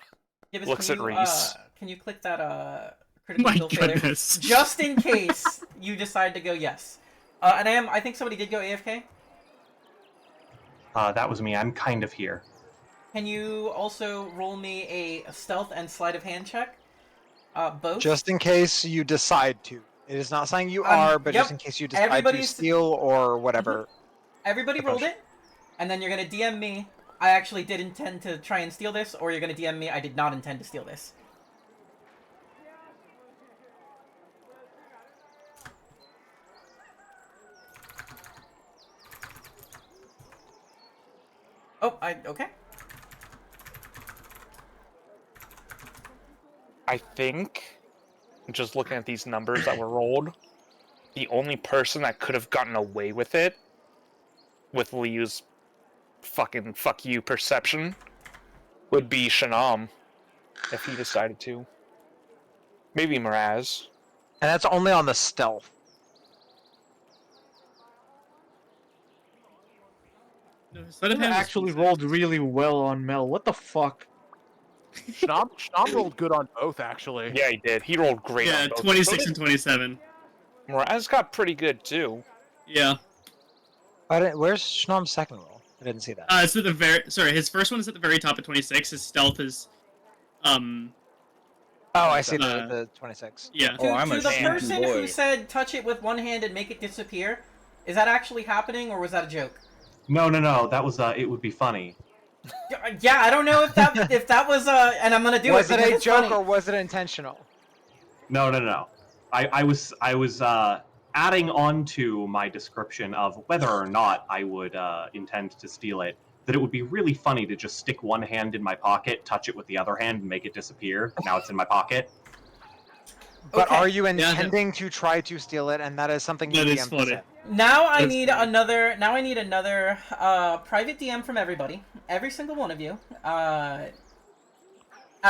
Gibbous, Looks at Reese. Can you click that critical My skill failure? goodness. Just in case you decide to go yes. And I think somebody did go AFK. That was me. I'm kind of here. Can you also roll me a stealth and sleight of hand check? Both? Just in case you decide to. It is not saying you are, but just in case you decide to steal or whatever. Everybody rolled it, and then you're going to DM me, I actually did intend to try and steal this, or you're going to DM me, I did not intend to steal this. Oh, okay. I think, just looking at these numbers that were rolled, the only person that could have gotten away with it, with Liu's fucking fuck you perception would be Shanam, if he decided to. Maybe Miraz. And that's only on the stealth. No, his sleight of You hand was actually decent. rolled really well on Mel. What the fuck? Schnaub rolled good on both, actually. Yeah, he did. He rolled great Yeah, on both. 26 and 27. Miraz got pretty good, too. Yeah. Where's Shnam's second roll? I didn't see that. It's at the very. Sorry, his first one is at the very top at 26. His stealth is, Oh, I see uh, the 26. yeah. Oh, I'm to a the sneaky person boy. who said touch it with one hand and make it disappear, is that actually happening or was that a joke? No. That was it would be funny. Yeah, I don't know if that was and I'm gonna do Was it. it because a it's joke funny. or was it intentional? No. I was adding on to my description of whether or not I would intend to steal it, that it would be really funny to just stick one hand in my pocket, touch it with the other hand, and make it disappear. Now it's in my pocket. But Okay. are you intending to try to steal it? And that is something you That is DM funny. said. Now I That's need funny. another. Now I need another private DM from everybody, every single one of you. I'm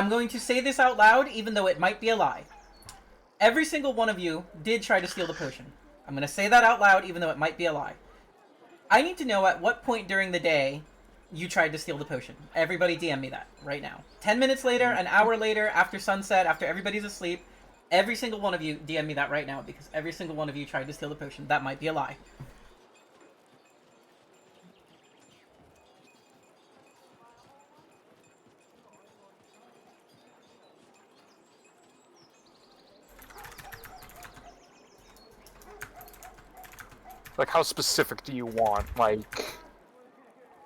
going to say this out loud, even though it might be a lie. Every single one of you did try to steal the potion. I'm going to say that out loud, even though it might be a lie. I need to know at what point during the day you tried to steal the potion. Everybody DM me that right now. 10 minutes later, an hour later, after sunset, after everybody's asleep. Every single one of you DM me that right now, because every single one of you tried to steal the potion. That might be a lie. Like, how specific do you want? Like,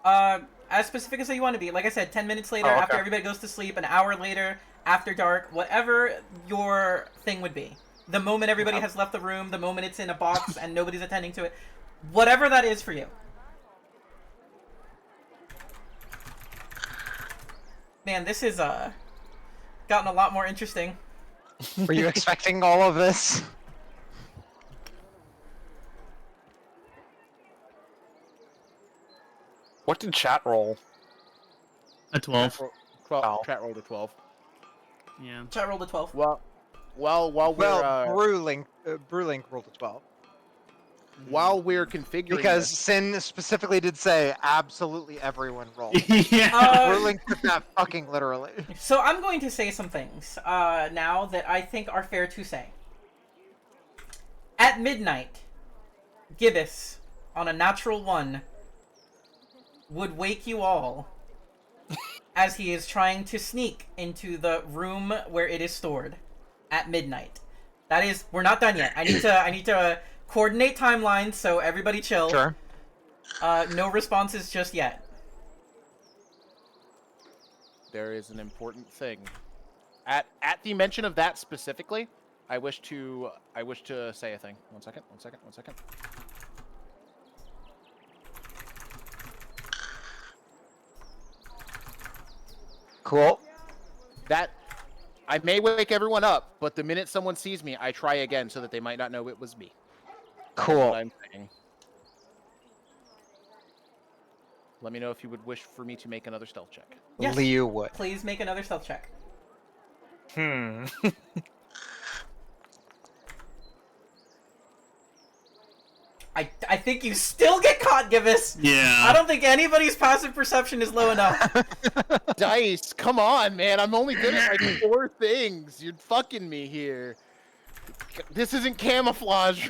As specific as you want to be. Like I said, 10 minutes later, Oh, okay. after everybody goes to sleep, an hour later, after dark, whatever your thing would be. The moment everybody has left the room, the moment it's in a box and nobody's attending to it. Whatever that is for you. Man, this is, gotten a lot more interesting. Were you expecting all of this? what did chat roll? A 12. 12. Oh. Chat rolled a 12. Yeah. Chat rolled a 12. Well, while we're Well, Brewlink rolled a 12. while we're configuring Because this, Sin specifically did say absolutely everyone rolled. yeah. Brewlink took that fucking literally. So I'm going to say some things, now that I think are fair to say. At midnight, Gibbous, on a natural 1, would wake you all as he is trying to sneak into the room where it is stored at midnight. That is, we're not done yet. I need to coordinate timelines, so everybody chill. Sure. No responses just yet. there is an important thing. At the mention of that specifically, I wish to say a thing. One second. Cool. That I may wake everyone up, but the minute someone sees me, I try again so that they might not know it was me. That's Cool. what I'm saying. Let me know if you would wish for me to make another stealth check. Yes. Liu would. Please make another stealth check. I think you still get caught, Gibbous. Yeah. I don't think anybody's passive perception is low enough. Dice, come on, man. I'm only good at like 4 things. You're fucking me here. This isn't camouflage.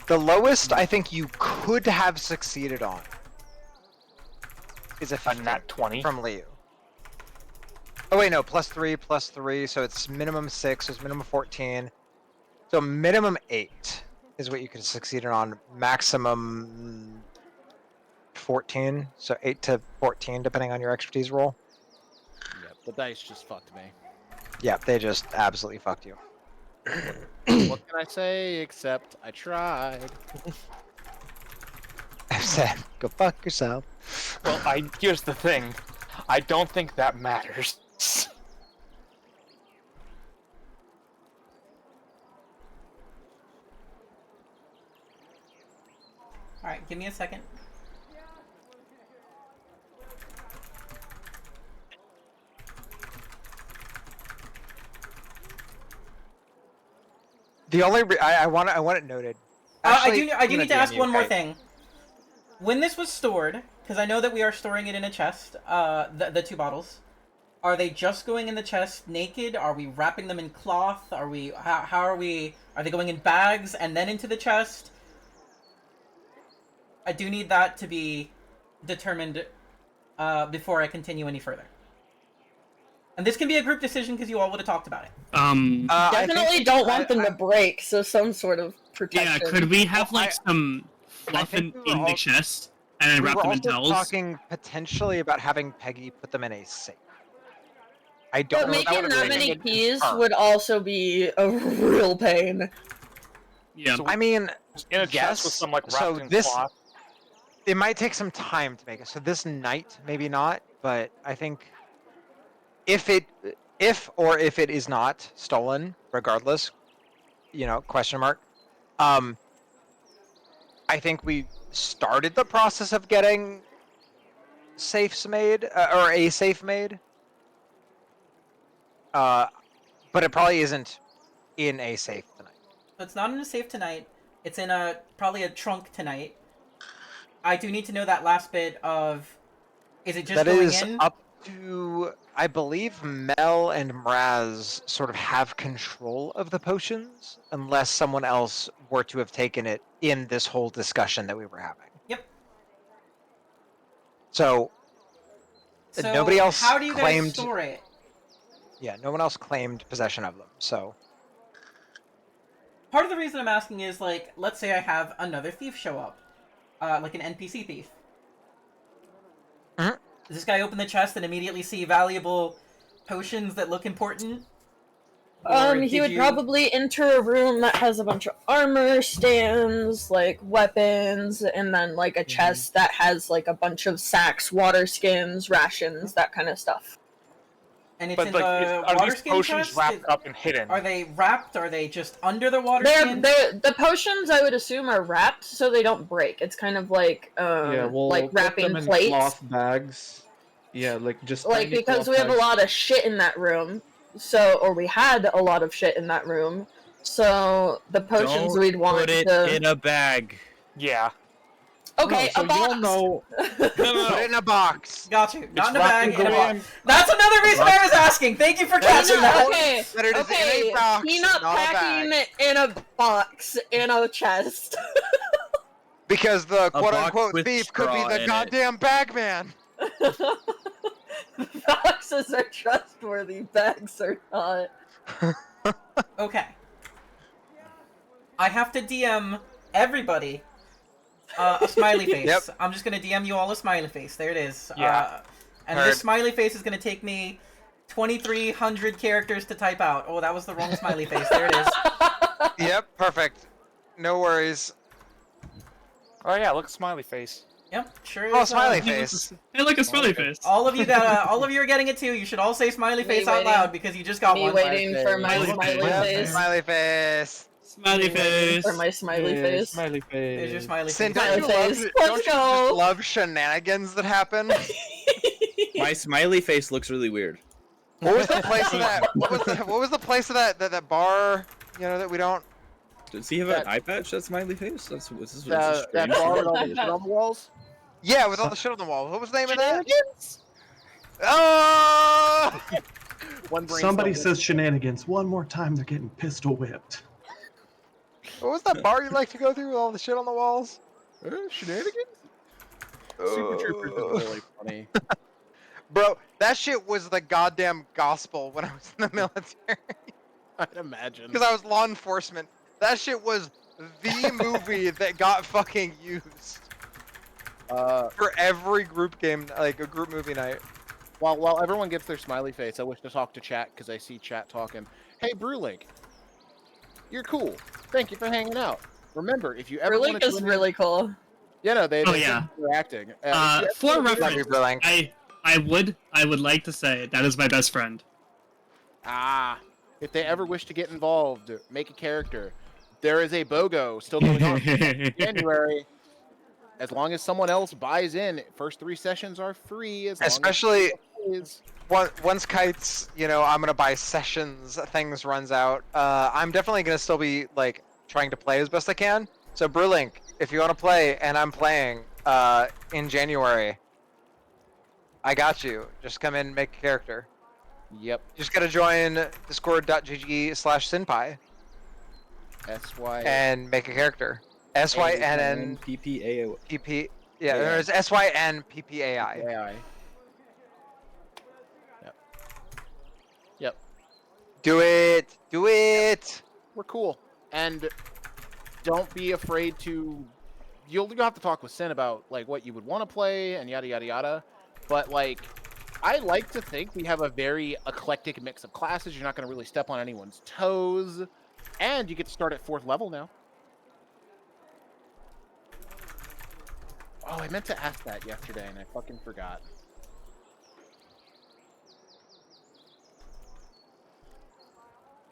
The lowest I think you could have succeeded on is a A 15 nat 20? from Liu. Oh wait, no, +3, so it's minimum 6, so it's minimum 14. So minimum 8 is what you could have succeeded on. Maximum 14, so 8 to 14 depending on your expertise roll. Yep, the dice just fucked me. Yeah, they just absolutely fucked you. What can I say except I tried? I said, go fuck yourself. Well, here's the thing. I don't think that matters. Give me a second. The only I want it noted. I Actually, do I'm need gonna to ask DM you, one more okay? thing. When this was stored, because I know that we are storing it in a chest, the 2 bottles, are they just going in the chest naked? Are we wrapping them in cloth? Are we how are we? Are they going in bags and then into the chest? I do need that to be determined before I continue any further. And this can be a group decision because you all would have talked about it. Definitely don't want them to break, so some sort of protection. Yeah, could we have like some fluff in we were the all- chest and then We wrap were them in also towels? talking potentially about having Peggy put them in a safe. I don't But know if that making would that really many make it keys confirmed. would also be a real pain. Yeah. I mean, in a chest with yes. some like wrapped So in this cloth. it might take some time to make it. So this night, maybe not, but I think if it is not stolen, regardless, question mark. I think we started the process of getting safes made or a safe made. But it probably isn't in a safe tonight. So it's not in a safe tonight. It's in probably a trunk tonight. I do need to know that last bit of, is it just That going is in? up to, I believe, Mel and Mraz sort of have control of the potions, unless someone else were to have taken it in this whole discussion that we were having. Yep. So So nobody else how do you guys claimed. store it? Yeah, no one else claimed possession of them. So Part of the reason I'm asking is, like, let's say I have another thief show up, like an NPC thief. Mhm. Does this guy open the chest and immediately see valuable potions that look important? Or He did would you- probably enter a room that has a bunch of armor stands, like weapons, and then like a chest that has like a bunch of sacks, water skins, rations, that kind of stuff. And it's But in like, the are water these skin potions chest? wrapped up and hidden? Are they wrapped? Are they just under the water They're skin? the potions I would assume are wrapped so they don't break. It's kind of like Yeah, we'll like put wrapping them in plates. cloth bags. Yeah, like just Like tiny because cloth we have a bags. lot of shit in that room. So or we had a lot of shit in that room. So the potions Don't we'd want put it to in a bag. Yeah. Okay, No, so a box. you all know. put it in a box. Got you. Not in a wrapped bag, in in a the box. That's another reason I was asking. Thank you for catching that. Okay, That it is in okay. a box, Peanut not a packing bag. in a box in a chest. Because the box quote-unquote with thief could be straw the in it. goddamn bagman. Boxes are trustworthy. Bags are not. Okay. I have to DM everybody a smiley face. Yep. I'm just gonna DM you all a smiley face. There it is. Yeah. And Heard. this smiley face is gonna take me 2,300 characters to type out. Oh, that was the wrong smiley face. There it is. Yep, perfect. No worries. Oh yeah, look, smiley face. Yep, sure Oh, is. smiley face. I like a smiley face. All of you are getting it too. You should all say smiley Me face out waiting. loud because you just got Me one. waiting for my Smiley smiley face. face. Smiley face. Smiley Me waiting face. for my smiley Yay, face. Smiley face. There's your smiley Sin, face. don't you, Smiley love, face. don't Let's you go. just love shenanigans that happen? My smiley face looks really weird. What was the place of that? What was the place of that bar? That we don't. Does he have an eye patch? That smiley face? That's this is That strange. bar with all the shit on the walls? Yeah, with all the shit on the wall. What was the name of that? Oh! One brain Somebody cell. says shenanigans. One more time, they're getting pistol whipped. What was that bar you like to go through with all the shit on the walls? Shenanigans? Super Troopers is really funny. Bro, that shit was the goddamn gospel when I was in the military. I'd imagine. Because I was law enforcement. That shit was the movie that got fucking used for every group game, like a group movie night. While everyone gets their smiley face, I wish to talk to chat because I see chat talking. Hey, Brewlink, you're cool. Thank you for hanging out. Remember, if you ever want Brewlink to is really cool. yeah, no, they've yeah. been interacting. For Love you, reference, Brewlink. I would like to say that is my best friend. If they ever wish to get involved, make a character. There is a BOGO still going on in January. as long as someone else buys in, first 3 sessions are free. Especially as once Kite's, I'm gonna buy sessions things runs out. I'm definitely gonna still be like trying to play as best I can. So Brewlink, if you want to play and I'm playing in January, I got you. Just come in and make a character. Yep. Just gotta join discord.gg/Synppai SY and make a character. SYNNPPA. PPA. Yeah, there's SYNPPAI. AI. Yep. Do it. Do it. We're cool. And don't be afraid to. You'll have to talk with Sin about like what you would want to play and yada yada yada. But like, I like to think we have a very eclectic mix of classes. You're not going to really step on anyone's toes, and you get to start at 4th level now. Oh, I meant to ask that yesterday, and I fucking forgot.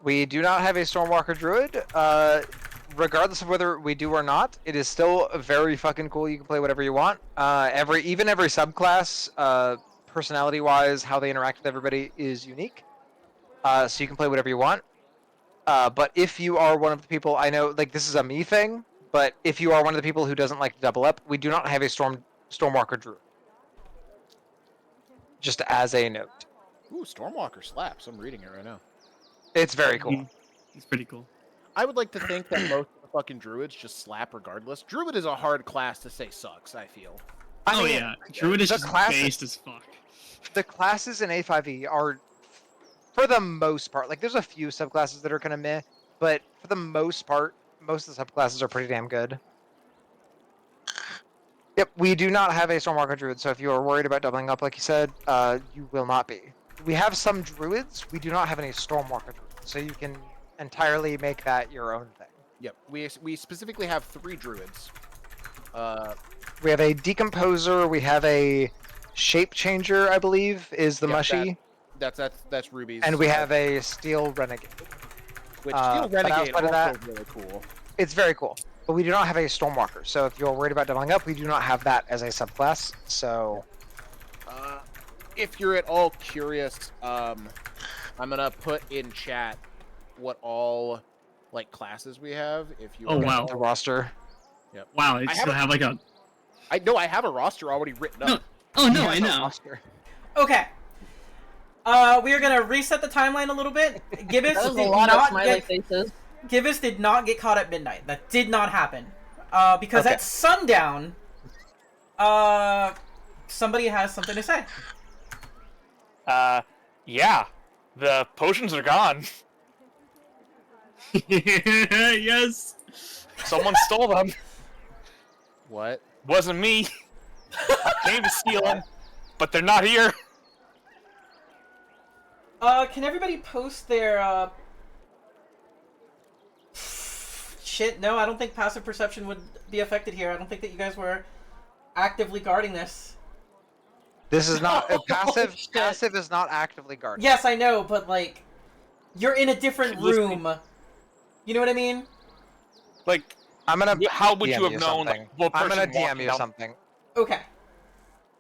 We do not have a Stormwalker Druid. Regardless of whether we do or not, it is still very fucking cool. You can play whatever you want. Every subclass, personality-wise, how they interact with everybody is unique. So you can play whatever you want. But if you are one of the people, I know, like, this is a me thing, but if you are one of the people who doesn't like to double up, we do not have a Stormwalker Druid. Just as a note. Ooh, Stormwalker slaps. I'm reading it right now. It's very cool. It's pretty cool. I would like to think that most of the fucking druids just slap regardless. Druid is a hard class to say sucks, I feel. Oh yeah, Druid is just based as fuck. The classes in A5E are, for the most part, like there's a few subclasses that are kind of meh, but for the most part, most of the subclasses are pretty damn good. Yep, we do not have a Stormwalker Druid, so if you are worried about doubling up, like you said, you will not be. We have some Druids, we do not have any Stormwalker Druids, so you can entirely make that your own thing. Yep, we specifically have 3 druids. We have a Decomposer, we have a Shape Changer, I believe, is the mushy. That's Ruby's. And we have a Steel Renegade. Which Steel Renegade also is really cool. It's very cool. But we do not have a Stormwalker, so if you're worried about doubling up, we do not have that as a subclass, so... If you're at all curious, I'm gonna put in chat what all like classes we have. If you wow, the roster. Yep. Wow, it's gonna have like a. I know I have a roster already written up. No. Oh no, I know. Okay. We are gonna reset the timeline a little bit. Gibbous That was did a lot of not smiley get. faces. Gibbous did not get caught at midnight. That did not happen. Because Okay. at sundown, somebody has something to say. Yeah. The potions are gone. Yes. Someone stole them. What? Wasn't me. I came to steal them, but they're not here. Can everybody post their, Shit, no, I don't think passive perception would be affected here. I don't think that you guys were actively guarding this. This is not... passive shit. Passive is not actively guarded. Yes, I know, but, like, you're in a different room. You know what I mean? Like, I'm gonna... how would DM you have known? something. Like, what I'm person gonna DM walking you down- something. Okay.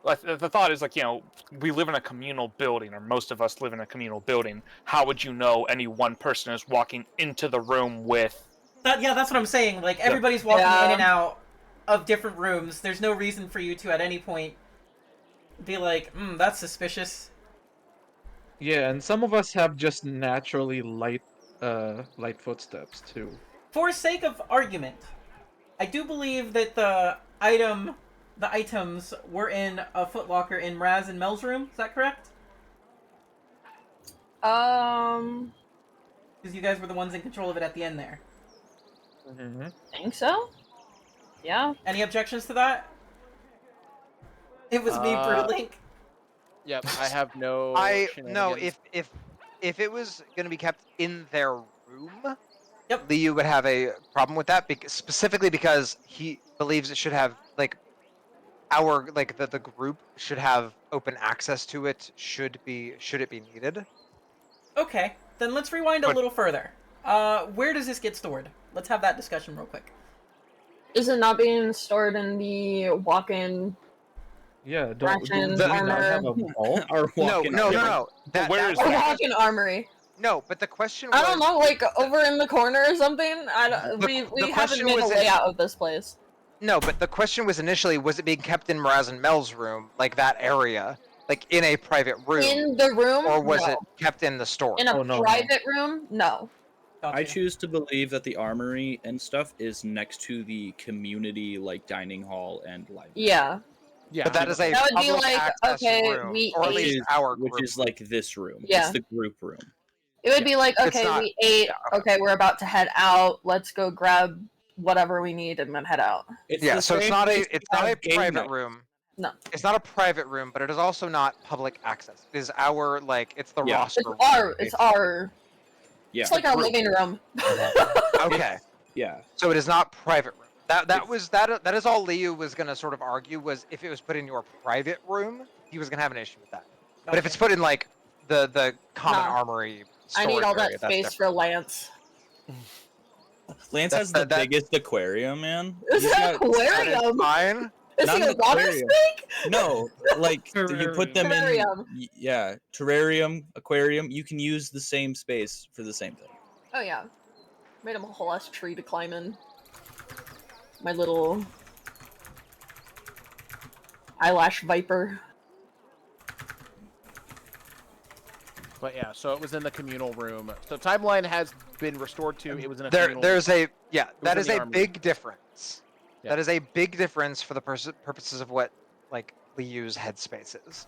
Like, the thought is, like, we live in a communal building, or most of us live in a communal building. How would you know any one person is walking into the room with... Yeah, that's what I'm saying. Like, everybody's walking in and out of different rooms. There's no reason for you to, at any point, be like, that's suspicious. Yeah, and some of us have just naturally light footsteps too. For sake of argument, I do believe that the items were in a footlocker in Mraz and Mel's room. Is that correct? Because you guys were the ones in control of it at the end there. Think so? Yeah. Any objections to that? It was me, Brewlink. Yep, I have no. No, shenanigans. if it was gonna be kept in their room, Yep. Liu would have a problem with that, specifically because he believes it should have, like, the group should have open access to it should it be needed. Okay, then let's rewind a little further. Where does this get stored? Let's have that discussion real quick. Is it not being stored in the walk-in Yeah, rations, do we not armor? have a vault? Our No, walk-in no, no, armor. no. But where is Or that? walk-in armory? No, but the question I was. don't know, like over in the corner or something. I don't. The We haven't question made a was in- layout of this place. No, but the question was initially, was it being kept in Mraz and Mel's room, like that area, like in a private room, In the room, or was no. it kept in the store? In a Oh, no, no. private room, no. Gotcha. I choose to believe that the armory and stuff is next to the community like dining hall and library. Yeah. Yeah. But that is a That would be public like, access okay, room, we or at ate- least our group. Which is like this room. Yeah. It's the group room. It would be like, It's okay, not- we ate. yeah, Okay, we're about to head out. Let's go grab whatever we need and then head out. It's Yeah, the so it's same not place a we have game private night. room. No. It's not a private room, but it is also not public access. It is our it's the Yeah. roster. It's room, our. basically. Yeah. It's like our living room. Okay. Yeah. So it is not private room. That is all Liu was gonna sort of argue, was if it was put in your private room, he was gonna have an issue with that. But if it's put in like the common Nah. armory I need storage all that area, that's space different. for Lance. Lance That's has the that- biggest aquarium, man. Is He's that got- That is aquarium? fine. Is Not he an a water aquarium. snake? No, like you put them in. Terrarium. Yeah, terrarium, aquarium. You can use the same space for the same thing. Oh yeah. Made him a whole ass tree to climb in. My little eyelash viper. But yeah, so it was in the communal room. So timeline has been restored to. It was in a There, communal there's room. a that in is the a armory. big difference. Yeah. That is a big difference for the purposes of what like Liu's headspace is.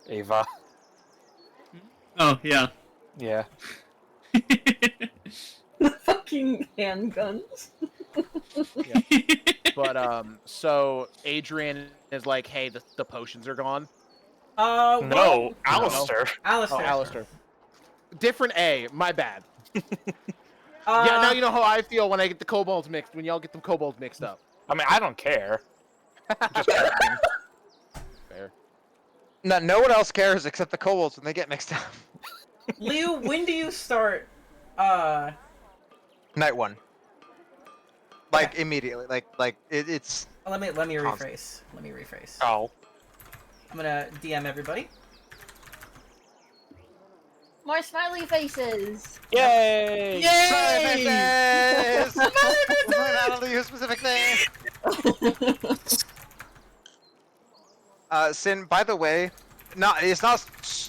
Ava. Oh yeah. Yeah. Fucking handguns. But so Adrian is like, hey, the potions are gone. Well, No, Alistair. Alistair. Oh, Alistair. Different A. My bad. Uh, Yeah, now you know how I feel when I get the kobolds mixed. When y'all get them kobolds mixed up. I mean, I don't care. Just asking. Fair. No one else cares except the kobolds when they get mixed up. Liu, when do you start? Night one. Like immediately. It's. Let me Constant. rephrase. Let me rephrase. Oh. I'm gonna DM everybody. More smiley faces. Yay! Yes! Not a Liu specific thing. Sin, by the way, it's not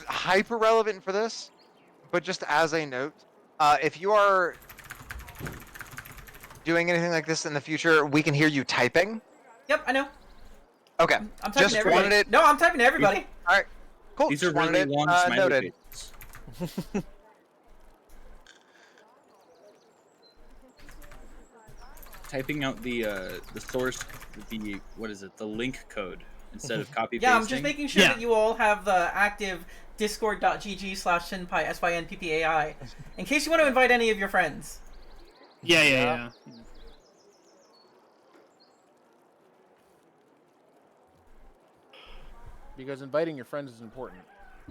hyper relevant for this, but just as a note, if you are doing anything like this in the future, we can hear you typing. Yep, I know. Okay. I'm typing Just to everybody. wanted it. No, I'm typing to everybody. All right. Cool. These are Just wanted really it, long smiley noted. faces. Typing out the source, the what is it? The link code instead of copy pasting. Yeah, I'm just making sure Yeah. that you all have the active discord.gg/Synppai, SYNPPAI, in case you want to invite any of your friends. Yeah. Because inviting your friends is important.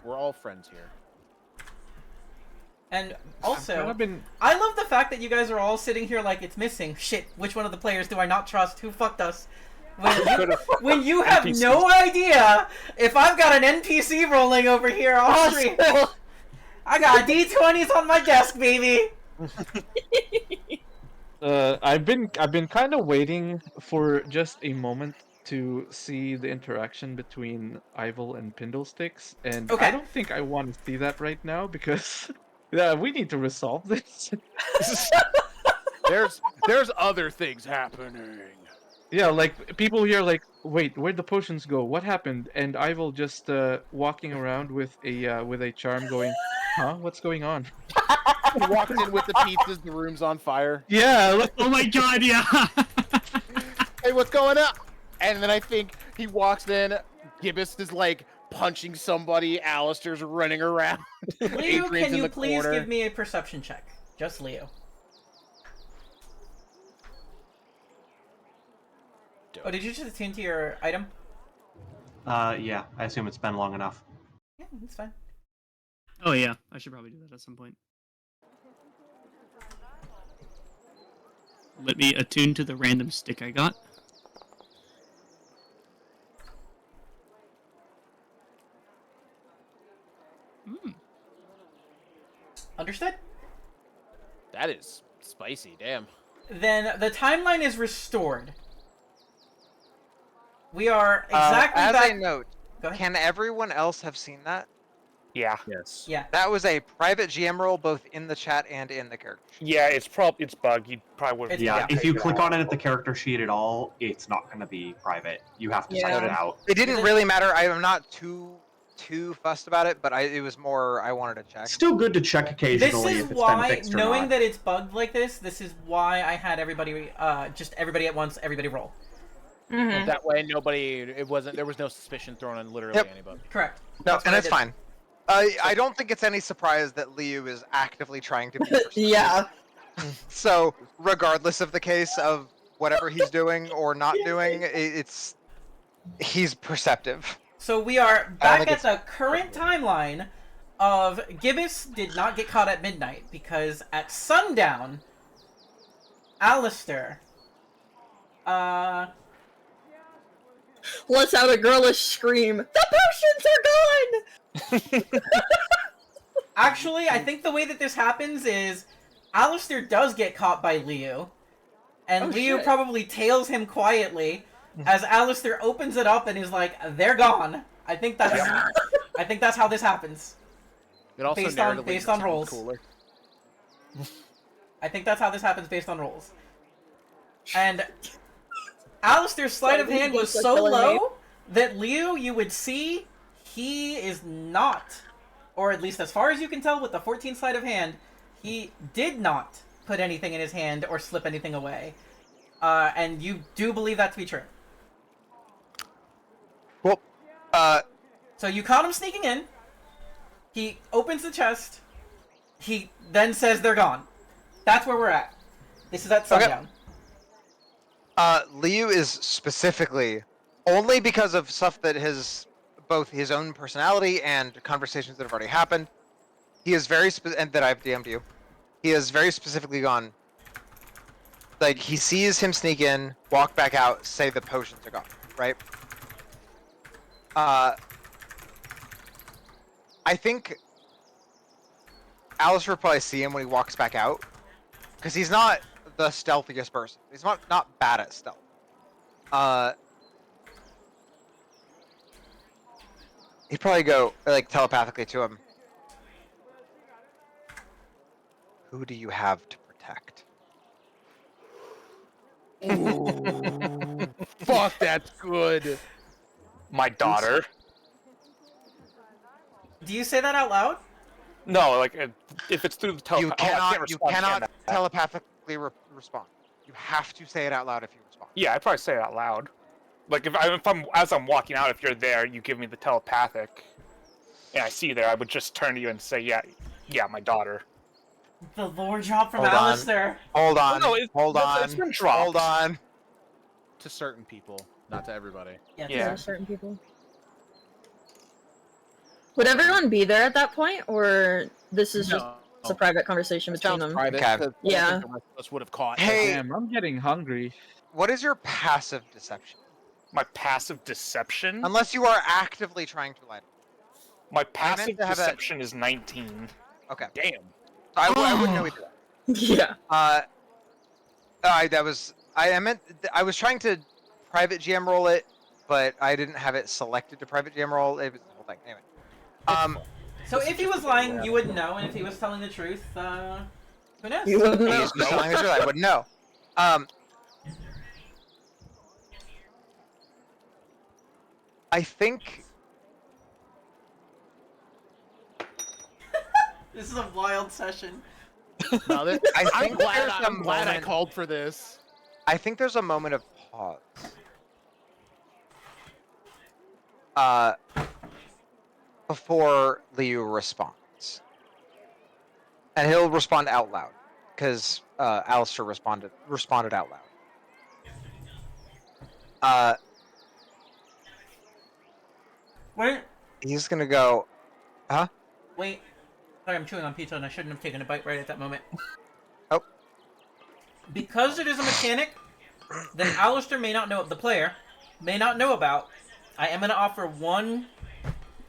We're all friends here. And also, I've kinda been- I love the fact that you guys are all sitting here like it's missing. Shit, which one of the players do I not trust? Who fucked us? When you have NPCs. no idea if I've got an NPC rolling over here on stream. I got D20s on my desk, baby. I've been kind of waiting for just a moment to see the interaction between Ivel and Pindlesticks, and Okay. I don't think I want to see that right now because we need to resolve this. There's other things happening. Yeah, like people here, like, wait, where'd the potions go? What happened? And Ivel just walking around with a charm, going, huh? What's going on? Walked in with the pizzas, the room's on fire. Yeah. Look, Oh my god, yeah. Hey, what's going on? And then I think he walks in, Gibbous is like punching somebody, Alistair's running around. Leo, Adrian's can in you the please corner. give me a perception check? Just Leo. Oh, did you just attune to your item? Yeah, I assume it's been long enough. Yeah, that's fine. Oh yeah, I should probably do that at some point. Let me attune to the random stick I got. Understood? That is spicy. Damn. Then the timeline is restored. We are exactly as back. a note, Go ahead. can everyone else have seen that? Yeah. Yes. Yeah. That was a private GM roll, both in the chat and in the character sheet. Yeah, it's bugged. You probably would. It's Yeah, bugged. if you click on it at the character sheet at all, it's not going to be private. You have to Yeah. sign it out. It didn't Is it- really matter. I'm not too fussed about it, but it was more I wanted to check. Still good to check This occasionally is if it's been why, fixed or knowing not. that it's bugged like this is why I had everybody, just everybody at once, everybody roll. Mhm. That way, there was no suspicion thrown on literally Yep. anybody. Correct. No, That's what and I it's did. fine. I don't think it's any surprise that Liu is actively trying to be perceptive. Yeah. So, regardless of the case of whatever he's doing or not doing, he's perceptive. So we are I don't back think at the current timeline of Gibbous did not get caught at midnight because at sundown, Alistair, Let's out a girlish scream. The potions are gone! actually, I think the way that this happens is Alistair does get caught by Liu, and Oh, Liu shit. probably tails him quietly as Alistair opens it up and is like, "They're gone." I think that's how this happens. It also Based on- narratively based on sounds rolls. Cooler. I think that's how this happens based on rolls. And Alistair's sleight of hand was so low that Liu, you would see, he is not, or at least as far as you can tell with the 14 sleight of hand, he did not put anything in his hand or slip anything away. And you do believe that to be true. Well, So you caught him sneaking in. He opens the chest. He then says they're gone. That's where we're at. This is at sundown. Liu is specifically only because of stuff that both his own personality and conversations that have already happened. He is very and that I've DM'd you. He has very specifically gone. Like he sees him sneak in, walk back out, say the potions are gone, right? I think Alistair will probably see him when he walks back out, because he's not the stealthiest person. He's not bad at stealth. He'd probably go like telepathically to him. Who do you have to protect? Fuck, that's good. My daughter. Do you say that out loud? No, like if it's through the You telepath. cannot telepathically respond. You have to say it out loud if you respond. Yeah, I'd probably say it out loud. Like if I'm as I'm walking out, if you're there, you give me the telepathic, and I see you there, I would just turn to you and say, yeah, my daughter. The lore drop from Hold on. Alistair. Hold on. No, hold on. it's been dropped. Hold on. To certain people, not to everybody. Yeah. Yeah. For certain people. Would everyone be there at that point, or this is just a private conversation It between sounds them? private. Okay. 'Cause I don't Yeah. think the rest of us would have caught. Hey, Damn, I'm getting hungry. what is your passive deception? My passive deception. Unless you are actively trying to lie. My passive to have that- deception is 19. Okay. Damn. I wouldn't know either. Yeah. I was trying to private GM roll it, but I didn't have it selected to private GM roll. It was the whole thing. Anyway. So if he was lying, you wouldn't know, and if he was telling the truth, who knows? You wouldn't know. He's just telling the truth. I wouldn't know. I think This is a wild session. No, this, I I'm think glad, there's a I'm glad I moment- called for this. I think there's a moment of pause. Before Liu responds. And he'll respond out loud. Because Alistair responded out loud. Wait. He's gonna go, huh? Wait. Sorry, I'm chewing on pizza and I shouldn't have taken a bite right at that moment. Oh. Because it is a mechanic that Alistair may not know, the player may not know about, I am going to offer one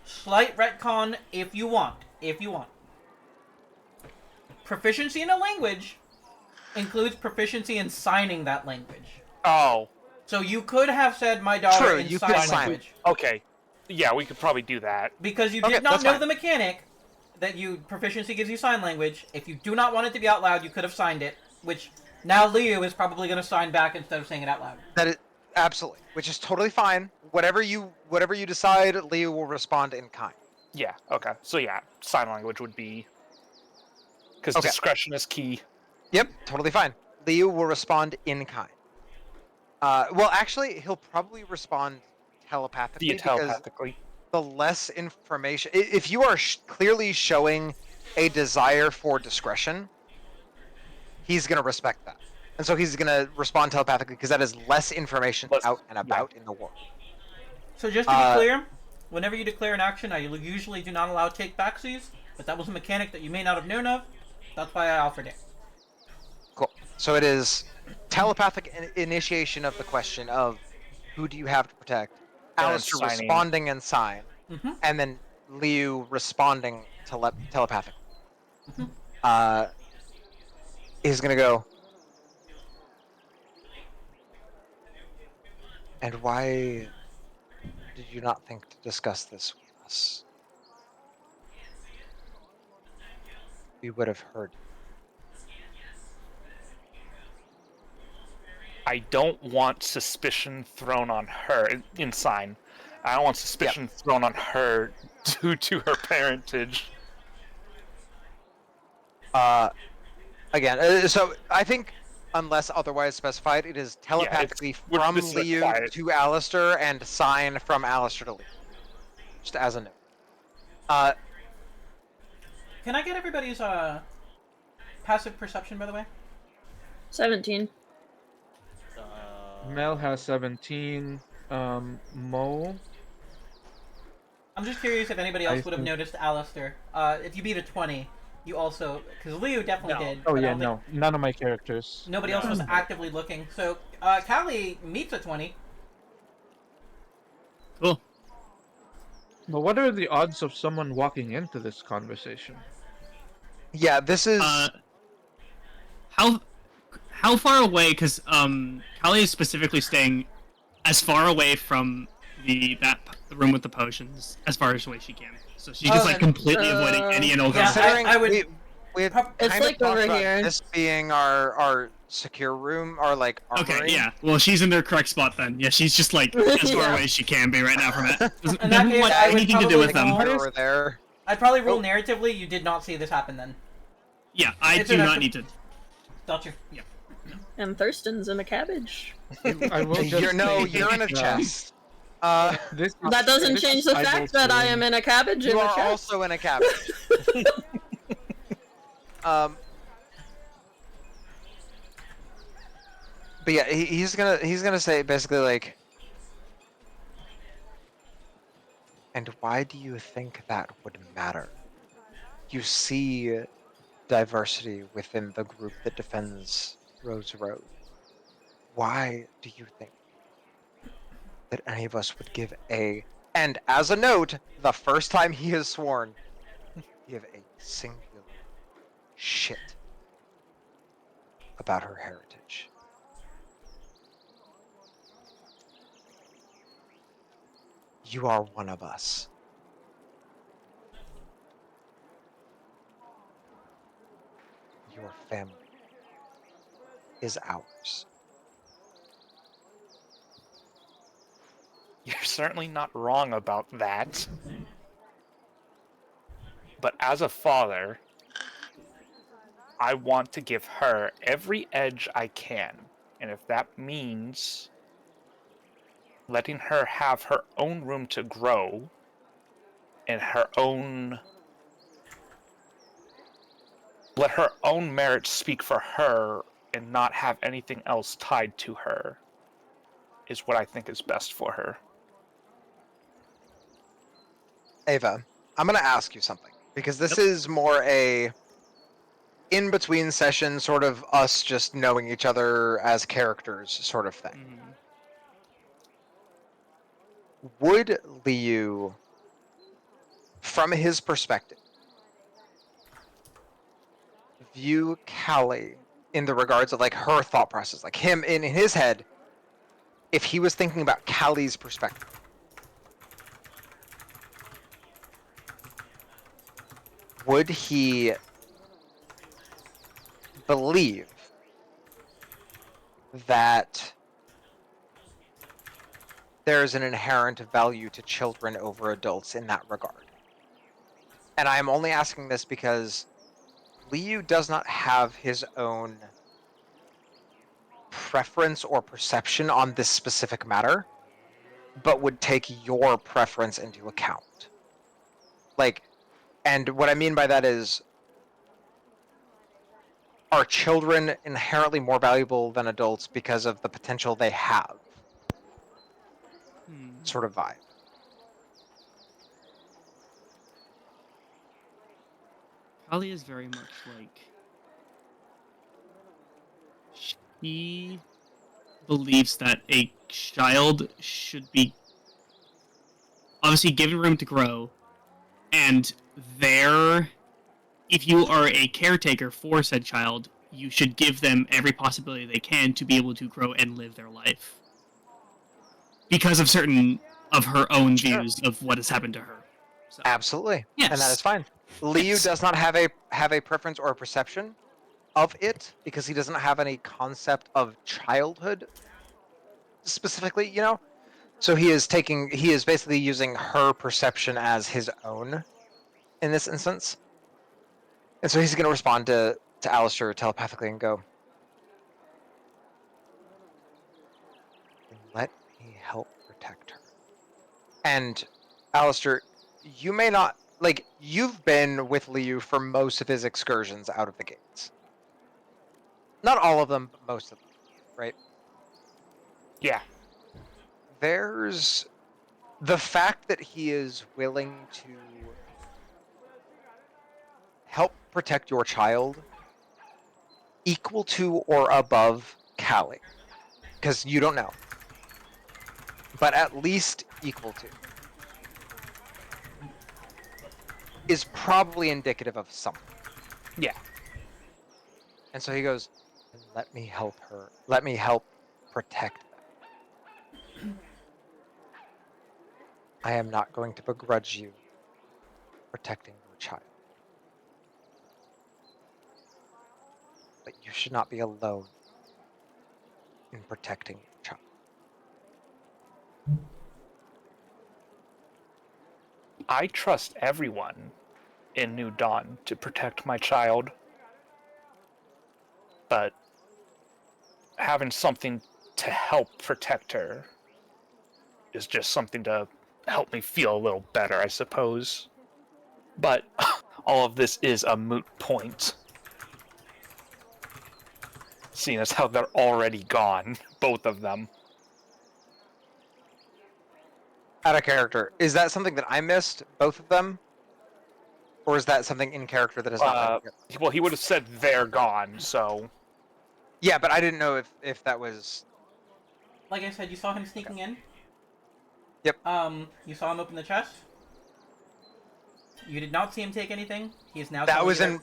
slight retcon if you want. If you want. Proficiency in a language includes proficiency in signing that language. Oh. So you could have said my daughter True, in you sign could sign language. Okay. Yeah, we could probably do that. Because you Okay, did not that's know fine. the mechanic that proficiency gives you sign language. If you do not want it to be out loud, you could have signed it, which now Liu is probably going to sign back instead of saying it out loud. That is absolutely, which is totally fine. Whatever you decide, Leo will respond in kind. Yeah, okay. So yeah, sign language would be... Because Okay. discretion is key. Yep, totally fine. Leo will respond in kind. Well, actually, he'll probably respond telepathically because Telepathically. the less information... If you are clearly showing a desire for discretion, he's going to respect that. And so he's going to respond telepathically because that is less information out and about in the world. So just to be clear, whenever you declare an action, I usually do not allow take-backsies, but that was a mechanic that you may not have known of. That's why I offered it. Cool. So it is telepathic initiation of the question of who do you have to protect, Alistair responding in sign, and then Liu responding telepathically. He's gonna go. And why did you not think to discuss this with us? We would have heard you. I don't want suspicion thrown on her in sign. I don't want suspicion thrown on her due to her parentage. Again, so I think unless otherwise specified, it is telepathically from Liu to Alistair and sign from Alistair to Liu. Just as a note. Can I get everybody's passive perception, by the way? 17. Mel has 17. Mo. I'm just curious if anybody else would have noticed Alistair. If you beat a 20, you also... Because Leo definitely did. Oh yeah, no. None of my characters. Nobody else was actively looking. So, Callie meets a 20. Cool. But what are the odds of someone walking into this conversation? Yeah, this is... How far away? Because Callie is specifically staying as far away from the room with the potions as far away she can. So she's just like completely avoiding any and all conversation. I would. We had it's kind like of talked over about here. this being our secure room, our like armory. Okay, yeah. Well, she's in their correct spot then. Yeah, she's just like as far away as she can be right now from it. Doesn't want anything to do with them. There. I'd probably rule narratively you did not see this happen then. Yeah, I do not need to. Gotcha. Yeah. And Thurston's in a cabbage. I will just you're in a chest. That doesn't change the fact that I am in a cabbage in You a are chest. also in a cabbage. But yeah, he's gonna say basically like, and why do you think that would matter? You see diversity within the group that defends Rose Road. Why do you think that any of us would give a... And as a note, the first time he has sworn, give a singular shit about her heritage. You are one of us. Your family is ours. You're certainly not wrong about that. But as a father, I want to give her every edge I can. And if that means letting her have her own room to grow and her own... let her own merits speak for her and not have anything else tied to her is what I think is best for her. Ava, I'm going to ask you something, because this is more a... in between sessions, sort of us just knowing each other as characters, sort of thing. Mhm. Would Liu, from his perspective, view Callie in the regards of like her thought process, like him in his head, if he was thinking about Callie's perspective? Would he believe that there's an inherent value to children over adults in that regard? And I am only asking this because Liu does not have his own preference or perception on this specific matter, but would take your preference into account. Like, and what I mean by that is, are children inherently more valuable than adults because of the potential they have? Sort of vibe. Kali is very much like she believes that a child should be obviously given room to grow, and there, if you are a caretaker for said child, you should give them every possibility they can to be able to grow and live their life. Because of certain of her own views of what has happened to her. So, absolutely. Yes. And that is fine. Liu Yes. does not have a preference or a perception of it because he doesn't have any concept of childhood specifically, you know? So he is basically using her perception as his own in this instance. And so he's going to respond to Alistair telepathically and go, let me help protect her. And Alistair, you may not, like, you've been with Liu for most of his excursions out of the gates. Not all of them, but most of them, right? Yeah. There's the fact that he is willing to help protect your child equal to or above Callie, because you don't know, but at least equal to, is probably indicative of something. Yeah. And so he goes, let me help her. Let me help protect them. I am not going to begrudge you protecting your child. But you should not be alone in protecting your child. I trust everyone in New Dawn to protect my child. But having something to help protect her is just something to help me feel a little better, I suppose. But all of this is a moot point. Seeing as how they're already gone, both of them. Out of character, is that something that I missed, both of them? Or is that something in character that is not? Well, he would have said they're gone, so... Yeah, but I didn't know if that was... Like I said, you saw him sneaking in. Yep. You saw him open the chest. You did not see him take anything. He is now... That was telling in...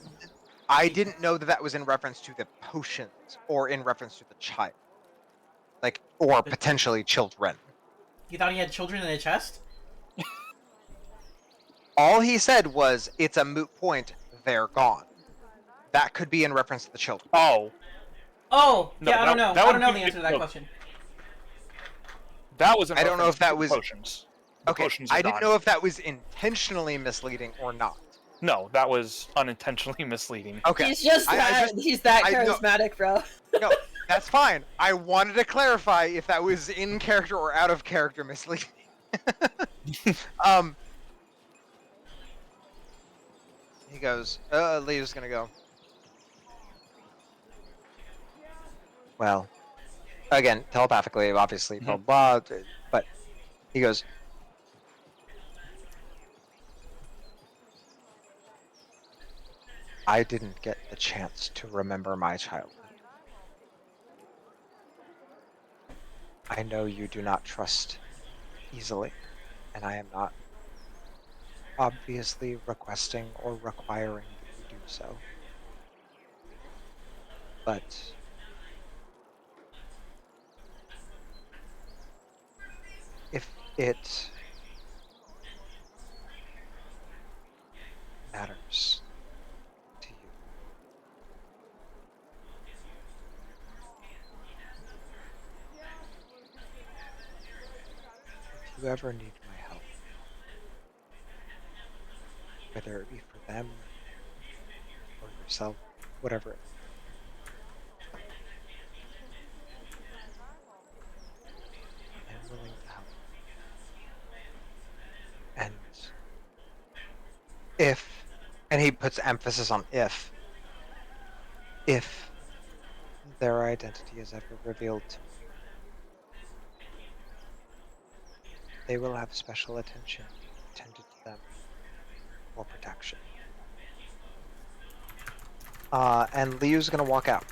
I didn't know that was in reference to the potions, or in reference to the child. Like, or potentially children. You thought he had children in a chest? All he said was, it's a moot point, they're gone. That could be in reference to the children. Oh. Oh! No, yeah, I don't know. that I would don't know be- the answer to that no. question. That was in I don't know reference if that to the was... potions. The Okay, potions are I didn't gone. know if that was intentionally misleading or not. No, that was unintentionally misleading. Okay. He's just he's that charismatic, bro. No, that's fine. I wanted to clarify if that was in character or out of character misleading. He goes, Leo's gonna go. Well, again, telepathically, obviously, blah, blah, but he goes, I didn't get the chance to remember my childhood. I know you do not trust easily, and I am not obviously requesting or requiring that you do so. But if it matters to you, if you ever need my help, whether it be for them or yourself, whatever it may be, I'm willing to help. And if, and he puts emphasis on if their identity is ever revealed to me, they will have special attention tended to them for protection. And Liu's gonna walk out.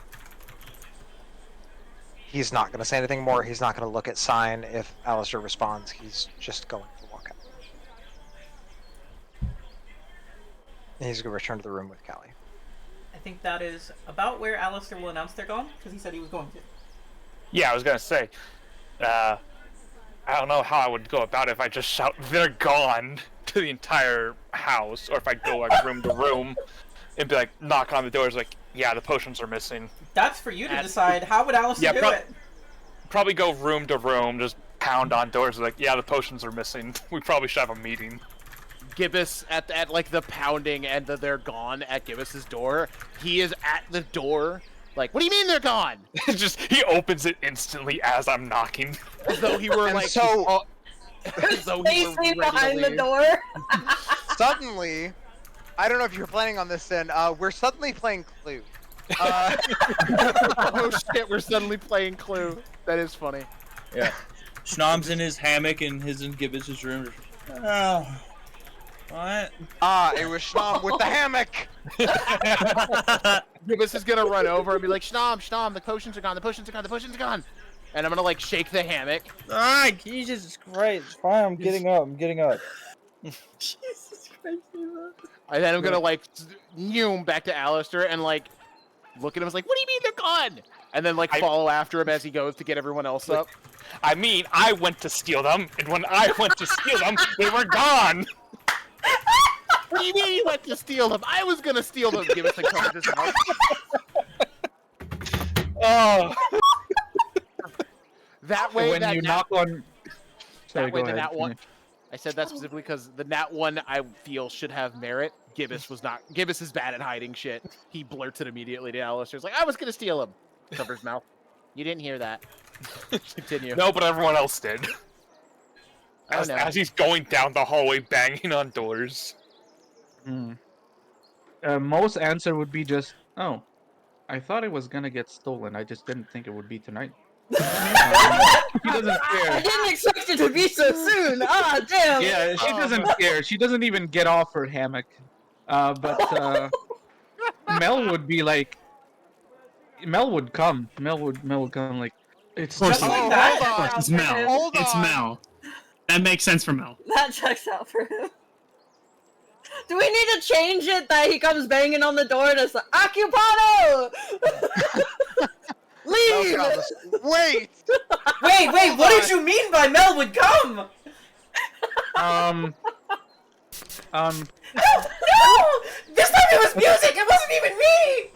He's not gonna say anything more. He's not gonna look at Sign if Alistair responds. He's just going to walk out. And he's gonna return to the room with Callie. I think that is about where Alistair will announce they're gone, because he said he was going to. Yeah, I was gonna say, I don't know how I would go about it if I just shout, "They're gone," to the entire house, or if I go like room to room and be like, knock on the doors, like, yeah, the potions are missing. That's for you to decide. How would Alistair do it? Probably go room to room, just pound on doors, like, yeah, the potions are missing. We probably should have a meeting. Gibbous at like the pounding and the they're gone at Gibbus's door. He is at the door. Like, what do you mean they're gone? Just he opens it instantly as I'm knocking. As though he were And like so as though he were Stacy behind the regularly- door. suddenly, I don't know if you're planning on this, then we're suddenly playing Clue. Oh shit, we're suddenly playing Clue. That is funny. Yeah. Schnom's in his hammock in his and Gibbous' room. Oh. What? It was Schnom with the hammock. Gibbous is gonna run over and be like, Schnom, the potions are gone, the potions are gone, the potions are gone. And I'm gonna like shake the hammock. Ah, Jesus Christ. It's fine, I'm getting up. Jesus Christ, Eva. And then I'm gonna like back to Alistair and like look at him as like, what do you mean they're gone? And then like follow after him as he goes to get everyone else up. I mean, I went to steal them, and when I went to steal them, they were gone. What do you mean you went to steal them? I was gonna steal them. Give us the covers out. Oh. That way, when you knock on. Sorry, that way, go the ahead. nat one. I said that specifically because the nat one I feel should have merit. Gibbous was not. Gibbous is bad at hiding shit. He blurts it immediately to Alistair. He's like, I was gonna steal him. Covers mouth. You didn't hear that. Continue. No, but everyone else did. Oh, no. As he's going down the hallway, banging on doors. Most answer would be just, oh, I thought it was gonna get stolen. I just didn't think it would be tonight. He doesn't care. I didn't expect it to be so soon. Ah, damn. Yeah, she doesn't care. She doesn't even get off her hammock. But Mel would be like, Mel would come. Mel would come like, it's Of course, Just he like would. that? Of course, it's Mel. Hold It's on. Mel. That makes sense for Mel. That checks out for him. Do we need to change it that he comes banging on the door and it's like, Occupado! Leave! Wait! Wait, what did you mean by Mel would come? No! This time it was music, it wasn't even me!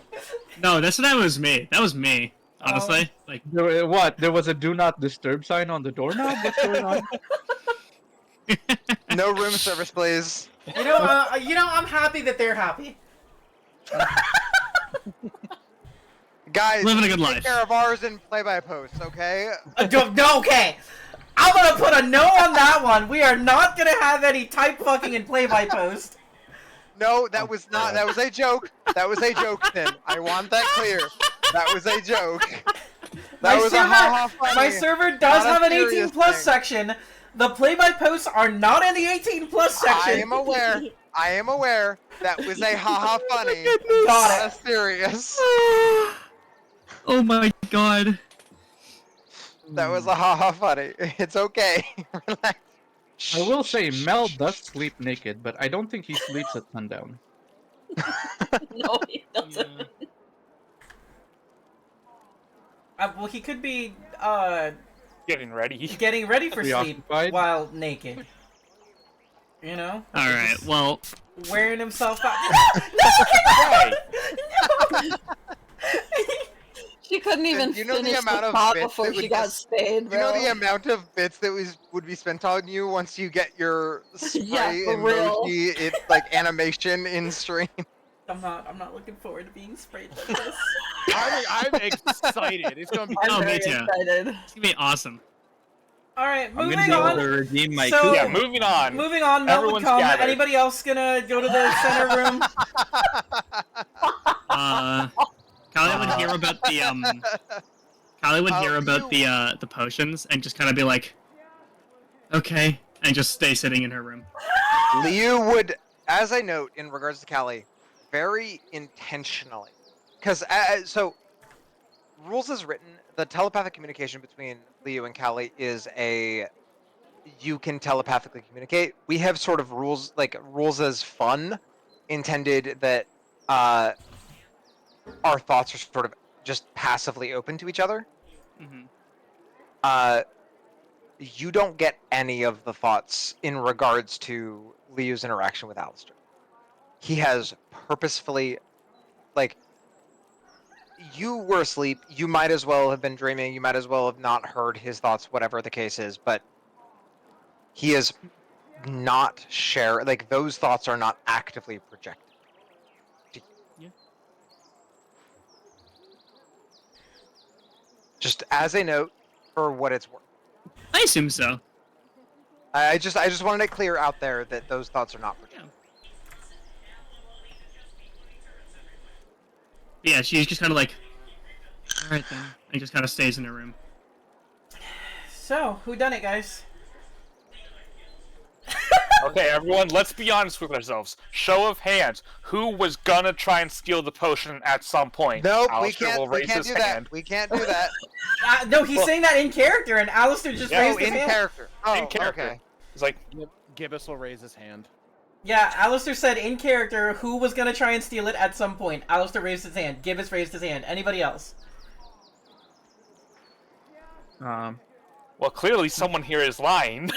No, that was me. That was me. Honestly, like what? There was a do not disturb sign on the doorknob? What's going on? No room service, please. You know, I'm happy that they're happy. Guys, Living a good take life. care of ours and play-by-post, okay? No, okay. I'm gonna put a no on that one. We are not gonna have any type fucking and play-by-post. No, that was not. That was a joke. That was a joke, Tim. I want that clear. That was a joke. That was a ha-ha funny. My server does Not a have an serious 18+ thing. section. The play-by-posts are not in the 18+ section. I am aware. I am aware. That was a haha funny. Got Not serious. Oh my god. That was a haha funny. It's okay. Relax. I will say Mel does sleep naked, but I don't think he sleeps at sundown. No, he doesn't. Yeah. Well, he could be Getting ready. getting ready for sleep Preoccupied? while naked. You know? All right. Well, Wearing himself out. Hey, She couldn't even you know the finish amount the of pot bits before that she would got just- spayed, You know bro. the amount of bits that would be spent on you once you get your spray Yeah, for real. emoji, it like animation in stream. I'm not looking forward to being sprayed like this. I'm excited. It's gonna be. I'm Oh, me very too. excited. it's gonna be awesome. All right, I'm moving gonna be able to on. redeem my So- coup. yeah, moving on. Moving on. Mel would Everyone's come. gathered. Anybody else gonna go to the center room? Callie would hear about the Callie would hear about you- the potions and just kind of be like, okay, and just stay sitting in her room. Liu would, as I note in regards to Callie, very intentionally, because so rules as written, the telepathic communication between Liu and Callie is you can telepathically communicate. We have sort of rules as fun, intended that our thoughts are sort of just passively open to each other. Mm-hmm. You don't get any of the thoughts in regards to Liu's interaction with Alistair. He has purposefully, you were asleep, you might as well have been dreaming, you might as well have not heard his thoughts, whatever the case is, but he is not those thoughts are not actively projected. Yeah. Just as a note, for what it's worth. I assume so. I just wanted it clear out there that those thoughts are not projected. Yeah, she's just kind of like, all right then, and just kind of stays in her room. So, who done it, guys? Okay, everyone, let's be honest with ourselves. Show of hands. Who was gonna try and steal the potion at some point? Nope, Alistair will we raise can't his do hand. that. We can't do that. No, he's saying that in character, and Alistair just Yeah, raised his in hand. character. Oh, In character. okay. He's like, Gibbous will raise his hand. Yeah, Alistair said in character who was gonna try and steal it at some point. Alistair raised his hand. Gibbous raised his hand. Anybody else? well, clearly someone here is lying.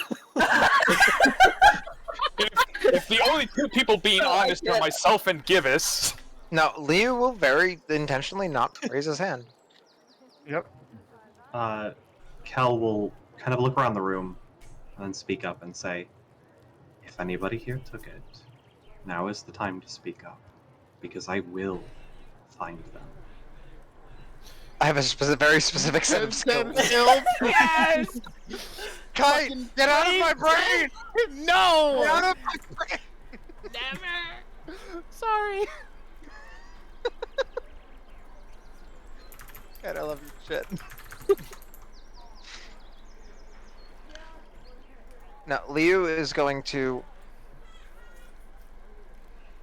if the only two people being honest are myself and Gibbous. No, Liu will very intentionally not raise his hand. Kel will kind of look around the room and then speak up and say, if anybody here took it, now is the time to speak up, because I will find them. I have a very specific set of skills. Yes! Kite, get out of my brain! No! Get out of my brain! Never! Sorry. God, I love you, shit. Now, Liu is going to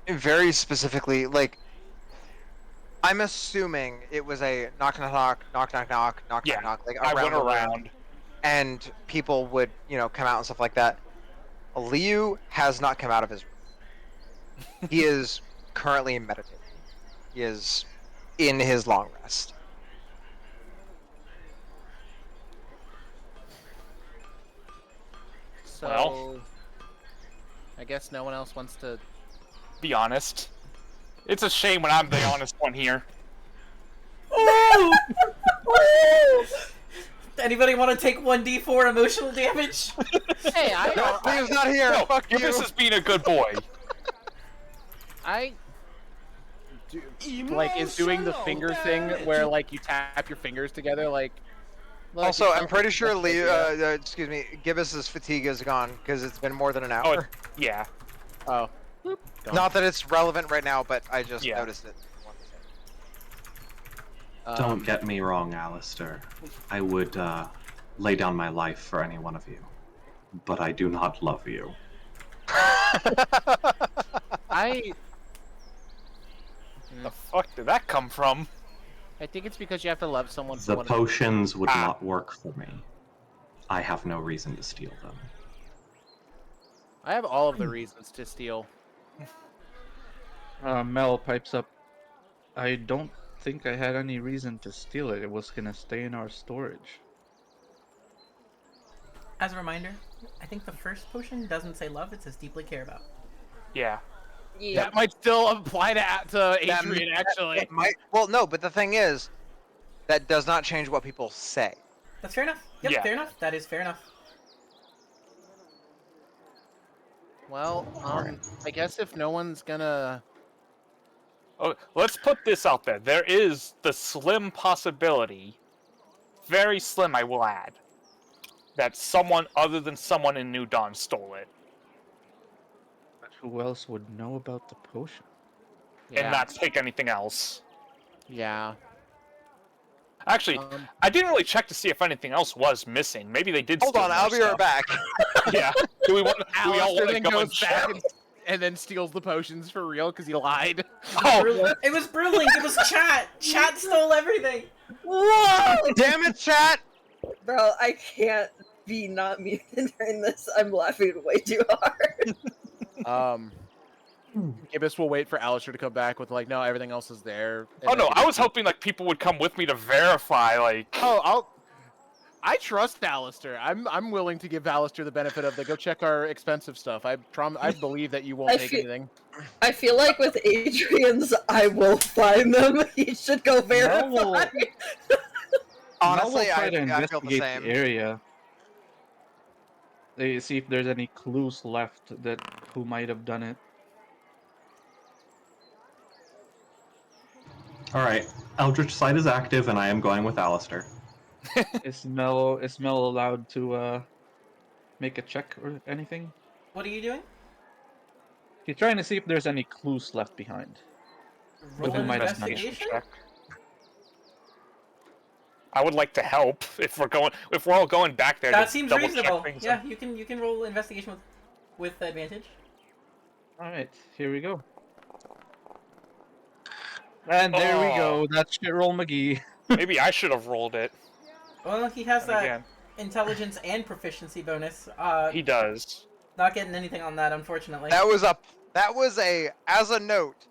very specifically, I'm assuming it was a knock, knock, knock, knock, knock, knock, knock, Yeah, knock, knock, I went the room, around. and people would, come out and stuff like that. Liu has not come out of his room. He is currently meditating. He is in his long rest. So, Well. I guess no one else wants to. Be honest. It's a shame when I'm the honest one here. Anybody want to take 1d4 emotional damage? Hey, No, Liu's not here. No, Fuck you. Gibbous is being a good boy. is doing the finger thing where you tap your fingers together Also, I'm pretty sure that's Liu, the Gibbous' fatigue is gone because it's been more than an Oh, hour. yeah. Oh. Gone. Not that it's relevant right now, but I just Yeah. noticed it. Don't get me wrong, Alistair. I would lay down my life for any one of you, but I do not love you. I The fuck did that come from? I think it's because you have to love someone. The potions would Ah. not work for me. I have no reason to steal them. I have all of the reasons to steal. Mel pipes up. I don't think I had any reason to steal it. It was gonna stay in our storage. As a reminder, I think the first potion doesn't say love, it says deeply care about. Yeah. Yeah. That might still apply to That Adrian, actually. It might. Well, no, but the thing is, that does not change what people say. That's fair enough. Yep, Yeah. fair enough. That is fair enough. Well, I guess if no one's gonna... Oh, let's put this out there. There is the slim possibility, very slim, I will add, that someone other than someone in New Dawn stole it, But who else would know about the potion? and not take anything else. Yeah. Actually, I didn't really check to see if anything else was missing. Maybe they did. Hold steal on, more I'll be stuff. right back. Yeah. Do we want? Do we all Alistair want to then go and goes back check? and then steals the potions for real because he lied. Oh, It was Brewlink, it was chat! Chat stole everything! Whoa! Damn it, chat! Bro, I can't be not muted during this. I'm laughing way too hard. Gibbous will wait for Alistair to come back with like, no, everything else is there. oh no! I was hoping like people would come with me to verify. Like, I trust Alistair. I'm willing to give Alistair the benefit of the go check our expensive stuff. I believe that you won't take anything. I feel like with Adrian's, I will find them. He should go verify. Honestly, Mel will try I to feel the investigate same. the area. They see if there's any clues left that who might have done it. Alright, Eldritch Sight is active, and I am going with Alistair. Is Mel allowed to make a check or anything? What are you doing? He's trying to see if there's any clues left behind. Roll who an might have done it. investigation? check. I would like to help if we're all going back there. That to seems double check reasonable. things. Yeah, you can roll investigation with advantage. Alright, here we go. And there we go. That's Shitroll McGee. Maybe I should have rolled it. Well, he has And that again. intelligence and proficiency bonus. He does. Not getting anything on that, unfortunately. That was a as a note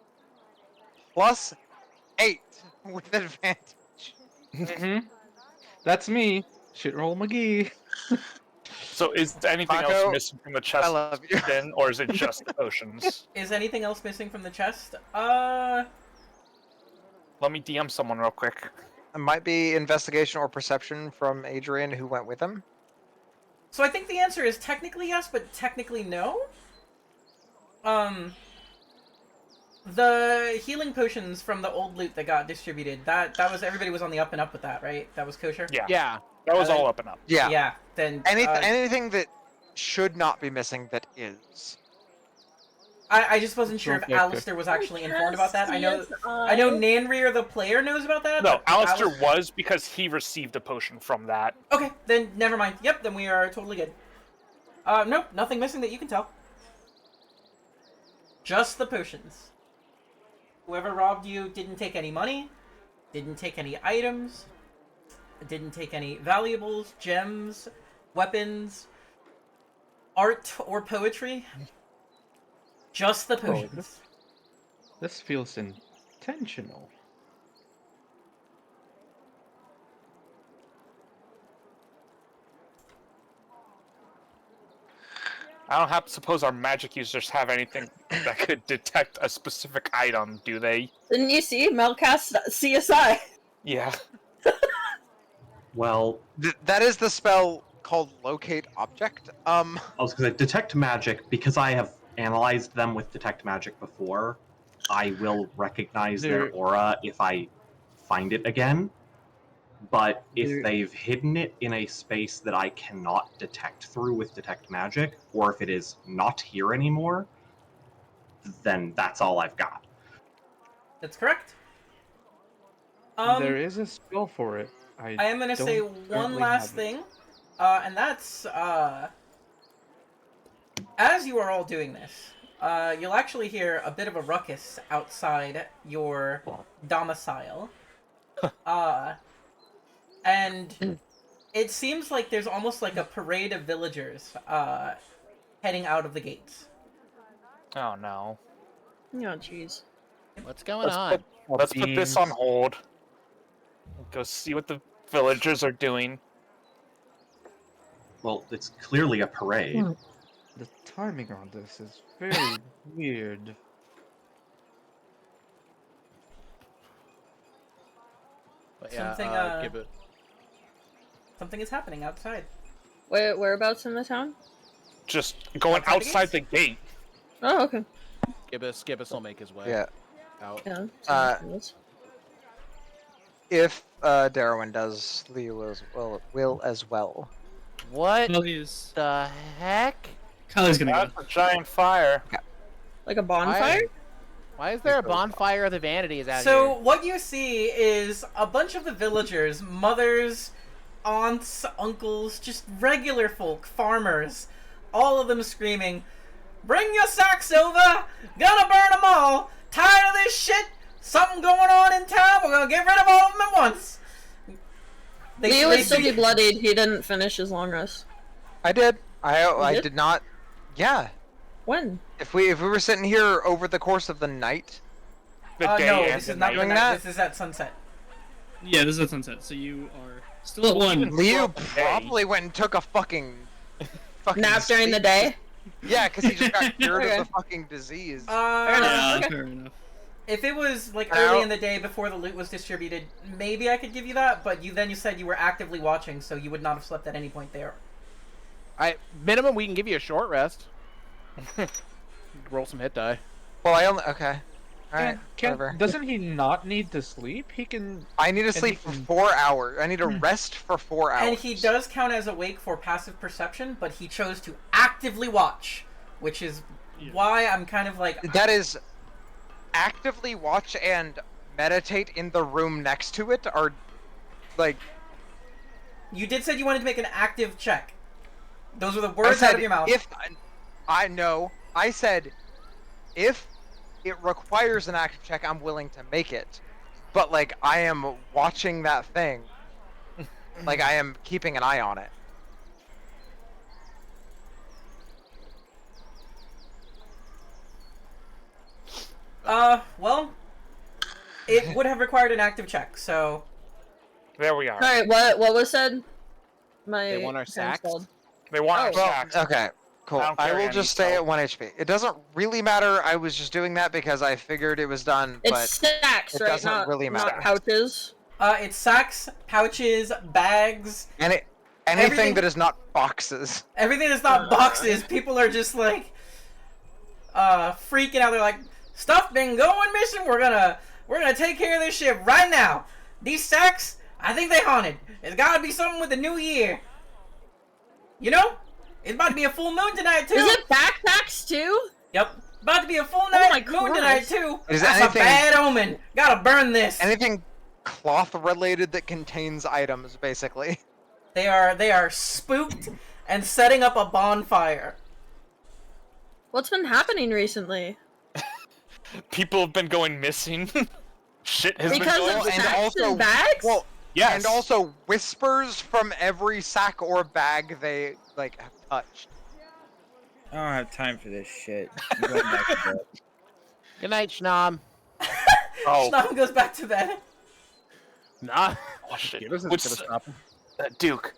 +8 with advantage. Mm-hmm. That's me, Shitroll McGee. So is anything Paco, else missing from the chest, I love you. then, or is it just the potions? Is anything else missing from the chest? Let me DM someone real quick. It might be investigation or perception from Adrian, who went with him. So I think the answer is technically yes, but technically no. The healing potions from the old loot that got distributed, that was everybody was on the up and up with that, right? That was kosher? Yeah. Yeah. That was I all think- up and up. Yeah. Yeah, then Anything that should not be missing that is. I just wasn't sure if Okay. Alistair was actually informed about that. I know Nanrir the player knows about that. No, but Alistair was because he received a potion from that. Okay, then never mind. Yep, then we are totally good. Nope, nothing missing that you can tell. Just the potions. Whoever robbed you didn't take any money, didn't take any items, didn't take any valuables, gems, weapons, art, or poetry. Just the potions. This feels intentional. I don't suppose our magic users have anything that could detect a specific item, do they? Didn't you see Melcast CSI? Yeah. Well, That is the spell called Locate Object. I was going to detect magic, because I have analyzed them with detect magic before. I will recognize their aura if I find it again. But if they've hidden it in a space that I cannot detect through with detect magic, or if it is not here anymore, then that's all I've got. That's correct. There is a spell for it. I am going to say one currently last have it. thing, and that's, as you are all doing this, you'll actually hear a bit of a ruckus outside your domicile. And it seems like there's almost like a parade of villagers heading out of the gates. Oh no. Oh, jeez. What's going on? Let's put this on hold. Go see what the villagers are doing. Well, it's clearly a parade. The timing on this is very weird. But yeah, Something, give it. Something is happening outside. Whereabouts in the town? Just going outside the gate. Oh, okay. Gibbous will make his way. Yeah. Out. Yeah. If Darwin does, Leo will as well. What Kali's the heck? gonna go. That's a giant fire. Like a bonfire? Why is there a bonfire of the vanities out So here? what you see is a bunch of the villagers, mothers, aunts, uncles, just regular folk, farmers, all of them screaming, "Bring your sacks over! Gonna burn them all! Tired of this shit! Something going on in town! We're gonna get rid of all of them at once!" Leo would still be bloodied. He didn't finish his long rest. I did. I did? did not. Yeah. When? If we were sitting here over the course of the night. The day No, and this the is not night. the Doing night. that? This is at sunset. Yeah, this is at sunset, so you are still at one. Leo probably went and took a fucking Nap during the sleep. day? Yeah, because he just got cured Okay. of the fucking disease. Yeah, Okay. fair enough. If it was like Ow. early in the day before the loot was distributed, maybe I could give you that. But you said you were actively watching, so you would not have slept at any point there. Minimum, we can give you a short rest. Roll some hit die. Well, I only okay. All right, whatever. Doesn't he not need to sleep? He can. I need to Can sleep he- for 4 hours. I need to rest for 4 hours. And he does count as awake for passive perception, but he chose to actively watch, which is why I'm kind of like. That is actively watch and meditate in the room next to it are like. You did said you wanted to make an active check. Those were the I words said out of your mouth. if I know, I said if it requires an active check, I'm willing to make it. But like I am watching that thing. Like I am keeping an eye on it. Well, it would have required an active check, so. There we are. Alright, what was said? My They want our hands sacks? called. They want Oh. our Well, sacks. okay, cool. I don't I carry will any, just stay so- at 1 HP. It doesn't really matter. I was just doing that because I figured it was done. It's But sacks, it right? doesn't Not, really not matter. pouches. It's sacks, pouches, bags, anything everything- that is not boxes. everything that's not boxes. People are just like, freaking out. They're like, stuff been going missing. We're gonna take care of this shit right now. These sacks, I think they haunted. It's gotta be something with the new year. You know, it's about to be a full moon tonight too. Is it backpacks too? Yep, about to be a full Oh my night moon tonight Christ. too. Is That's anything- a bad omen. Gotta burn this. Anything cloth related that contains items, basically. They are spooked and setting up a bonfire. What's been happening recently? People have been going missing. Shit has Because been of going and sacks also- and bags? Well, Yes. and also whispers from every sack or bag they like have touched. I don't have time for this shit. I'm going back to bed. Good night, Schnom. Oh, Snom goes back to bed. Nah. oh shit. Gibbous is Would gonna S- stop him. Duke,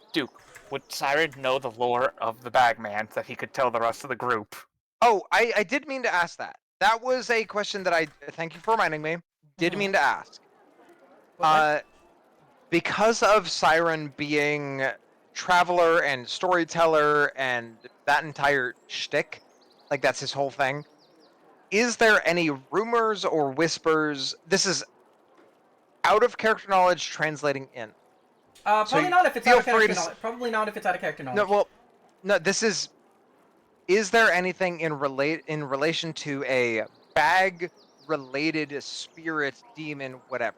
would Siren know the lore of the Bagman that he could tell the rest of the group? Oh, I did mean to ask that. That was a question that I thank you for reminding me. Did mean to ask. Because of Siren being traveler and storyteller and that entire shtick, like that's his whole thing. Is there any rumors or whispers? This is out of character knowledge translating in. Probably you not if it's feel out of free character to s- knowledge. Probably not if it's out of character knowledge. No, well, no. This is. Is there anything in relation to a bag-related spirit, demon, whatever?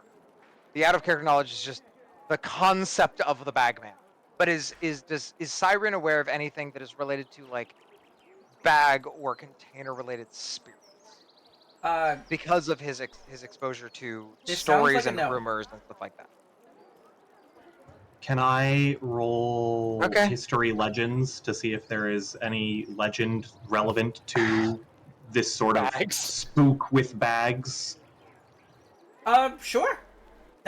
The out of character knowledge is just the concept of the Bagman. But is Siren aware of anything that is related to like bag or container-related spirits Uh, because of his exposure to This sounds stories like a and no. rumors and stuff like that. Can I roll Okay. history legends to see if there is any legend relevant to this sort of Bags. spook with bags? Sure. Cool.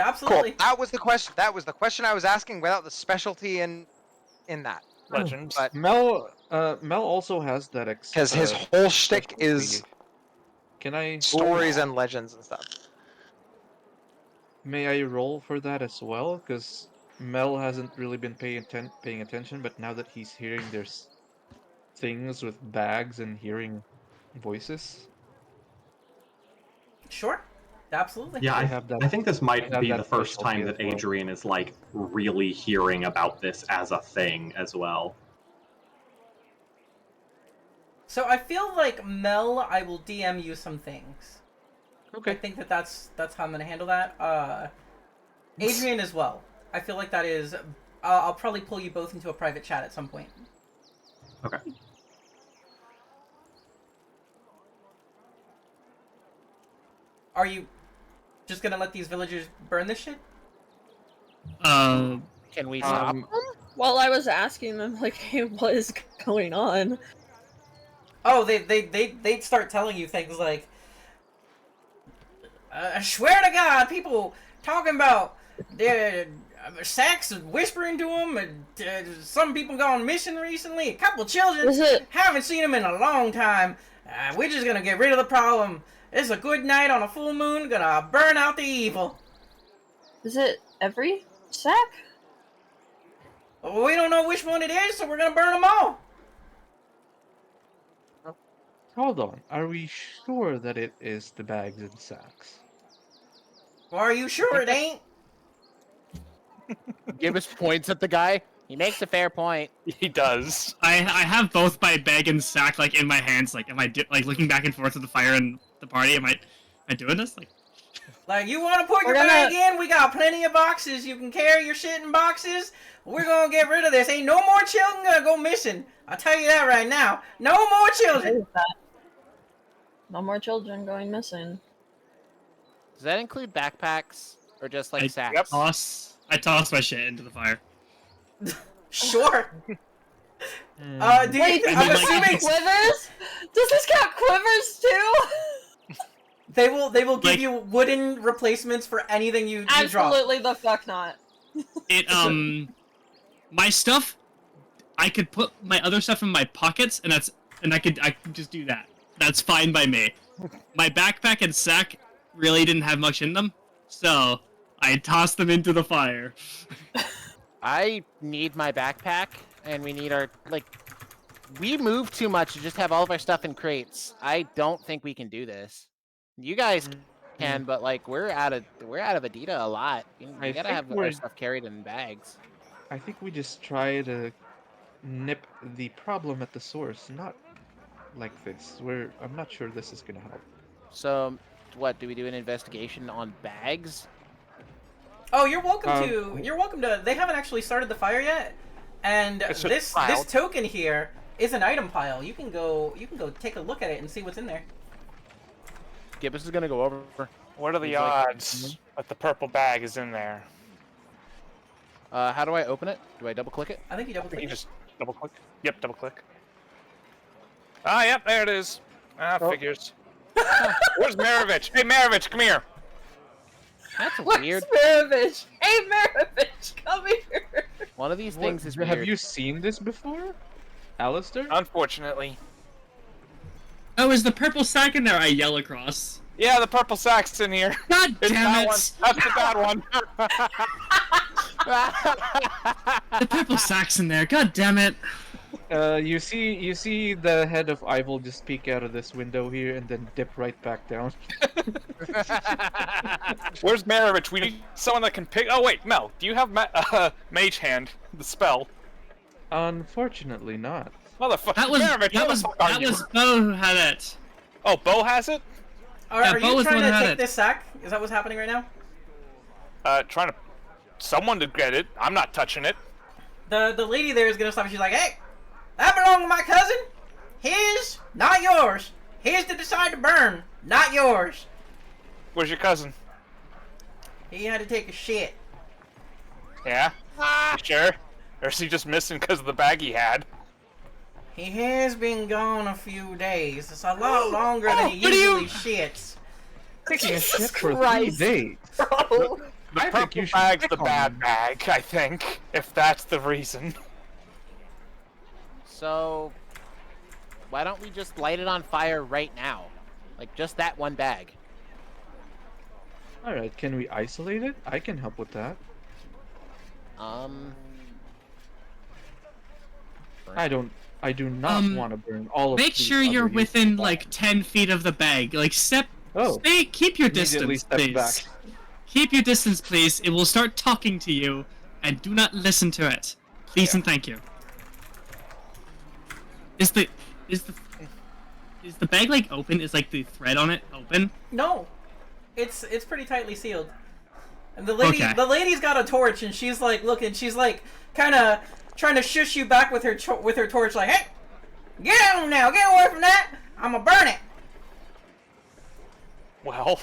Absolutely. That was the question. That was the question I was asking without the specialty in that. Legends. But Mel also has that because his whole shtick is Can I stories and legends and stuff. May I roll for that as well? Because Mel hasn't really been paying attention, but now that he's hearing there's things with bags and hearing voices. Sure. Absolutely. Yeah, I have that- I think this might I have be that the first specialty time as that well. Adrian is like really hearing about this as a thing as well. So I feel like Mel, I will DM you some things. I Okay. think that's how I'm gonna handle that. Adrian as well. I feel like that is. I'll probably pull you both into a private chat at some point. Okay. Are you just gonna let these villagers burn this shit? Uh, Can we stop Um, them? Well, I was asking them, like, hey, what is going on? Oh, they'd start telling you things like, I swear to God, people talking about sex and whispering to them, and some people gone missing recently. A couple children Is it- haven't seen them in a long time. We're just gonna get rid of the problem. It's a good night on a full moon. Gonna burn out the evil. Is it every sack? We don't know which one it is, so we're gonna burn them all. Hold on. Are we sure that it is the bags and sacks? Well, are you sure it ain't? Give us points at the guy. He makes a fair point. He does. I have both my bag and sack like in my hands. Like, am I like looking back and forth to the fire and the party? Am I doing this? Like, you want to put your We're gonna- bag in? We got plenty of boxes. You can carry your shit in boxes. We're gonna get rid of this. Ain't no more children gonna go missing. I'll tell you that right now. No more children. No more children going missing. Does that include backpacks or just like I sacks? I toss my shit into the fire. Sure. Hmm. Do you, Wait, I'm like- assuming quivers? Does this count quivers too? they will give Like- you wooden replacements for anything you drop. Absolutely the fuck not. It my stuff. I could put my other stuff in my pockets, and I could just do that. That's fine by me. My backpack and sack really didn't have much in them, so I tossed them into the fire. I need my backpack, and we need our we move too much to just have all of our stuff in crates. I don't think we can do this. You guys can, but like we're out of Adita a lot. We I gotta think have our we're- stuff carried in bags. I think we just try to nip the problem at the source, not like this. I'm not sure this is gonna help. So, what do we do? An investigation on bags? Oh, you're welcome Um, to. You're welcome to. They haven't actually started the fire yet, and It's just this piled. token here is an item pile. You can go take a look at it and see what's in there. Gibbous is gonna go over. What are the He's like- odds that the purple bag is in there? How do I open it? Do I double click it? I think you double I think click. you just double click. Yep, double click. Ah, yep, there it is. Ah, figures. Where's Maravich? Hey, Maravich, come here. That's Where's weird. Maravich? Hey, Maravich, come here! One of these things is weird. Have you seen this before, Alistair? Unfortunately. Oh, is the purple sack in there? I yell across. Yeah, the purple sack's in here. God It's damn that it! one. That's the bad one. The purple sack's in there. God damn it! You see the head of Ivel just peek out of this window here and then dip right back down. Where's Maravich? We need someone that can pick. Oh wait, Mel, do you have Mage Hand, the spell? Unfortunately, not. Motherfucker, That was Maravich, where the fuck are you? Bo who had it. Oh, Bo has it. Are Bo you was the trying one to who had take it. this sack? Is that what's happening right now? Trying to someone to get it. I'm not touching it. The lady there is gonna stop. And she's like, "Hey, that belonged to my cousin. His, not yours. His to decide to burn, not yours. Where's your cousin? He had to take a shit. Yeah? You sure? Or is he just missing because of the bag he had? He has been gone a few days. It's a lot longer than he usually shits. Taking a Jesus shit for 3 Christ. days. Bro. The I think purple you should bag's check the on bad him. bag, I think, if that's the reason. So, why don't we just light it on fire right now? Like, just that one bag. Alright, can we isolate it? I can help with that. I do not want to burn all of Make these sure you're other within useful like bags. 10 feet of the bag. Like Oh. keep your Immediately distance, step please. back. Keep your distance, please. It will start talking to you, and do not listen to it. Please and thank you. Is the bag like open? Is like the thread on it open? No, it's pretty tightly sealed. And the lady's got a torch, and she's like looking. She's like kind of trying to shush you back with her torch, like, "Hey, get out now! Get away from that! I'ma burn it." Well,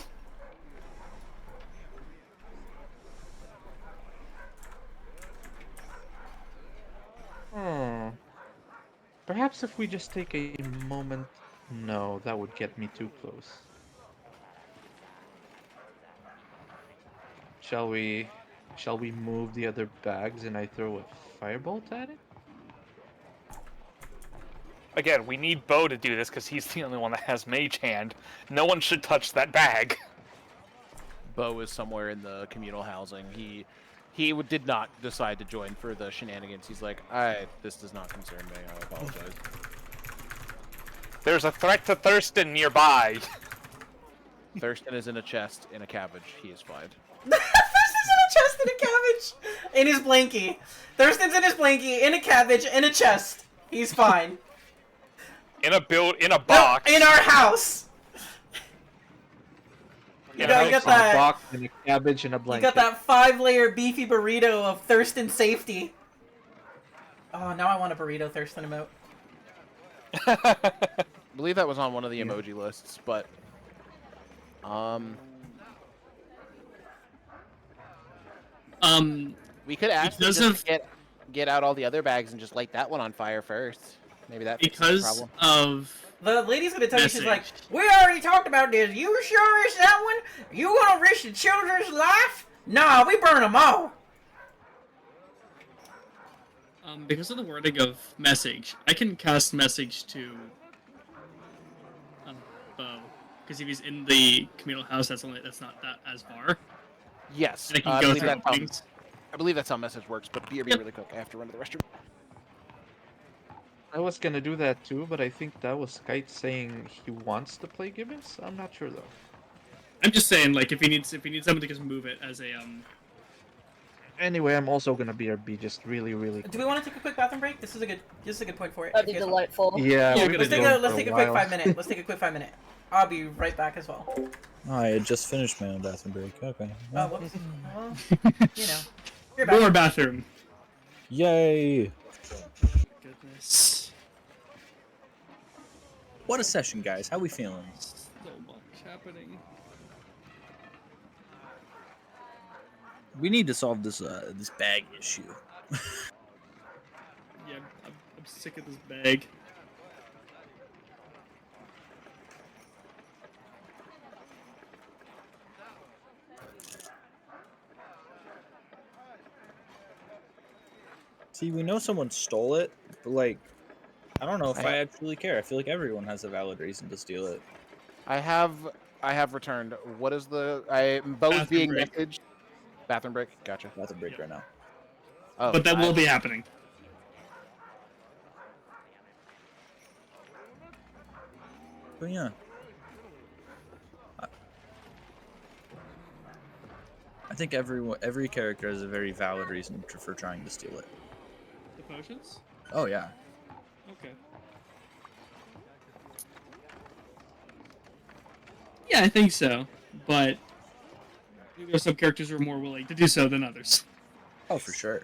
Perhaps if we just take a moment... No, that would get me too close. Shall we move the other bags and I throw a firebolt at it? again, we need Bo to do this because he's the only one that has Mage Hand. No one should touch that bag. Bo is somewhere in the communal housing. He did not decide to join for the shenanigans. He's like, this does not concern me. I apologize. There's a threat to Thurston nearby. Thurston is in a chest in a cabbage. He is fine. Thurston's in a chest in a cabbage. In his blankie. Thurston's in his blankie, in a cabbage, in a chest. He's fine. In a box. No, in our house. You know, you got that. A box and a cabbage and a You blanket. got that 5-layer beefy burrito of Thurston safety. Oh, now I want a burrito Thurston emote. I believe that was on one of the emoji lists, but we could ask them just to get out all the other bags and just light that one on fire first. Maybe that fixes the Because problem. of The lady's gonna tell you, she's like, message. we already talked about this. You sure it's that one? You wanna risk the children's life? Nah, we burn them all. Because of the wording of message, I can cast message to Bo. Because if he's in the communal house, that's not that as far. Yes, And I can I go believe through that's how- things. I believe that's how message works, but BRB Yep. really quick. I have to run to the restroom. I was gonna do that too, but I think that was Kite saying he wants to play Gibbons. I'm not sure though. I'm just saying, like, if he needs someone to just move it as a Anyway, I'm also gonna BRB just really. Do we want to take a quick bathroom break? This is a good point for it. That'd if be you guys want. delightful. Yeah, Yeah, we've Let's been take a going let's for take a while. quick 5 minute. Let's take a quick 5 minute. I'll be right back as well. Oh, I had just finished my own bathroom break. Okay. Oh, whoops. Well, you know, you're back. more bathroom. Yay! Goodness, What a session, guys. How we feeling? so much happening. We need to solve this this bag issue. Yeah, I'm sick of this bag. See, we know someone stole it, but like, I don't know if I actually care. I feel like everyone has a valid reason to steal it. I have returned. What is the Bo's Bathroom being break. messaged? Bathroom break. Gotcha. Bathroom break right now. Oh, But that will be happening. But yeah. I think every character has a very valid reason for trying to steal it. The potions? Oh yeah. Okay. Yeah, I think so. But there are some characters who are more willing to do so than others. Oh, for sure.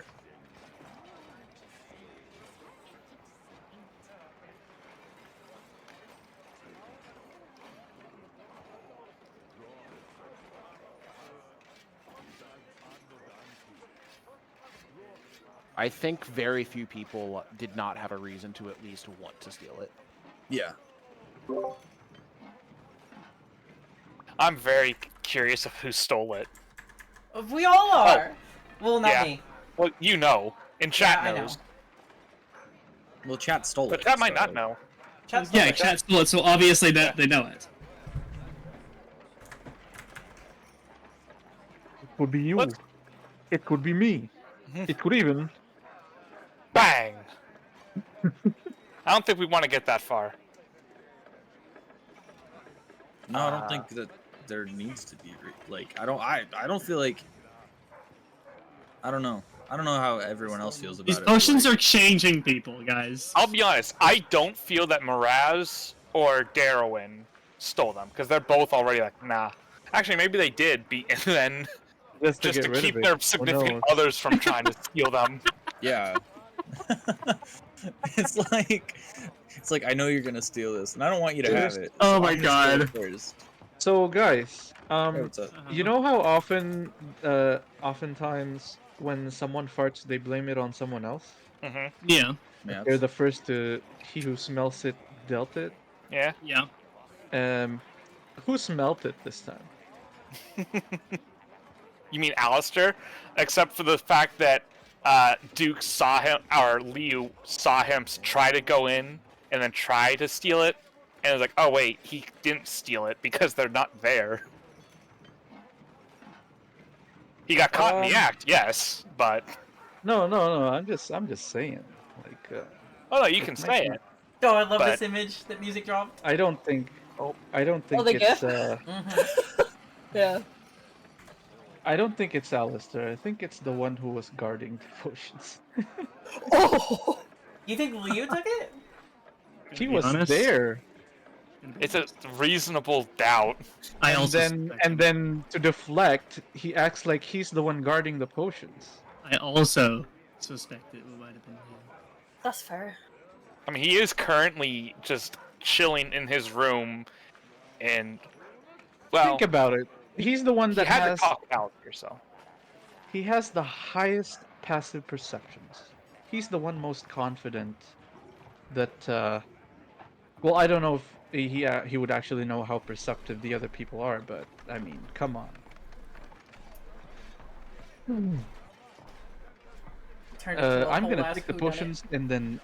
I think very few people did not have a reason to at least want to steal it. Yeah. I'm very curious of who stole it. We all are. Well, not yeah. me. Well, you know. And chat Yeah, I knows. know. Well, chat stole But it. chat might so- not know. Chat stole Yeah, it. chat stole it, so obviously that they know it. It could be you. Let's- It could be me. It could even. Bang! I don't think we want to get that far. No, I don't think that there needs to be like I don't feel like I don't know. I don't know how everyone else feels about These it. potions are changing people, guys. I'll be honest, I don't feel that Miraz or Darwin stole them, because they're both already like, nah. Actually, maybe they did, and then Just just to get rid keep of it. their Who significant knows? others from trying to steal them. Yeah. it's like I know you're gonna steal this, and I don't want you to have it. Oh so my I'm gonna steal it God. First. So guys, Hey, what's up? you know how oftentimes when someone farts, they blame it on someone else. Mm-hmm. Yeah. Yeah. They're the first to. He who smells it dealt it. Yeah. Yeah. Who smelt it this time? You mean Alistair? Except for the fact that Duke saw him, or Liu saw him try to go in and then try to steal it, and it was like, oh wait, he didn't steal it because they're not there. He got caught in the act, yes, but No. I'm just saying. Like. oh no, you can say it. Oh, I love But- this image that music dropped. I don't think. I don't think the it's. GIF? Yeah. I don't think it's Alistair. I think it's the one who was guarding the potions. Oh. You think Liu took it? He be was honest, there. It's a reasonable doubt. I And also then suspect him. to deflect, he acts like he's the one guarding the potions. I also suspect it might have been him. That's fair. I mean, he is currently just chilling in his room, and well, Think about it. He's the one he that had has. to talk out here, so. He has the highest passive perceptions. He's the one most confident that. Well, I don't know if he would actually know how perceptive the other people are, but I mean, come on. Turned into a I'm whole gonna ass take the whodunit. potions and then.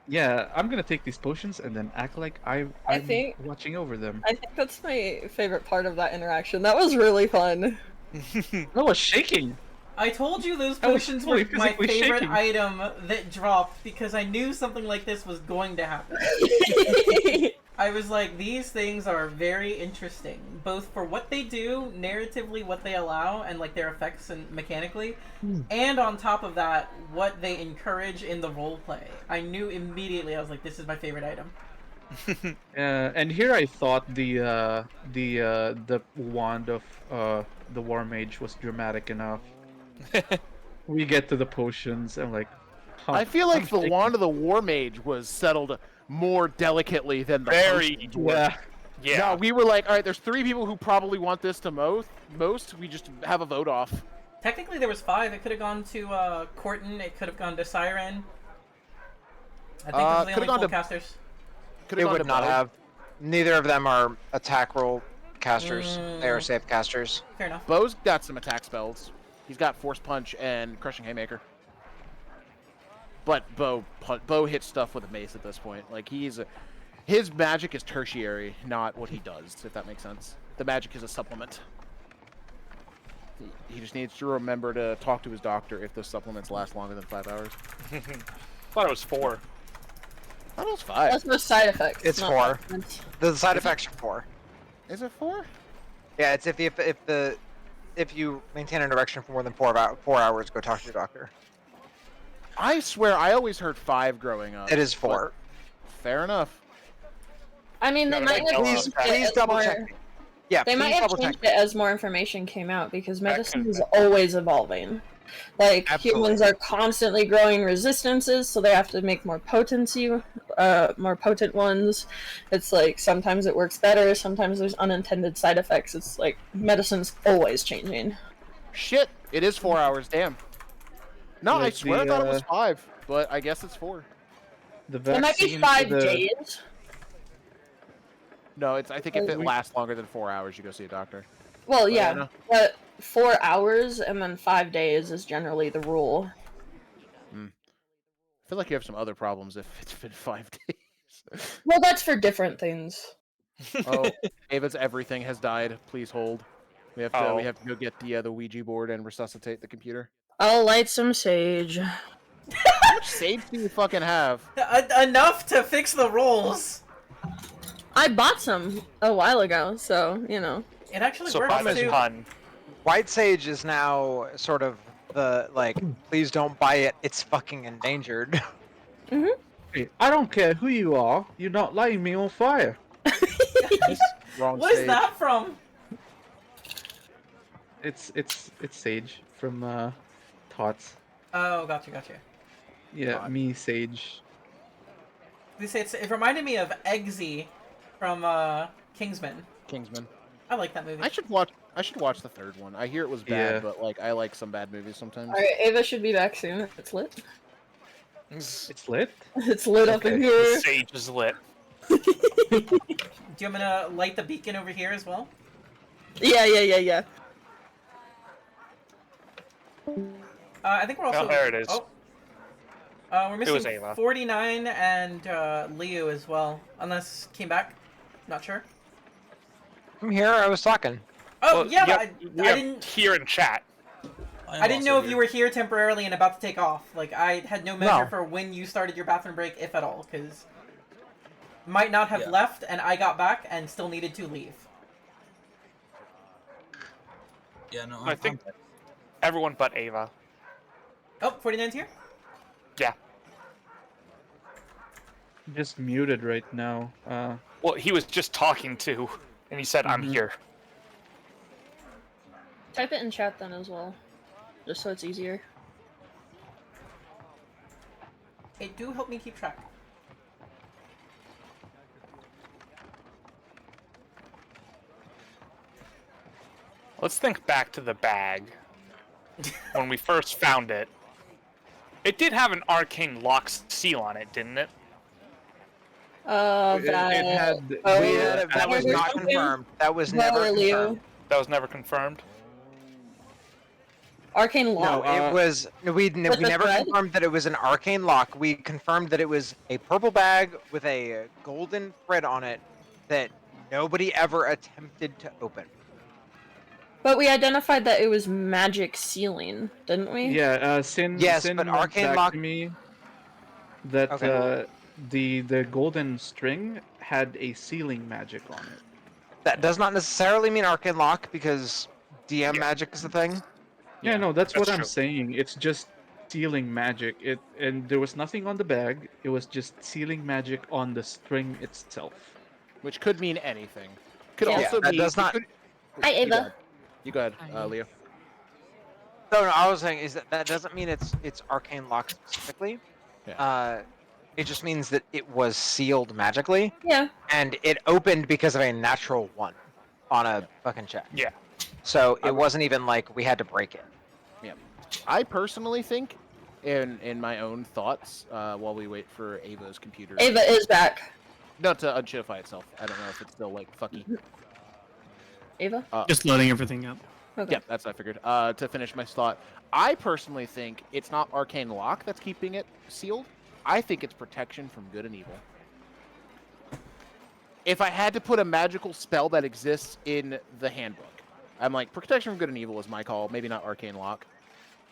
Yeah, I'm gonna take these potions and then act like I'm think- watching over them. I think that's my favorite part of that interaction. That was really fun. I was shaking. I told you those I was potions were totally my physically favorite shaking. item that dropped because I knew something like this was going to happen. I was like, these things are very interesting, both for what they do, narratively, what they allow, and like their effects and mechanically, and on top of that, what they encourage in the roleplay. I knew immediately. I was like, this is my favorite item. And here I thought the wand of the War Mage was dramatic enough. We get to the potions and like. Huh, I feel like I'm the shaking. wand of the War Mage was settled more delicately than the Very- potions were. Yeah. Yeah. No, we were like, all right, there's 3 people who probably want this to most. We just have a vote off. Technically, there was 5. It could have gone to Corton. It could have gone to Siren. I think those are the could've only gone full to- casters. Could've It gone would to not Bo. have. Neither of them are attack roll casters. They are safe casters. Fair enough. Bo's got some attack spells. He's got Force Punch and Crushing Haymaker. But Bo hits stuff with a mace at this point. Like his magic is tertiary, not what he does. If that makes sense. The magic is a supplement. He just needs to remember to talk to his doctor if those supplements last longer than 5 hours. Thought it was 4. I thought it was 5. That's no side effects. It's not 4. accidents. The side effects are 4. Is it 4? Yeah, it's if you maintain an erection for more than 4 hours, go talk to your doctor. I swear, I always heard 5 growing up. It is but 4. Fair enough. I mean, they No, might have Please, changed please it double more- check me. Yeah, They please might have double check changed me. it as more information came out because medicine could've is always evolving. Like humans Absolutely. are constantly growing resistances, so they have to make more more potent ones. It's like sometimes it works better, sometimes there's unintended side effects. It's like medicine's always changing. Shit, it is 4 hours. Damn. No, I Like swear I the, thought it was 5, but I guess it's 4. The It might be vaccine 5 for the days. No, I think if it we- lasts longer than 4 hours, you go see a doctor. Well, But, yeah, no. but 4 hours and then 5 days is generally the rule. I feel like you have some other problems if it's been 5 days. Well, that's for different things. Oh, Ava's everything has died. Please hold. We have to. Oh. We have to go get the Ouija board and resuscitate the computer. I'll light some sage. How much sage do you fucking have? Enough to fix the rolls. I bought some a while ago, so, you know. It actually So works pun is too. pun. White Sage is now sort of the like, please don't buy it. It's fucking endangered. Hey, I don't care who you are. You're not lighting me on fire. Wrong What is sage. that from? It's Sage from Tots. Oh, gotcha. Yeah, me Sage. It reminded me of Eggsy from Kingsman. Kingsman. I like that movie. I should watch the third one. I hear it was bad, Yeah. but like I like some bad movies sometimes. Alright, Ava should be back soon. It's lit. It's lit. It's lit up in Okay. here. Sage is lit. Do you want me to light the beacon over here as well? Yeah. I think we're also. Oh, there it is. Oh. We're It was missing Ava. 49 and Leo as well. Unless came back. Not sure. I'm here. I was talking. Oh, Well, yeah, yep, but we I have didn't. here in chat. I didn't know if you were here temporarily and about to take off. Like, I had no measure No. for when you started your bathroom break, if at all, because might not have Yeah. left, and I got back and still needed to leave. Yeah, no, I think everyone but Ava. Oh, 49's here? Yeah. Just muted right now. Well, he was just talking to, and he said, "I'm here." Type it in chat then as well. Just so it's easier. It do help me keep track. Let's think back to the bag. When we first found it, it did have an arcane lock seal on it, didn't it? It had. That was not confirmed. That was never confirmed. That was never confirmed. Arcane No, lock. it was. We With never the thread? confirmed that it was an arcane lock. We confirmed that it was a purple bag with a golden thread on it that nobody ever attempted to open. But we identified that it was magic sealing, didn't we? Yeah, Sin. Yes, Sin but went arcane back lock- to me that Okay. The golden string had a sealing magic on it. That does not necessarily mean arcane lock because DM magic is the thing. Yeah, no, that's what that's I'm true. saying. It's just sealing magic. And there was nothing on the bag. It was just sealing magic on the string itself. Which could mean anything. Could Yeah. also that be. does it not- could- Hi, You go Ava. ahead. You go ahead, Leo. No, I was saying is that doesn't mean it's arcane lock specifically. Yeah. It just means that it was sealed magically Yeah. and it opened because of a natural one on a fucking check. Yeah. So it wasn't even like we had to break it. I personally think, in my own thoughts, while we wait for Ava's computer. Ava is back. Not to unshiftify itself. I don't know if it's still like fucky. Ava? Just loading everything up. Okay. Yeah, that's what I figured. To finish my thought, I personally think it's not arcane lock that's keeping it sealed. I think it's protection from good and evil. If I had to put a magical spell that exists in the handbook, I'm like, protection from good and evil is my call. Maybe not arcane lock.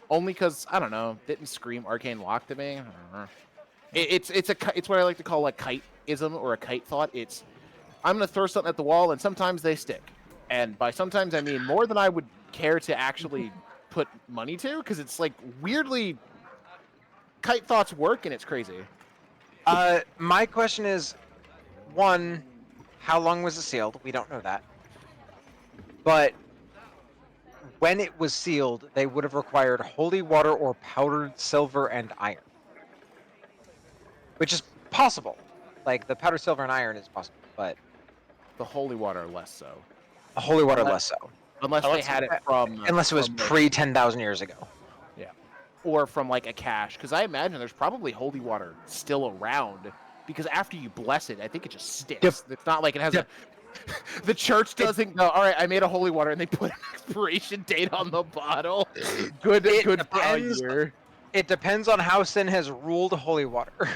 Only because I don't know, didn't scream arcane lock to me. I don't know. It's what I like to call a kite-ism or a kite thought. It's I'm gonna throw something at the wall and sometimes they stick. And by sometimes I mean more than I would care to actually put money to, because it's like weirdly kite thoughts work and it's crazy. My question is, one, how long was it sealed? We don't know that. But when it was sealed, they would have required holy water or powdered silver and iron. Which is possible. Like, the powdered silver and iron is possible, but The holy water less so. holy water less so. Unless they had it from Unless it was from, pre 10,000 years ago. or from like a cache, because I imagine there's probably holy water still around. Because after you bless it, I think it just sticks. It's not like it has a. The church doesn't go. All right, I made a holy water, and they put an expiration date on the bottle. Good for a year. It depends on how Sin has ruled holy water.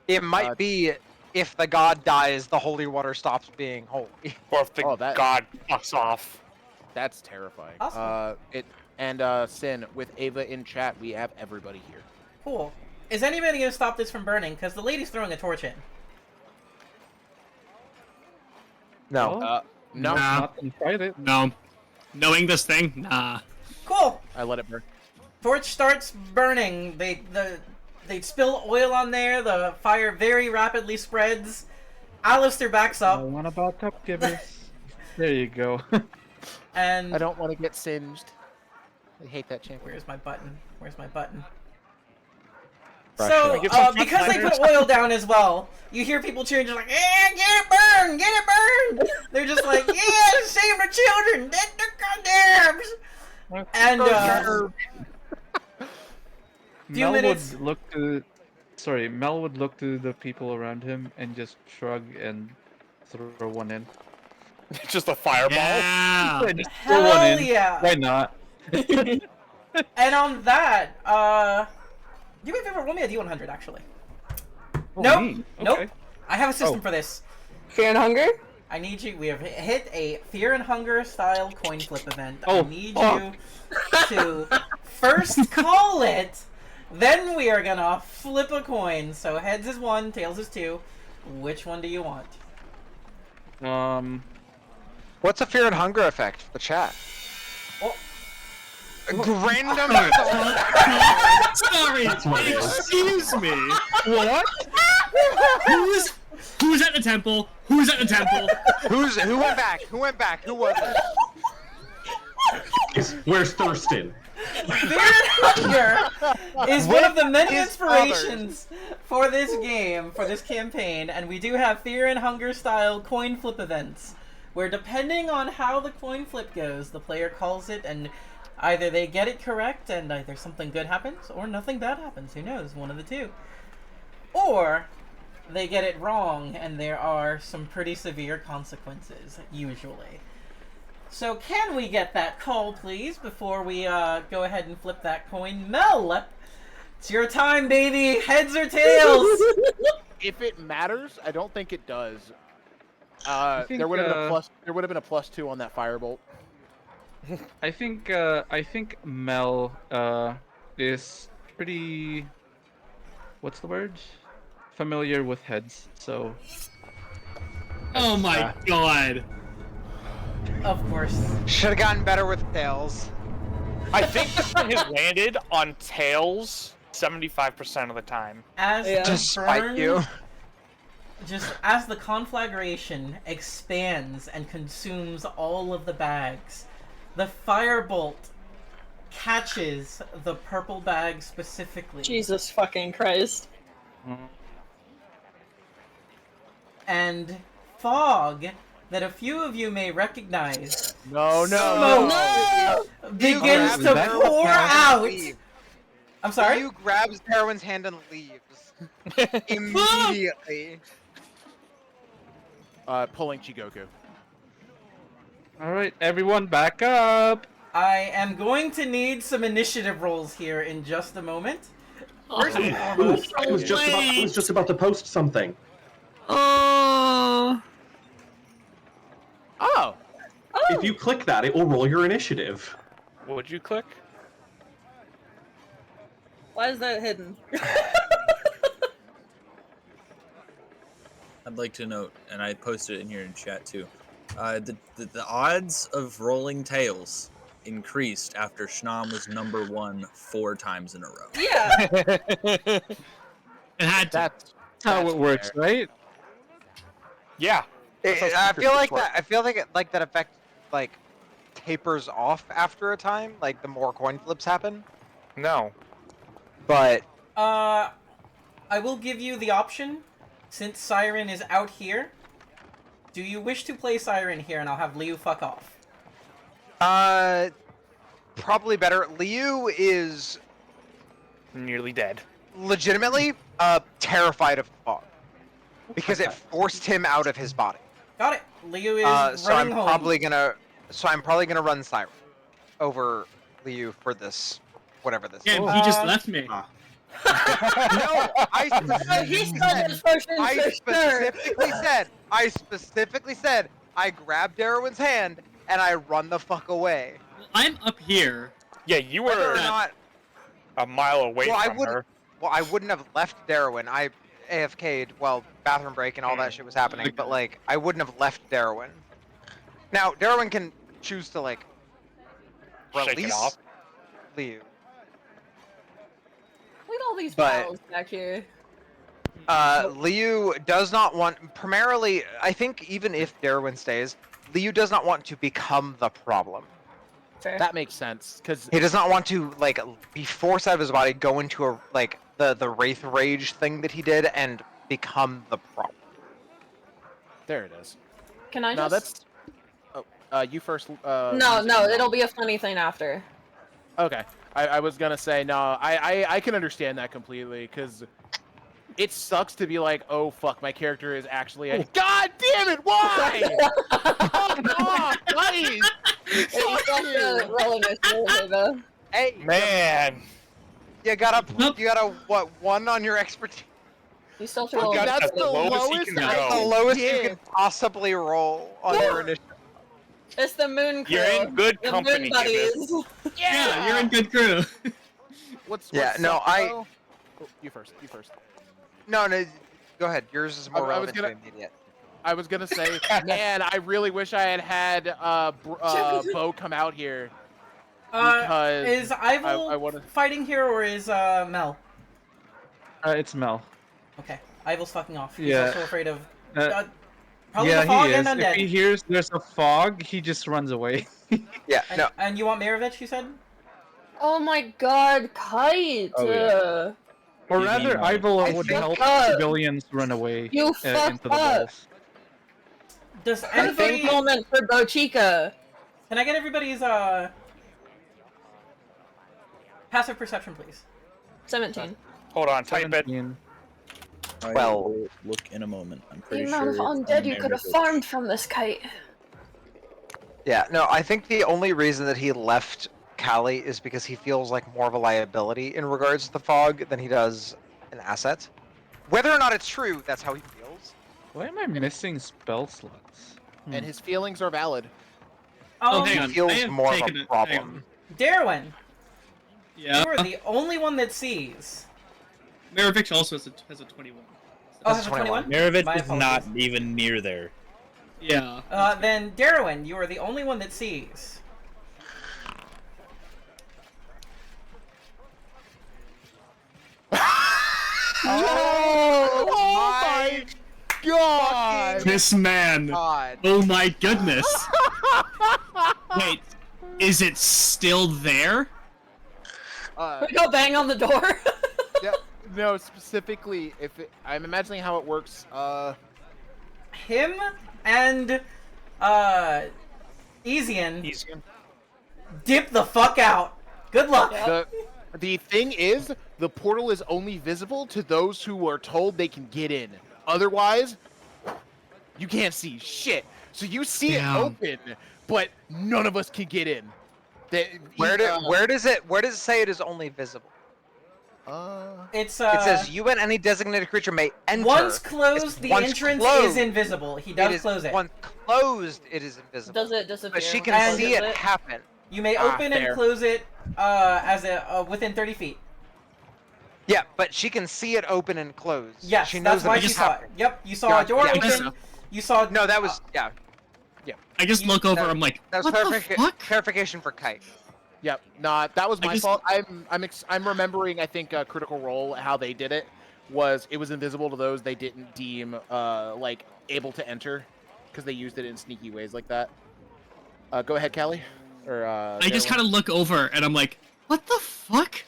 It might be if the god dies, the holy water stops being holy. Or if the god fucks off. That's terrifying. Awesome. Sin, with Ava in chat, we have everybody here. Cool. Is anybody gonna stop this from burning? Because the lady's throwing a torch in. No. No. Not inside it. No. Knowing this thing, nah. Cool. I let it burn. Torch starts burning. They spill oil on there. The fire very rapidly spreads. Alistair backs up. I want about cup givers. There you go. And I don't want to get singed. I hate that champion. Where's my button? Where's my button? Pressure. So, because they put oil down as well, you hear people cheering, just like, "Yeah, get it burned! Get it burned!" They're just like, "Yeah, save the children! Dead the goddamn!" And Mel minutes. would look to, Mel would look to the people around him and just shrug and throw one in. Just a fireball. Yeah. Just throw one hell in. yeah! Why not? And on that, do me a favor, roll me a D100 actually. Oh, Nope. me? Nope. Okay. I have a system Oh. for this. Fear and hunger? I need you. We have hit a Fear and Hunger style coin flip event. Oh, I need you to first call it, then we are gonna flip a coin. So heads is 1, tails is 2. Which one do you want? What's a fear and hunger effect for the chat? Oh. Random. Sorry, That's what it is. excuse me. What? Who's at the temple? Who's at the temple? Who went back? Who went back? Who was it? Where's Thurston? Fear and Hunger is one of the many His inspirations for this game, for this campaign, and we do have Fear and Hunger style coin flip events, where depending on how the coin flip goes, the player calls it, and either they get it correct and either something good happens, or nothing bad happens, who knows, one of the two. Or they get it wrong, and there are some pretty severe consequences, usually. So can we get that call, please, before we go ahead and flip that coin? Mel, it's your time, baby. Heads or tails? If it matters, I don't think it does. think, There would have been a plus. There would have been a +2 on that firebolt. I think Mel is pretty, what's the word? Familiar with heads, so Oh my god. Of course. Should have gotten better with tails. I think this one has landed on tails 75% of the time. As Yeah. the Despite burn- you. Just as the conflagration expands and consumes all of the bags, the firebolt catches the purple bag specifically. Jesus fucking Christ. And fog that a few of you may recognize No, No! begins to grabs pour Heroin's out. leaves. I'm sorry? You grabs Heroin's hand and leaves. Immediately. Pulling Chigoku. all right, everyone, back up. I am going to need some initiative rolls here in just a moment. First and foremost, I was just about to post something. Oh. Oh, If you click that, it will roll your initiative. Would you click? Why is that hidden? I'd like to note, and I posted it in here in chat too. The odds of rolling tails increased after Schnam was #1 4 times in a row. Yeah. It had to. that's How it works, fair. right? Yeah. I feel like that. I feel like that effect like tapers off after a time. Like the more coin flips happen. No. But I will give you the option, since Siren is out here. Do you wish to play Siren here, and I'll have Liu fuck off? probably better. Liu is Nearly dead. legitimately terrified of the fog because it forced him out of his body. Got it. Liu is So I'm running home. probably gonna run Siren over Liu for this, whatever this. Yeah, is. he just left me. Ah. No, I Oh, he stole his potion I specifically said I grabbed Darwin's hand and I run the fuck away. Well, I'm up here. Yeah, you Whether or were not, a mile away well, from her. I wouldn't have left Darwin. I AFK'd while bathroom break and all that shit was happening, but like I wouldn't have left Darwin. Now Darwin can choose to like Shake it release off. Liu. Look at all these But- files back here. Liu does not want, primarily, I think even if Darwin stays, Liu does not want to become the problem. Fair. That makes sense, because He does not want to, like, be forced out of his body, go into a, like, the Wraith Rage thing that he did, and become the problem. there it is. Can I No, just? that's. Oh, you first. No, it'll be a funny thing after. Okay, I was gonna say no. I can understand that completely because it sucks to be like, oh fuck, my character is actually. God damn it! Why? Oh, buddy! You still have to roll initiative, though. Hey, Man, you got a, what, 1 on your expertise? You still have to You roll got That's the the lowest he lowest can I go. The can lowest you get. can possibly roll on your initiative. It's the moon crew. you're in good the company, moon buddies. Gibbous. Yeah, you're in good crew. What's Yeah, no, sucks, I- though- Oh, you first. You first. No, go ahead. Yours is more I was relevant gonna- to immediate. I was gonna say, man, I really wish I had Bo come out here because Is Ivel I wanna- fighting here or is Mel? It's Mel. Okay, Ivel's fucking off. He's Yeah. also afraid of Uh, probably yeah, the fog he and is. If he undead. hears there's a fog, he just runs away. Yeah, And, no. and you want Maravich, you said? Oh my god, Kite! Oh, yeah. Or He's rather, mean, Ivel I would think- help Fuck. civilians run away You fuck into the up. walls. Does Perfect anybody... moment for Bochica. Can I get everybody's passive perception, please? 17. Hold on, type it. 17. I Well- will look in a moment. I'm The pretty amount sure. of it's undead you on could have Maravich. farmed from this Kite. Yeah, no, I think the only reason that he left Cali is because he feels like more of a liability in regards to the fog than he does an asset. Whether or not it's true, that's how he feels. Why am I missing spell slots? and his feelings are valid. Oh, hang on. He feels I have more of taken a it- problem. Darwin, Yeah. you are the only one that sees. Maravich also has a 21. Oh, That's has a 21? Maravich My is not apologies. even near there. Yeah. Then Darwin, you are the only one that sees. Oh, my God! This man. god. Oh my goodness. Wait, is it still there? We go bang on the door. Yeah, no, specifically, if it, I'm imagining how it works. Him and Easian Easy. dip the fuck out. Good luck. The thing is, the portal is only visible to those who are told they can get in. Otherwise, you can't see shit. So you see Damn. it open, but none of us can get in. Where does it say it is only visible? It's It says you and any designated creature may enter. once closed, It's the once entrance closed, is invisible. He does close it. Once closed, it is invisible. Does it disappear? But she when can closes see it happen. You may Ah, open fair. and close it as a within 30 feet. Yeah, but she can see it open and close. Yes, she that's knows why that you it's saw it. happening. Yep, you saw Yeah, a door yeah. open. You saw No, that was yeah. I just look over, I'm like, That was what the fuck? clarification for Kite. Yep, nah, that was I my just- fault. I'm remembering. I think Critical Role how they did it was invisible to those they didn't deem like able to enter because they used it in sneaky ways like that. Go ahead, Callie. Or I just kind of look over and I'm like, what the fuck?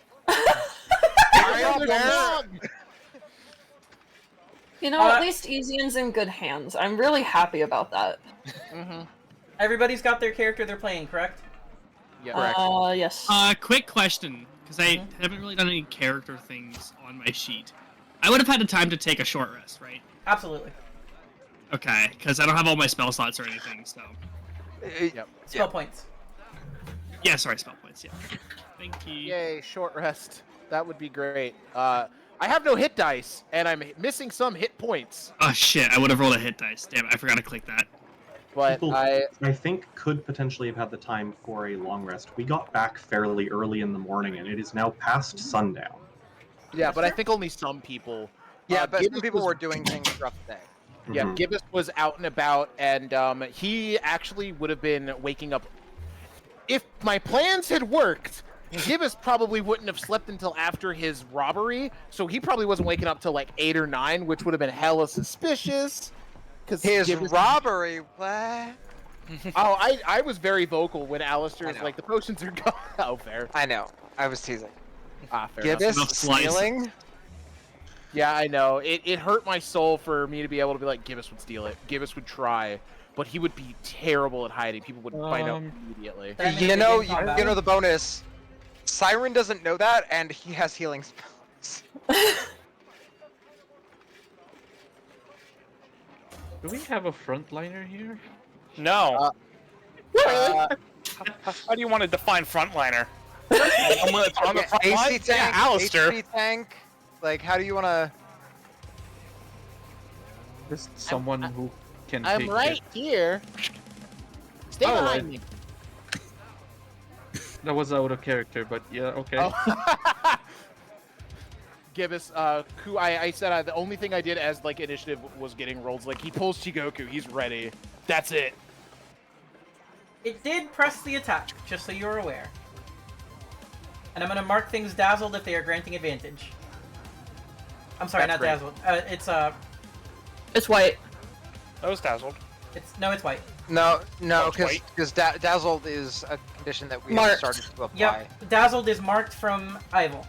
You know, at least Easian's in good hands. I'm really happy about that. Everybody's got their character they're playing, correct? Yeah. Yes. Quick question, because I haven't really done any character things on my sheet. I would have had the time to take a short rest, right? Absolutely. Okay, because I don't have all my spell slots or anything, so... Yep. Spell points. Yeah, sorry, spell points, yeah. Thank you. Yay, short rest. That would be great. I have no hit dice, and I'm missing some hit points. Oh shit, I would have rolled a hit dice. Damn it, I forgot to click that. But People, I think, could potentially have had the time for a long rest. We got back fairly early in the morning, and it is now past sundown. Yeah, but I think only some people. Yeah, but some Gibbous people was- were doing things throughout the day. Yeah, Mhm. Gibbous was out and about, and he actually would have been waking up. If my plans had worked, Gibbous probably wouldn't have slept until after his robbery, so he probably wasn't waking up till like 8 or 9, which would have been hella suspicious. Because His robbery, what? Oh, I was very vocal when Alistair's like, the potions are gone. Oh, fair. I know. I was teasing. Ah, fair Gibbous enough. stealing? Yeah, I know. It hurt my soul for me to be able to be like, Gibbous would steal it. Gibbous would try, but he would be terrible at hiding. People would find out immediately. You know the bonus. Siren doesn't know that, and he has healing spells. Do we have a frontliner here? No. How do you want to define frontliner? Someone that's on the front line? AC tank, Yeah, Alistair. HP tank. Like, how do you want to? Just someone who can I'm take right hit. here. Stay Oh, behind me. That was out of character, but yeah, okay. Oh. Gibbous, who I said the only thing I did as like initiative was getting rolls. Like he pulls Chigoku, he's ready. That's it. It did press the attack, just so you're aware. And I'm gonna mark things dazzled if they are granting advantage. I'm sorry, That's not great. dazzled. It's white. That was dazzled. It's white. No, Oh, it's because dazzled is a condition that we have Marked. started to apply. Yep, dazzled is marked from Ival.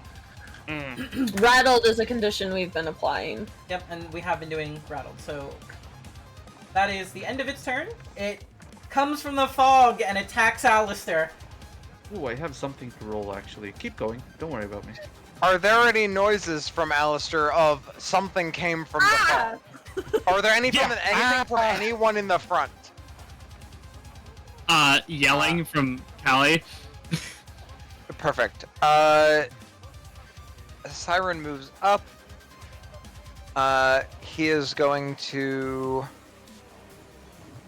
Rattled is a condition we've been applying. Yep, and we have been doing rattled. So that is the end of its turn. It comes from the fog and attacks Alistair. Ooh, I have something to roll actually. Keep going. Don't worry about me. Are there any noises from Alistair of something came from the front? Are there anything from anyone in the front? Yelling from Callie. Perfect. Siren moves up. He is going to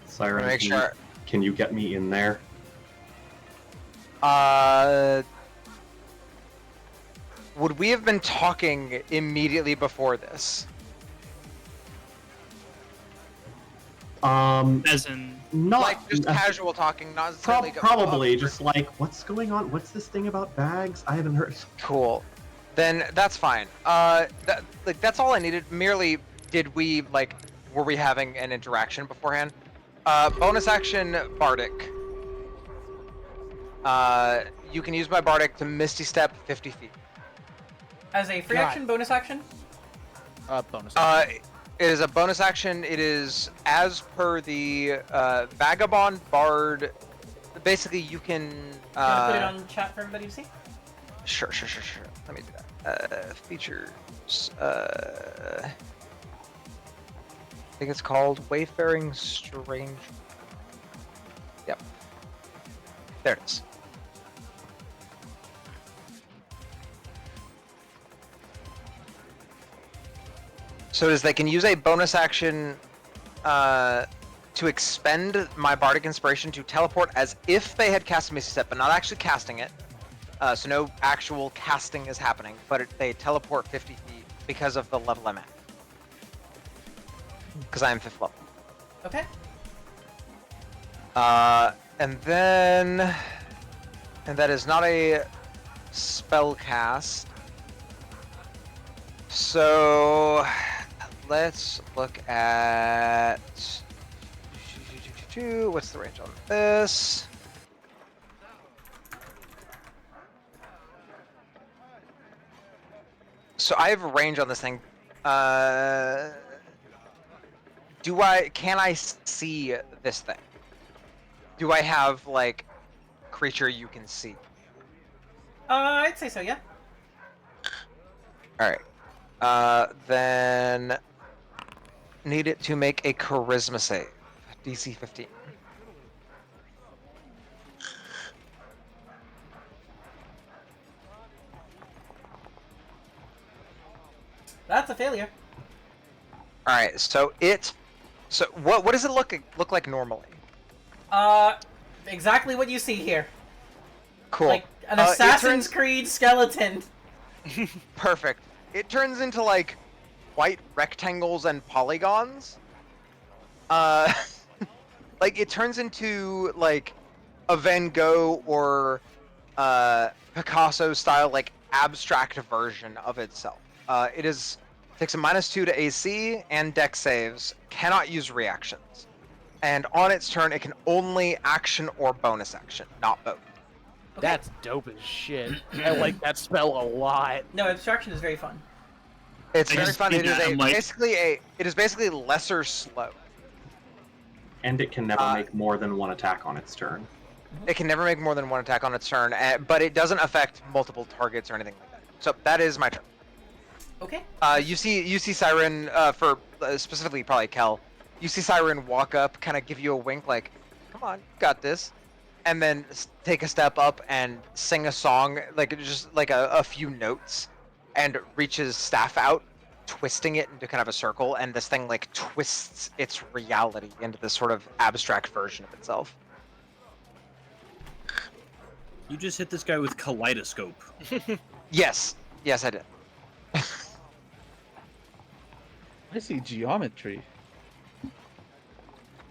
Siren, make sure. can you get me in there? Would we have been talking immediately before this? As in... Not Like just casual talking, not necessarily. probably just like, what's going on? What's this thing about bags? I haven't heard. Cool. Then that's fine. That's all I needed. Merely, were we having an interaction beforehand? Bonus action, Bardic. You can use my Bardic to Misty Step 50 feet. As a free God. action, bonus action? Bonus. It is a bonus action. It is as per the Vagabond Bard. Basically, you can. You wanna put it on chat for everybody to see? Sure. Let me do that. Features. I think it's called Wayfaring Strange. Yep. There it is. So it is they can use a bonus action to expend my Bardic Inspiration to teleport as if they had cast Misty Step, but not actually casting it. So no actual casting is happening, but they teleport 50 feet because of the level I'm at. Because I am 5th level. Okay. And that is not a spell cast. So let's look at what's the range on this? So I have a range on this thing. Can I see this thing? Do I have like creature you can see. I'd say so, yeah. All right. Then need it to make a charisma save, DC 15. That's a failure. All right. So what does it look like normally? Exactly what you see here. Cool. Like an It Assassin's turns- Creed skeleton. Perfect. It turns into like white rectangles and polygons. Like it turns into like a Van Gogh or Picasso style like abstract version of itself. It takes a -2 to AC and Dex saves. Cannot use reactions, and on its turn it can only action or bonus action, not both. Okay. That's dope as shit. I like that spell a lot. No, abstraction is very fun. It's I very just fun. did It is that, I'm like- basically lesser slow. And it can never Uh, make more than one attack on its turn. It can never make more than one attack on its turn, but it doesn't affect multiple targets or anything like that. So that is my turn. Okay. You see Siren for specifically probably Kel. You see Siren walk up, kind of give you a wink, like, "Come on, you got this," and then take a step up and sing a song, like just like a few notes, and reaches staff out, twisting it into kind of a circle, and this thing like twists its reality into this sort of abstract version of itself. You just hit this guy with kaleidoscope. Yes, I did. I see geometry.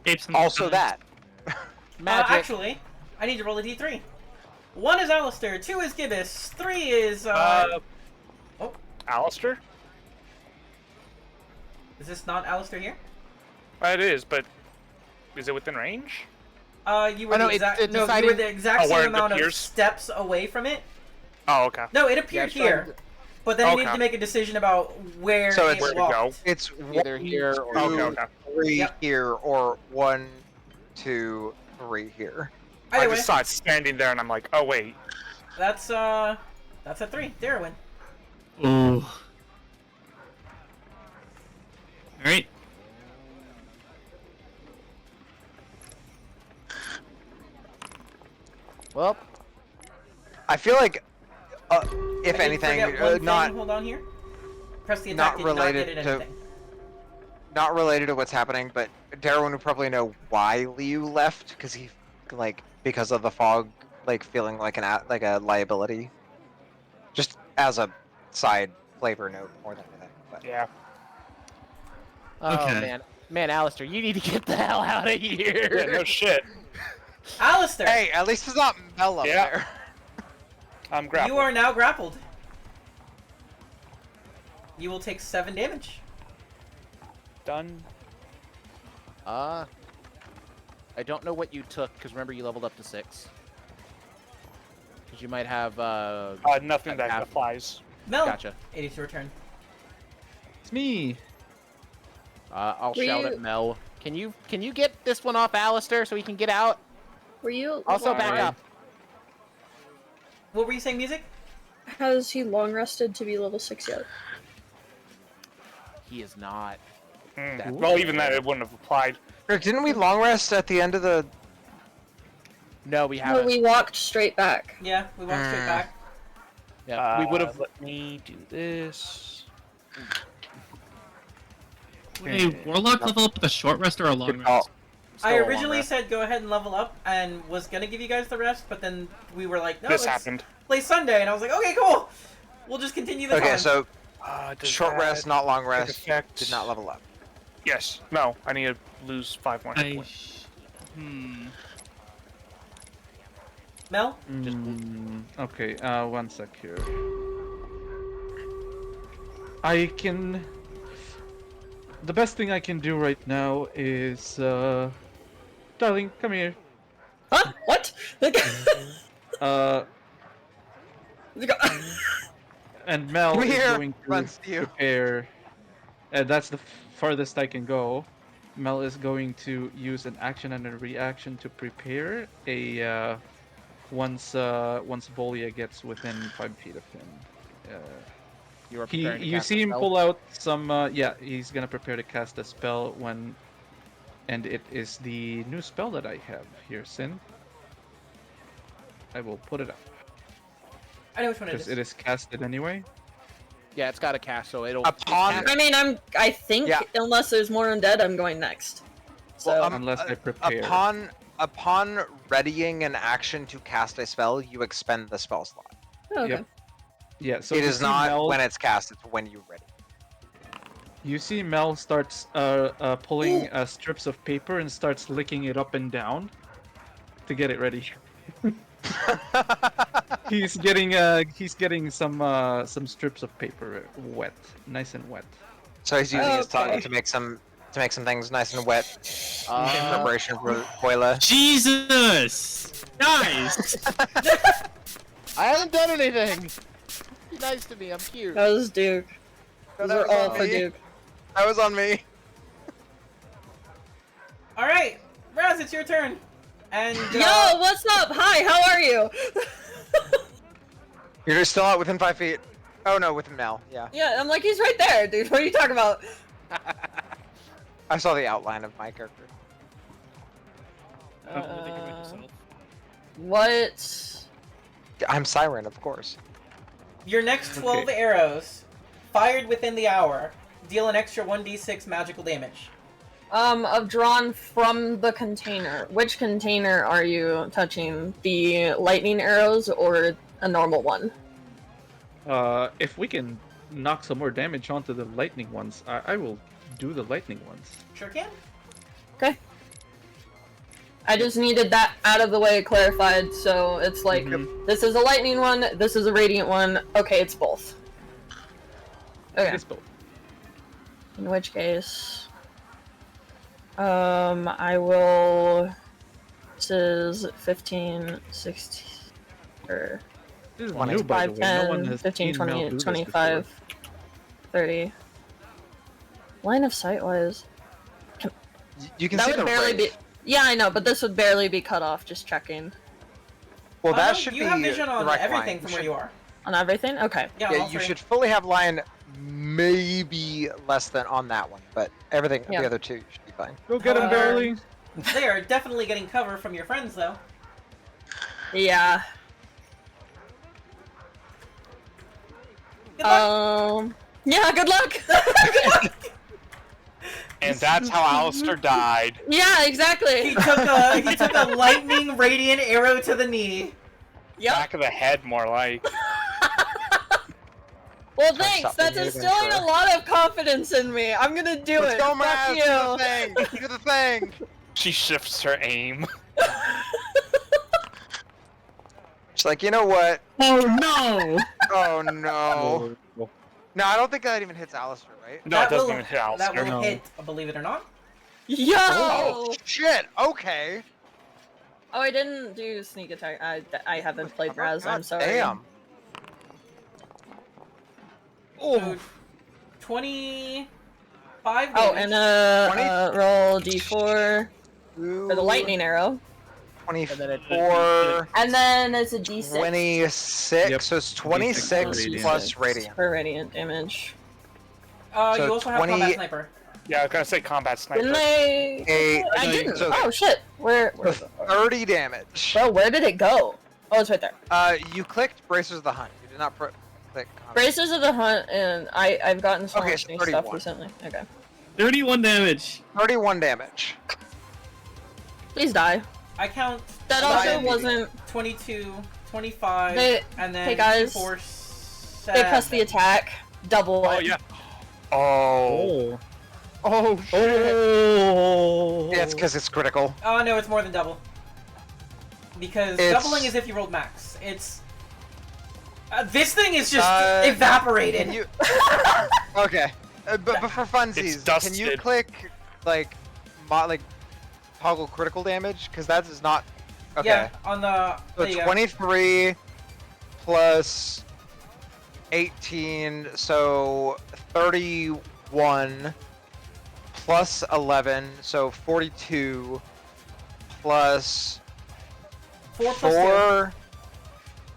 Apes and Also that. Magic. Actually, I need to roll a d3. 1 is Alistair, 2 is Gibbous, 3 is Alistair? Is this not Alistair here? It is, but is it within range? You were Oh, no, the exact it no, you decided- were the exact Oh, where same it amount of appears? steps away from it. Oh, okay. No, it appeared Yeah, here, but then I needed Okay. to make a decision about where So it it's- Where to walked. go? It's Either 1, here or 2, Okay. 3 Yep. here, or 1, 2, 3 here. Either I way, just saw it standing there, and I'm like, oh wait. that's a 3. Darwin. Ooh. Alright. Well, I feel like, if I did anything, forget one thing. not Hold on here. Press the not attack. Did not related get it to- anything. not related to what's happening, but Darwin would probably know why Liu left, because he because of the fog, like feeling like like a liability. Just as a side flavor note more than anything. But. Yeah. oh Okay. man, Alistair, you need to get the hell out of here. Yeah, no shit. Alistair, Hey, at least it's not Mel up Yeah. there. I'm grappled. you are now grappled. You will take 7 damage. Done. I don't know what you took because remember you leveled up to 6. Because you might have Nothing that half- applies. Mel, Gotcha. it is your turn. It's me. I'll Were shout you- at Mel. Can you get this one off Alistair so he can get out? Were you Also long- back up. What were you saying, music? Has he long rested to be level 6 yet? He is not. Well, even that, it wouldn't have applied. Rick, didn't we long rest at the end of the? No, we No, haven't. we walked straight back. Yeah, we walked straight back. Yeah, we would have. Let me do this. Hey, Warlock level up with a short rest or a long Good call. rest? I Still a long originally rest. said go ahead and level up and was gonna give you guys the rest, but then we were like, no, This let's happened. play Sunday, and I was like, okay, cool. We'll just continue the Okay, time. so Does short that rest, not long take rest. effect? Did not level up. Yes. No, I need to lose 5 more hit I... points. Mel, Okay, 1 sec here. I can. The best thing I can do right now is, darling, come here. Huh? What? And Mel Come is here, going to runs to you. prepare. That's the farthest I can go. Mel is going to use an action and a reaction to prepare a once Volia gets within 5 feet of him. You are preparing to You cast see a him spell? pull out some. Yeah, he's gonna prepare to cast a spell and it is the new spell that I have here, Sin. I will put it up I know which one it because is. it is casted anyway. Yeah, it's got a cast, so it'll. Upon I mean, I think Yeah. unless there's more undead, I'm going next. So Well, Unless I prepare. upon readying an action to cast a spell, you expend the spell slot. oh, okay. Yep. Yeah, so it you is see not Mel, when it's cast; it's when you ready. You see Mel starts pulling strips of paper and starts licking it up and down to get it ready. He's getting some strips of paper wet, nice and wet. So he's using his tongue Okay. to make some things nice and wet in Uh, preparation for Boila. Jesus! Guys! I haven't done anything. Be nice to me. I'm cute. That was Duke. No, Those that are was all on for me. Duke. That was on me. All right, Raz, it's your turn. And Yo, what's up? Hi, how are you? You're still out within 5 feet. Oh no, with him now. Yeah, Yeah, I'm like, he's right there, dude. What are you talking about? I saw the outline of my character. I don't really think about yourself. What? I'm Siren, of course. your next 12 Okay. arrows, fired within the hour, deal an extra 1d6 magical damage. Of drawn from the container. Which container are you touching? The lightning arrows or a normal one? If we can knock some more damage onto the lightning ones, I will do the lightning ones. Sure can. Okay. I just needed that out of the way clarified, so it's like, this is a lightning one, this is a radiant one. Okay, it's both. Okay. It's both. In which case, I will. This is 15, 16, or This is 20, new, by the 5, way. No 10, one has 15, seen Mel 20, do this 25, before. 30. Line of sight wise. You can That see would the barely rays. be. Yeah, I know, but this would barely be cut off, just checking. Well, Oh, that no, should you be have vision on direct everything line. from You where should- you are. On everything? Okay. Yeah, Yeah, all you three. should fully have line maybe less than on that one, but everything, Yeah. the other two should be fine. Go get him, However- Barley! They are definitely getting cover from your friends, though. Yeah. Good luck. Yeah, good luck! And that's how Alistair died. Yeah, He exactly. took a lightning radiant arrow to the knee. Yep. Back of the head, more like. Well, Try to thanks. stop That's being instilling a adventurer. lot of confidence in me. I'm gonna do Let's it. go, Fuck Maz! Do you. the thing! Do the thing! She shifts her aim. She's like, you know what? Oh no! Oh no. No, I don't think that even hits Alistair, right? No, it doesn't even hit That Alistair. will No. hit, believe it or not. Yo! Oh, shit! Okay. Oh, I didn't do sneak attack. I haven't played Raz. I'm God sorry. Damn. Oh, 25 Oh, damage. and roll d4 for the lightning arrow, 24, and then it's a d6 26, Yep. so it's 26 26 radiant. plus radiant. for radiant damage. You so also have 20 combat sniper. Yeah, I was gonna say combat sniper. Didn't I? Eight, I didn't. so Oh shit! Where? 30 damage. Bro, where did it go? Oh, it's right there. You clicked Bracers of the Hunt. You did not click combat. Bracers of the Hunt, and I've gotten so Okay, much so new stuff 31. recently. Okay. 31 damage. 31 damage. Please die. I count That Die. also wasn't. 22, 25, They- and then hey, guys. 2, 4, They press the 7. attack. Double Oh it. yeah. Oh. Oh, Oh! yeah, it's because it's critical. Oh no, it's more than double. Because It's- doubling is if you rolled max. It's this thing is just Can evaporated. you... Okay. But for funsies, can you dusted. click, like toggle critical damage? Because that is not... Okay. Yeah, on the. So there you go. 23 plus 18, so 31 plus 11, so 42 plus 4 plus 4.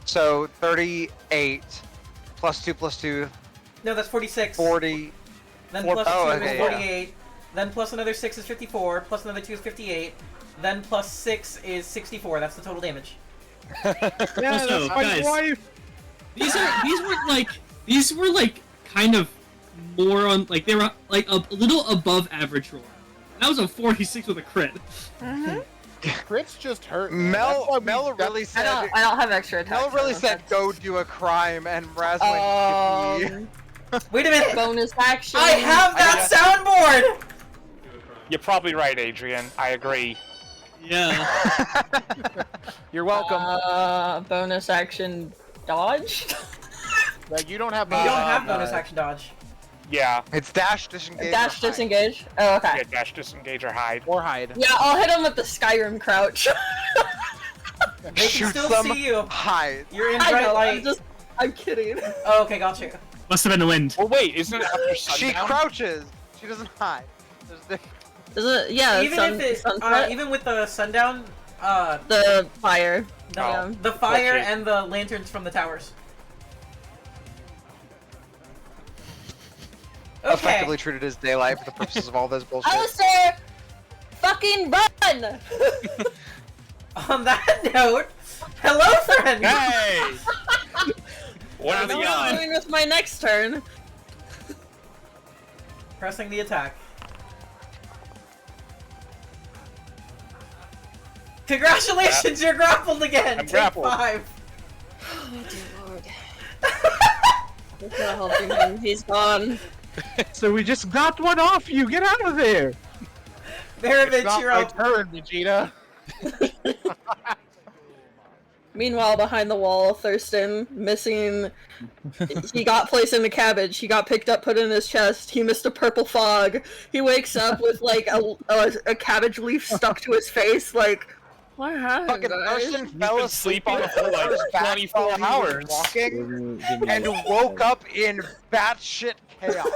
So 38 plus 2 plus 2. 2. No, that's 46. 40. Then Four- plus oh, 2 okay, is yeah. 48. Then plus another 6 is 54. Plus another 2 is 58. Then plus 6 is 64. That's the total damage. Yeah, Also, that's my guys, wife. These were like kind of more on like they were like a little above average roll. That was a 46 with a crit. Crits just hurt. man. Mel That's why we- really said. I don't have extra attacks. Mel really so said, that's- "Go do a crime," and Raz went, "Yippee." Wait a minute! Bonus action. I have that soundboard! You're probably right, Adrian. I agree. Yeah. You're welcome. Bonus action dodge. Like you don't have. You don't have bonus action dodge. Yeah. It's dash, disengage. Dash or hide. disengage. Oh, okay. Yeah, dash, disengage, or hide. Or hide. Yeah, I'll hit him with the Skyrim crouch. They can Shoot still them, see you. hide. You're in I bright know, light. I'm kidding. Oh, okay, got you. Must have been the wind. Well, wait, isn't it after She sundown? crouches. She doesn't hide. Is it? Yeah. Even if it, sunset, even with the sundown, the fire. the fire Okay. and the lanterns from the towers. Okay. Effectively treated as daylight for the purposes of all this bullshit. Alistair, fucking run! On that note, hello, friend. Hey! What are That's the what I'm odds? doing with my next turn. Pressing the attack. Congratulations, you're grappled again. I'm Take grappled. 5. Oh dear lord. That's not helping him. He's gone. So we just got one off you. Get out of there. Maravich, Not you're my up. turn, Vegeta. Meanwhile, behind the wall, Thurston, missing... He got placed in the cabbage. He got picked up, put in his chest. He missed a purple fog. He wakes up with, like, a cabbage leaf stuck to his face. Like, what happened, Fucking guys? person You've fell been asleep sleeping on for like his back 24 while he was hours. walking, and woke up in batshit chaos.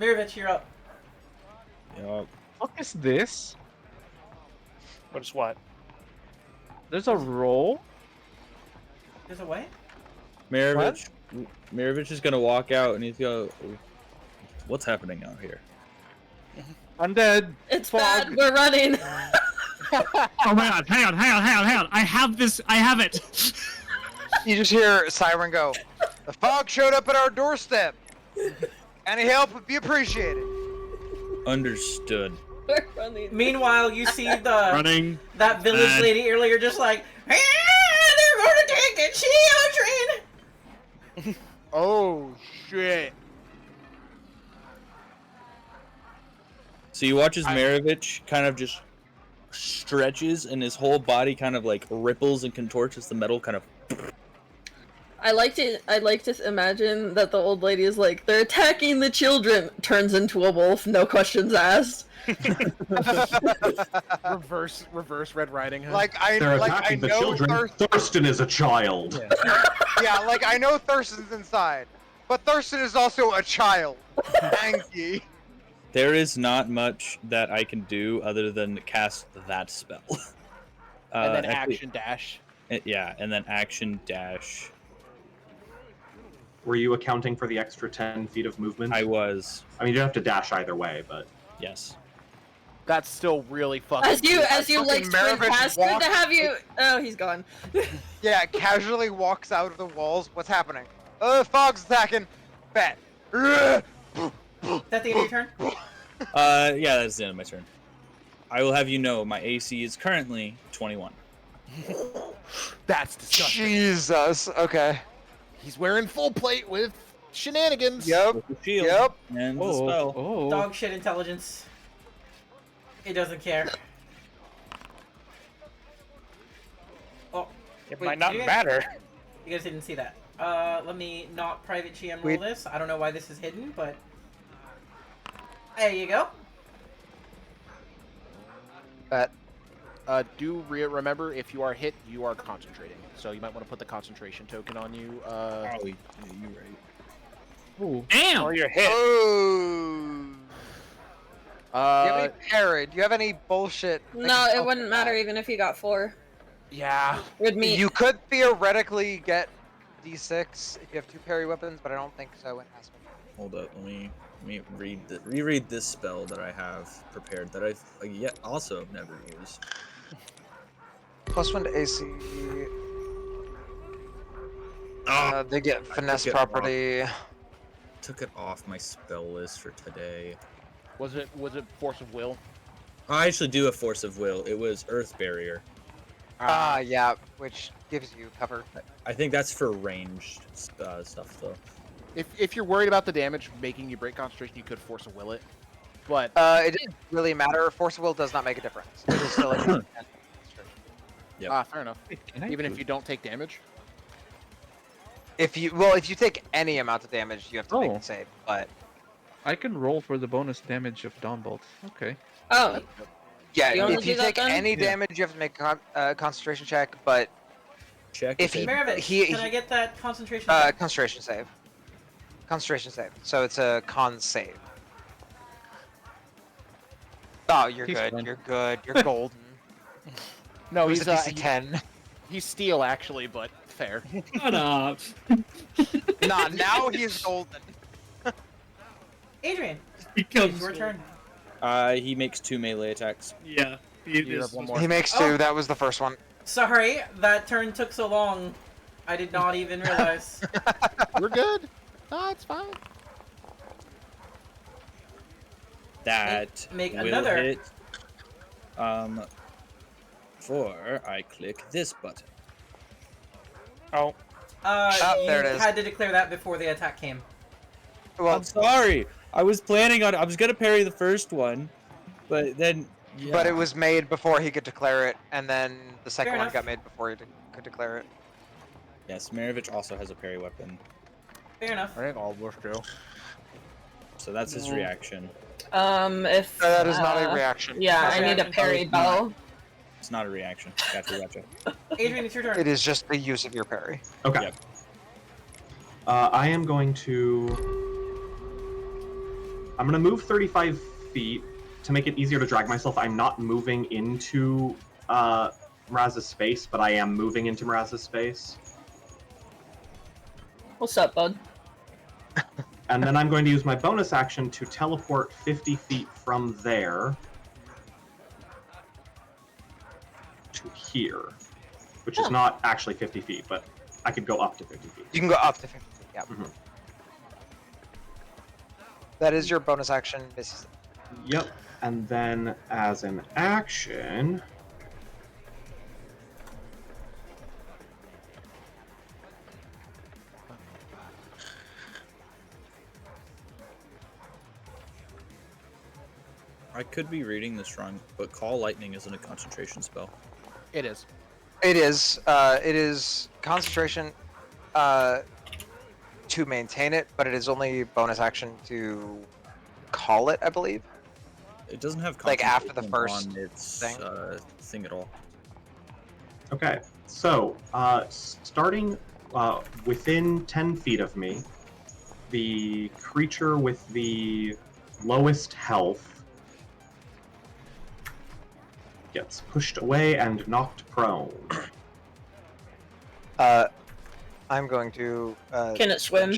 Maravich, you're up. Yup. What is this? What is what? There's a roll. There's a way? Maravich is gonna walk out and he's gonna. What's happening out here? I'm dead. It's Fog. bad. We're running. Oh my god, hang on. I have this, I have it. You just hear Siren go, "The fog showed up at our doorstep. Any help would be appreciated." Understood. We're running. Meanwhile, you see the Running. that village Bad. lady earlier just like, "Ah, they're going to take a children." Oh shit. So you watch as Maravich kind of just stretches and his whole body kind of like ripples and contorts as the metal kind of. I like to imagine that the old lady is like, they're attacking the children. Turns into a wolf, no questions asked. reverse Red Riding Hood. Like I They're like I attacking the know children. Thurston is a child. Yeah, like I know Thurston's inside, but Thurston is also a child. Angie. There is not much that I can do other than cast that spell. and then actually- action dash. Yeah, and then action dash. Were you accounting for the extra 10 feet of movement? I was. I mean, you don't have to dash either way, but Yes. That's still really fucking. As you like fucking sprint Maravich past good to walks- have you. Oh, he's gone. Yeah, casually walks out of the walls. What's happening? Oh, fog's attacking. Bet. Is that the end of your turn? Yeah, that's the end of my turn. I will have you know my AC is currently 21. That's disgusting. Jesus. Okay. He's wearing full plate with shenanigans. Yep. With the shield Yep. and the spell. Oh. Dog shit intelligence. It doesn't care. Oh, It wait, might not you guys- matter. You guys didn't see that. Let me not private GM roll Wait. this. I don't know why this is hidden, but there you go. Bet. Remember, if you are hit, you are concentrating. So you might want to put the concentration token on you. Oh, yeah, you're right. Ooh. Damn! Or you're hit. Oh. Do you have any parry? Do you have any bullshit? that No, can it help wouldn't with matter that? even if you got 4. Yeah. Would meet. You could theoretically get D6 if you have 2 parry weapons, but I don't think so in Aspen. Hold up, let me reread this spell that I have prepared that I've yet also never used. +1 to AC. They get I finesse took it off. property. Took it off my spell list for today. Was it force of will? I actually do have force of will. It was earth barrier. Yeah, which gives you cover. I think that's for ranged stuff though. If you're worried about the damage making you break concentration, you could force of will it. But it doesn't really matter. Force of will does not make a difference. It is still a concentration. Yep. Fair enough. Wait, can I Even if move? you don't take damage. If you take any amount of damage, you have to make Oh. the save. But I can roll for the bonus damage of Dawn Bolt. Okay. Oh, yeah, You wanna if you do that take then? any Yeah. damage, you have to make a concentration check. But Check If if he- it- Maravich, can I get that concentration? concentration save. Concentration save. So it's a con save. Oh, you're He's good. fine. You're good. You're golden. No, Who's he's a DC 10? he's steel actually, but fair. Shut up. Nah, now he's golden. Adrian, He it's comes. your turn. he makes 2 melee attacks. Yeah. You have one more. He makes Oh. 2. That was the first one. Sorry, that turn took so long. I did not even realize. We're good. No, it's fine. That Make will another. hit. For I click this button. Oh, there it you is. had to declare that before the attack came. Well, I'm sorry. I was planning on. I was gonna parry the first one, but then. Yeah. but it was made before he could declare it, and then the second Fair one enough. got made before he could declare it. Yes, Maravich also has a parry weapon, Fair enough. I think all of us do. so that's his reaction. If That is not a reaction. Yeah, Not I a need a reaction. parry bow. It's not a reaction. Gotcha. Adrian, it's your turn. It is just the use of your parry. Okay. Yep. I am going to. I'm going to move 35 feet to make it easier to drag myself. I'm not moving into Miraz's space, but I am moving into Miraz's space. What's up, bud? And then I'm going to use my bonus action to teleport 50 feet from there to here, which is Oh. not actually 50 feet, but I could go up to 50 feet. You can go up to 50 feet, yeah. Mhm. That is your bonus action. Yep. And then as an action, I could be reading this wrong, but Call Lightning isn't a concentration spell. It is. It is concentration to maintain it, but it is only bonus action to call it, I believe. It doesn't have Like, after the concentration first on its thing? thing at all. okay. So, starting within 10 feet of me, the creature with the lowest health gets pushed away and knocked prone. I'm going to Can it swim?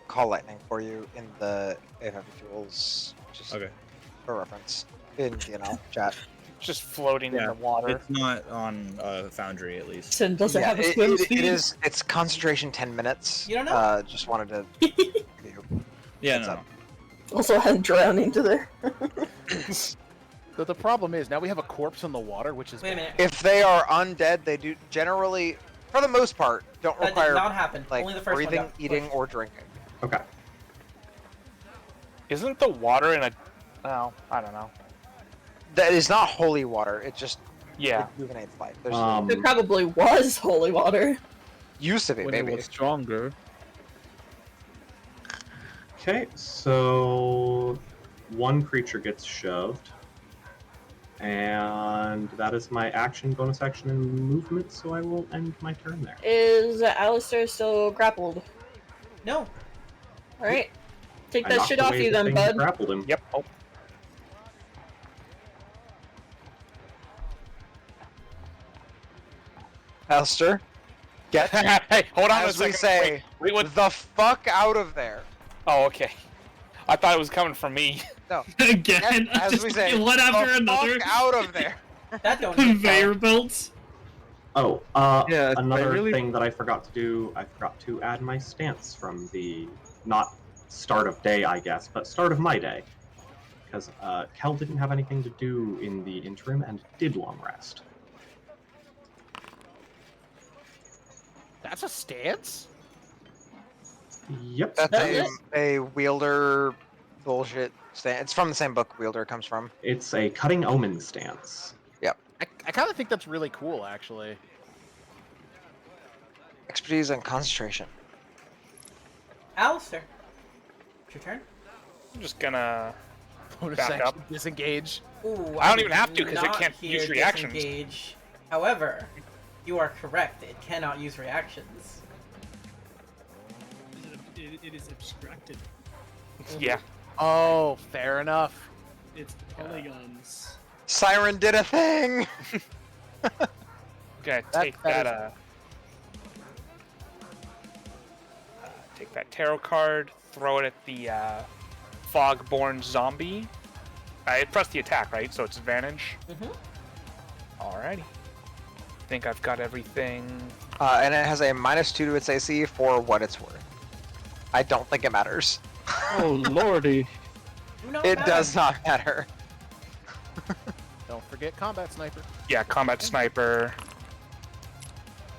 call lightning for you in the A5E tools, just Okay. for reference in DNL chat. just floating in Yeah, the water. It's not on Foundry at least. Sin doesn't have a it- swim it speed. is. It's concentration 10 minutes. You don't know? Just wanted to. Yeah, Heads no. up. Also had drowning to there. The problem is now we have a corpse in the water, which is Wait a bad. minute. If they are undead, they do generally, for the most part, don't That did require not happen. like Only the first one breathing, got eating, pushed. or drinking. Okay. Isn't the water in a? Oh, I don't know. That is not holy water. It just Yeah. rejuvenates life. There's It probably was holy water. used to be, When maybe. it was stronger. Okay, so one creature gets shoved. And that is my action, bonus action, and movement, so I will end my turn there. Is Alistair still grappled? No. Alright. Take I that knocked shit off away you the then, thing that bud. grappled him. Yep. Oh, Alistair, get Hey, hold on a as we second. say, Wait, what? the fuck out of there. Oh, okay. I thought it was coming from me. No, Again, get, as just we say, one after the another. fuck out of there. That don't Conveyor belts. Oh, Yeah, another I really- thing that I forgot to do, I forgot to add my stance from the, not start of day, I guess, but start of my day. Because Kel didn't have anything to do in the interim and did long rest. That's a stance? Yep. That's a wielder bullshit stand. It's from the same book wielder comes from. It's a cutting omen stance. I kind of think that's really cool, actually. Expertise and concentration. Alistair, it's your turn. I'm just gonna Bonus back action, up. disengage. Ooh, I don't even have to, 'cause it did can't not use hear reactions. disengage. However, you are correct. It cannot use reactions. It is abstracted. Yeah. Oh, fair enough. It's polygons. Siren did a thing. Gonna take that take that tarot card, throw it at the fog-born zombie. It pressed the attack, right? So it's advantage. Alrighty. Think I've got everything. And it has a -2 to its AC for what it's worth. I don't think it matters. Oh lordy. It does not matter. Don't forget combat sniper. Yeah, combat sniper.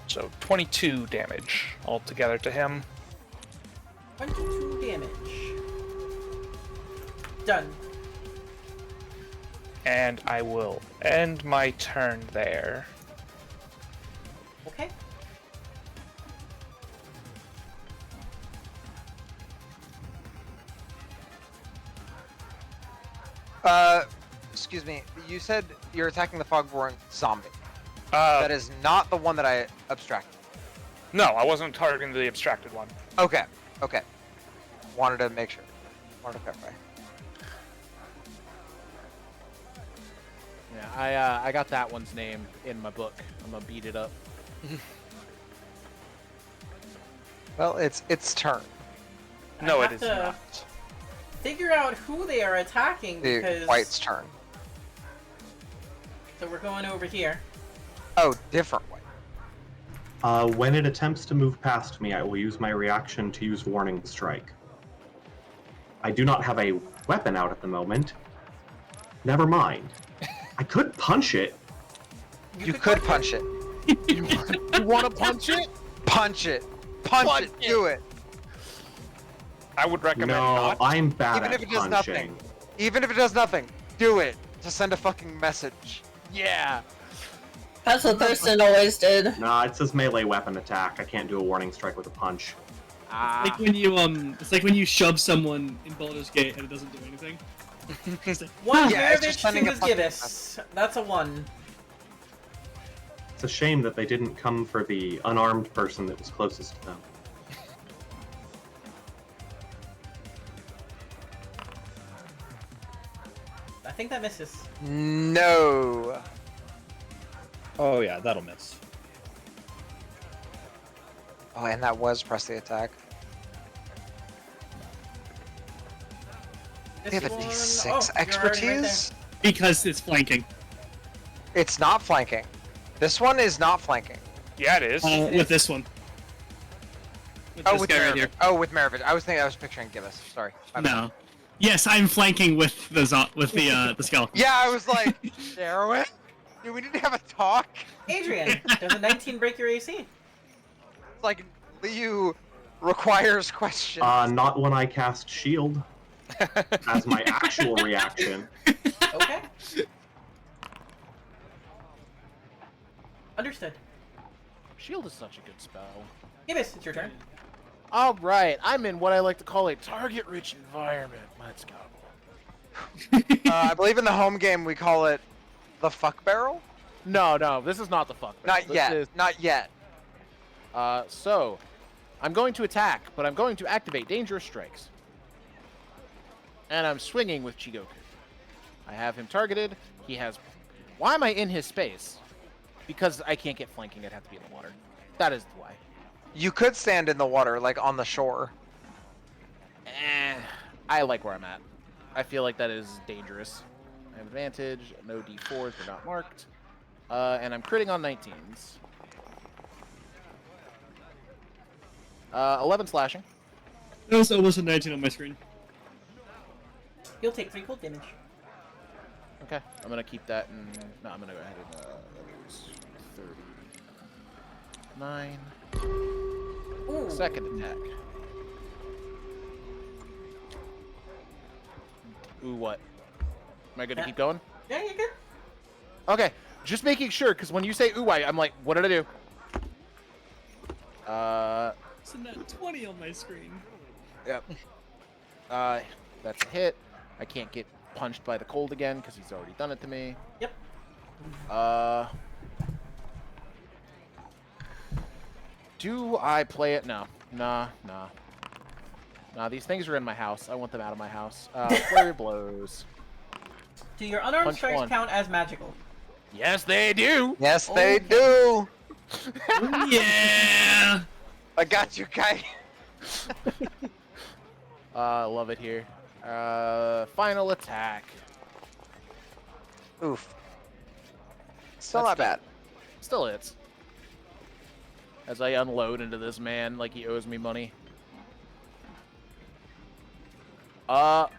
So 22 damage altogether to him. 22 damage. Done. And I will end my turn there. Okay. Excuse me. You said you're attacking the Fogborn zombie. Uh, That is not the one that I abstracted. No, I wasn't targeting the abstracted one. Okay. Okay. Wanted to make sure. Wanted to clarify. Yeah, I got that one's name in my book. I'm gonna beat it up. Well, it's its turn. No, I it have is to not. figure out who they are attacking The because. white's turn. So we're going over here. Oh, different white. When it attempts to move past me, I will use my reaction to use Warning Strike. I do not have a weapon out at the moment. Never mind. I could punch it. You could punch it. You want to punch it? Punch it. Punch it. Do it. I would recommend No, not. I'm bad Even at if it does punching. nothing. Even if it does nothing, do it to send a fucking message. Yeah. That's what Thurston always did. Nah, it says melee weapon attack. I can't do a Warning Strike with a punch. Like when you it's like when you shove someone in Baldur's Gate and it doesn't do anything. It's like, One Yeah, it's just Maravich, sending two a is fucking Gibbous. That's a 1. It's a shame that they didn't come for the unarmed person that was closest to them. I think that misses. No. Oh yeah, that'll miss. Oh, and that was press the attack. They have a This D6 one- oh, you're already right expertise? because it's flanking. It's not flanking. This one is not flanking. Yeah, it is. With this one. With Oh, this with guy right Maravich. here. Oh, with Maravich. I was picturing Gibbous. Sorry. My bad. No. Yes, I'm flanking with the the skeleton. Yeah, I was like, Darwin? Dude, we didn't have a talk. Adrian, does a 19 break your AC? It's like, Liu requires questions. Not when I cast Shield as my actual reaction. Okay. Understood. Shield is such a good spell. Gibbous, it's your turn. All right, I'm in what I like to call a target-rich environment. Let's go. I believe in the home game we call it the fuck barrel? No, this is not the fuck. Not This yet. is- Not yet. So, I'm going to attack, but I'm going to activate Dangerous Strikes. And I'm swinging with Chigoku. I have him targeted. He has... Why am I in his space? Because I can't get flanking, I'd have to be in the water. That is why. You could stand in the water, like on the shore. I like where I'm at. I feel like that is dangerous. I have advantage. No D4s, they're not marked. And I'm critting on 19s. 11 slashing. There's almost a 19 on my screen. You'll take 3 cold damage. Okay, I'm gonna keep that and no, I'm gonna go ahead and that was 39. Ooh. Second attack. Ooh, what? Am I good to keep going? Yeah, you're good. Okay, just making sure, because when you say ooh, I'm like, what did I do? It's a net 20 on my screen. Yep. That's a hit. I can't get punched by the cold again because he's already done it to me. Yep. Do I play it? No. Nah. These things are in my house. I want them out of my house. Flurry blows. Do your unarmed Punch strikes one. count as magical? Yes, they do. Yes, they do. Yeah! I got you, Kai. Love it here. Final attack. Oof. Still That's not bad. Still hits. As I unload into this man like he owes me money. That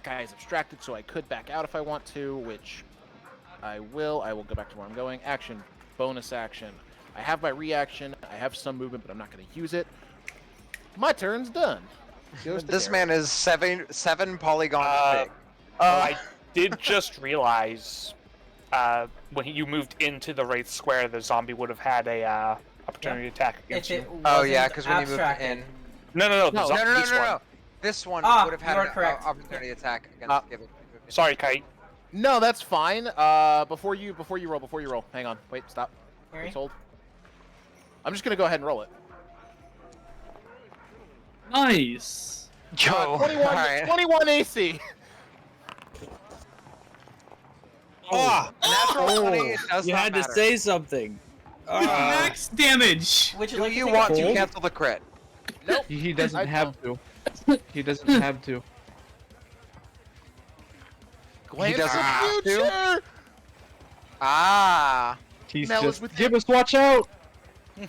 guy is abstracted, so I could back out if I want to, which I will. I will go back to where I'm going. Action. Bonus action. I have my reaction. I have some movement, but I'm not going to use it. My turn's done. Goes to This Derek. man is seven polygons big. I did just realize when you moved into the Wraith Square, the zombie would have had a opportunity attack against you. Oh yeah, because when you moved in. No. No. This one would have had you are an correct. opportunity attack against Gibbon. Sorry, Kite. No, that's fine. Before you roll. Hang on. Wait, stop. Mary? Please hold. I'm just gonna go ahead and roll it. Nice! Yo, 21, alright. 21 AC. Oh, natural 20 it does You not had matter. to say something. With max damage! Would you Do like you to take want a to cold? cancel the crit? Nope. He doesn't I have to. He doesn't have to. Glance doesn't of have to? future. Ah, He's Mel is just with give us watch out.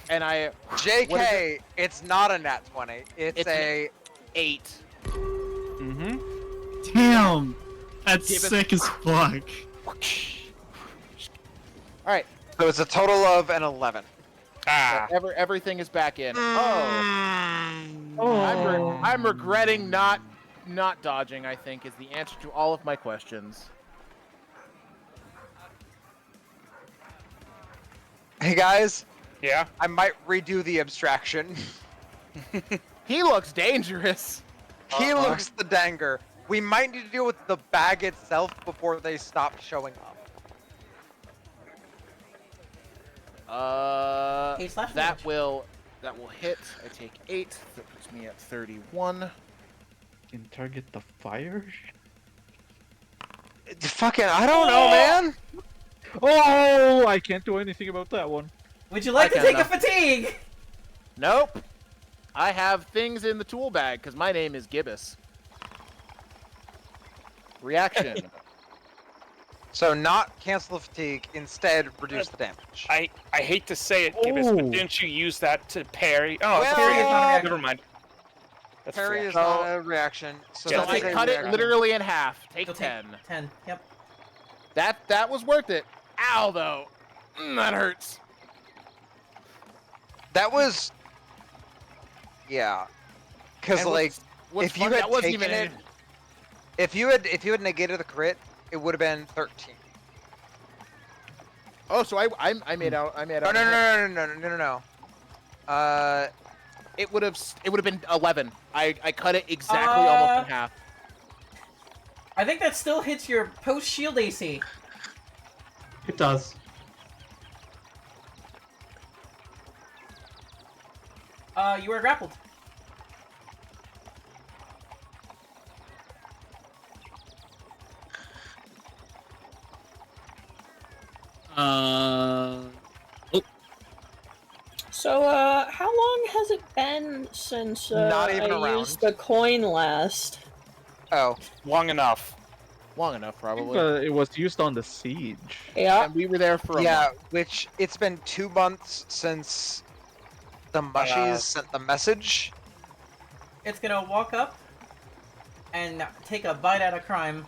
And I JK, it's not a nat 20. It's an a 8. Mm-hmm. Damn! That's Give it- sick as fuck. All right. so it's a total of an 11. Ah. Everything is back in. I'm regretting not dodging, I think, is the answer to all of my questions. Hey guys, Yeah. I might redo the abstraction. He looks dangerous. He looks the danger. We might need to deal with the bag itself before they stop showing up. Hey, slash That damage. will hit. I take 8. That puts me at 31. Can target the fire. Fucking, I don't know, man. Oh, I can't do anything about that one. Would you like I to take can't, a fatigue? Nope. I have things in the tool bag because my name is Gibbous. Reaction. So not cancel the fatigue, instead reduce the damage. I hate to say it, Gibbous, Oh. but didn't you use that to parry? Oh, Well, it's parry is not a reaction. never mind. That's Parry fair. is not a reaction. So Yeah, So that's I a cut it reaction. literally in half. Take You'll 10. 10. Yep. That was worth it. Ow, though. That hurts. That was, yeah, because And like what's if you funny, had that wasn't taken even it, if you had negated the crit, it would have been 13. Oh, so I made out. I made No, out. no. It would have been 11. I cut it exactly almost in half. I think that still hits your post shield AC. It does. You are grappled. So, how long has it been since Not even I around. used the coin last? Oh, Long enough. Long enough, I think, probably. it was used on the siege. Yeah. And we were there for a yeah. month. Which it's been 2 months since the mushies sent the message. It's gonna walk up and take a bite out of crime.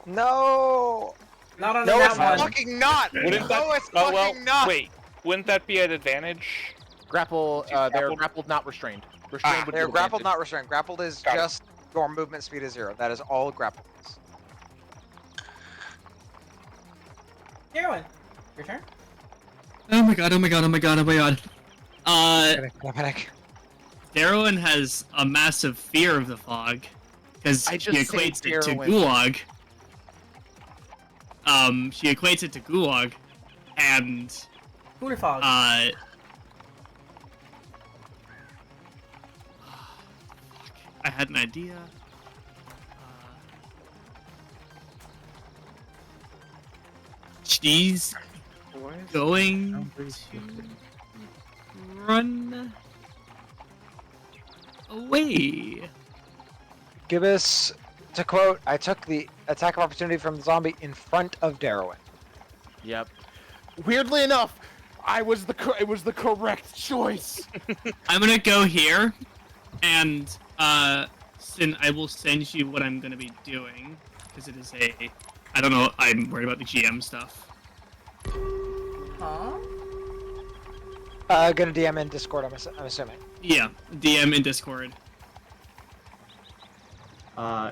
No. Not on No, that it's one. fucking not. Wouldn't No, that- it's fucking not. Wait, wouldn't that be an advantage? Grapple, they're grappled? grappled, not restrained. Restrained would be They're the grappled, advantage. not restrained. Grappled is Got it. just your movement speed is 0. That is all grappled is. Darwin, your turn. Oh my god, oh my god, oh my god, oh my god. Panic. Darwin has a massive fear of the fog, because I she just equates saved it to Darwin. gulag. She equates it to gulag, and Cooler fog. I had an idea. She's going to run away. Gibbous, to quote, I took the attack of opportunity from the zombie in front of Darwin. Yep. Weirdly enough, it was the correct choice. I'm gonna go here, and Sin, I will send you what I'm gonna be doing, because it is I don't know, I'm worried about the GM stuff. Huh? Gonna DM in Discord, I'm assuming. Yeah, DM in Discord.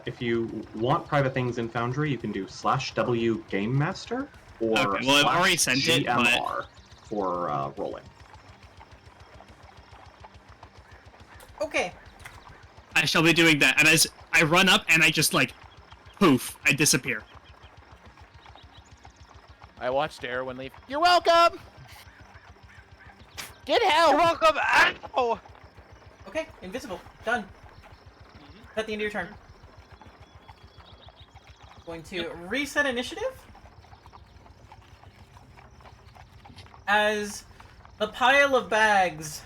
If you want private things in Foundry, you can do /W Game Master or Okay, well, I've already sent it, but- GMR for rolling. Okay. I shall be doing that, and as I run up and I just like, poof, I disappear. I watched Darwin leave. You're welcome! Get help! You're welcome! Ow! Okay, invisible. Done. At the end of your turn. Going to reset initiative. As the pile of bags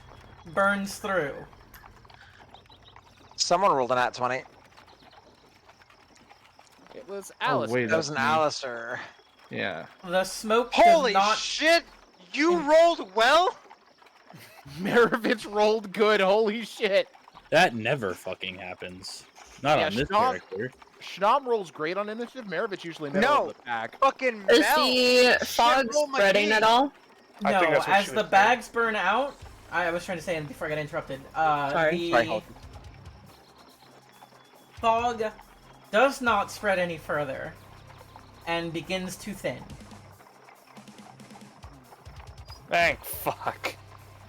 burns through. Someone rolled an at 20. It was Oh, Alice. wait, That was that's an me. Alistair. Yeah. The smoke Holy does not... shit! You rolled well? Maravich rolled good, holy shit. That never fucking happens. Not Yeah, on this Schnob- character. Schnob rolls great on initiative. Maravich usually middle No. of the pack. Fucking Is Mel! the fog roll my spreading knee. at all? I think No, that's what as she the was doing. bags burn out... I was trying to say it before I got interrupted. Sorry. Sorry, The hold fog does not spread any further and begins to thin. Thank fuck.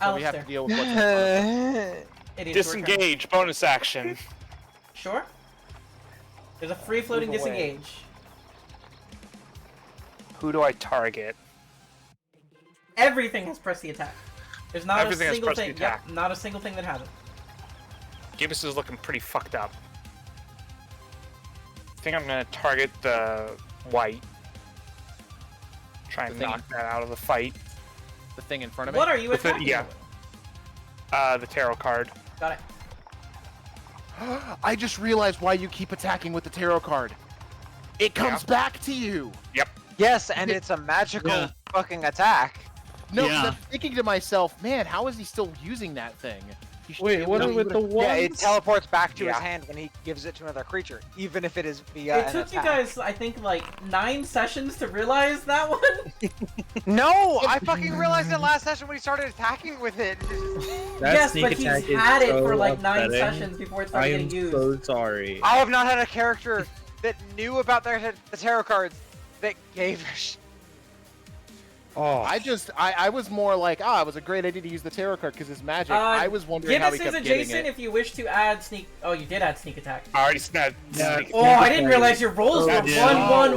So we have to Alistair, deal with what's in front of us. it is your turn. Disengage, bonus action. Sure. There's a free floating Move away. disengage. Who do I target? Everything has pressed the attack. There's not Everything a has single pressed the thing. attack. Yep, not a single thing that hasn't. Gibbous is looking pretty fucked up. I think I'm gonna target the white. Try and The thing- knock that out of the fight. The thing in front of me. What are you With it- attacking yeah. with? The tarot card. Got it. I just realized why you keep attacking with the tarot card. It comes back to you. Yes, and it's a magical Yeah. fucking attack. No, 'cause Yeah. I'm thinking to myself, man, how is he still using that thing? He should- Wait, it what would've- are with the ones? Yeah, it teleports back to his Yeah. hand when he gives it to another creature, even if it is via It an took you attack. guys, I think, like 9 sessions to realize that one. No, I fucking realized it last session when he started attacking with it. That yes, sneak but he's attack is had it so for like 9 upsetting. sessions before it I started am getting used. so sorry. I have not had a character that knew about the tarot cards that gave a Oh, I was more like, it was a great idea to use the tarot card because it's magic. I was wondering how he Gibbous is kept getting adjacent it. if you wish to add sneak. Oh, you did add sneak attack. I already snapped. Yeah. Oh, I didn't realize your rolls were Yeah.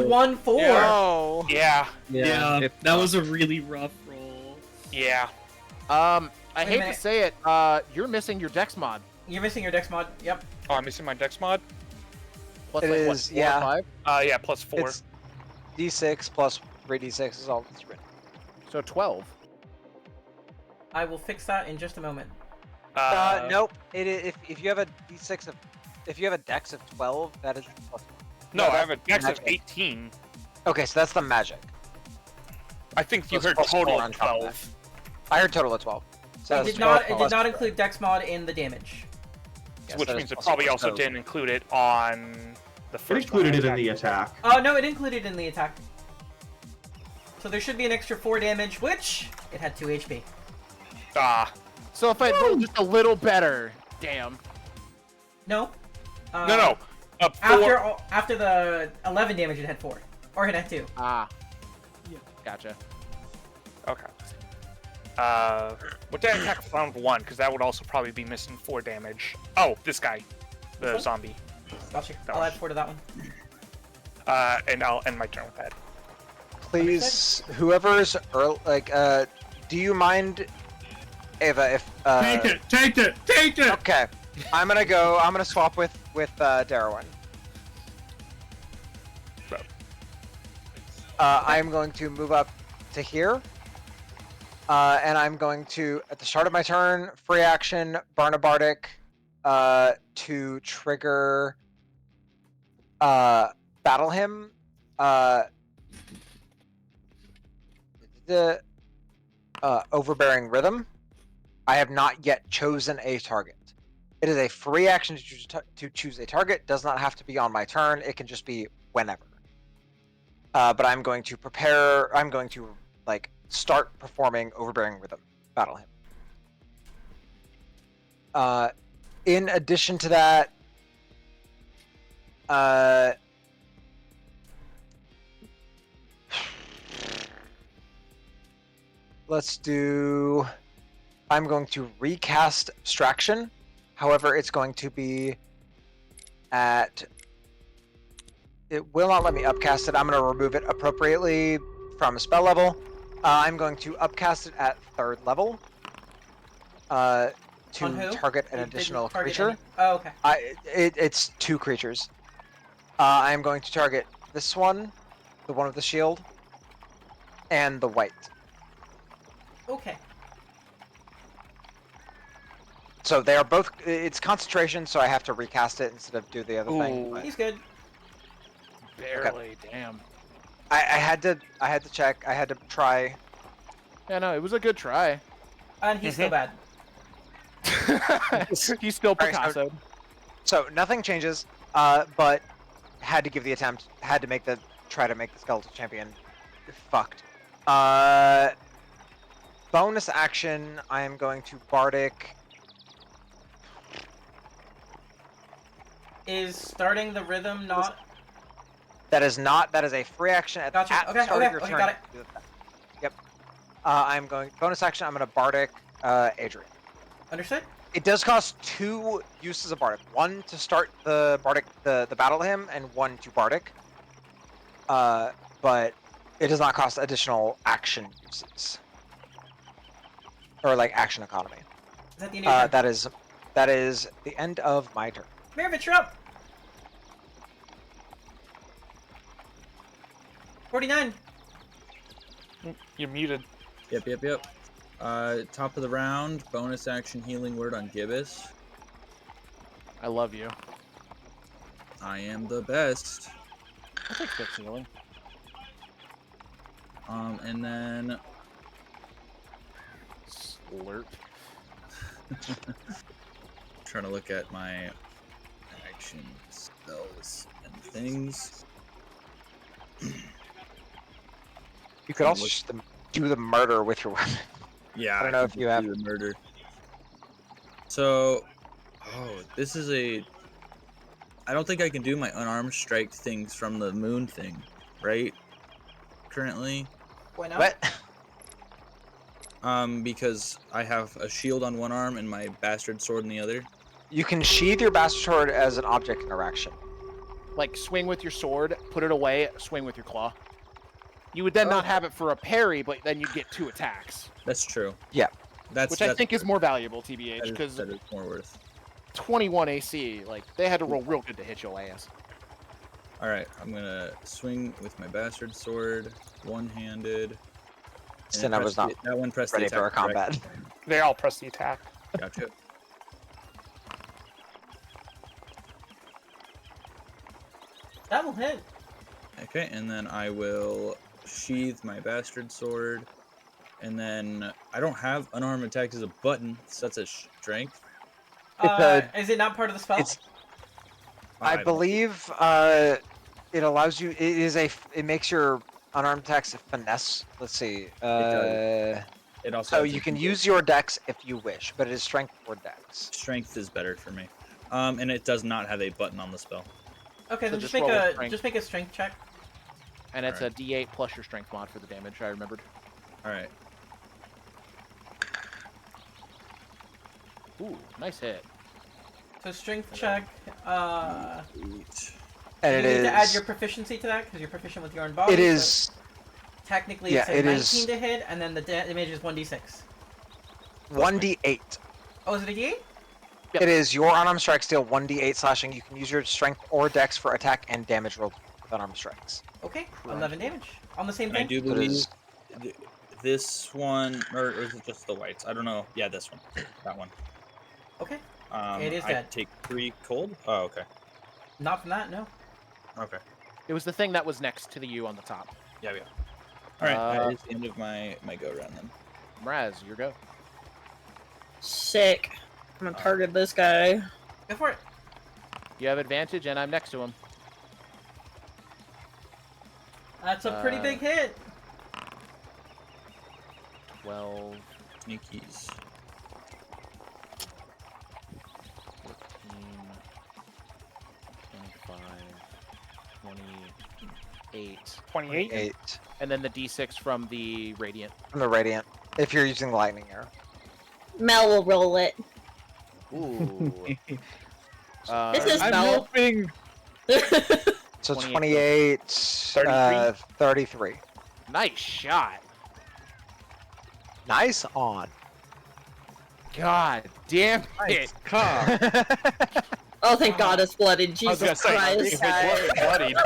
1-1-1-4. No. Yeah, Yeah, it's that was a really rough roll. yeah. I Wait a hate to minute. say it, you're missing your dex mod. You're missing your dex mod. Yep. Oh, I'm missing my dex mod. Plus It like what, is, 4 yeah. or 5? Yeah, plus 4. It's d6 plus 3d6 is all that's written. So 12. I will fix that in just a moment. Nope. If you have a d6 of, if you have a dex of 12, that is plus. No, I have a that's dex of magic. 18. Okay, so that's the magic. I think you Plus heard plus total 4 on of top of 12. I heard total of 12. So It that's did 12 not. It did plus not 4. include Dex mod in the damage. Yes, Which that is means it plus probably 4. also So- didn't include it on the It first included one. it in the attack. Oh no, it included in the attack. So there should be an extra 4 damage, which it had 2 HP. Ah. So if I rolled just a little better, damn. No. No. After the 11 damage, it had 4, or it had 2. Ah. Yeah. Gotcha. Okay. What did I attack round 1? Because that would also probably be missing 4 damage. Oh, this guy. The This one? zombie. Gotcha. That I'll one. add 4 to that one. And I'll end my turn with that. Please, whoever's do you mind, Ava, if Take it! Okay, I'm gonna swap with Darwin. I'm going to move up to here. And I'm going to, at the start of my turn, free action, Barnabardic, to trigger, battle him, the overbearing rhythm. I have not yet chosen a target. It is a free action to choose a target. Does not have to be on my turn. It can just be whenever. But I'm going to prepare. I'm going to start performing overbearing rhythm. Battle him. In addition to that, let's do. I'm going to recast abstraction. However, it's going to be at. It will not let me upcast it. I'm going to remove it appropriately from spell level. I'm going to upcast it at 3rd level. To On who? target an It didn't additional target creature. any- Oh, okay. It's 2 creatures. I'm going to target this one, the one with the shield, and the white. Okay. So they are both. It's concentration, so I have to recast it instead of do the other thing. Ooh. But He's good. Barely. Damn. I had to check. I had to try. Yeah, no, it was a good try. And he's still bad. He's still Alright, Picasso. So nothing changes. But had to give the attempt. Had to try to make the skeletal champion fucked. Bonus action. I am going to bardic. Is starting the rhythm not? That is not. That is a free action at, Gotcha. at Okay, the start okay, of your okay, turn. got it. Yep. I'm going bonus action. I'm going to bardic Adrian. Understood? It does cost 2 uses of bardic. 1 to start the bardic the battle to him, and 1 to bardic. But it does not cost additional action uses or action economy. Is that the end of your turn? That is the end of my turn. Maravich, you're up. 49. You're muted. Yep. Top of the round, bonus action healing word on Gibbous. I love you. I am the best. I'll take 6 healing. And then Slurp. trying to look at my action spells and things. You could also just do the murder with your weapon. Yeah, I don't know can if you just have do the murder. So, this is a. I don't think I can do my unarmed strike things from the moon thing, right? Currently, Why not? What? because I have a shield on one arm and my bastard sword in the other. You can sheathe your bastard sword as an object interaction. Like, swing with your sword, put it away, swing with your claw. You would then not have it for a parry, but then you'd get 2 attacks. That's true. Yeah. That's I think is more valuable, TBH, that because is more worth. 21 AC, like, they had to roll real good to hit your ass. All right, I'm gonna swing with my bastard sword, one-handed. Then I was not that one pressed the ready attack. for a combat. They all press the attack. Gotcha. That will hit. Okay, and then I will sheathe my bastard sword, and then I don't have unarmed attack as a button, so that's a strength. Is it not part of the spell? I believe it allows you. It makes your unarmed attacks a finesse. Let's see. It also so has you a can D8. use your dex if you wish, but it is strength or dex. Strength is better for me. And it does not have a button on the spell. Okay, So then just just make roll a a strength. just make a strength check. And it's a D8 plus your strength mod for the damage. I remembered. All right. Ooh, nice hit. So strength check. And you it need is. to add your proficiency to that because you're proficient with your own body. It so is. technically, Yeah, it's a it 19 is. to hit, and then the damage is 1d6. 1d8. Oh, is it a d8? Yep. It is your unarmed strikes deal 1d8 slashing. You can use your strength or dex for attack and damage rolled with unarmed strikes. Okay, 11 damage on the same And I thing. do So it believe is- this one, or is it just the whites? I don't know. Yeah, this one. That one. Okay, it is I dead. take 3 cold. Oh, okay. Not from that, no. Okay. It was the thing that was next to the U on the top. Yeah, yeah. All right, Uh, that is the end of my go round then. Mraz, your go. Sick. I'm gonna target this guy. Go for it. You have advantage, and I'm next to him. That's a pretty big hit. 12, Sneakies. 14, 25, 28. 28. 8 And then the D6 from the Radiant. from the radiant. If you're using lightning arrow. Mel will roll it. Ooh. This is I'm Mel. hoping. So 28. 28, 33. Nice shot. Nice on. God damn it. Oh, thank God it's blooded. I was gonna Jesus say, Christ. if it wasn't bloodied.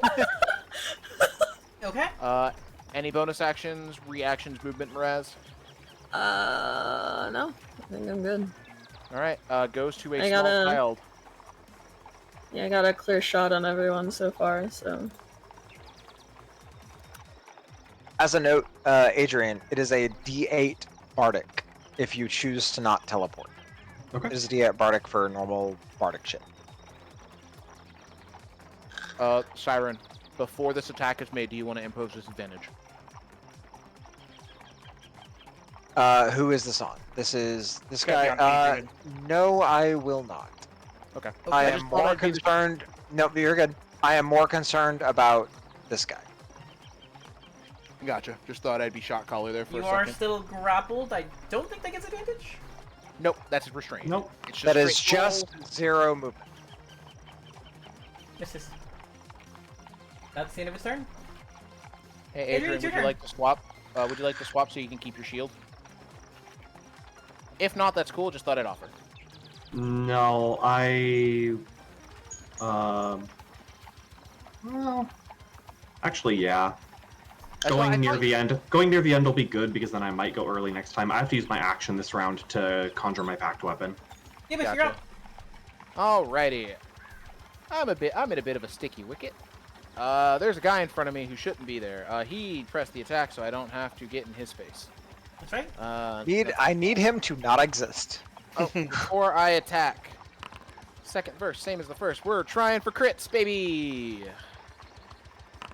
Okay. Any bonus actions, reactions, movement, Mraz? No. I think I'm good. Alright, goes to a I small gotta- child. Yeah, I got a clear shot on everyone so far, so. As a note, Adrian, it is a D8 Bardic if you choose to not teleport. Okay. It is a D8 Bardic for normal Bardic shit. Siren, before this attack is made, do you want to impose disadvantage? Who is this on? This is this Gotta guy. be on Adrian. No, I will not. Okay. I Okay. am just thought more I'd be- concerned. No, you're good. I am more concerned about this guy. Gotcha. Just thought I'd be shot caller there for You a are second. still grappled. I don't think that gets advantage. Nope, that's restrained. Nope. It's just That is straight roll. just 0 movement. Misses. That's the end of his turn. Hey, Adrian, Adrian, it's your would you turn. like to swap? Would you like to swap so you can keep your shield? If not, that's cool. Just thought I'd offer. No, well, actually, yeah. Going near the end will be good because then I might go early next time. I have to use my action this round to conjure my packed weapon. Yeah, but you're Gotcha. up. Alrighty. I'm in a bit of a sticky wicket. There's a guy in front of me who shouldn't be there. He pressed the attack, so I don't have to get in his face. That's right. I need him to not exist. Before I attack. Second verse, same as the first. We're trying for crits, baby.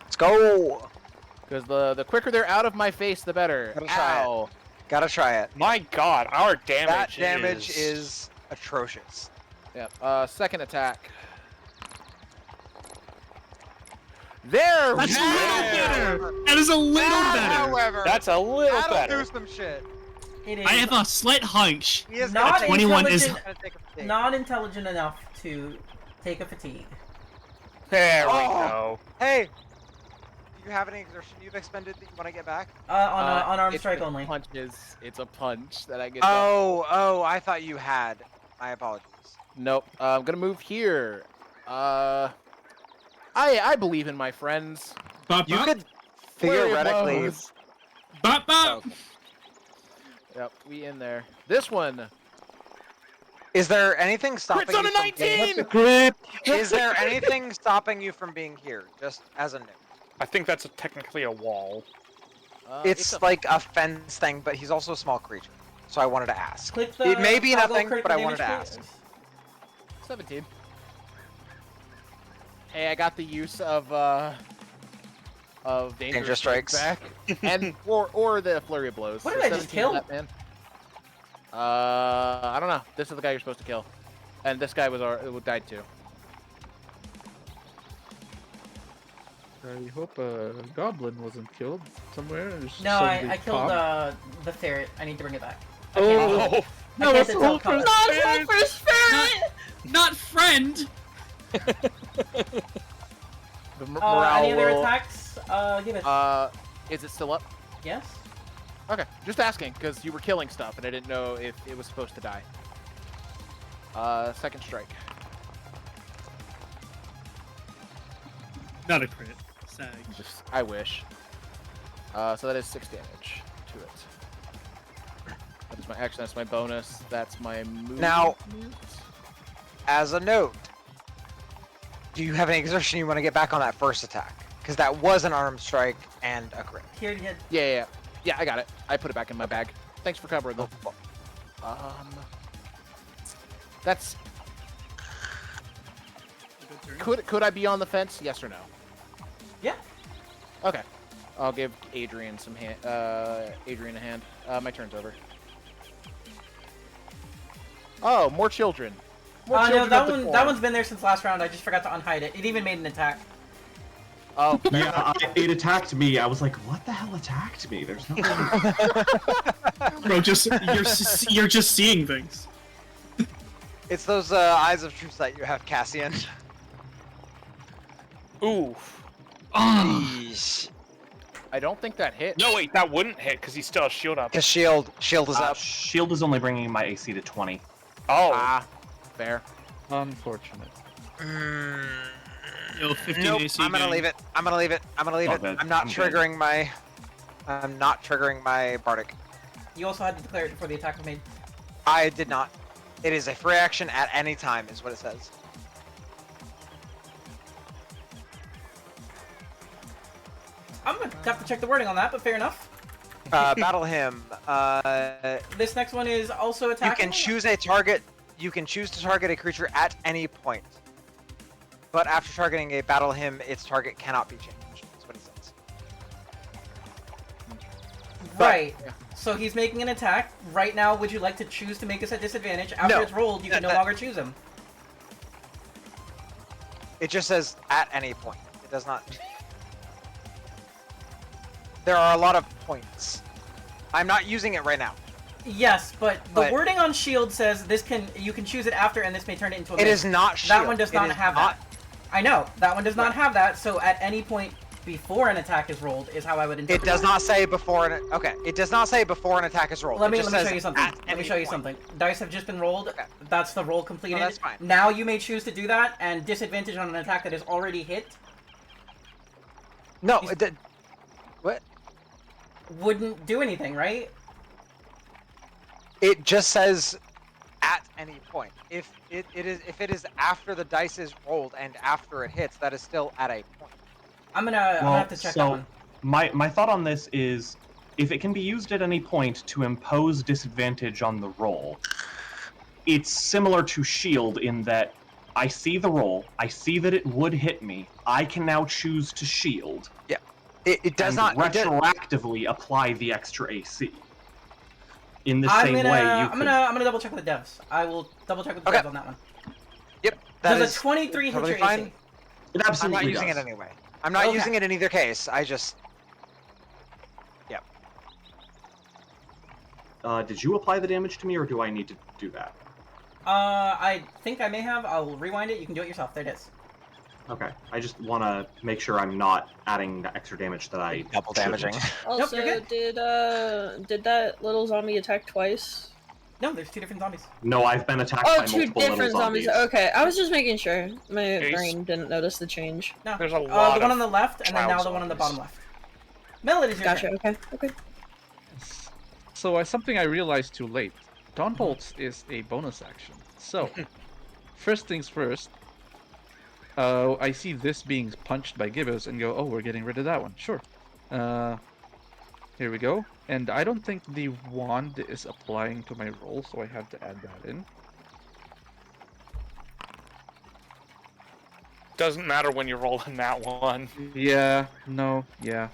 Let's go. Because the quicker they're out of my face, the better. Gotta try it. Ow. Gotta try it. My God, our damage. That damage is atrocious. Yep. Second attack. There. That's we a little go! better. That is a little better. However, That's a little that'll better. do some shit. It is I have a slight hunch. He is not gonna 21 is- intelligent, not intelligent enough to take a fatigue. There we Oh. go. Hey, do you have any exertion you've expended that you want to get back? On arm it's strike a only. Punches. It's a punch that I get. Oh, I thought you had. My apologies. Nope. I'm gonna move here. I believe in my friends. Bop, You bop. could Flurry of theoretically. blows. Bop, bop. Yep, we in there. This one. Is there anything stopping Crits on you a from 19! being... Is there anything stopping you from being here? Just as a note. I think that's technically a wall. It's like a fence thing, but he's also a small creature. So I wanted to ask. Click the It may be toggle nothing, critical but I wanted damage, to ask. please. 17. Hey, I got the use of dangerous strikes back, and or the flurry of blows. What did I just 17 kill? Batman. I don't know. This is the guy you're supposed to kill, and this guy died too. I hope a goblin wasn't killed somewhere. and just No, suddenly I killed popped. the ferret. I need to bring it back. Oh. No, that's it's the whole first Not ferret. for spirit! Not friend. The morale any other will- attacks? Give it. Is it still up? Yes. Okay, just asking because you were killing stuff and I didn't know if it was supposed to die. Second strike. Not a crit. Sag. I wish. So that is 6 damage to it. That is my action. That's my bonus. That's my move. Now, as a note, do you have any exertion you want to get back on that first attack? Because that was an arm strike and a crit. Here, you had. Yeah, I got it. I put it back in my bag. Thanks for covering them. That's. Could I be on the fence? Yes or no? Yeah. Okay. I'll give Adrian some Adrian a hand. My turn's over. Oh, more children. More No, children that of the one. corn. That one's been there since last round. I just forgot to unhide it. It even made an attack. Oh. Yeah, it attacked me. I was like, what the hell attacked me? There's no Bro, you're just seeing things. It's those eyes of true sight you have, Cassian. Ooh. Yeesh. I don't think that hit. No, wait, that wouldn't hit because he's still a shield up. Because shield is up. Shield is only bringing my AC to 20. Oh. Ah, fair. Unfortunate. Yo, 15 Nope, AC I'm gonna gang. leave it. I'm gonna leave it. I'm gonna leave Oh, it. good. I'm not I'm good. triggering my. I'm not triggering my bardic. You also had to declare it before the attack was made. I did not. It is a free action at any time, is what it says. I'm gonna have to check the wording on that, but fair enough. Battle him. This next one is also You attacking. can choose a target. You can choose to target a creature at any point. But after targeting a battle him, its target cannot be changed. That's what it says. Right. So he's making an attack. Right now, would you like to choose to make this at disadvantage? After No. it's rolled, you can no No. longer choose him. It just says at any point. It does not. There are a lot of points. I'm not using it right now. Yes, but the But- wording on shield says you can choose it after, and this may turn it into a. It miss. is not shield. That one does It not is have not- that. I know that one does not have that. So at any point before an attack is rolled is how I would interpret It does not say before an. Okay. It does not say before an attack is rolled. Let me It just show says you something. at Let me any show you point. something. Dice have just been rolled. Okay. That's the roll completed. that's fine. Now you may choose to do that and disadvantage on an attack that is already hit. No. What? Wouldn't do anything, right? It just says at any point. If it is after the dice is rolled and after it hits, that is still at a point. I'm gonna have to check that one. My thought on this is, if it can be used at any point to impose disadvantage on the roll, it's similar to shield in that I see the roll, I see that it would hit me, I can now choose to shield. Yeah. It does and not retroactively apply the extra AC. In the I'm same gonna, way, you I'm could. gonna double check with the devs. I will double check with the Okay. devs on that one. Yep. That Does is a 23 totally hit your fine. AC? It I'm absolutely not using does. it anyway. I'm not Okay. using it in either case. I just. Did you apply the damage to me, or do I need to do that? I think I may have. I'll rewind it. You can do it yourself. There it is. Okay. I just want to make sure I'm not adding the extra damage that I Double damaging. shouldn't. Also, you're good. did that little zombie attack twice? No, there's 2 different zombies. No, I've been attacked Oh, by 2 multiple little different zombies. zombies. Okay, I was just making sure. My Yes. brain didn't notice the change. No, There's a lot the one of on the left, and then child now the one on the bottom zombies. left. Mel, it is your Gotcha. turn. Okay. Okay. So something I realized too late. Dawn Bolts is a bonus action. So, first things first. I see this being punched by Gibbous and go, oh, we're getting rid of that one. Sure. Here we go. And I don't think the wand is applying to my roll, so I have to add that in. Doesn't matter when you're rolling that one. Yeah, no, yeah.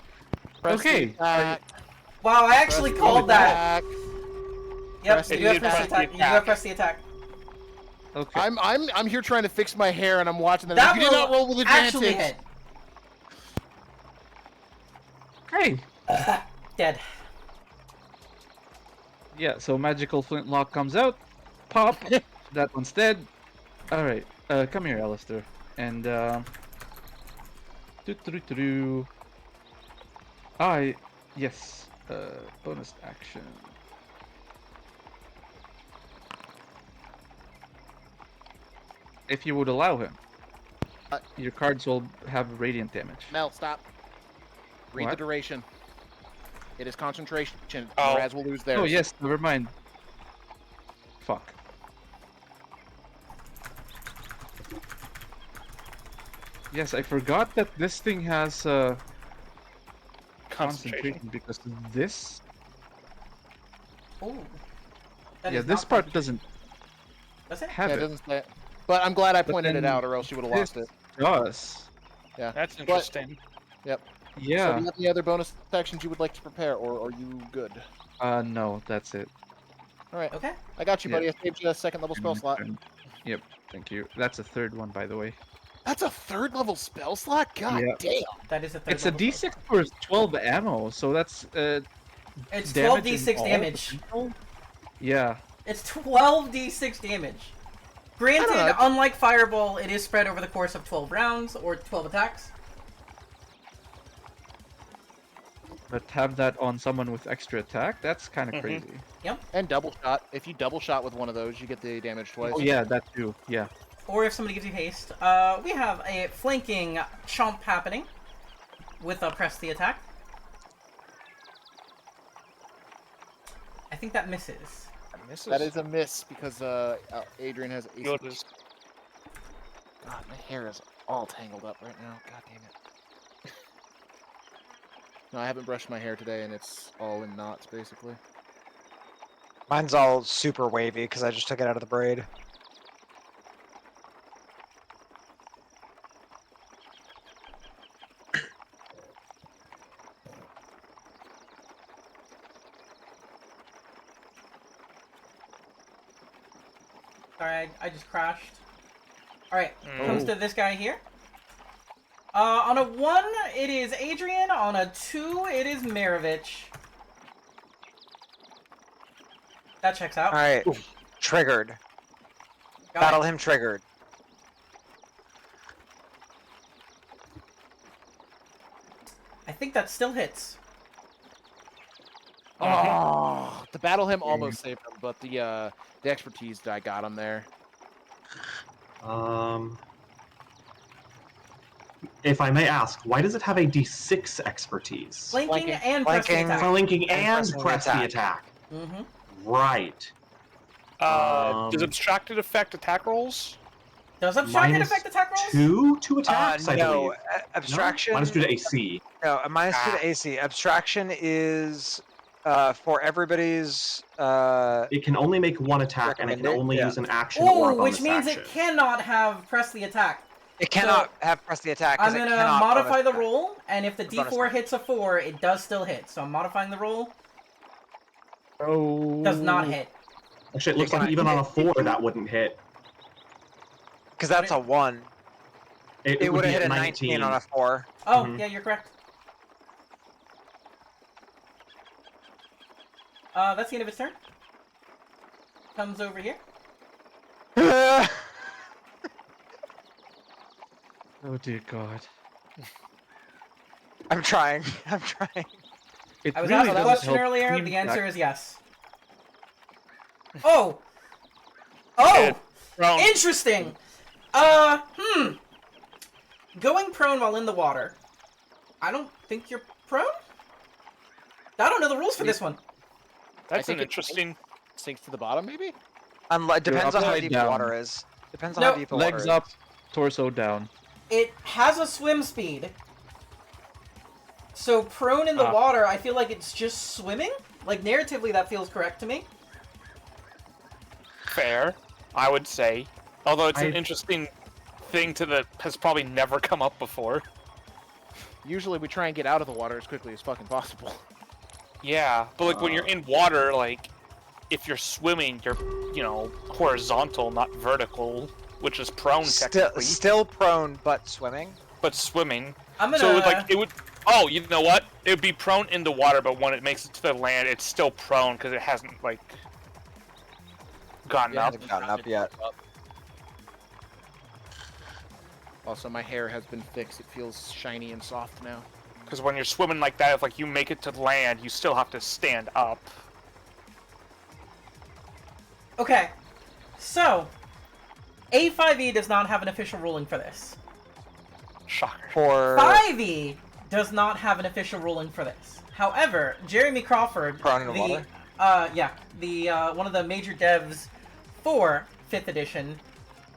Press the Okay. attack. Wow, I actually Press called the that. attack. Yep, Press you the do have to press the attack. attack. You do have to press the attack. Okay. I'm here trying to fix my hair, and I'm watching them. That You did not will roll with advantage. actually hit. Hey! Dead. Yeah, so magical flintlock comes out. Pop! That one's dead. Alright, come here, Alistair. And, yes, bonus action. If you would allow him, your cards will have radiant damage. Mel, stop. Read the What? duration. It is concentration. Oh. Raz will lose theirs. Oh, yes, never mind. Fuck. Yes, I forgot that this thing has concentration because of this. Ooh. Yeah, this part doesn't Does it? have Yeah, it it. doesn't say it. But I'm glad I But pointed it then out, or else you would have lost this it. does. Yeah. That's But- interesting. Yep. So Yeah. do you have any other bonus actions you would like to prepare, or are you good? No, that's it. All right. Okay. I got you, Yeah. buddy. I saved you a second level spell slot. Yep, thank you. That's a third one, by the way. That's a third level spell slot? God Yeah. damn. That is a third It's a level D6 for 12 ammo, so that's It's damage 12d6 in all damage. potential? Yeah. It's 12d6 damage. Granted, know. unlike Fireball, it is spread over the course of 12 rounds, or 12 attacks. But have that on someone with extra attack? That's kind of crazy. And double shot. If you double shot with one of those, you get the damage twice. Oh yeah, that too. Yeah. Or if somebody gives you haste. We have a flanking chomp happening with a press the attack. I think that misses. Misses. That is a miss because Adrian has AC. Good. God, my hair is all tangled up right now. God damn it. No, I haven't brushed my hair today, and it's all in knots, basically. Mine's all super wavy because I just took it out of the braid. Sorry, I just crashed. Alright, Oh. comes to this guy here. On a 1, it is Adrian. On a 2, it is Maravich. That checks out. Alright, triggered. Got Battle it. him triggered. I think that still hits. Oh, the battle him almost saved him, but the expertise I got him there. If I may ask, why does it have a D6 expertise? Flanking and press the Flanking. attack. Flanking and pressing the press the attack. attack. Mm-hmm. Right. Does abstracted affect attack rolls? Does abstracted Minus affect attack rolls? 2 to attacks, I no, believe. abstraction. Minus 2 to AC. No, minus 2 to AC. Abstraction is for everybody's. It can only make one attack, and it can Recommended, only yeah. use an action or a Oh, bonus which means action. it cannot have press the attack. It cannot have press the attack. 'cause I'm it gonna cannot modify bonus the attack. roll, and if the Bonus D4 attack. hits a 4, it does still hit. So I'm modifying the roll. Oh. Does not hit. Actually, it looks like cannot even on a hit. 4, that wouldn't hit. Because that's a 1. It would have be hit at a 19 on a 4. Oh, Mhm. yeah, you're correct. That's the end of its turn. Comes over here. Oh dear God. I'm trying. I'm trying. It I was really asked a doesn't question help earlier. team The answer attack. is yes. Oh! And prone. Interesting! Going prone while in the water. I don't think you're prone? I don't know the rules for this one. That's think an it interesting. Sinks to the bottom, maybe? It depends on how upside deep the down. water is. Depends on No. how deep the water Legs is. up, torso down. It has a swim speed. So prone in the water, I feel like it's just swimming? Like, narratively, that feels correct to me. Fair, I would say. Although it's an I- interesting thing that has probably never come up before. Usually we try and get out of the water as quickly as fucking possible. Yeah, but like when you're in water, like if you're swimming, you're horizontal, not vertical, which is prone technically. Still prone, but swimming. But swimming. I'm gonna... So it would. Oh, you know what? It would be prone in the water, but when it makes it to the land, it's still prone because it hasn't gotten up. Hasn't gotten up yet. Also, my hair has been fixed. It feels shiny and soft now. Because when you're swimming like that, if you make it to land, you still have to stand up. Okay. So, A5E does not have an official ruling for this. Shocker. For 5E does not have an official ruling for this. However, Jeremy Crawford, Prone in the water? one of the major devs for 5th edition,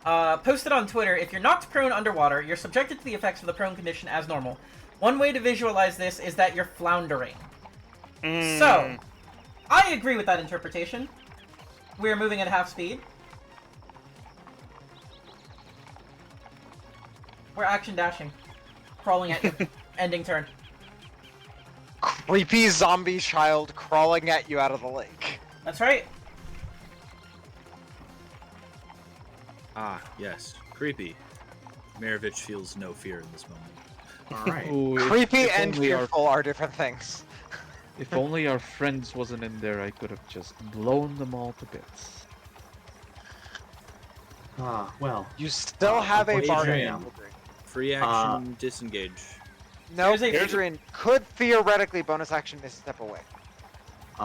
posted on Twitter, if you're knocked prone underwater, you're subjected to the effects of the prone condition as normal. One way to visualize this is that you're floundering. So, I agree with that interpretation. We're moving at half speed. We're action dashing. Crawling at you. Ending turn. Creepy zombie child crawling at you out of the lake. That's right. Ah, yes. Creepy. Maravich feels no fear in this moment. All right. Ooh, Creepy if and only our- fearful are different things. If only our friends wasn't in there, I could have just blown them all to bits. Well. You still have a Adrian. bargain. Free action, disengage. No, There's a- Adrian could theoretically bonus action misstep away.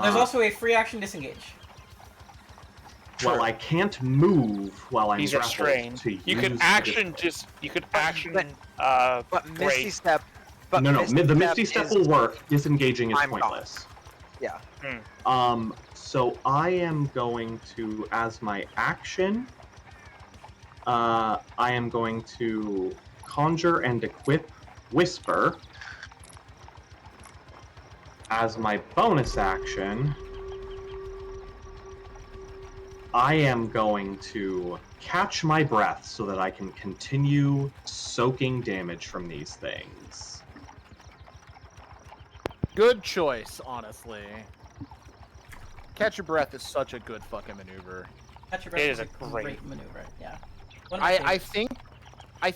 There's also a free action disengage. Well, I can't move while I'm He's grappled restrained. to You use could the action But Misty break. Step. But no, the Misty Step is- will work. Disengaging is I'm gone. pointless. Yeah. So I am going to, as my action, I am going to conjure and equip Whisper. As my bonus action, I am going to catch my breath so that I can continue soaking damage from these things. Good choice, honestly. Catch your breath is such a good fucking maneuver. Catch your breath It is is a a great great maneuver. Yeah. One of my I favorites.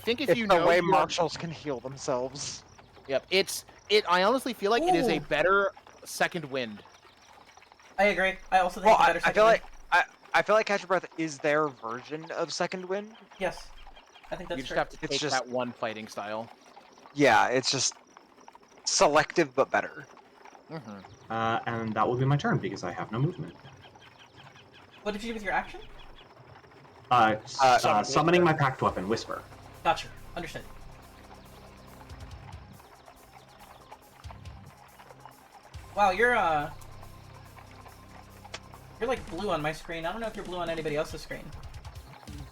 think if It's you the know way you're- marshals can heal themselves. Yep, I honestly feel like it is a Ooh. better second wind. I agree. I also think Well, it's a better I second feel one. like I feel like Catch Your Breath is their version of Second Wind. Yes. I think that's You just true. have to It's take just- that one fighting style. Yeah, it's just selective but better. And that will be my turn because I have no movement. What did you do with your action? Summoning my packed weapon, Whisper. Gotcha. Understood. Wow, you're like blue on my screen. I don't know if you're blue on anybody else's screen.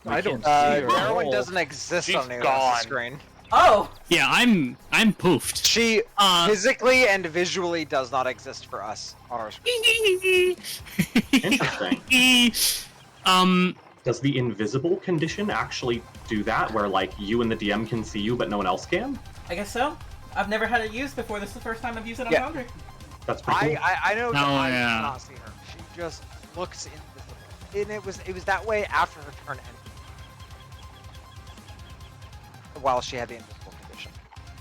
I don't see her. Darwin doesn't exist She's on the gone. screen. Oh! Yeah, I'm poofed. She physically and visually does not exist for us on our screen. Interesting. um, Does the invisible condition actually do that, where like you and the DM can see you but no one else can? I guess so. I've never had it used before. This is the first time I've used it on Yeah. Foundry. That's pretty cool. I know that Oh, I yeah. do not see her. She just looks invisible. And it was that way after her turn ended. While she had the invisible condition.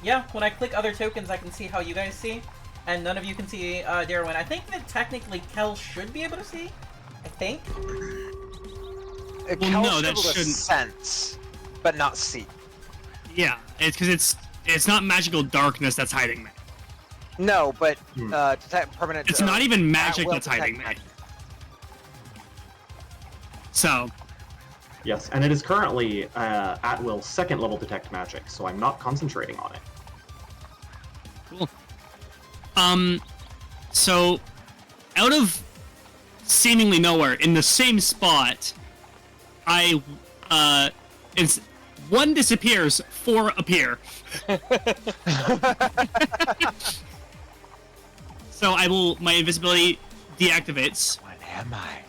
Yeah, when I click other tokens, I can see how you guys see, and none of you can see Darwin. I think that technically Kel should be able to see. I think. Kel no, should that be able to shouldn't- sense, but not see. yeah, it's because it's not magical darkness that's hiding me. No, but detect permanent. It's not even magic will that's hiding me. detect So, Yes, and it is currently at will 2nd level detect magic, so I'm not concentrating on it. cool. So, out of seemingly nowhere, in the same spot, one disappears, 4 appear. So my invisibility deactivates, What am I?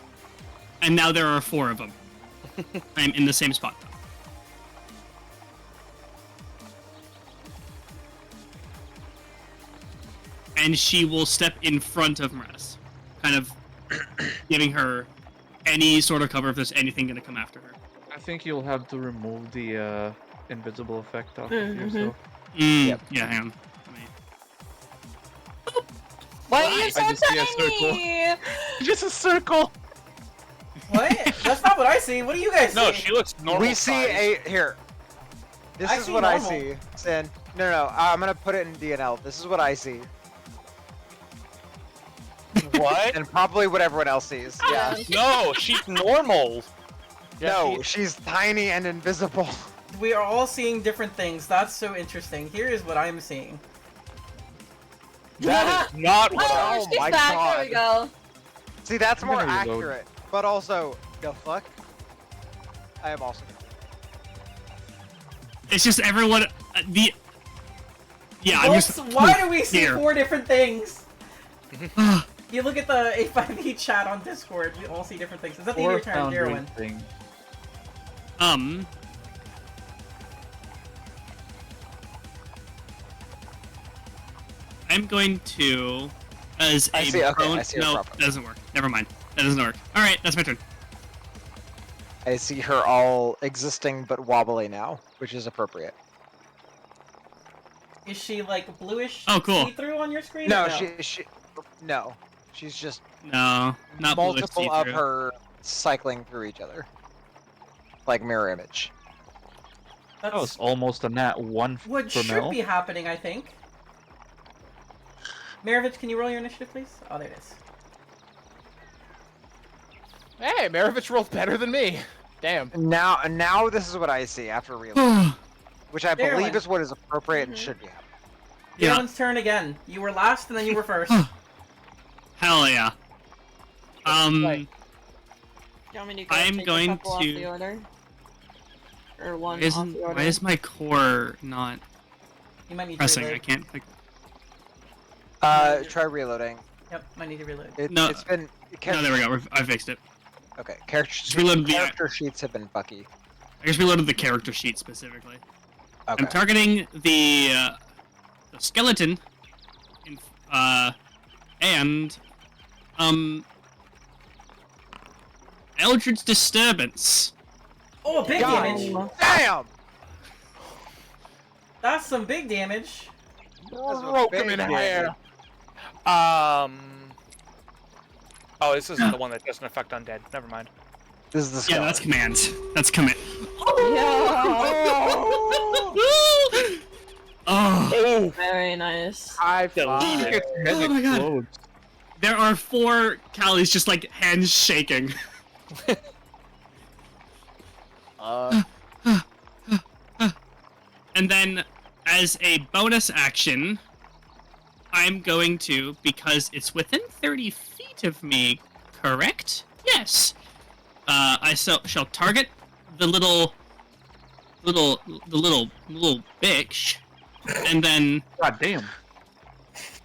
and now there are 4 of them. I'm in the same spot, though. And she will step in front of Maris, kind of giving her any sort of cover if there's anything going to come after her. I think you'll have to remove the invisible effect off of yourself. Yeah, hang on. Why are you so I just see a circle. tiny? Just a circle. What? That's not what I see. What do you guys see? No, she looks normal. We see size. here. This I is see what I normal. see. Sin. No. I'm gonna put it in DNL. This is what I see, What? and probably what everyone else sees. Yeah. No, she's normal. No, she's tiny and invisible. We are all seeing different things. That's so interesting. Here is what I'm seeing. That is not what I. Oh, she's my back. God. There we go. See, that's I'm more gonna reload. accurate. But also, the fuck? I am also. It's just everyone. Yeah, I'm Whoops, just. why do we see here. 4 different things? You look at the A5E chat on Discord, we all see different things. Is that the Or your turn, foundry Darwin? thing. I'm going to, as a I see, okay, prone. I see her No, properly. that doesn't work. Never mind. That doesn't work. All right, that's my turn. I see her all existing but wobbly now, which is appropriate. Is she like bluish Oh, cool. see-through on your screen? No, or no. She's just No, not blue, it's multiple of see-through. her cycling through each other, like mirror image. That was almost a nat 1 What for should Mel. be happening, I think. Maravich, can you roll your initiative, please? Oh, there it is. Hey, Maravich rolled better than me. Damn. Now this is what I see after reload, which I Darwin. believe is what is appropriate and should be happening. Yeah. Darwin's turn again. You were last, and then you were first. Hell yeah. Do you want me to go I'm take going a couple off to- the order? Or one off Isn't the order? why is my core not You might need pressing? to I reload. can't click. Try reloading. Yep, might need to reload. No. It's been. No, there we go. I fixed it. Okay, Just reload the- character sheets have been fucky. I just reloaded the character sheet specifically. Okay. I'm targeting the skeleton, and Eldritch Disturbance. Oh, big God. damage! Damn! That's some big damage. Broke him in half. Oh, this isn't the one that doesn't affect undead. Never mind. This is the Yeah, skeleton. that's command. That's command. Oh, Very nice. I five. oh my god. There are 4 Callies just like hands shaking. And then, as a bonus action, I'm going to, because it's within 30 feet of me, correct? Yes. I shall target the little bitch, and then God damn. That's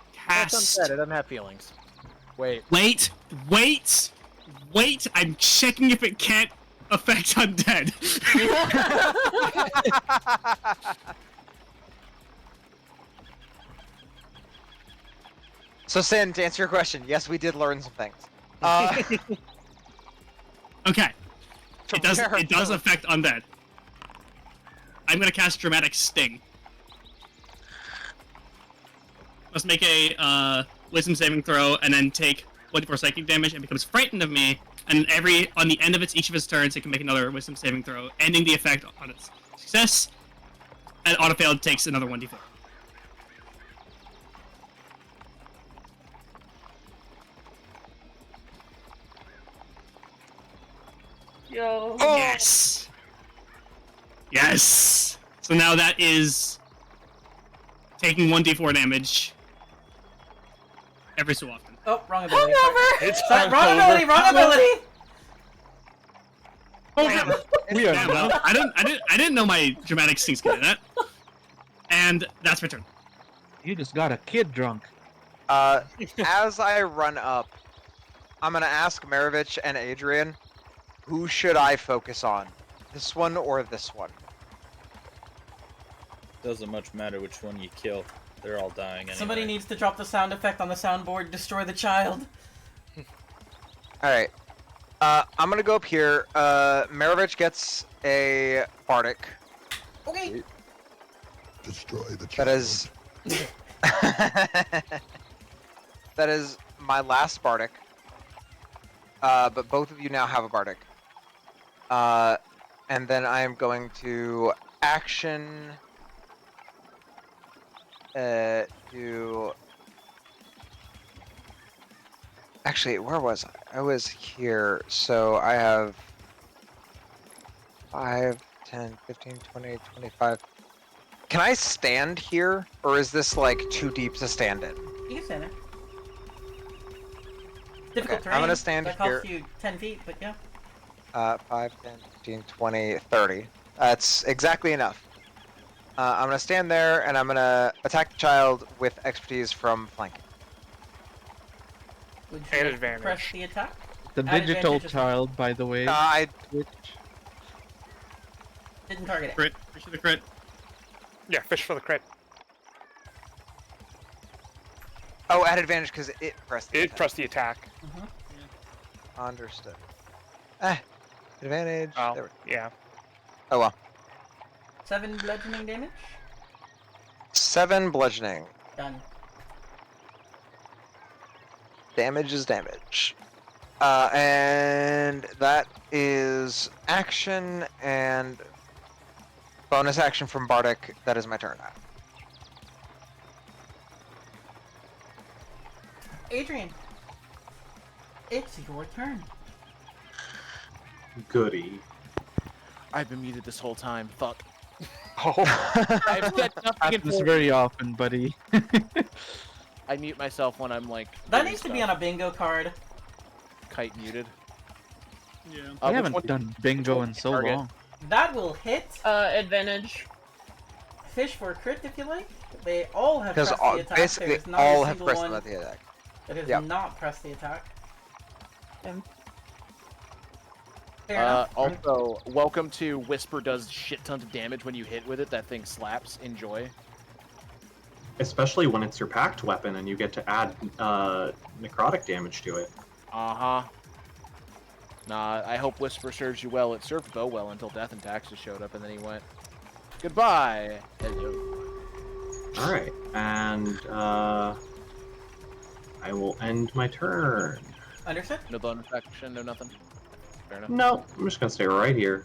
cast. undead. It doesn't have feelings. Wait. Wait. I'm checking if it can't affect undead. So, Sin, to answer your question, yes, we did learn some things. Okay. It does Fair. affect undead. I'm gonna cast Dramatic Sting. Let's make a Wisdom saving throw, and then take 24 psychic damage. It becomes frightened of me, and on the end of each of its turns, it can make another Wisdom saving throw, ending the effect on its success. And auto failed takes another 1d4. Yo. Oh! Yes. Yes. So now that is taking 1d4 damage every so often. Oh, wrong ability. Hungover! Sorry. It's Sorry, wrong ability. Wrong ability. Damn, We are damn, not. I didn't know my dramatic stinks could do that. And that's my turn. You just got a kid drunk. As I run up, I'm gonna ask Maravich and Adrian, who should I focus on? This one or this one? Doesn't much matter which one you kill. They're all dying anyway. Somebody needs to drop the sound effect on the soundboard. Destroy the child. Alright. I'm gonna go up here. Maravich gets a Bardic. Okay. Destroy the child. That is... that is my last Bardic. But both of you now have a Bardic. And then I am going to action... do... Actually, where was I? I was here, so I have 5, 10, 15, 20, 25. Can I stand here, or is this like too deep to stand in? You can stand there. Difficult Okay, terrain. I'm gonna stand that here. costs you 10 feet, but yeah. 5, 10, 15, 20, 30. That's exactly enough. I'm gonna stand there, and I'm gonna attack the child with expertise from flanking. Would At you advantage. press the attack? The At digital advantage as well. child, by the way. I Which Didn't target it. Crit. Fish for the crit. Yeah, fish for the crit. Oh, at advantage because it pressed the It attack. pressed the attack. Understood. Advantage. Oh, There we yeah. Oh well. 7 bludgeoning damage. 7 bludgeoning. Done. Damage is damage. And that is action and bonus action from Bardic. That is my turn now. Adrian. It's your turn. Goody. I've been muted this whole time. Fuck. Oh. I've said nothing happens important. very often, buddy. I mute myself when I'm like. That doing needs to be stuff. on a bingo card. Kite muted. Yeah. I which haven't one- done bingo in so target? long. That will hit. Advantage. Fish for a crit if you like. They all have Because pressed the attack. basically There's not all a have single pressed one the attack. that has Yep. not pressed the attack. Okay. Fair enough. Also, welcome to Whisper does shit tons of damage when you hit with it. That thing slaps. Enjoy. Especially when it's your packed weapon and you get to add necrotic damage to it. Uh-huh. Nah, I hope Whisper serves you well. It served Bo well until Death and Taxes showed up, and then he went, goodbye. Hello. Alright, and I will end my turn. Understood? No bonus action, no nothing. Fair enough. No, I'm just gonna stay right here.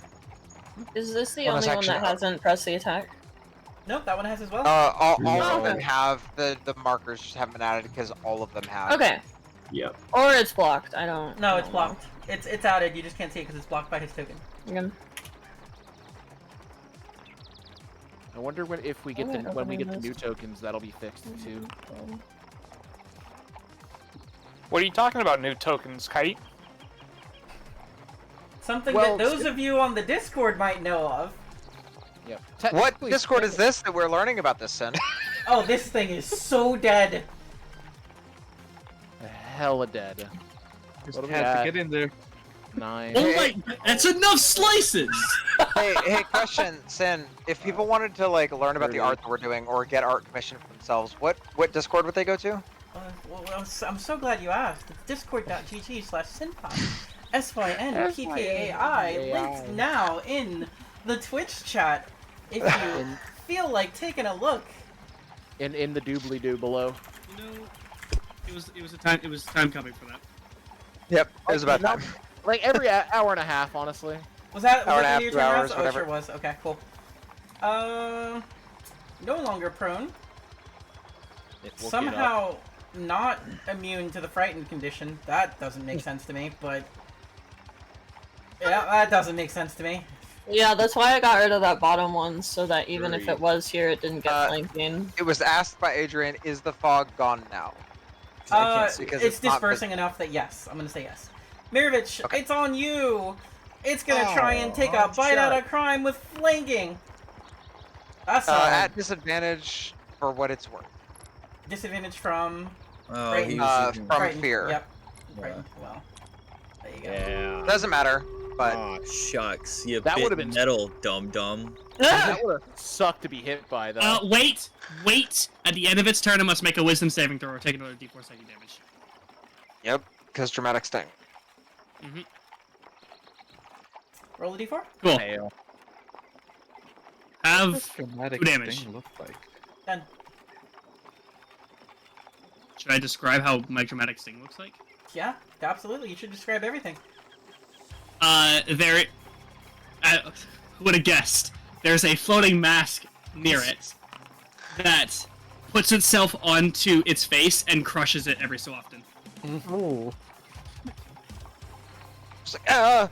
Is this the Bonus only one action that up. hasn't pressed the attack? Nope, that one has as well. All No. of them have the markers just haven't been added because all of them have. Okay. Yep. Or it's blocked. I don't. No, I it's don't blocked. It's added. You just can't see it because it's blocked by his token. know. Okay. I wonder if we get Oh, the wait, when we get the opening new tokens, that'll be fixed too. What are you talking about, new tokens, Kite? Something Well, that those of you on the Discord might know of. Yep. What Technically Discord is speaking- this that we're learning about this, Sin? Oh, this thing is so dead. Hella dead. Just What do we had got? to get in there. 9. Oh my! That's enough slices. hey, question, Sin. If people wanted to like learn about the art that we're doing or get art commissioned for themselves, what Discord would they go to? Well, I'm so glad you asked. It's discord.gg/Synppai. SYNPKAI. Linked now in the Twitch chat. If you feel like taking a look. In the doobly doo below. You know, it was time coming for that. Yep, it was about No, time. Like every hour and a half, honestly. Was that Hour and a the half, your 2 turn, hours, Ross? Oh, it whatever. sure was. Okay, cool. No longer prone. Somehow not immune to the frightened condition. That doesn't make sense to me, but Yeah, that doesn't make sense to me. Yeah, that's why I got rid of that bottom one, so that even if Agreed. it was here, it didn't get flanking. It was asked by Adrian, is the fog gone now? It's because dispersing not vis- enough that yes, I'm gonna say yes. Mirovich, Okay. it's on you! It's gonna try and take a bite out of crime with flanking! That's at disadvantage for what it's worth. disadvantage from... Oh, Frightened. he was using... From Frightened, fear. Yep. Frightened, well. There you go. Yeah. Doesn't matter, but Oh, shucks. You That bit would've been- metal, dum-dum. That would have sucked to be hit by, though. Wait! At the end of its turn, it must make a wisdom saving throw or take another d4 psychic damage. yep, because dramatic sting. Roll a d4? Cool. Fail. Have Dramatic 2 damage. thing look like? 10. Should I describe how my dramatic sting looks like? Yeah, absolutely. You should describe everything. There... who would have guessed? There's a floating mask near it that puts itself onto its face and crushes it every so often. Oh, It's like, that's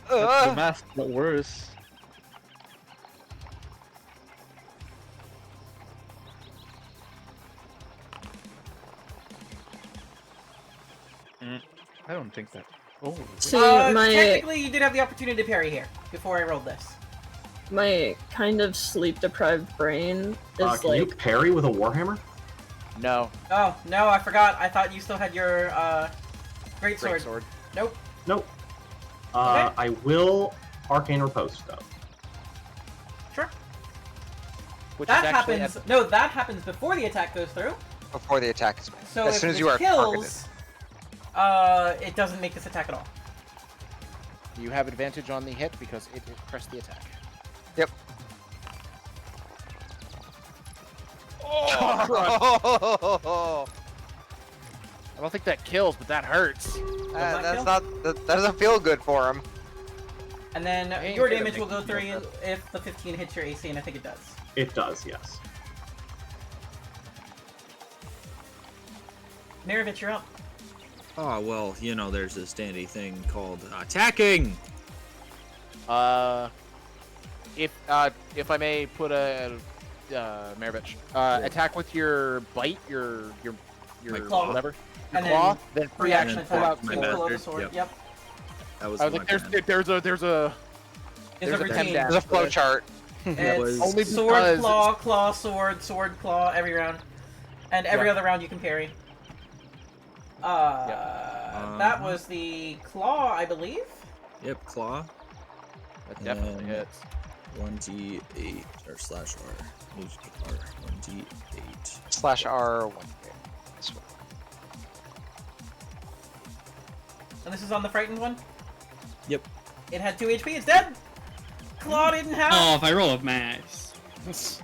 the mask, but worse. I don't think that. Oh, See, Technically, you did have the opportunity to parry here, before I rolled this. my kind of sleep-deprived brain is Can you like... parry with a warhammer? No. Oh, no, I forgot. I thought you still had your, great sword. Greatsword. Nope. Nope. Okay. I will arcane riposte though. Sure. Which That is actually happens... No, that happens before the attack goes through. Before the attack is made. So as if soon as it you are kills, it doesn't make this attack at all. You have advantage on the hit because it pressed the attack. Yep. Oh, I don't think that kills, but that hurts. that that's kill? not. That doesn't feel good for him. And then Ain't your gonna damage make will go me feel through if the 15 hits your AC, and I think it does. It does, yes. Mirovich, you're up. Oh, well, you know, there's this dandy thing called attacking! If I may put a Maravich, attack with your bite, your My claw. whatever, your And claw, then then free free action action pull attack. out. My Pull out the bastard, sword. yep. Yep. That was I was my like, plan. there's a There's There's a a routine. dash. There's a flow chart. It's was- Only sword, because- claw, claw, sword, claw, every round. And every Yeah. other round you can parry. That was the claw, I believe? Yep, claw. That definitely And- hits. 1d8 or slash R. R. 1d8. /R1. This one. And this is on the frightened one? Yep. It had 2 HP, it's dead! Claw didn't have... Oh, if I roll a max. Great.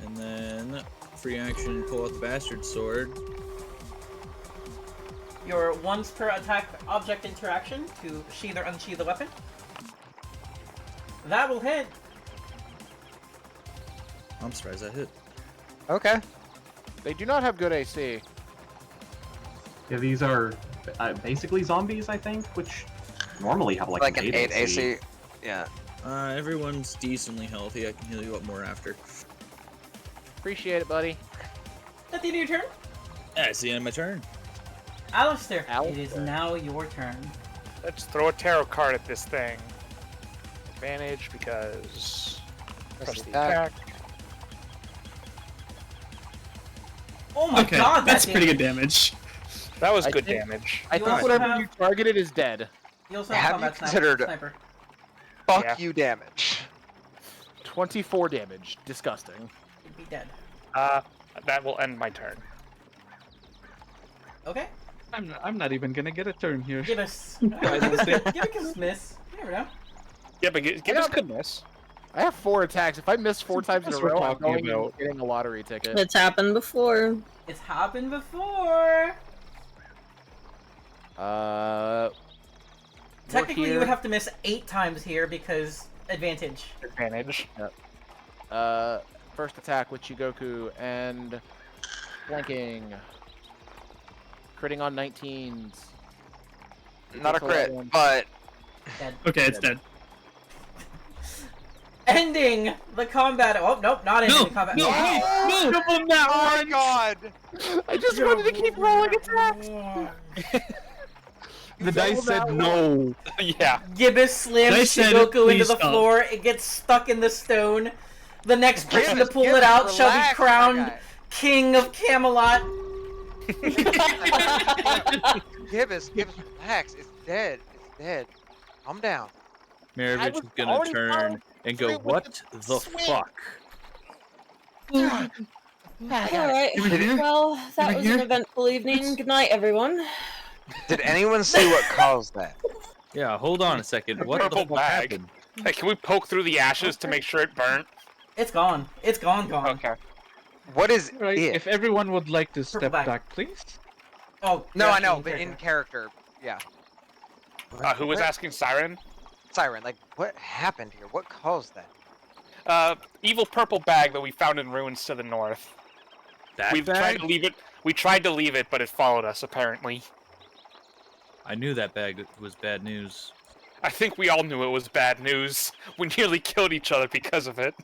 And then free action, pull out the bastard sword. Your once per attack object interaction to sheath or unsheath the weapon. That will hit. I'm surprised that hit. Okay. They do not have good AC. Yeah, these are basically zombies, I think, which normally have like, An 8 AC. Yeah. Everyone's decently healthy. I can heal you up more after. Appreciate it, buddy. At the end of your turn. That's the end of my turn. Alistair, it Alistair. is now your turn. Let's throw a tarot card at this thing. Advantage because press the attack. Oh my Okay, god, that's that pretty damage. good damage. That was I good think- damage. I You think also whatever have- you targeted is dead. You also Have have you combat considered- sniper. Fuck Yeah. you damage. 24 damage. Disgusting. You'd be dead. That will end my turn. Okay. I'm not even gonna get a turn here. Give us... I don't think- give us a miss. You never know. Yeah, but give us good miss. I have 4 attacks. If I miss 4 times in a That's what row, we're I'm talking going and about. getting a lottery ticket. It's happened before. It's happened before. Technically, you here. would have to miss 8 times here because advantage. Advantage. First attack with Chigoku and flanking. Critting on 19s. Not a That's crit, one. but Dead. Okay, it's dead. Ending the combat. Oh nope, not ending the combat. No, Oh, no, Give him that Oh my one! god! I just wanted to keep rolling attacks! The dice said no. Yeah. Gibbous slams They said, Shigoku into "Please the stop." floor. It gets stuck in the stone. The next person to Gibbous, pull it Gibbous, out shall be relax, my crowned guy. King of Camelot. Gibbous, relax. It's dead. It's dead. Calm down. Maravich was is gonna already turn following and go, through with "What the the swing." fuck?" Alright, well, that was an eventful evening. Good night, everyone. Did anyone see what caused that? Yeah, hold on a second. What the Purple fuck bag. happened? Hey, can we poke through the ashes to make sure it burnt? It's gone. It's gone. Okay. What is Right. it? If everyone would like to step back. back, please. Oh No, you're I know, asking but in character, yeah. Who was What- asking Siren? Siren, like, what happened here? What caused that? Evil purple bag that we found in ruins to the north. That We tried bag? to leave it. We tried to leave it, but it followed us. Apparently, I knew that bag was bad news. I think we all knew it was bad news. We nearly killed each other because of it.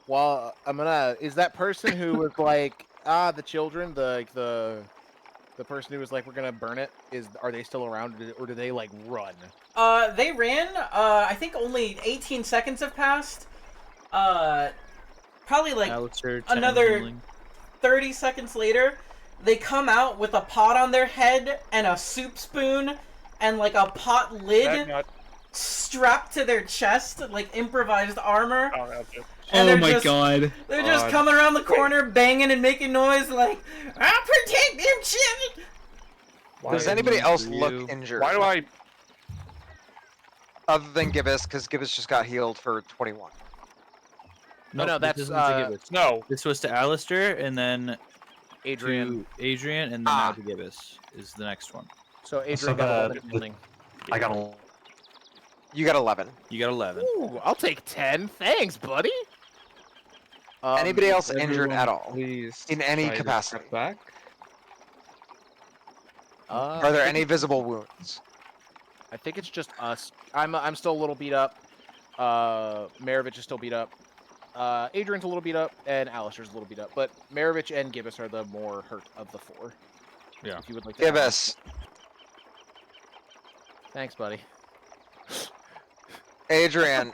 Well, I'm gonna. Is that person who was like, the children, the person who was like, we're gonna burn it? Are they still around, or do they like run? They ran. I think only 18 seconds have passed. Probably like Alistair, another channeling. 30 seconds later, they come out with a pot on their head and a soup spoon and like a pot That lid nut- strapped to their chest, like improvised armor. Oh, that's it. And Oh they're my just- god. They're just God. coming around the corner, banging and making noise, like, I'll protect them children! Does Why anybody is else for look you? injured? Why do I? Other than Gibbous, because Gibbous just got healed for 21. No, this that's, isn't to Gibbous. No. This was to Alistair, and then Adrian. to Adrian, and then now to Gibbous is the next one. So Adrian So got the- 11 healing. I got a. You got 11. You got 11. Ooh, I'll take 10. Thanks, buddy. Anybody else injured Everyone, at all? Please. In any try to capacity? step back. Are there any visible wounds? I think it's just us. I'm still a little beat up. Maravich is still beat up. Adrian's a little beat up, and Alistair's a little beat up. But Maravich and Gibbous are the more hurt of the four. Yeah. If you would like to add. Gibbous. Thanks, buddy. Adrian.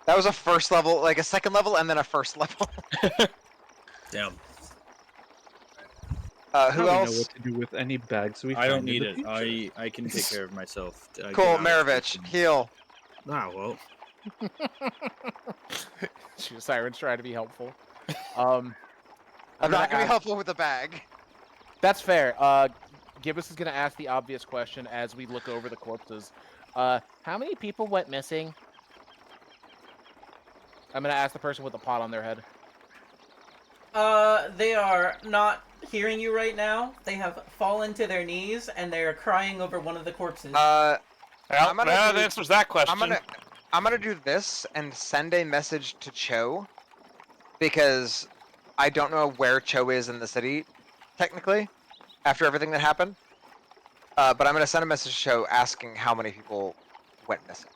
That was a first level, like a second level, and then a first level. Damn. I Who don't know else? what to do with any bags we I don't find in need the it. future. I can take care of myself. Cool, Maravich, heal. Ah, well. Siren's trying to be helpful. I'm not gonna be ask- helpful with the bag. That's fair. Gibbous is gonna ask the obvious question as we look over the corpses. How many people went missing? I'm gonna ask the person with the pot on their head. They are not hearing you right now. They have fallen to their knees and they are crying over one of the corpses. Well, I'm gonna that do- answers that question. I'm gonna do this and send a message to Cho, because I don't know where Cho is in the city, technically, after everything that happened. But I'm gonna send a message to Cho asking how many people went missing.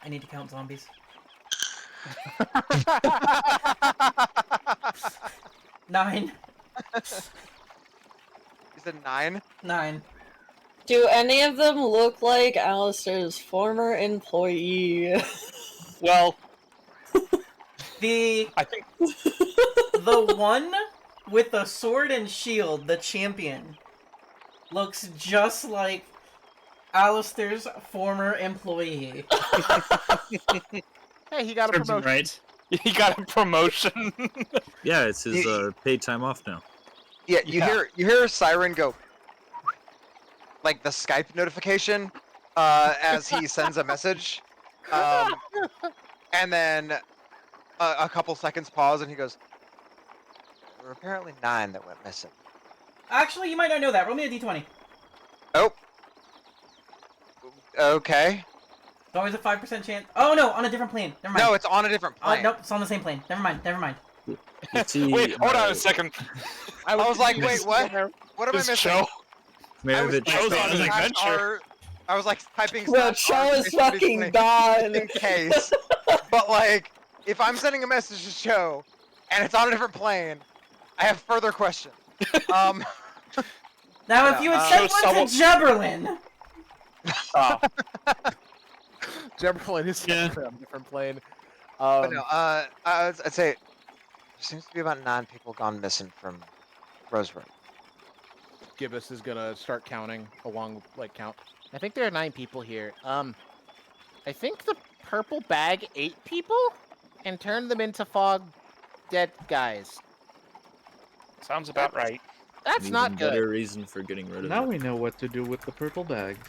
I need to count zombies. 9. You said 9? 9. Do any of them look like Alistair's former employee? Well, The I think the one with the sword and shield, the champion, looks just like Alistair's former employee. Hey, he got a Serves him promotion. right. he got a promotion. Yeah, it's his You- paid time off now. Yeah, you Yeah. hear Siren go, like the Skype notification, as he sends a message, and then a couple seconds pause, and he goes, "There were apparently 9 that went missing." Actually, you might not know that. Roll me a d20. Oh. Okay. It's always a 5% chance. Oh no, on a different plane. Never mind. No, it's on a different plane. Nope, it's on the same plane. Never mind. Never mind. See, Wait, hold on a second. I was like, wait, what? What am I This missing? show. Maravich Show's on an Slash adventure. R- I was like typing Bro, slash R Cho to is make sure it's fucking funny gone. in case. But like, if I'm sending a message to Cho and it's on a different plane, I have further questions. Now, No, if you had so sent one to Jabberlin, Oh. Jefferson is Yeah. on a different plane. But no, I'd say there seems to be about 9 people gone missing from Rose Road. Gibbous is gonna start counting along, like count. I think there are 9 people here. I think the purple bag ate people and turned them into fog dead guys. Sounds about right. That's An not even good. better reason for getting rid of Now it. we know what to do with the purple bags.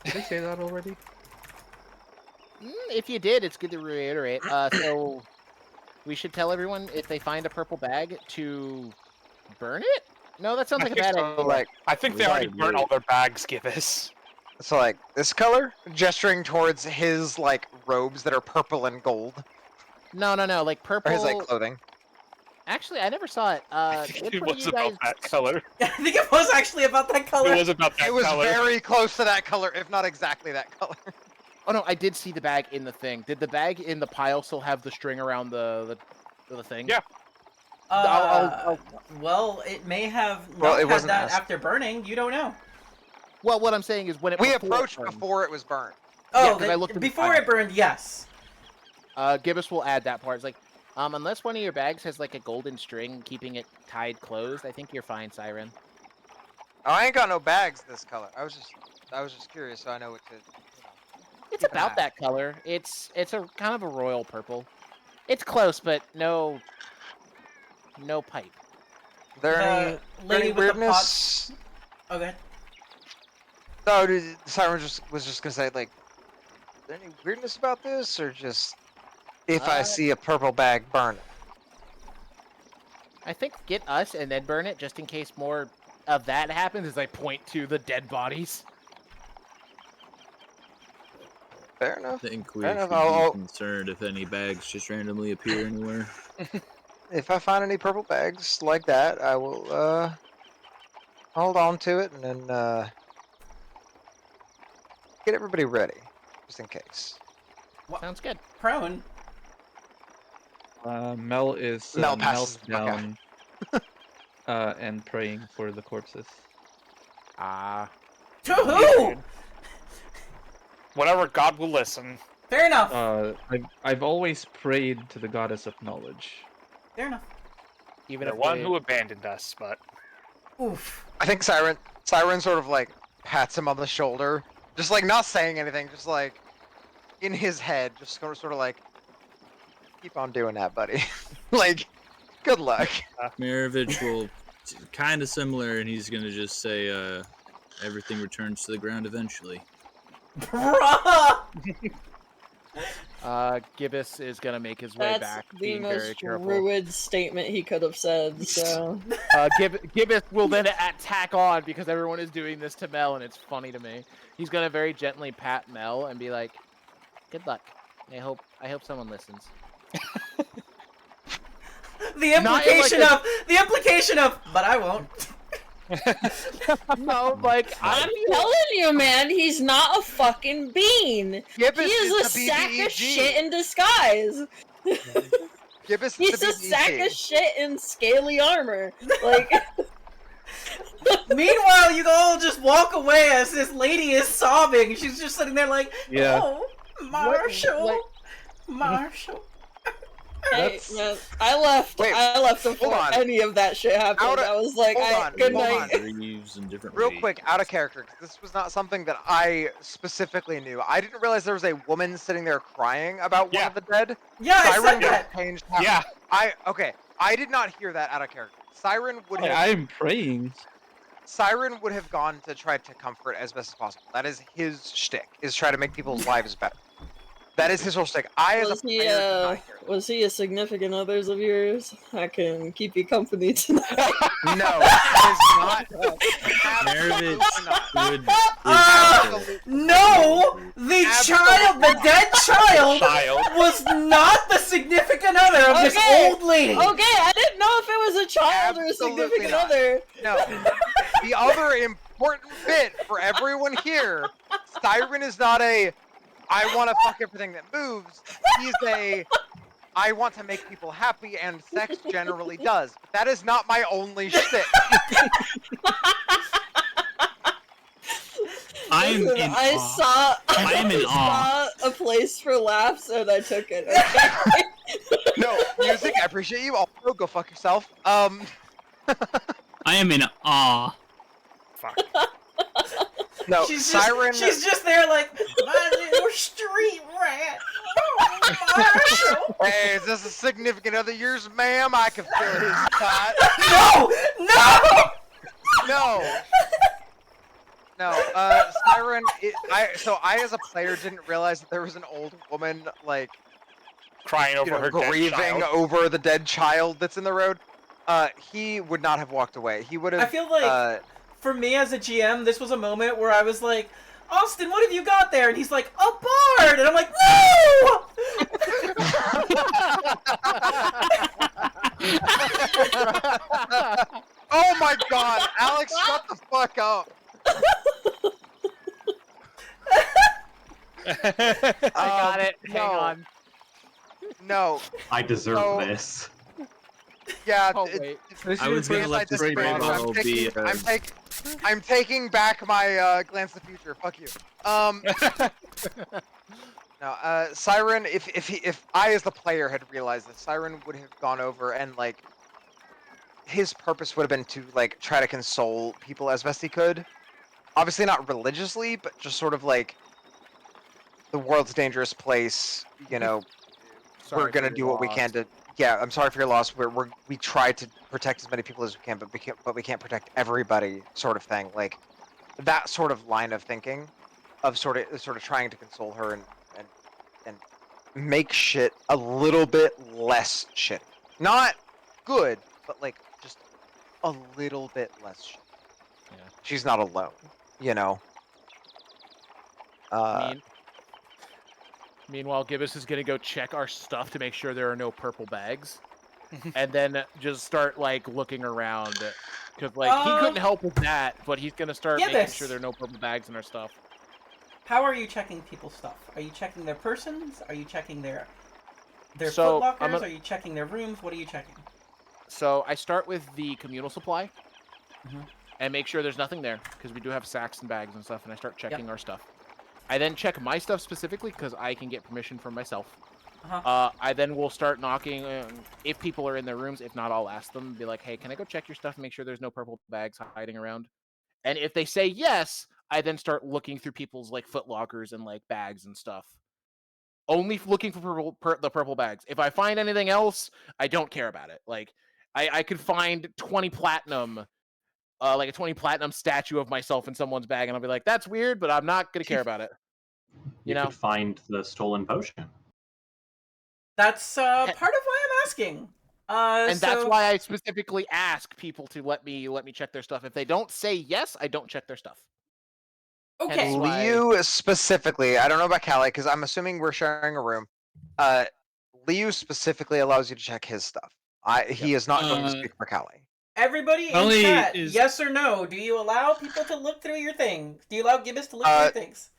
Did they say that already? If you did, it's good to reiterate. So we should tell everyone if they find a purple bag to burn it. No, that sounds like a bad So idea. like, I think We they already gotta burnt do all it. their bags, Gibbous. so like this color, gesturing towards his like robes that are purple and gold, No, like or purple. his like clothing. Actually, I never saw it. I think Which it one of was you about guys? that color. I think it was actually about that color. It was about that It was color. very close to that color, if not exactly that color. Oh no, I did see the bag in the thing. Did the bag in the pile still have the string around the thing? Yeah. Well, it may have Well, not it had wasn't that us. after burning. You don't know. Well, what I'm saying is when it We before it approached burned, before it was burned. Oh, 'cause I looked in the before pile. it burned, yes. Gibbous will add that part. It's like, unless one of your bags has like a golden string keeping it tied closed, I think you're fine, Siren. Oh, I ain't got no bags this color. I was just curious, so I know what to. It's Keep an about eye. that color. It's a kind of a royal purple. It's close, but no pipe. There any, Lady any with the weirdness? Okay. No, Siren was just gonna say like, is there any weirdness about this, or just if I see a purple bag, burn it? I think get us and then burn it just in case more of that happens as I point to the dead bodies. Fair enough. I think we Fair should enough. be I'll- concerned if any bags just randomly appear anywhere. If I find any purple bags like that, I will hold on to it and then get everybody ready, just in case. Sounds good. Prone. Mel is Mel knelt passes the fuck out. down and praying for the corpses. To who? Whatever God will listen. Fair enough. I've always prayed to the goddess of knowledge. Fair enough. Even The if one they- who abandoned us, but Oof. I think Siren sort of like pats him on the shoulder, just like not saying anything, just like in his head, just sort of like, keep on doing that, buddy. Like, good luck. Maravich will kind of similar, and he's gonna just say, "Everything returns to the ground eventually." Bruh! Gibbous is gonna make his way That's back, the being very most careful. druid statement he could have said, so... Gibbous will then attack on because everyone is doing this to Mel, and it's funny to me. He's gonna very gently pat Mel and be like, "Good luck. I hope someone listens." The Not in, like, the implication of, but I won't. No, like I'm telling you, man, he's not a fucking bean. Gibbous He is a the sack of BBEG. shit in disguise. Gibbous He's the a sack BBEG. of shit in scaly armor. Like, Meanwhile, you all just walk away as this lady is sobbing. She's just sitting there like, Yeah. oh, Marshall, What- Marshall. hey, man, I left before on. any of that shit happened. I was like, hold on, good hold night. on. Reeves and different Real ways. quick, out of character, 'cause this was not something that I specifically knew. I didn't realize there was a woman sitting there crying about one Yeah. of the dead. Yeah, I Siren said would have that. changed how- yeah. I did not hear that out of character. Siren would have I'm praying. Siren would have gone to try to comfort as best as possible. That is his shtick, is try to make people's lives better. That is his whole stick. I, as a Was he player, did not hear it. was he a significant others of yours? I can keep you company tonight. No, that is not. Maravich Absolutely not. No! The child, the dead child, was not the significant other of this old lady. Okay, I didn't know if it was a child or a significant other. No. The other important bit for everyone here, Siren is not a I want to fuck everything that moves. He's a I want to make people happy, and sex generally does. But that is not my only shtick. I am in awe. I am in awe. Saw a place for laughs and I took it. Okay? No, music, I appreciate you. Also, go fuck yourself. I am in awe. Fuck. No, she's Siren. She's just there like, my little street rat. Oh, Marshall. Hey, is this a significant other yours, ma'am? I can feel his touch. No! No! No! No, Siren, I as a player didn't realize that there was an old woman, like, crying over her dead grieving child. over the dead child that's in the road. He would not have walked away. He would have. I feel like, for me as a GM, this was a moment where I was like, Austin, what have you got there? And he's like, a bard! And I'm like, no! Oh my god, Alex, shut the fuck up! I got it. Hang no. on. No. I deserve So- this. Yeah, Oh, wait. I was gonna let this spray bottle be. I'm taking back my glance at the future. Fuck you. No, Siren. If I as the player had realized that Siren would have gone over and like his purpose would have been to like try to console people as best he could. Obviously not religiously, but just sort of like the world's a dangerous place. You know, we're gonna do what we can to. Yeah, I'm sorry for your loss. We try to protect as many people as we can, but we can't protect everybody, sort of thing. Like that sort of line of thinking, of sort of trying to console her and make shit a little bit less shit. Not good, but like just a little bit less shit. Yeah. She's not alone, you know. Meanwhile, Gibbous is gonna go check our stuff to make sure there are no purple bags, and then just start like looking around, because like he couldn't help with that, but he's gonna start making Gibbous. sure there are no purple bags in our stuff. How are you checking people's stuff? Are you checking their persons? Are you checking their So, foot I'm lockers? gonna- Are you checking their rooms? What are you checking? So I start with the communal supply, Mhm. and make sure there's nothing there, because we do have sacks and bags and stuff, and I start checking our stuff. I then check my stuff specifically, because I can get permission from myself. I then will start knocking if people are in their rooms. If not, I'll ask them, be like, hey, can I go check your stuff and make sure there's no purple bags hiding around? And if they say yes, I then start looking through people's like foot lockers and like bags and stuff. Only looking for the purple bags. If I find anything else, I don't care about it. Like I could find 20 platinum, like a 20 platinum statue of myself in someone's bag, and I'll be like, that's weird, but I'm not gonna care about it. You know? could find the stolen potion. That's part of why I'm asking. And that's so- why I specifically ask people to let me check their stuff. If they don't say yes, I don't check their stuff. Okay. Hence why- Liu specifically, I don't know about Callie, because I'm assuming we're sharing a room. Liu specifically allows you to check his stuff. He is not going to speak for Callie. Everybody in Ellie chat, is- yes or no? Do you allow people to look through your things? Do you allow Gibbous to look through your things?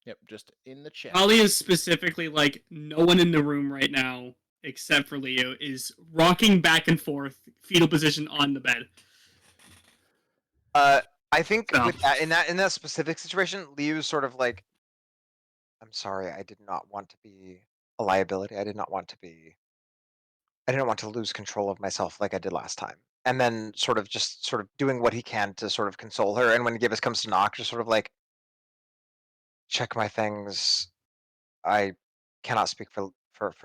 Yep, just in the chat. Ali is specifically like, no one in the room right now, except for Leo, is rocking back and forth, fetal position on the bed. I think No. with that, in that specific situation, Liu's sort of like, I'm sorry, I did not want to be a liability. I didn't want to lose control of myself like I did last time. And then sort of doing what he can to sort of console her. And when Gibbous comes to knock, just sort of like, check my things. I cannot speak for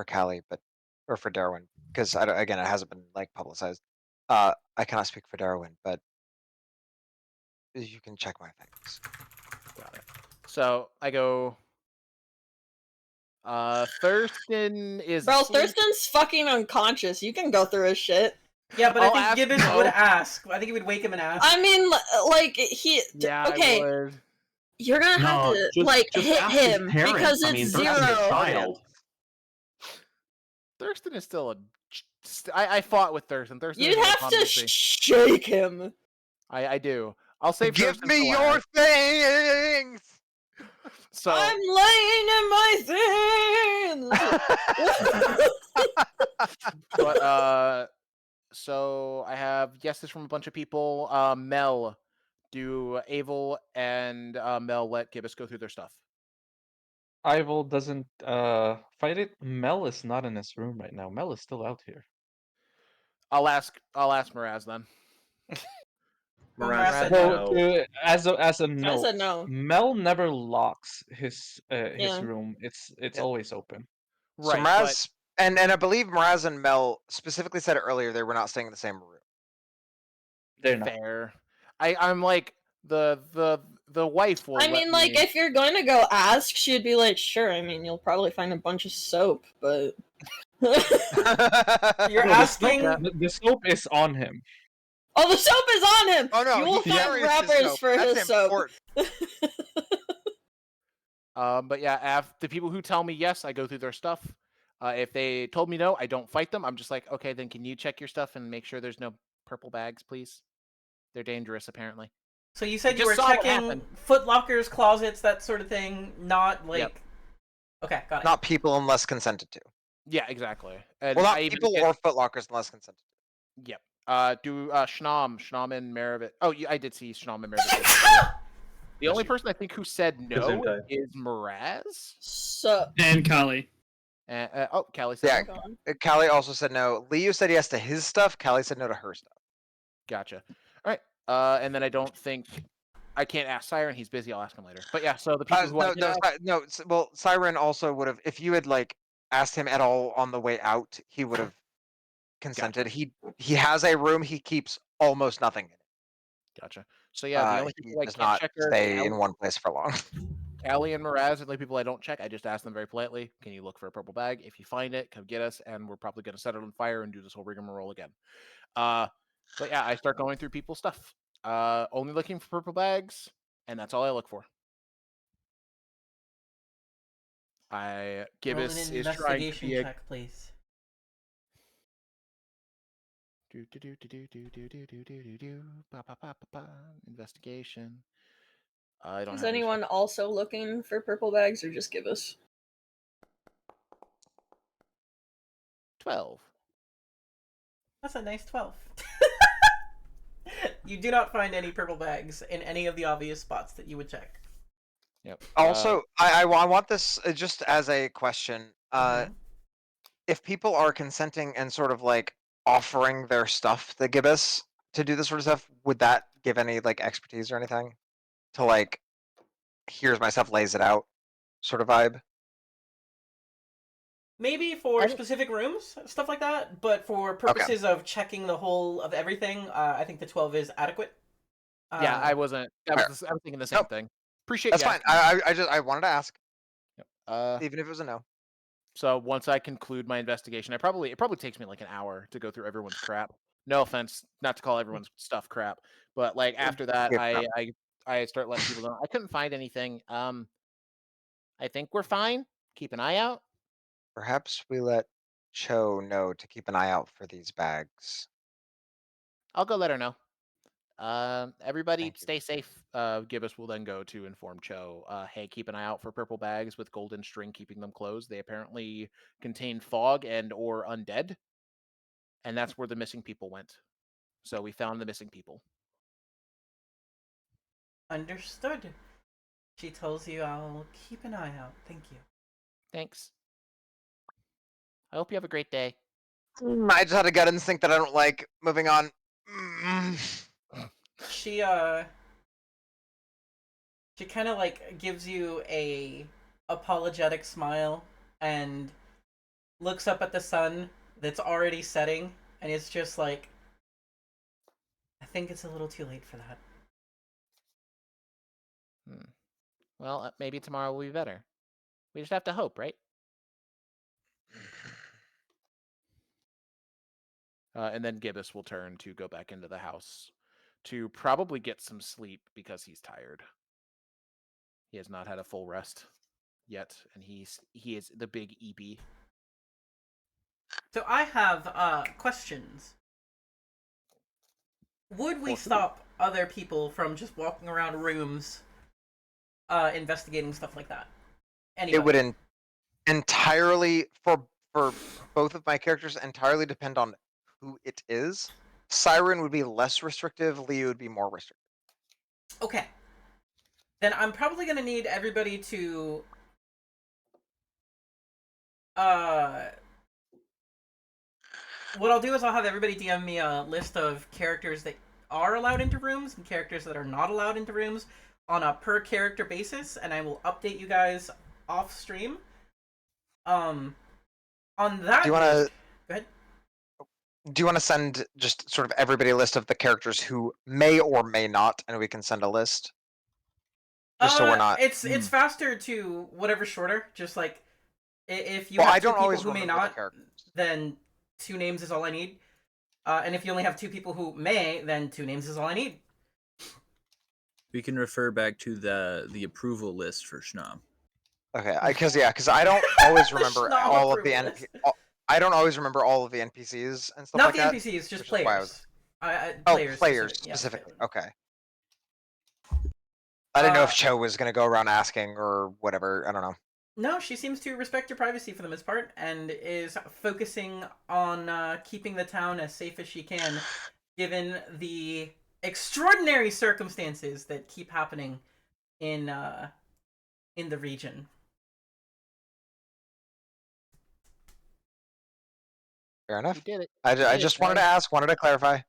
Callie, or for Darwin, because again, it hasn't been like publicized. I cannot speak for Darwin, but you can check my things. Got it. So I go, Thurston is Bro, asleep. Thurston's fucking unconscious. You can go through his shit. Yeah, but I'll I ask think Gibbous Mo. would ask. I think he would wake him and ask. I mean, like, he... Yeah, okay, I would. you're gonna have No, to, just like, just hit ask his him, parents. because I it's mean, zero. Thurston's a child. Thurston is still a. I fought with Thurston. Thurston You'd is have to autonomously- shake him. I do. I'll save Give Thurston me for your last. things. So I'm laying in my things! but so I have yeses from a bunch of people. Mel, do Avel and Mel let Gibbous go through their stuff? Ival doesn't fight it. Mel is not in his room right now. Mel is still out here. I'll ask Miraz then. Miraz said Well, no. as a I note, said no. Mel never locks his Yeah. room. It's Yeah. always open. So Right, Mraz and I believe Mraz and Mel specifically said it earlier they were not staying in the same room. They're but not. fair. I'm like the wife will. I let mean, like, me- if you're going to go ask, she'd be like, sure, I mean, you'll probably find a bunch of soap, but... You're No, asking. the soap is on him. Oh, the soap is on him! Oh no, You will he find carries his wrappers soap. for That's his soap. important. But yeah, the people who tell me yes, I go through their stuff. If they told me no, I don't fight them. I'm just like, okay, then can you check your stuff and make sure there's no purple bags, please? They're dangerous, apparently. So you said I you were just saw what checking happened. foot lockers, closets, that sort of thing, not like. Yep. Okay, got it. Not people unless consented to. Yeah, exactly. And Well, not I even people or footlockers unless consented to. Yep. Do Schnom and Maravit. Oh, yeah, I did see Schnom and Maravit. The only person I think who said no Gesundheit. is Miraz. So... And Kali. And, Callie said Yeah, no. Callie also said no. Liu said yes to his stuff. Callie said no to her stuff. Gotcha. All right. And then I don't think I can't ask Siren. He's busy. I'll ask him later. But yeah, so the people who I No, did no, ask- Well, Siren also would have, if you had like asked him at all on the way out, he would have consented. He has a room. He keeps almost nothing in it. Gotcha. So yeah, the only He people I does can't not check are stay in one place for long. Callie and Miraz are the people I don't check. I just ask them very politely, can you look for a purple bag? If you find it, come get us, and we're probably going to set it on fire and do this whole rigmarole again. But yeah, I start going through people's stuff. Only looking for purple bags, and that's all I look for. Roll an Gibbous is trying to investigation be a check, please. investigation. I don't Is have anyone also looking for purple bags, or just give us? 12. That's a nice 12. You do not find any purple bags in any of the obvious spots that you would check. Yep. Also, I want this just as a question. If people are consenting and sort of like offering their stuff to Gibbous to do this sort of stuff, would that give any like expertise or anything? To like, here's my stuff, lays it out, sort of vibe. Maybe for specific rooms, stuff like that, but for purposes of checking the whole of everything, I think the 12 is adequate. Yeah, I wasn't. I was thinking the same thing. Appreciate That's you fine. asking. I wanted to ask. Yep. Even if it was a no. So once I conclude my investigation, it probably takes me like an hour to go through everyone's crap. No offense, not to call everyone's stuff crap, but like after that, I start letting people know I couldn't find anything. I think we're fine. Keep an eye out. Perhaps we let Cho know to keep an eye out for these bags. I'll go let her know. Everybody stay safe. Gibbous will then go to inform Cho. Hey, keep an eye out for purple bags with golden string keeping them closed. They apparently contain fog and or undead. And that's where the missing people went. So we found the missing people. Understood. She tells you I'll keep an eye out. Thank you. Thanks. I hope you have a great day. I just had a gut instinct that I don't like. Moving on. She kind of like gives you a apologetic smile and looks up at the sun that's already setting and it's just like, I think it's a little too late for that. Well, maybe tomorrow will be better. We just have to hope, right? And then Gibbous will turn to go back into the house to probably get some sleep because he's tired. He has not had a full rest yet, and he is the big EB. So I have questions. Would we stop other people from just walking around rooms, investigating stuff like that? Anybody? It would entirely for both of my characters entirely depend on who it is. Siren would be less restrictive. Leo would be more restrictive. Okay. Then I'm probably gonna need everybody to what I'll do is I'll have everybody DM me a list of characters that are allowed into rooms and characters that are not allowed into rooms on a per character basis, and I will update you guys off stream. On that, Do you want to? Go ahead. Do you want to send just sort of everybody a list of the characters who may or may not, and we can send a list? Just so we're not. It's faster to whatever's shorter. Just like if you Well, have I two don't people always who may remember the not, characters. then 2 names is all I need. And if you only have 2 people who may, then 2 names is all I need. We can refer back to the approval list for Schnom. Okay, because I don't always remember Schnob all of the approval I don't always remember all of the NPCs and stuff Not like the that. NPCs, just which is why I players. was- Players. players Yeah, specifically. yeah. Okay. I didn't know if Cho was gonna go around asking or whatever. I don't know. No, she seems to respect your privacy for the most part and is focusing on keeping the town as safe as she can, given the extraordinary circumstances that keep happening in the region. Fair enough. You did it. I just wanted to ask, wanted to clarify.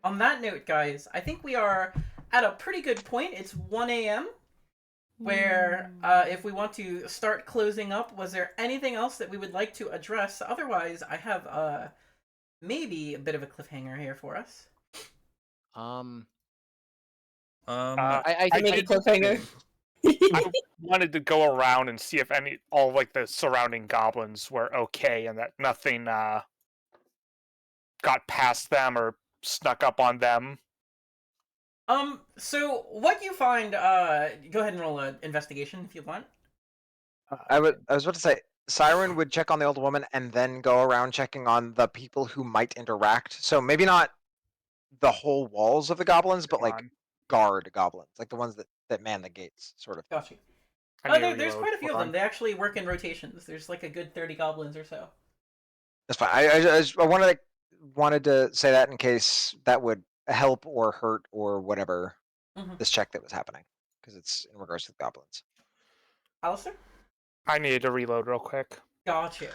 On that note, guys, I think we are at a pretty good point. It's 1 a.m. Where, if we want to start closing up, was there anything else that we would like to address? Otherwise, I have maybe a bit of a cliffhanger here for us. I made a cliffhanger. I wanted to go around and see if all like the surrounding goblins were okay and that nothing got past them or snuck up on them. So what you find, go ahead and roll an investigation if you want. I was about to say, Siren would check on the old woman and then go around checking on the people who might interact. So maybe not the whole walls of the goblins, but like guard goblins, like the ones that man the gates, sort of. Gotcha. I need to There's reload. quite a few of Hold them. on. They actually work in rotations. There's like a good 30 goblins or so. That's fine. I wanted to say that in case that would help or hurt or whatever this check that was happening, because it's in regards to the goblins. Alistair? I needed to reload real quick. Gotcha.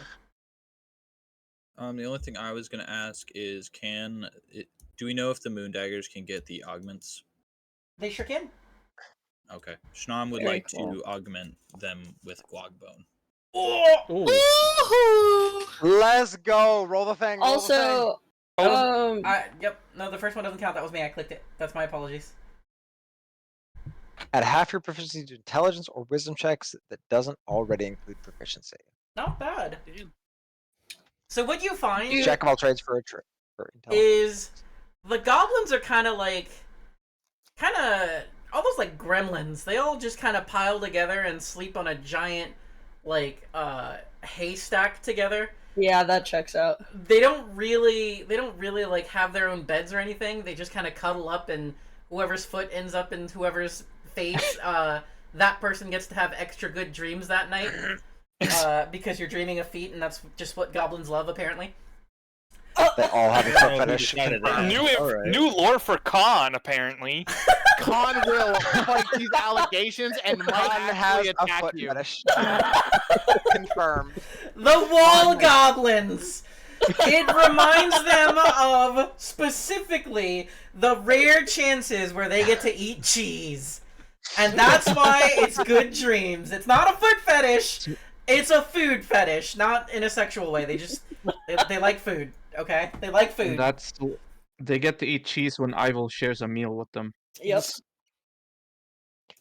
The only thing I was gonna ask is, do we know if the moon daggers can get the augments? They sure can. Okay, Schnom would Very like cool. to augment them with Guagbone. Let's go. Roll the thing. Roll the thing. Also, Yep. No, the first one doesn't count. That was me. I clicked it. That's my apologies. Add half your proficiency to intelligence or wisdom checks that doesn't already include proficiency. Not bad. So what you find Jack of all trades for intelligence. is the goblins are kind of almost like gremlins. They all just kind of pile together and sleep on a giant like haystack together. yeah, that checks out. They don't really like have their own beds or anything. They just kind of cuddle up, and whoever's foot ends up in whoever's face, that person gets to have extra good dreams that night. Because you're dreaming of feet, and that's just what goblins love, apparently. They all have a foot fetish. New lore for Khan, apparently. Khan will fight these allegations and might Khan has actually a attack foot you. fetish. Confirmed. The wall goblins! It reminds them of, specifically, the rare chances where they get to eat cheese. And that's why it's good dreams. It's not a foot fetish, it's a food fetish. Not in a sexual way, they like food, okay? They like food. They get to eat cheese when Ivel shares a meal with them. Yep.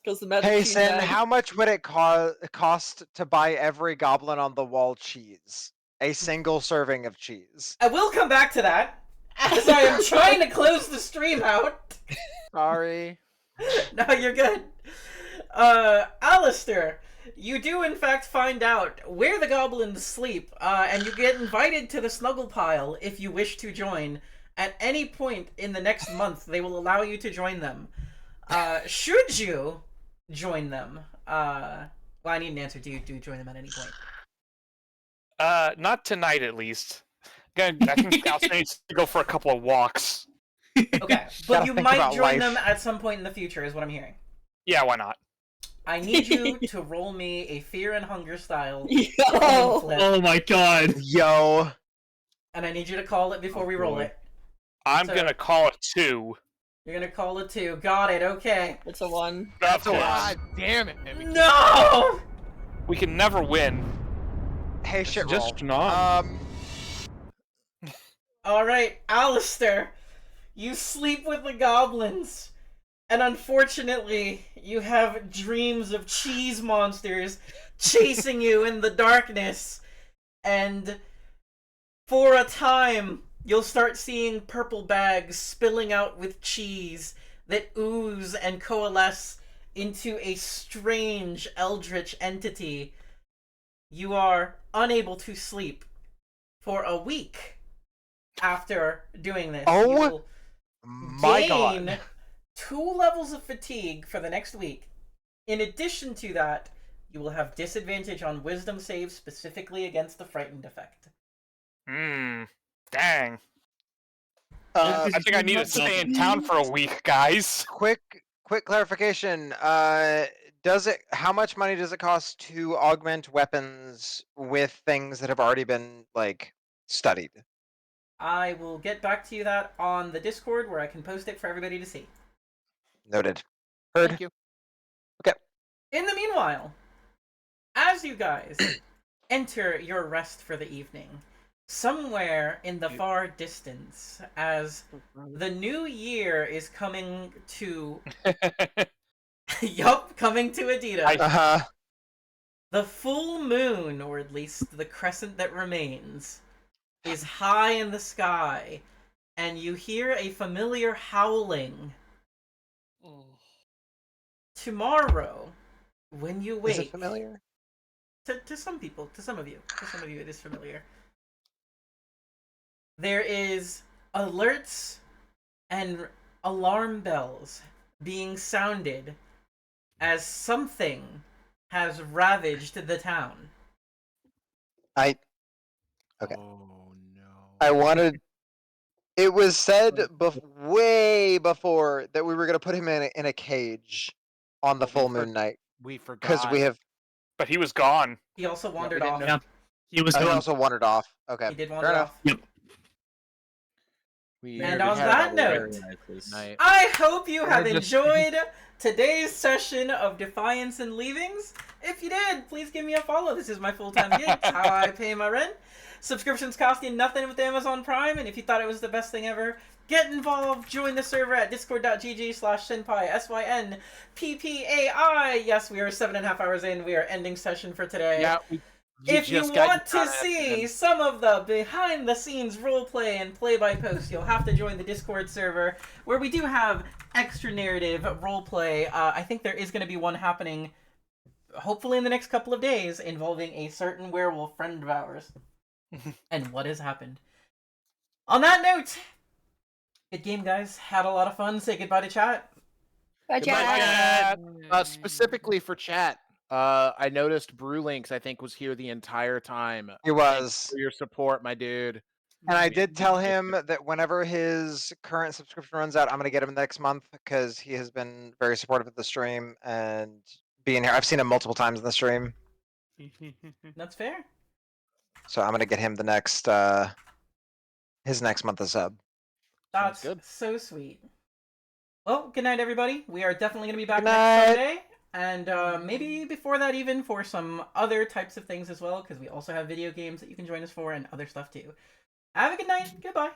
Because the magic Hey, cheese Sin, bag. how much would it cost to buy every goblin on the wall cheese? A single serving of cheese. I will come back to that as I am trying to close the stream out. Sorry. No, you're good. Alistair, you do in fact find out where the goblins sleep, and you get invited to the snuggle pile if you wish to join. At any point in the next month, they will allow you to join them. Should you join them? Well, I need an answer. Do you join them at any point? Not tonight, at least. I think Alistair needs to go for a couple of walks. Okay, but Gotta you think might about join life. them at some point in the future, is what I'm hearing. Yeah, why not? I need you to roll me a fear and hunger style Yo! coin flip, Oh my god. Yo. and I need you to call it before we roll boy. it. I'm So- gonna call it 2. You're gonna call it 2. Got it. Okay. It's a 1. That's God damn it. No. We can never win. Hey, shit roll. Just not. All right, Alistair, you sleep with the goblins, and unfortunately, you have dreams of cheese monsters chasing you in the darkness, and for a time, you'll start seeing purple bags spilling out with cheese that ooze and coalesce into a strange eldritch entity. You are unable to sleep for a week after doing this. Oh, you will My gain god. 2 levels of fatigue for the next week. In addition to that, you will have disadvantage on wisdom saves specifically against the frightened effect. Dang. Uh, I think I need to stay in town for a week, guys. quick clarification. How much money does it cost to augment weapons with things that have already been like studied? I will get back to you that on the Discord where I can post it for everybody to see. Noted. Heard. Thank you. In the meanwhile, as you guys enter your rest for the evening, somewhere in the far distance, as the new year is coming to... Yup, coming to Adida. Uh-huh. The full moon, or at least the crescent that remains, is high in the sky, and you hear a familiar howling. Tomorrow, when you Is it wake, familiar? to some people, to some of you it is familiar. There is alerts and alarm bells being sounded as something has ravaged the town. Okay. Oh no. I wanted. It was said way before that we were gonna put him in a cage on the But we full for- moon night We forgot. because we have. But he was gone. He also we wandered didn't off. know- Yeah. He was He gone. also wandered off. Okay. He did fair wander enough. off. Yep. And on had that a note, very night. I hope you have I just- enjoyed today's session of Defiance and Leavings. If you did, please give me a follow. This is my full-time gig. It's how I pay my rent. Subscriptions cost you nothing with Amazon Prime, and if you thought it was the best thing ever, get involved. Join the server at discord.gg/Synppai, SYNPPAI. Yes, we are 7.5 hours in. We are ending session for today. Yeah. If you just got want to done see and- some of the behind-the-scenes roleplay and play-by-post, you'll have to join the Discord server, where we do have extra narrative roleplay. I think there is going to be one happening, hopefully in the next couple of days, involving a certain werewolf friend of ours. And what has happened. On that note, good game, guys. Had a lot of fun. Say goodbye to chat. Bye, Goodbye, chat. chat. Specifically for chat, I noticed Brewlinks, I think, was here the entire time. He was. For your support, my dude. And I did tell him that whenever his current subscription runs out, I'm gonna get him next month because he has been very supportive of the stream and being here. I've seen him multiple times in the stream, That's fair. so I'm gonna get him the next his next month of sub. That's good. so sweet. Well, good night, everybody. We are definitely going to be back Good next night. Sunday. And maybe before that even for some other types of things as well, because we also have video games that you can join us for and other stuff too. Have a good night. Goodbye.